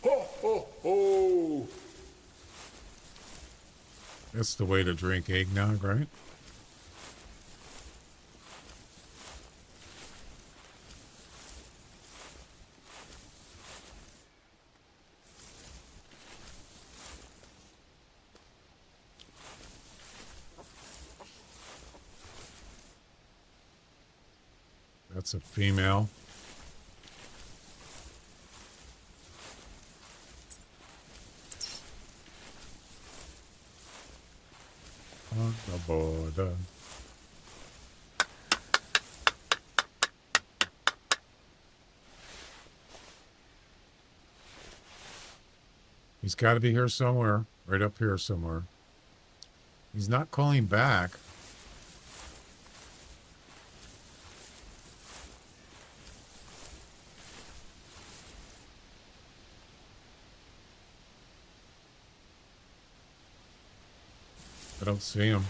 Ho, ho, ho. That's the way to drink eggnog, right? That's a female. On the border. He's got to be here somewhere. Right up here somewhere. He's not calling back. I don't see him.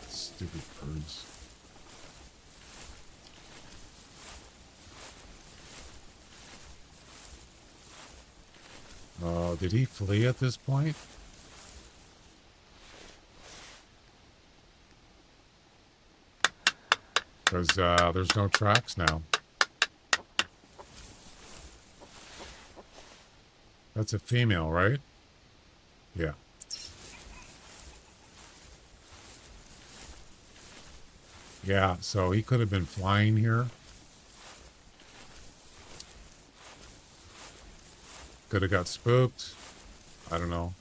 Stupid birds. Did he flee at this point? Because there's no tracks now. That's a female, right? Yeah. Yeah, so he could have been flying here. Could have got spooked. I don't know.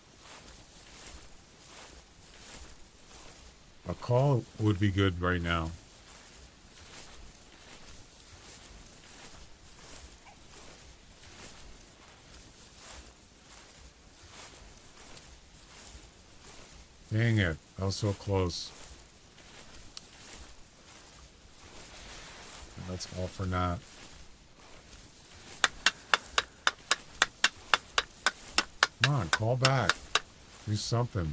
A call would be good right now. Dang it. I was so close. And that's all for naught. Come on, call back. Do something.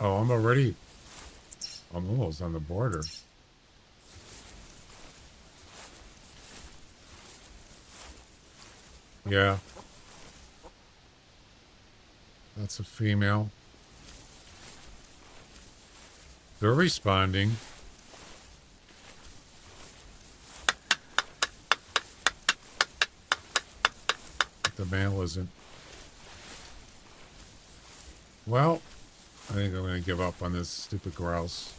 Oh, I'm almost on the border. Yeah. That's a female. They're responding. But the male isn't. Well, I think I'm going to give up on this stupid grouse.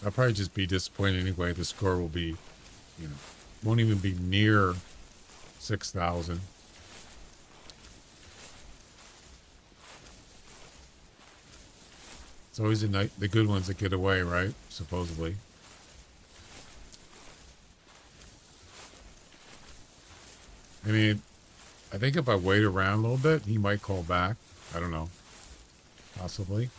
I'll probably just be disappointed anyway. The score will be, you know, Won't even be near 6,000. It's always the good ones that get away, right? Supposedly. I mean, I think if I wait around a little bit, he might call back. I don't know. Possibly.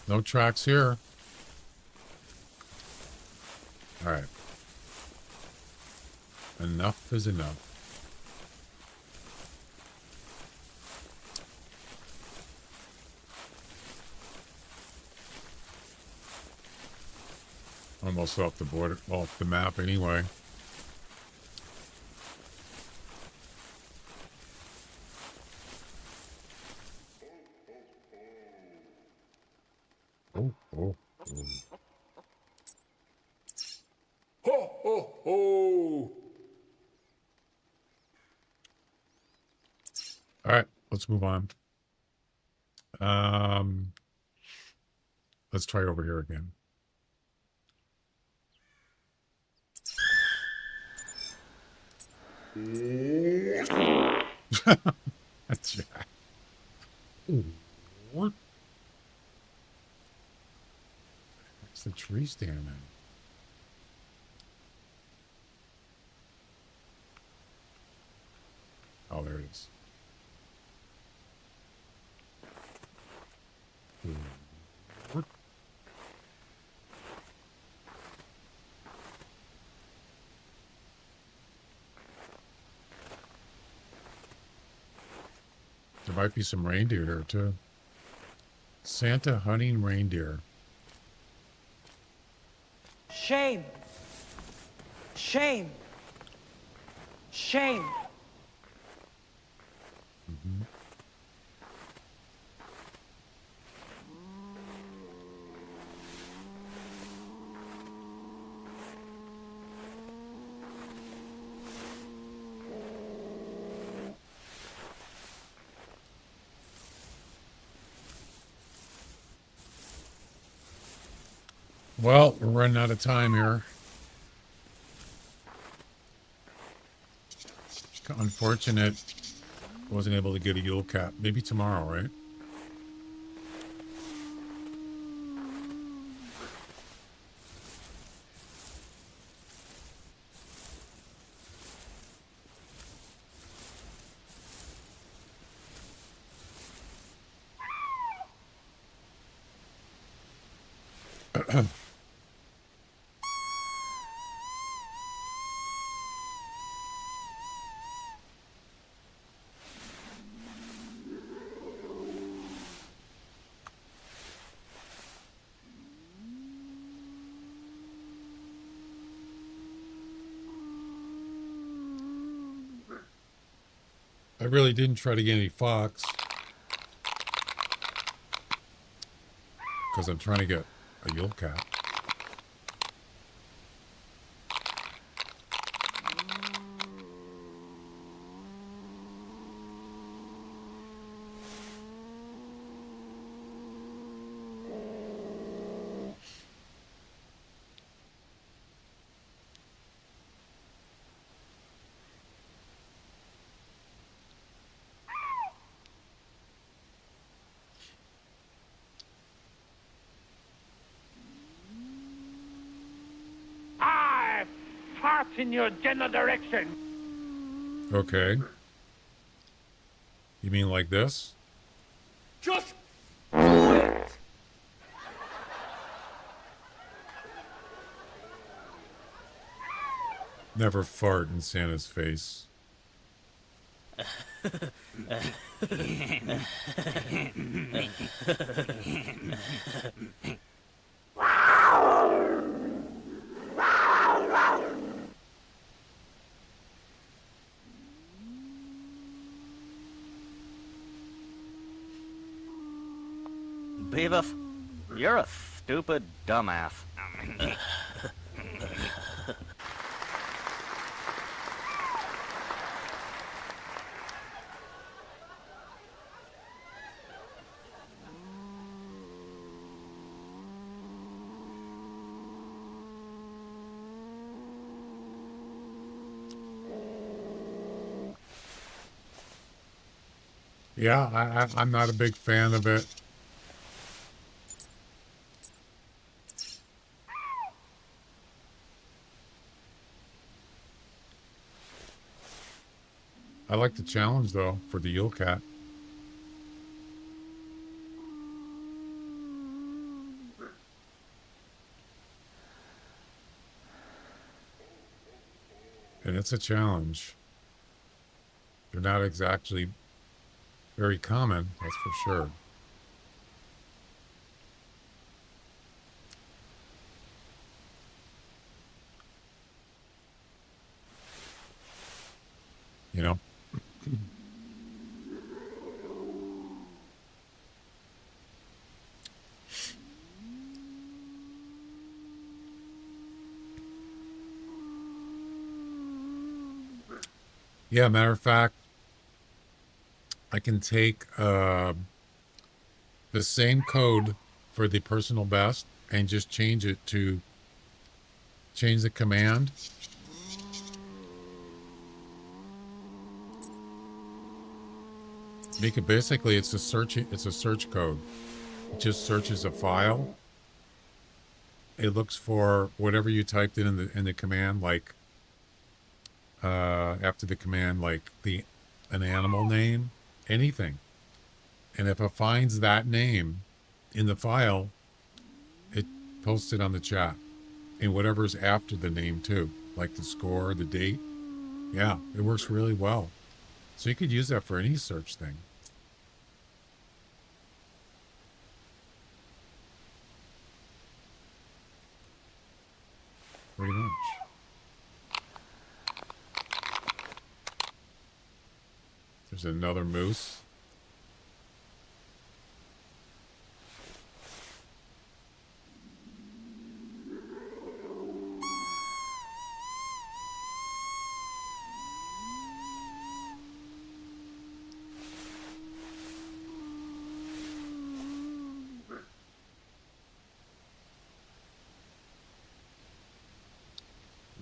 No tracks here. All right. Enough is enough. Almost off the border, off the map anyway. Oh, oh, oh. Ho, ho, ho! All right, let's move on. Let's try over here again. That's Jack. Ooh, what? What's the tree standing in? Oh, there it is. Ooh, what? There might be some reindeer here too. Santa hunting reindeer. Shame. Shame. Shame. Mm-hmm. Well, we're running out of time here. Unfortunate. Wasn't able to get a Yule Cat. Maybe tomorrow, right? I really didn't try to get any fox because I'm trying to get a Yule Cat. I fart in your general direction. Okay. You mean like this? Just do it! Never fart in Santa's face. Beavis, you're a stupid dumbass. Yeah, I'm not a big fan of it. I like the challenge, though, for the Yule Cat. And it's a challenge. They're not exactly very common, that's for sure. You know? Yeah, matter of fact, I can take the same code for the personal best and just change it to change the command. Make it basically it's a search code. It just searches a file. It looks for whatever you typed in the command, like after the command, like an animal name, anything. And if it finds that name in the file, it posts it on the chat. And whatever's after the name too, like the score, the date. Yeah, it works really well. So you could use that for any search thing. Pretty much. There's another moose.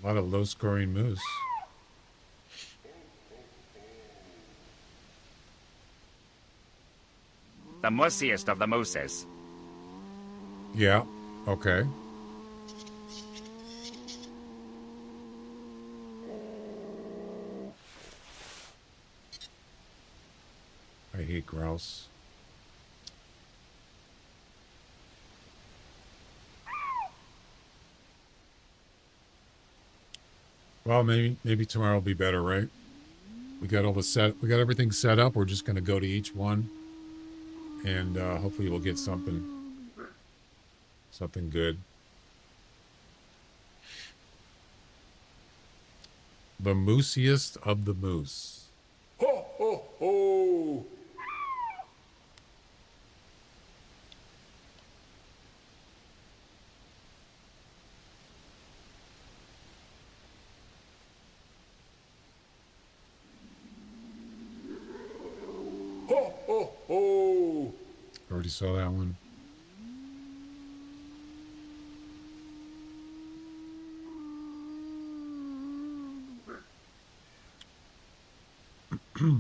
A lot of low-scoring moose. The moosiest of the mooses. Yeah, okay. I hate grouse. Well, maybe tomorrow will be better, right? We got everything set up. We're just going to go to each one, and hopefully we'll get something good. The moosiest of the moose. Ho, ho, ho! Ho, ho, ho! Already saw that one.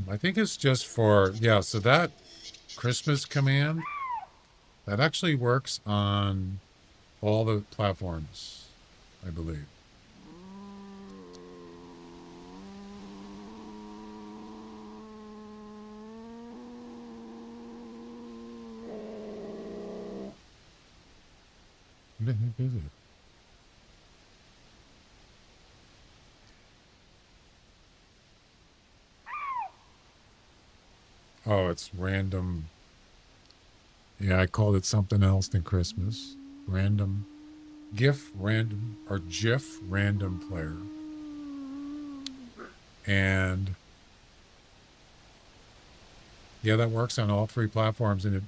I think it's just for, yeah, so that Christmas command, that actually works on all the platforms, I believe. What the heck is it? Oh, it's random. Yeah, I called it something else than Christmas. Random. GIF random, or GIF random player. And yeah, that works on all three platforms. And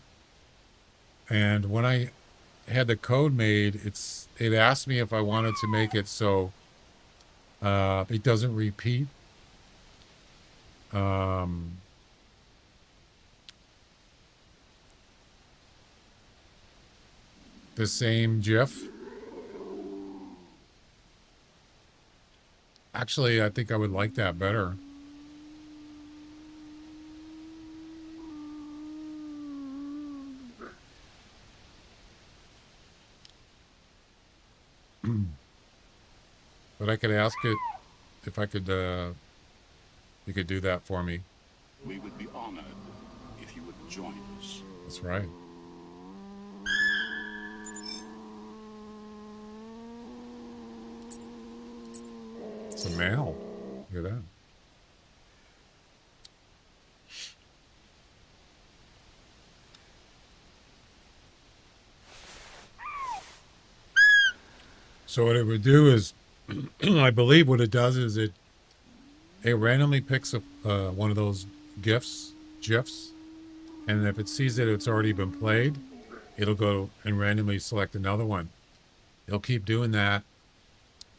And when I had the code made, it asked me if I wanted to make it so it doesn't repeat. The same GIF. Actually, I think I would like that better. But I could ask it if I could, you could do that for me. We would be honored if you would join us. That's right. It's a male. Look at that. So what it would do is, I believe what it does is it randomly picks up one of those GIFs, and if it sees that it's already been played, it'll go and randomly select another one. It'll keep doing that.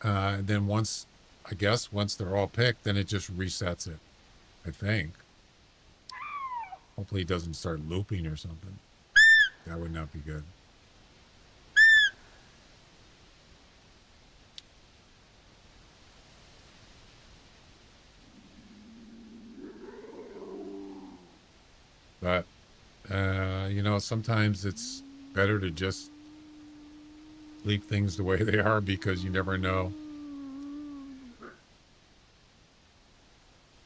And then once they're all picked, then it just resets it, I think. Hopefully it doesn't start looping or something. That would not be good. But, you know, sometimes it's better to just leave things the way they are because you never know.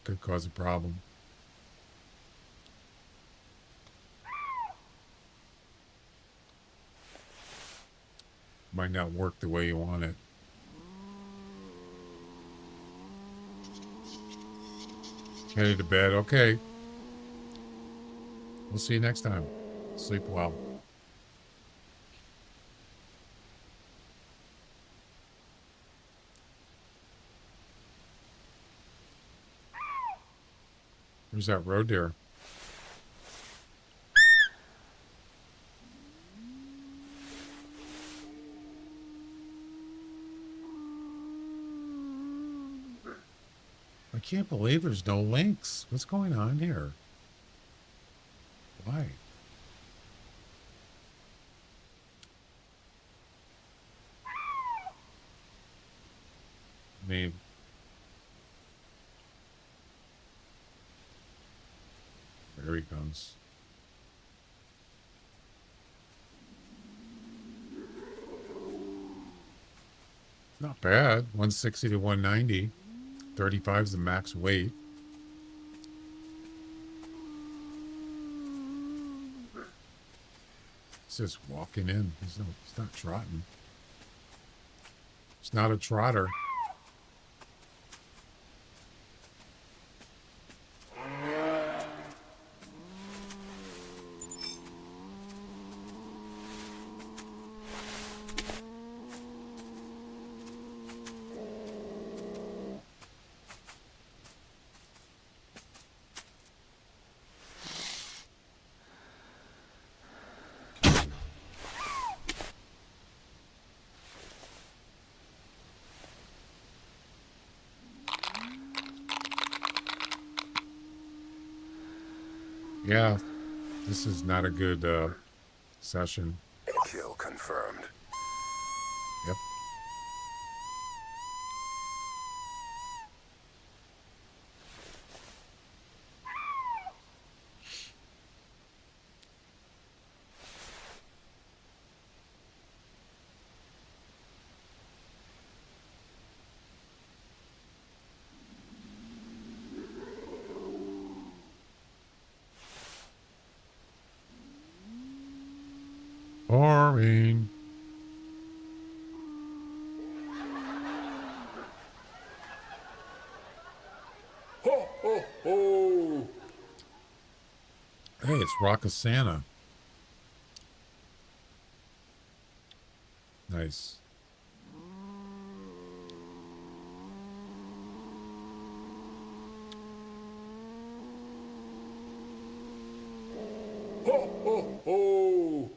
Could cause a problem. Might not work the way you want it. Headed to bed. Okay. We'll see you next time. Sleep well. There's that road deer. I can't believe there's no links. What's going on here? Why? I mean, there he comes. Not bad. 160 to 190. 35 is the max weight. He's just walking in. He's not trotting. He's not a trotter. Yeah, this is not a good session. Kill confirmed. Yep. Boring. Ho, ho, ho. Hey, it's Rock of Santa. Nice. Ho, ho, ho.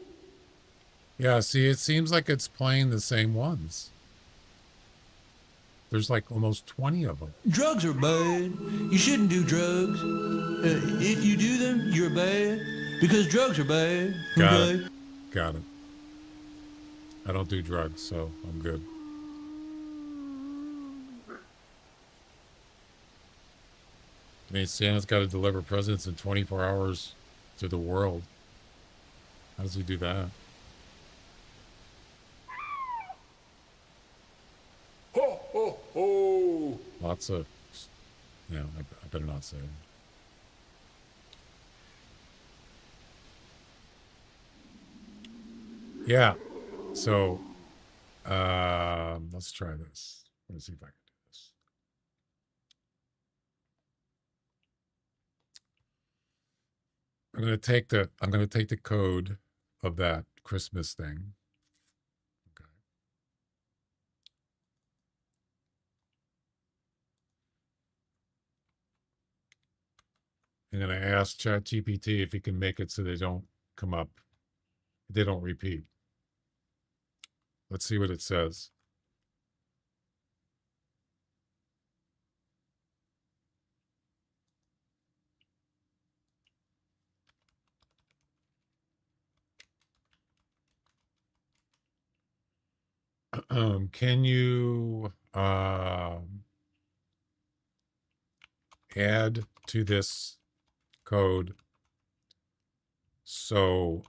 Yeah, see, it seems like it's playing the same ones. There's like almost 20 of them. Drugs are bad. You shouldn't do drugs. If you do them, you're bad. Because drugs are bad. Got it. Got it. I don't do drugs, so I'm good. I mean, Santa's got to deliver presents in 24 hours to the world. How does he do that? Ho, ho, ho. Lots of... Yeah, I better not say it. Yeah. So, let's try this. Let's see if I can do this. I'm going to take the code of that Christmas thing. Okay. I'm going to ask ChatGPT if he can make it so they don't come up. They don't repeat. Let's see what it says. Can you add to this code so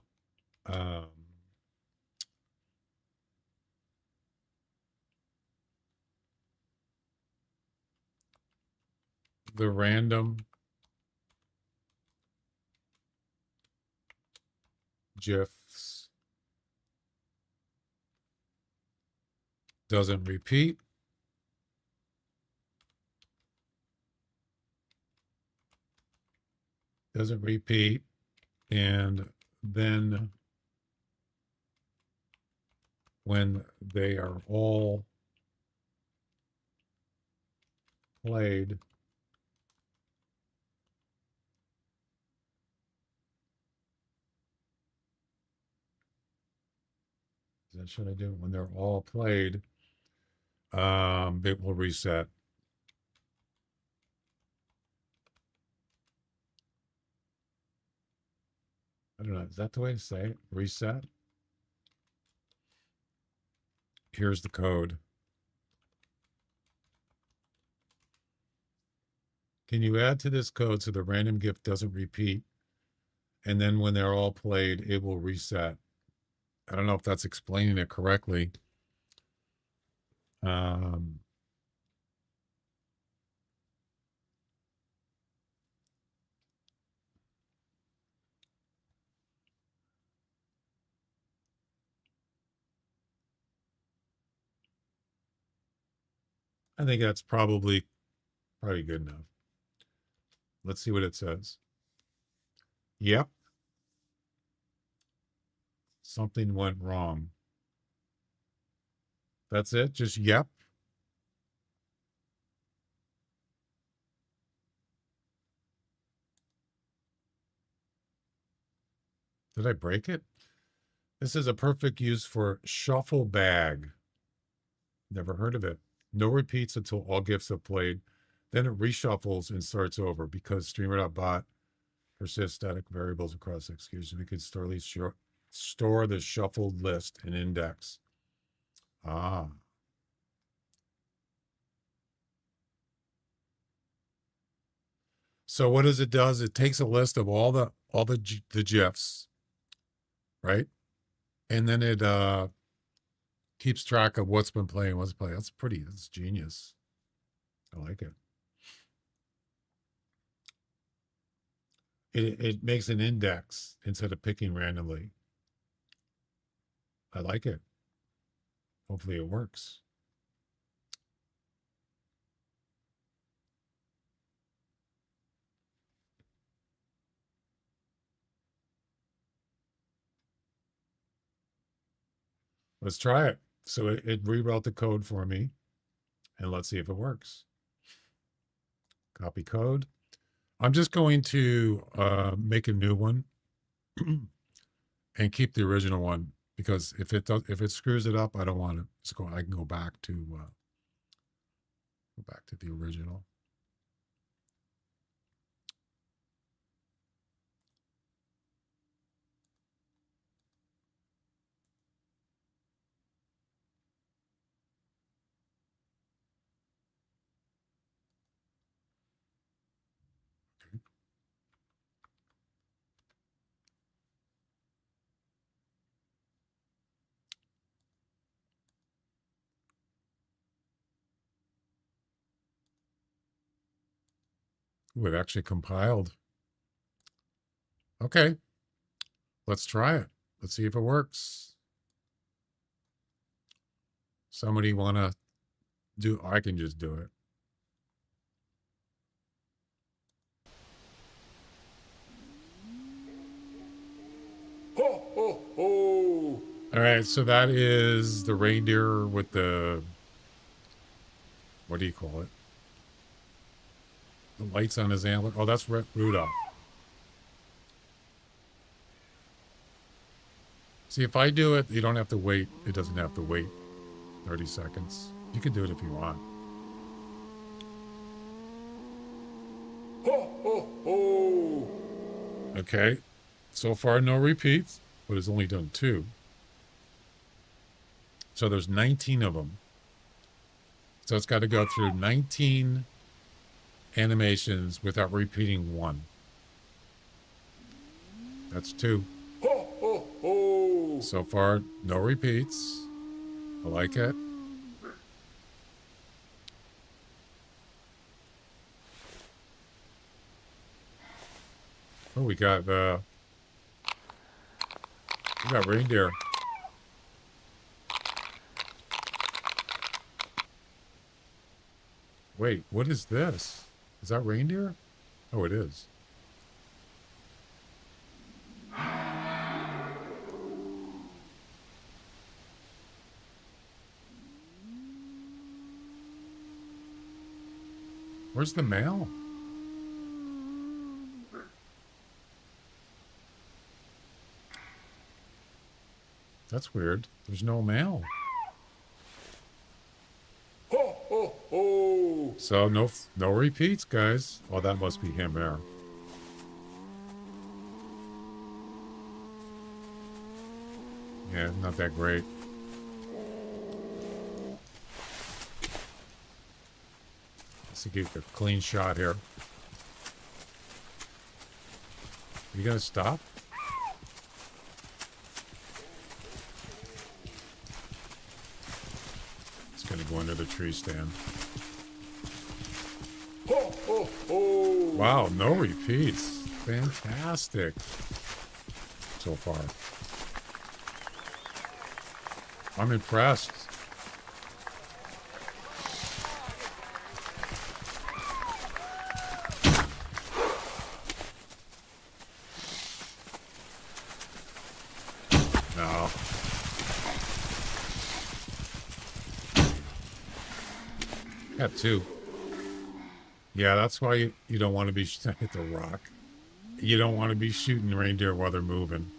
the random GIFs doesn't repeat? Doesn't repeat. And then when they are all played, should I do it? When they're all played, it will reset. I don't know. Is that the way to say it? Reset? Here's the code. Can you add to this code so the random gift doesn't repeat? And then when they're all played, it will reset. I don't know if that's explaining it correctly. I think that's probably good enough. Let's see what it says. Yep. Something went wrong. That's it? Just yep. Did I break it? This is a perfect use for shuffle bag. Never heard of it. No repeats until all gifts have played. Then it reshuffles and starts over because streamer.bot persists static variables across execution. We could store the shuffled list and index. Ah. So what it does, it takes a list of all the GIFs, right? And then it keeps track of what's been playing, what's playing. That's genius. I like it. It makes an index instead of picking randomly. I like it. Hopefully it works. Let's try it. So it rewrote the code for me, and let's see if it works. Copy code. I'm just going to make a new one and keep the original one because if it does, if it screws it up, I don't want to. I can go back to the original. Ooh, it actually compiled. Okay, let's try it. Let's see if it works. Somebody want to do? I can just do it. Ho, ho, ho. All right, so that is the reindeer with the, what do you call it? The lights on his antler. Oh, that's Rudolph. See, if I do it, you don't have to wait. It doesn't have to wait 30 seconds. You can do it if you want. Ho, ho, ho. Okay. So far, no repeats, but it's only done 2. So there's 19 of them. So it's got to go through 19 animations without repeating 1. That's 2. Ho, ho, ho. So far, no repeats. I like it. Oh, we got reindeer. Wait, what is this? Is that reindeer? Oh, it is. Where's the mail? That's weird. There's no mail. Ho, ho, ho. So no repeats, guys. Oh, that must be him there. Yeah, not that great. Let's get a clean shot here. You gonna stop? It's gonna go under the tree stand. Ho, ho, ho. Wow, no repeats. Fantastic. So far. I'm impressed. No. Got 2. Yeah, that's why you don't want to be hit the rock. You don't want to be shooting reindeer while they're moving.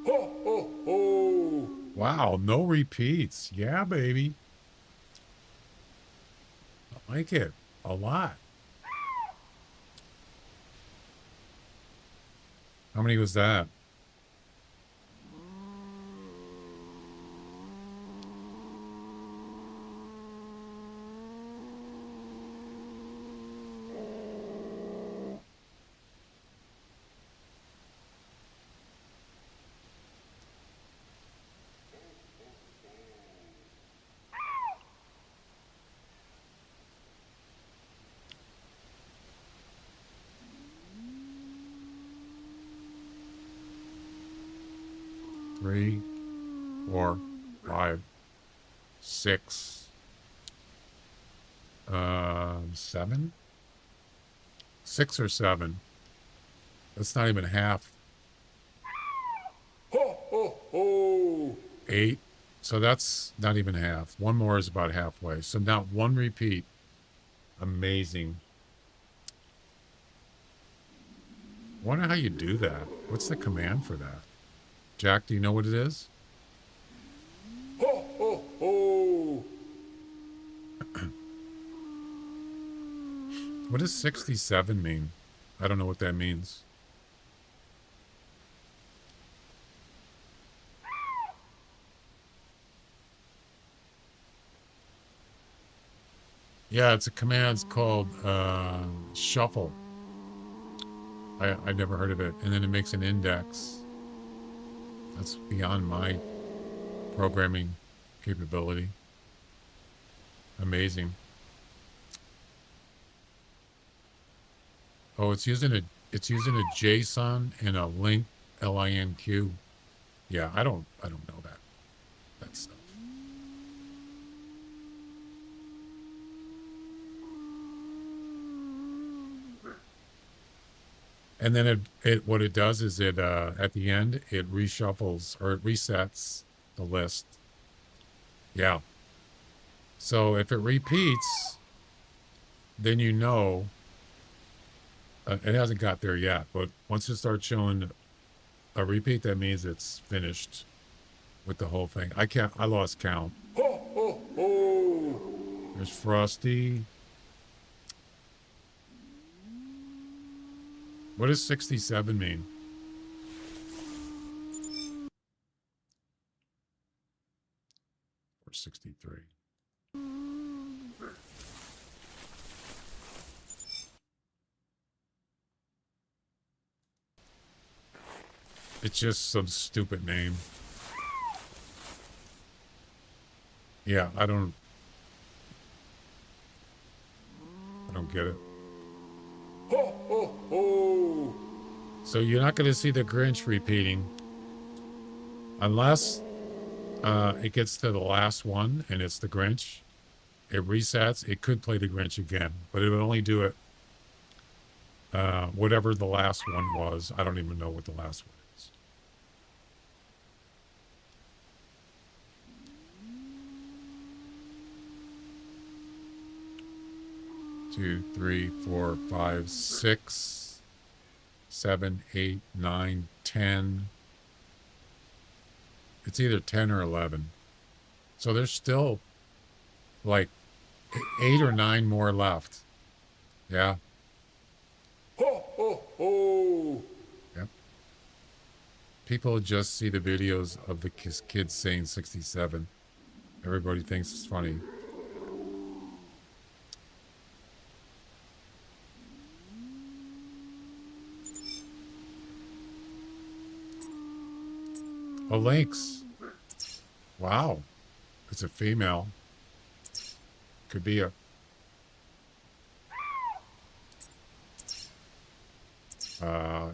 Ho, ho, ho. Wow, no repeats. Yeah, baby. I like it a lot. How many was that? Three, 4, 5, 6, 7? 6 or 7. That's not even half. Ho, ho, ho. 8. So that's not even half. One more is about halfway. So not 1 repeat. Amazing. Wonder how you do that. What's the command for that? Jack, do you know what it is? Ho, ho, ho. What does 67 mean? I don't know what that means. Yeah, it's a command. It's called shuffle. I've never heard of it. And then it makes an index. That's beyond my programming capability. Amazing. Oh, it's using a JSON and a link LINQ. Yeah, I don't know that stuff. And then what it does is it at the end it reshuffles or it resets the list. Yeah. So if it repeats, then you know it hasn't got there yet. But once it starts showing a repeat, that means it's finished with the whole thing. I lost count. Ho, ho, ho. There's Frosty. What does 67 mean? Or 63. It's just some stupid name. Yeah, I don't get it. Ho, ho, ho. So you're not going to see the Grinch repeating unless it gets to the last one and it's the Grinch. It resets. It could play the Grinch again, but it would only do it whatever the last one was. I don't even know what the last one is. Two, 3, 4, 5, 6, 7, 8, 9, 10. It's either 10 or 11. So there's still like 8 or 9 more left. Yeah. Ho, ho, ho. Yep. People just see the videos of the kids saying 67. Everybody thinks it's funny. Oh, Lynx. Wow. It's a female. Could be a...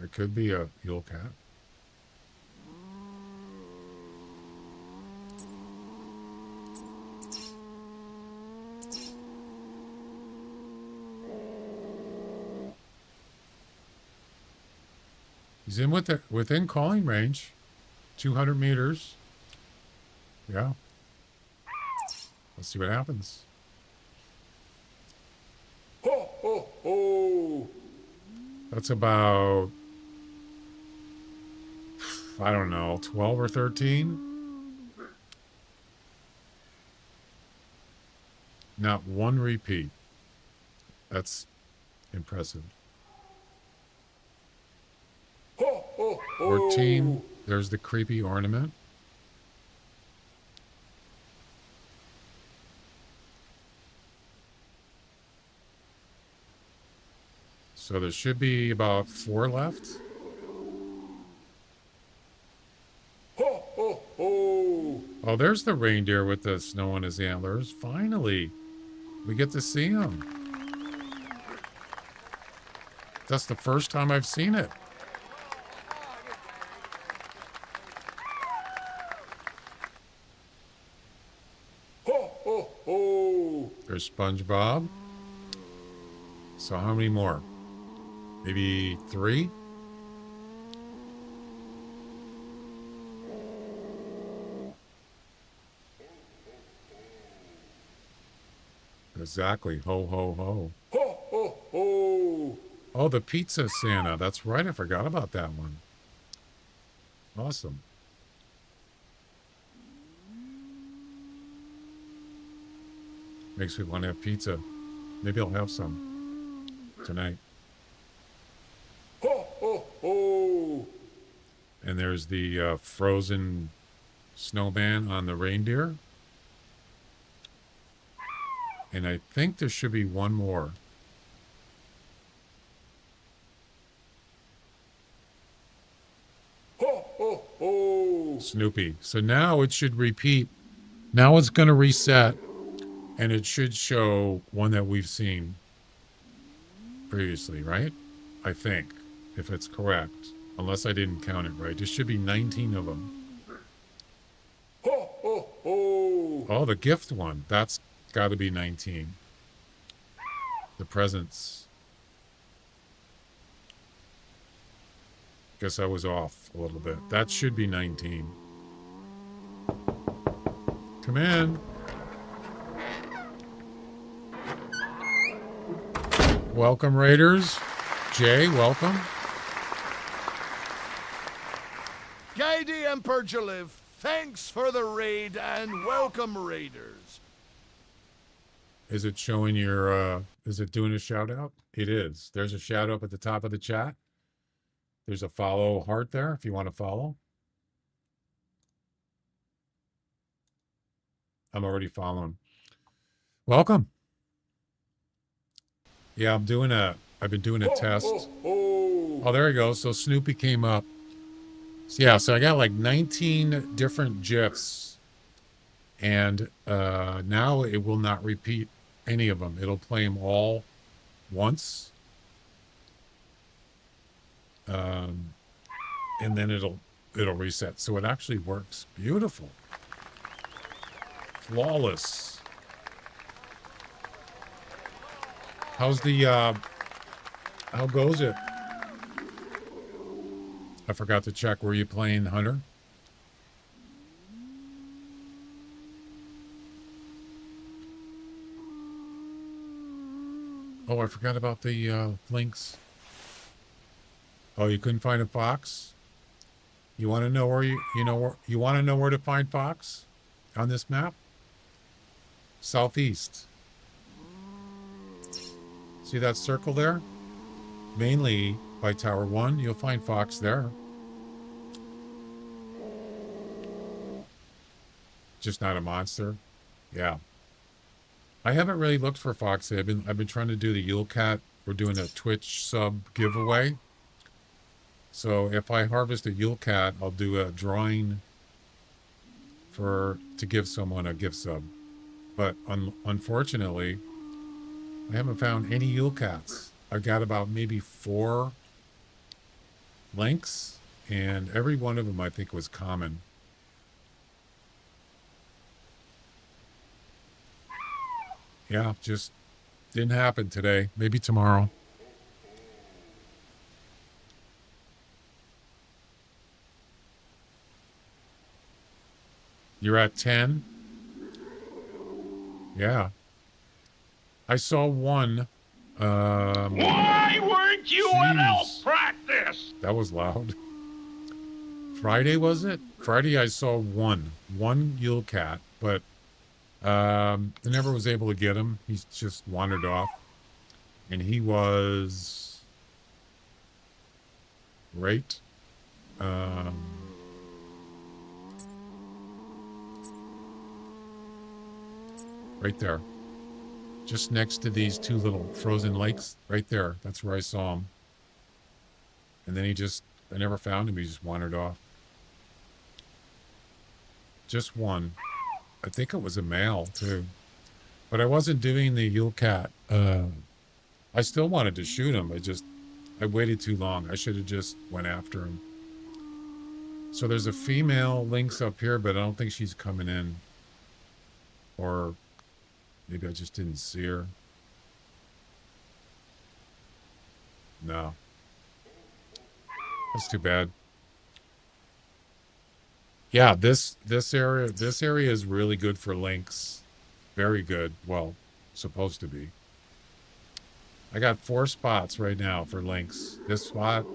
it could be a Yule Cat. He's in within calling range. 200 meters. Yeah. Let's see what happens. Ho, ho, ho. That's about, I don't know, 12 or 13. Not one repeat. That's impressive. Ho, ho, ho. 14. There's the creepy ornament. So there should be about 4 left. Ho, ho, ho. Oh, there's the reindeer with the snow on his antlers. Finally, we get to see him. That's the first time I've seen it. Ho, ho, ho. There's SpongeBob. So how many more? Maybe 3? Exactly. Ho, ho, ho. Ho, ho, ho. Oh, the pizza Santa. That's right. I forgot about that one. Awesome. Makes me want to have pizza. Maybe I'll have some tonight. Ho, ho, ho. And there's the frozen snowman on the reindeer. And I think there should be one more. Ho, ho, ho. Snoopy. So now it should repeat. Now it's going to reset. And it should show one that we've seen previously, right? I think, if it's correct. Unless I didn't count it right. There should be 19 of them. Ho, ho, ho. Oh, the gift one. That's got to be 19. The presents. Guess I was off a little bit. That should be 19. Come in. Welcome, Raiders. Jay, welcome. Gaidy Emperor Jaliv, thanks for the raid and welcome Raiders. Is it showing your, is it doing a shout out? It is. There's a shout out at the top of the chat. There's a follow heart there if you want to follow. I'm already following. Welcome. Yeah, I've been doing a test. Oh, there you go. So Snoopy came up. So yeah, so I got like 19 different GIFs. And now it will not repeat any of them. It'll play them all once. And then it'll reset. So it actually works. Beautiful. Flawless. How's the, how goes it? I forgot to check. Were you playing Hunter? Oh, I forgot about the links. Oh, you couldn't find a fox? You want to know where you want to know where to find fox on this map? Southeast. See that circle there? Mainly by Tower 1, you'll find fox there. Just not a monster. Yeah. I haven't really looked for fox. I've been trying to do the Yule Cat. We're doing a Twitch sub giveaway. So if I harvest a Yule Cat, I'll do a drawing to give someone a gift sub. But unfortunately, I haven't found any Yule Cats. I've got about maybe 4 links, and every one of them I think was common. Yeah, just didn't happen today. Maybe tomorrow. You're at 10? Yeah. I saw one. Why weren't you at elk practice? That was loud. Friday, was it? Friday I saw one Yule Cat, but I never was able to get him. He's just wandered off. And he was right. Right there. Just next to these 2 little frozen lakes. Right there. That's where I saw him. And then I never found him. He just wandered off. Just one. I think it was a male, too. But I wasn't doing the Yule Cat. I still wanted to shoot him. I waited too long. I should have just went after him. So there's a female lynx up here, but I don't think she's coming in. Or maybe I just didn't see her. No. That's too bad. Yeah, this area is really good for lynx. Very good. Well, supposed to be. I got 4 spots right now for lynx. This spot,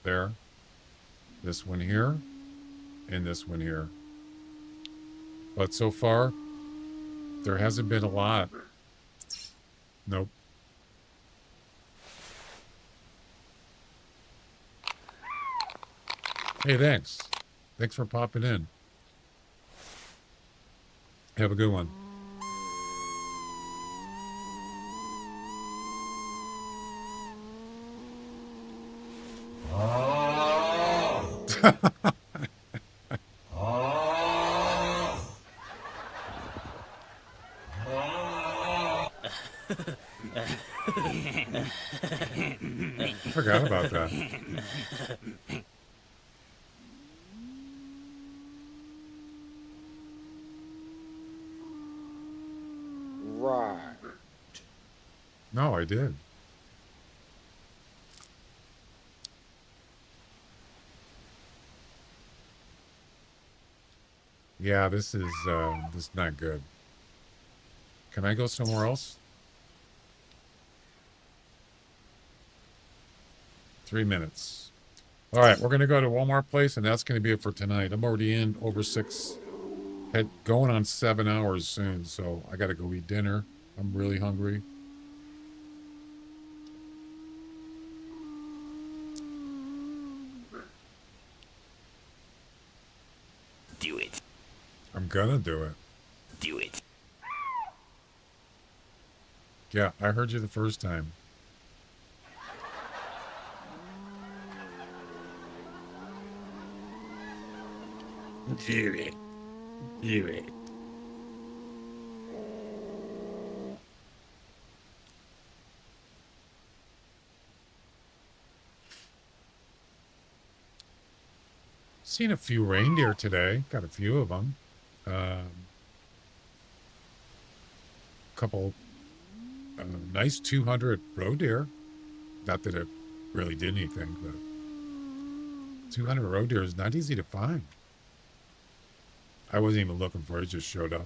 there, this one here, and this one here. But so far, There hasn't been a lot. Nope. Hey, thanks. Thanks for popping in. Have a good one. I forgot about that. Right. No, I did. Yeah, this is not good. Can I go somewhere else? 3 minutes. All right, we're gonna go to one more place, and that's gonna be it for tonight. I'm already in over 6, going on 7 hours soon, so I gotta go eat dinner. I'm really hungry. Do it. I'm gonna do it. Do it. Yeah, I heard you the first time. Do it. Do it. Seen a few reindeer today. Got a few of them. Couple nice 200 roe deer. Not that it really did anything, but 200 roe deer is not easy to find. I wasn't even looking for it. It just showed up.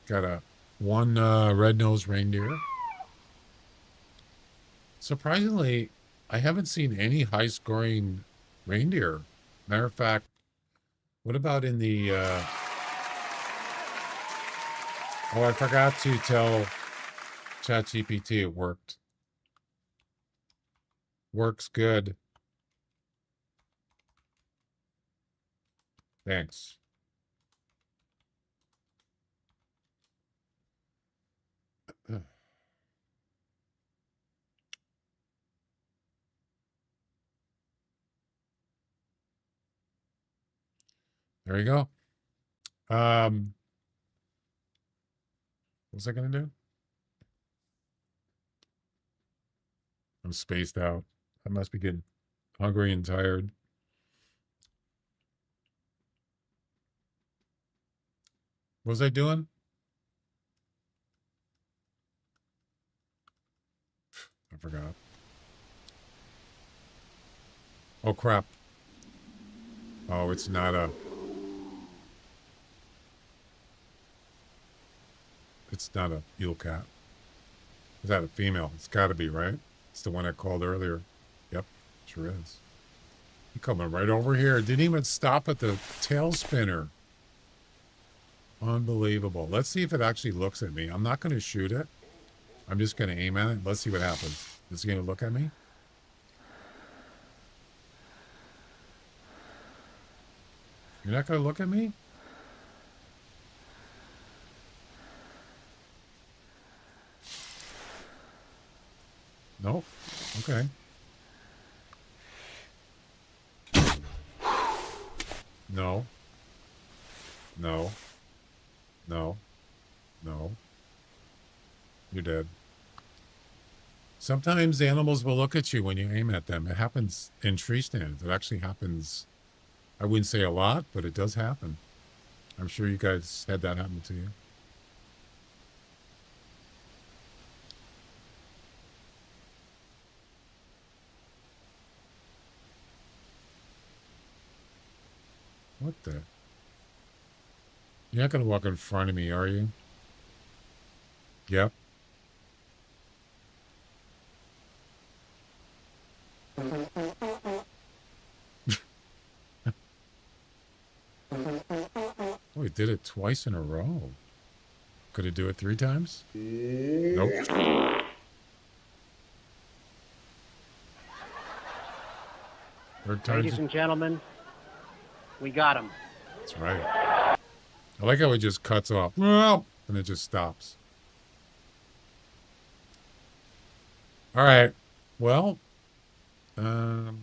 Got one red-nosed reindeer. Surprisingly, I haven't seen any high-scoring reindeer. Matter of fact, what about in the... Oh, I forgot to tell ChatGPT it worked. Works good. Thanks. There you go. What was I going to do? I'm spaced out. I must be getting hungry and tired. What was I doing? I forgot. Oh, crap. Oh, it's not a... It's not a Yule Cat. Is that a female? It's got to be, right? It's the one I called earlier. Yep, sure is. He coming right over here. Didn't even stop at the tail spinner. Unbelievable. Let's see if it actually looks at me. I'm not going to shoot it. I'm just going to aim at it. Let's see what happens. Is it going to look at me? You're not going to look at me? Nope. Okay. No. No. No. No. You're dead. Sometimes animals will look at you when you aim at them. It happens in tree stands. It actually happens. I wouldn't say a lot, but it does happen. I'm sure you guys had that happen to you. What the? You're not going to walk in front of me, are you? Yep. Oh, he did it twice in a row. Could it do it 3 times? Nope. Third time. Ladies and gentlemen, we got him. That's right. I like how it just cuts off. Well, and it just stops. All right. Well, we're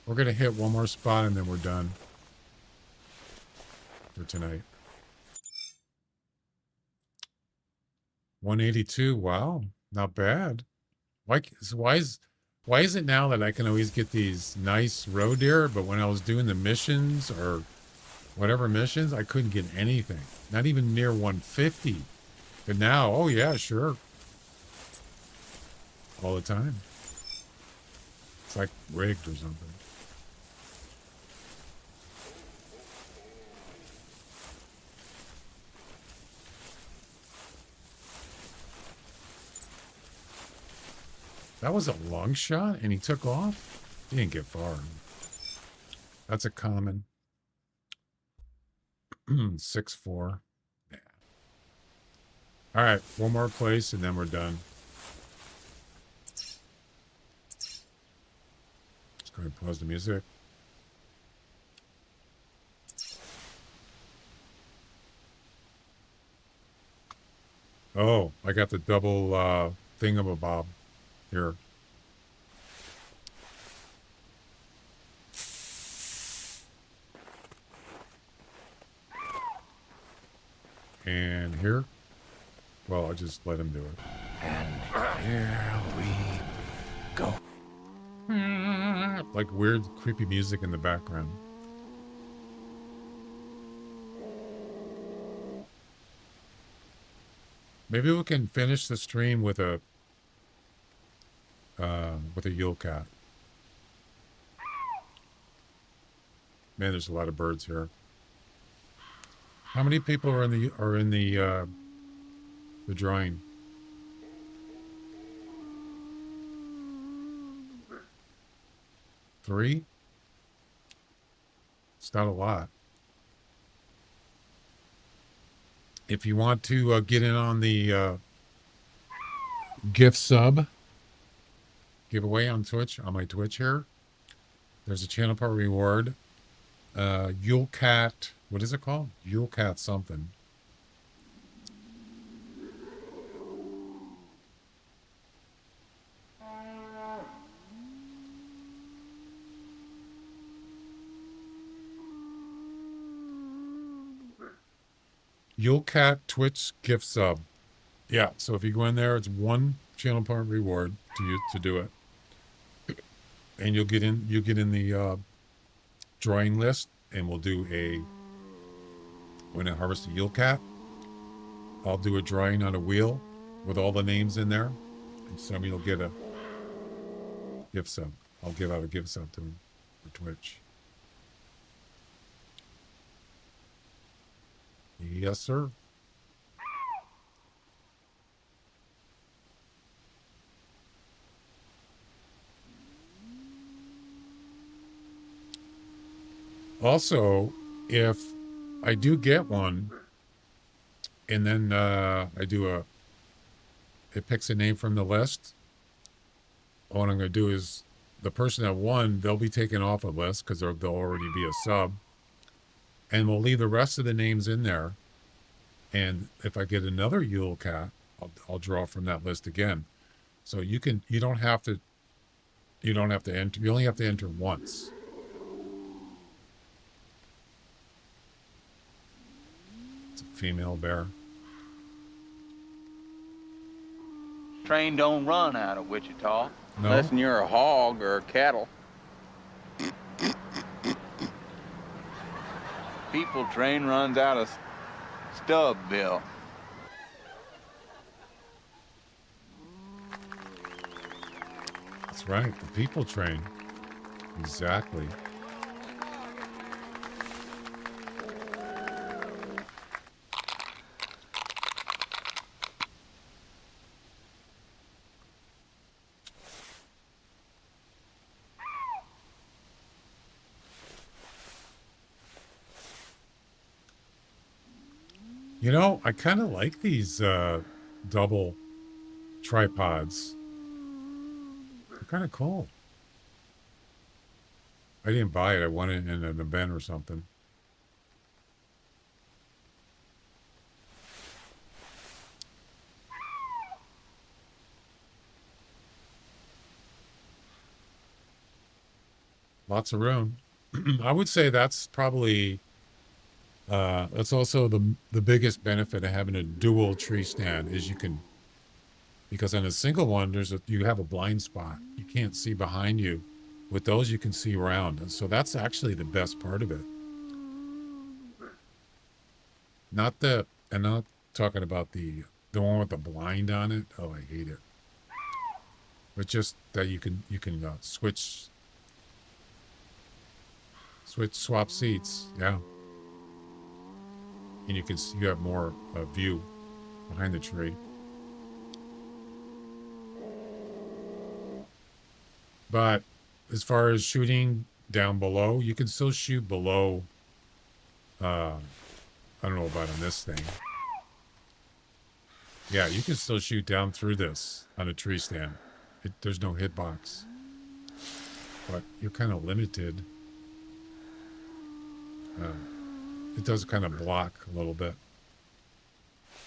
going to hit one more spot and then we're done for tonight. 182. Wow. Not bad. Why is it now that I can always get these nice roe deer, but when I was doing the missions or whatever missions, I couldn't get anything. Not even near 150. But now, oh yeah, sure. All the time. It's like rigged or something. That was a long shot and he took off? He didn't get far. That's a common. 6-4. Yeah. All right, one more place and then we're done. Let's go ahead and pause the music. Oh, I got the double thingamabob here. And here, well, I'll just let him do it. And here we go. Like weird, creepy music in the background. Maybe we can finish the stream with a Yule Cat. Man, there's a lot of birds here. How many people are in the drawing? Three? It's not a lot. If you want to get in on the gift sub giveaway on Twitch, on my Twitch here, there's a channel part reward. Yule Cat, what is it called? Yule Cat something. Yule Cat Twitch gift sub. Yeah, so if you go in there, it's 1 channel point reward to do it. And you'll get in the drawing list, and we'll do when I harvest a Yule Cat, I'll do a drawing on a wheel with all the names in there, and somebody will get a gift sub. I'll give out a gift sub to them for Twitch. Yes, sir. Also, if I do get one, and then it picks a name from the list, what I'm going to do is the person that won, they'll be taken off a list because they'll already be a sub. And we'll leave the rest of the names in there. And if I get another Yule Cat, I'll draw from that list again. So you don't have to enter. You only have to enter once. It's a female bear. Train don't run out of Wichita. No? Unless you're a hog or a cattle. People train runs out of Stubbville. That's right, the people train. Exactly. You know, I kind of like these double tripods. They're kind of cool. I didn't buy it. I won it in an event or something. Lots of room. I would say that's probably that's also the biggest benefit of having a dual tree stand is you can, because on a single one you have a blind spot. You can't see behind you. With those you can see around. And so that's actually the best part of it. I'm not talking about the one with the blind on it. Oh, I hate it. But just that you can swap seats, yeah. And you have more view behind the tree. But as far as shooting down below, you can still shoot below. I don't know about on this thing. Yeah, you can still shoot down through this on a tree stand. There's no hitbox. But you're kind of limited. It does kind of block a little bit.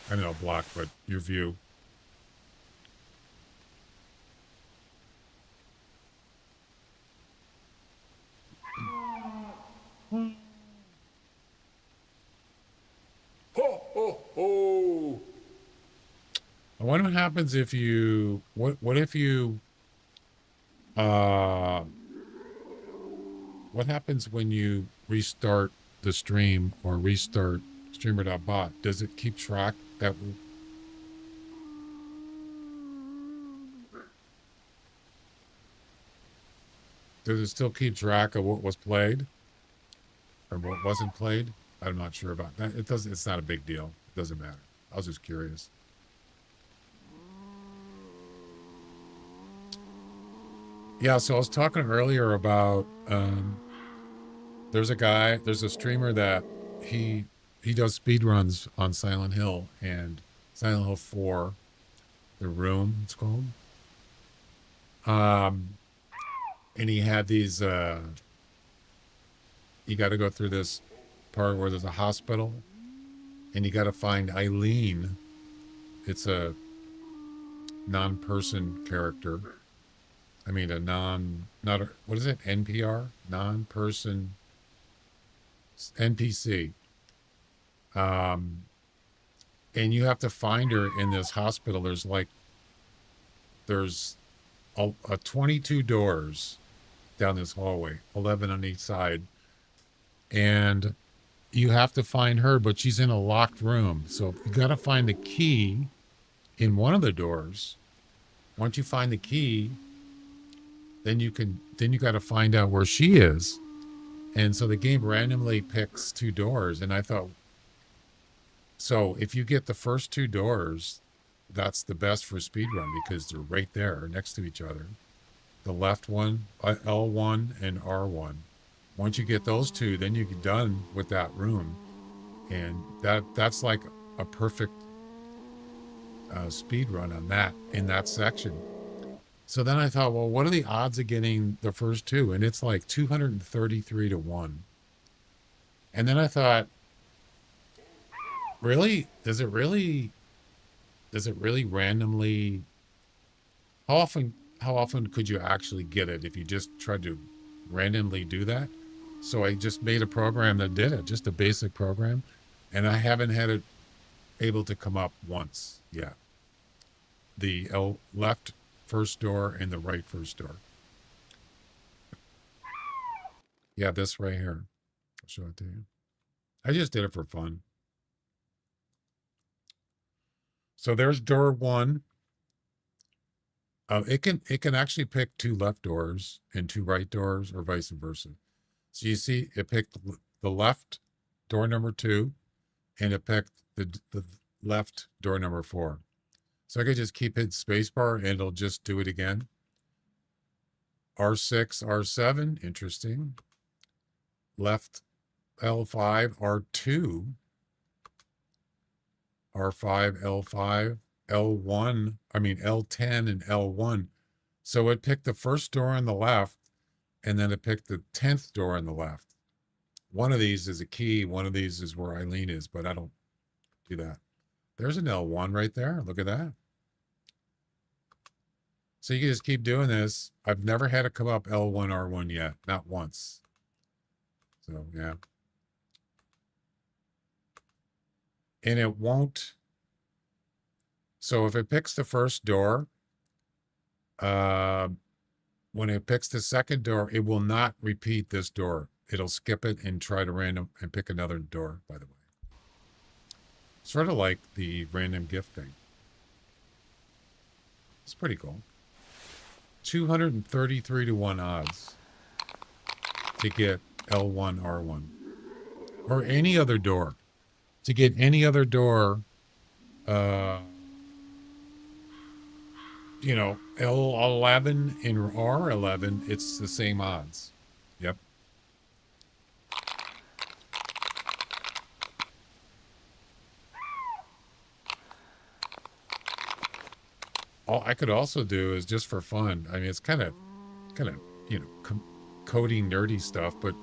I don't know, block, but your view. Ho, ho, ho. I wonder what happens if you what happens when you restart the stream or restart streamer.bot? Does it keep track that does it still keep track of what was played or what wasn't played? I'm not sure about that. It's not a big deal. It doesn't matter. I was just curious. Yeah, so I was talking earlier about there's a streamer that he does speed runs on Silent Hill and Silent Hill 4, The Room, it's called. And he had these you got to go through this part where there's a hospital and you got to find Eileen. It's a non-person character. I mean, what is it? NPR? Non-person NPC. And you have to find her in this hospital. There's 22 doors down this hallway, 11 on each side. And you have to find her, but she's in a locked room. So you got to find the key in one of the doors. Once you find the key, then you got to find out where she is. And so the game randomly picks 2 doors. And I thought, so if you get the first 2 doors, that's the best for speedrun because they're right there next to each other. The left one, L1 and R1. Once you get those 2, then you're done with that room. And that's like a perfect speed run on that, in that section. So then I thought, well, what are the odds of getting the first 2? And it's like 233 to 1. And then I thought, really? Does it really randomly, how often could you actually get it if you just tried to randomly do that? So I just made a program that did it, just a basic program. And I haven't had it able to come up once yet. The left first door and the right first door. Yeah, this right here. I'll show it to you. I just did it for fun. So there's door 1. It can actually pick 2 left doors and 2 right doors or vice versa. So you see it picked the left door number 2 and it picked the left door number 4. So I could just keep hitting spacebar and it'll just do it again. R6, R7, interesting. Left L5, R2. R5, L5, L1, I mean L10 and L1. So it picked the first door on the left, and then it picked the 10th door on the left. One of these is a key, one of these is where Eileen is, but I don't do that. There's an L1 right there. Look at that. So you can just keep doing this. I've never had it come up L1, R1 yet. Not once. So, yeah. And it won't. So if it picks the first door, when it picks the second door, it will not repeat this door. It'll skip it and try to random and pick another door, by the way. Sort of like the random gift thing. It's pretty cool. 233 to 1 odds to get L1, R1. Or any other door. To get any other door, you know, L11 and R11, it's the same odds. Yep. All I could also do is just for fun. I mean, it's kind of, you know, coding nerdy stuff, but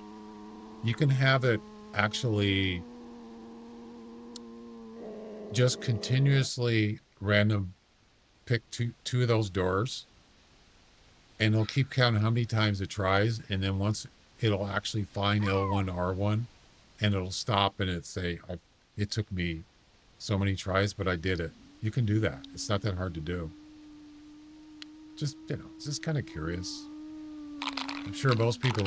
you can have it actually just continuously random pick two of those doors, and it'll keep counting how many times it tries, and then once it'll actually find L1, R1, and it'll stop and it say, it took me so many tries, but I did it. You can do that. It's not that hard to do. Just, you know, it's just kind of curious. I'm sure most people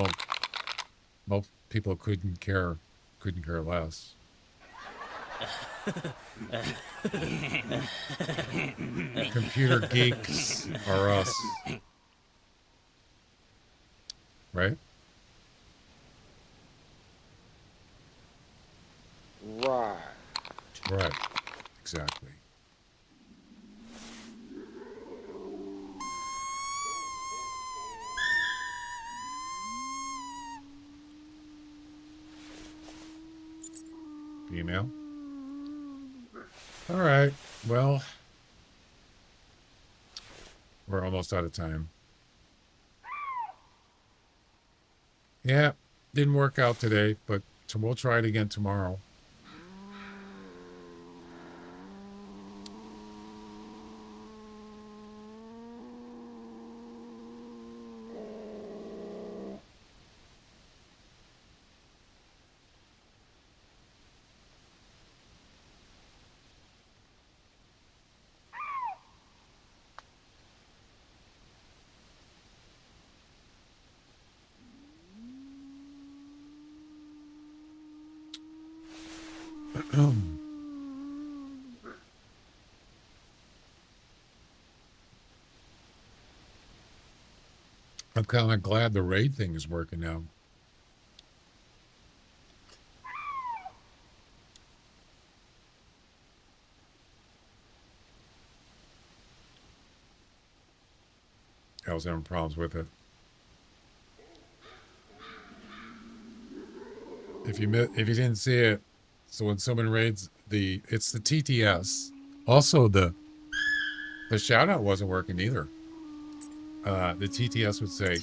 couldn't care less. Computer geeks are us. Right? Right. Right. Exactly. Email. All right. Well, we're almost out of time. Yeah, didn't work out today, but we'll try it again tomorrow. I'm kind of glad the raid thing is working now. I was having problems with it. If you didn't see it, so when someone raids it's the TTS. Also the shout out wasn't working either. The TTS would say,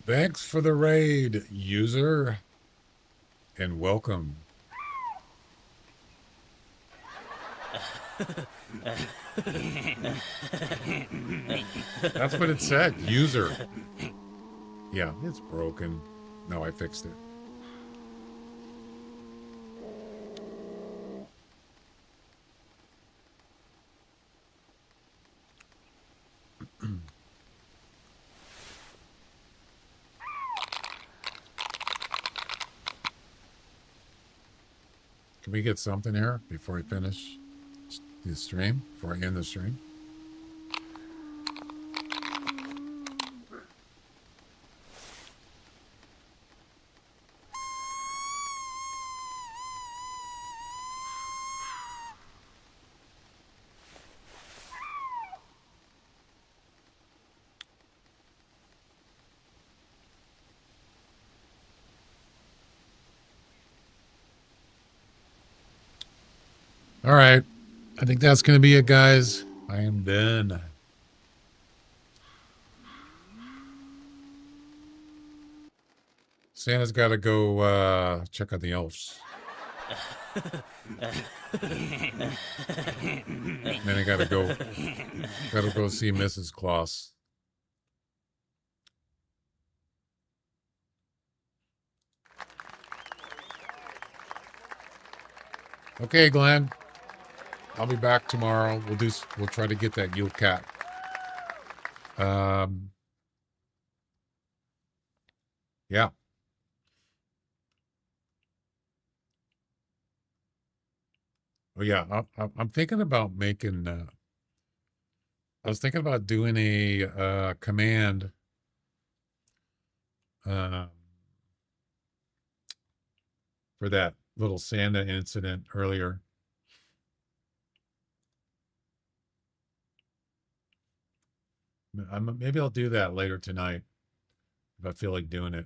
"Thanks for the raid, user, and welcome." That's what it said, user. Yeah, it's broken. No, I fixed it. Can we get something here before we finish the stream? Before I end the stream? All right. I think that's going to be it, guys. I am done. Santa's got to go check on the elves. Then I gotta go see Mrs. Claus. Okay, Glenn. I'll be back tomorrow. We'll try to get that Yule Cat. Yeah. Oh yeah, I'm thinking about making. I was thinking about doing a command. For that little Santa incident earlier. Maybe I'll do that later tonight if I feel like doing it.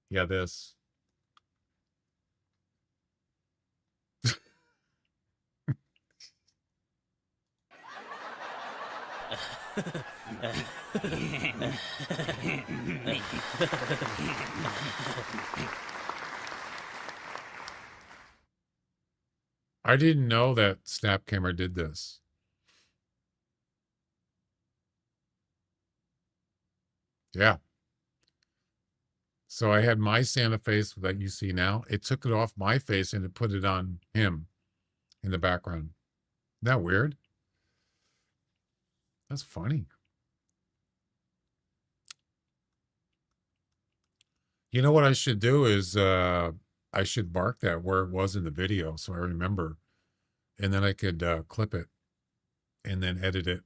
Yeah, this. I didn't know that Snap Camera did this. Yeah. So I had my Santa face that you see now. It took it off my face and it put it on him in the background. Isn't that weird? That's funny. You know what I should do is I should mark that where it was in the video so I remember. And then I could clip it and then edit it.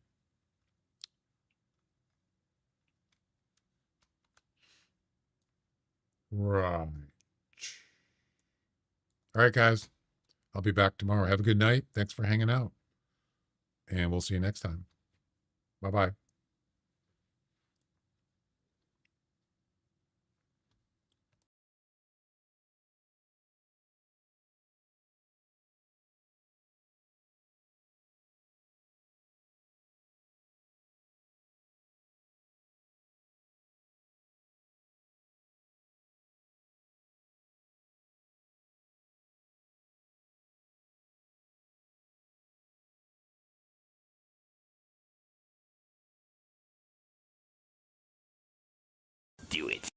Right. All right, guys. I'll be back tomorrow. Have a good night. Thanks for hanging out. And we'll see you next time. Bye-bye. Do it.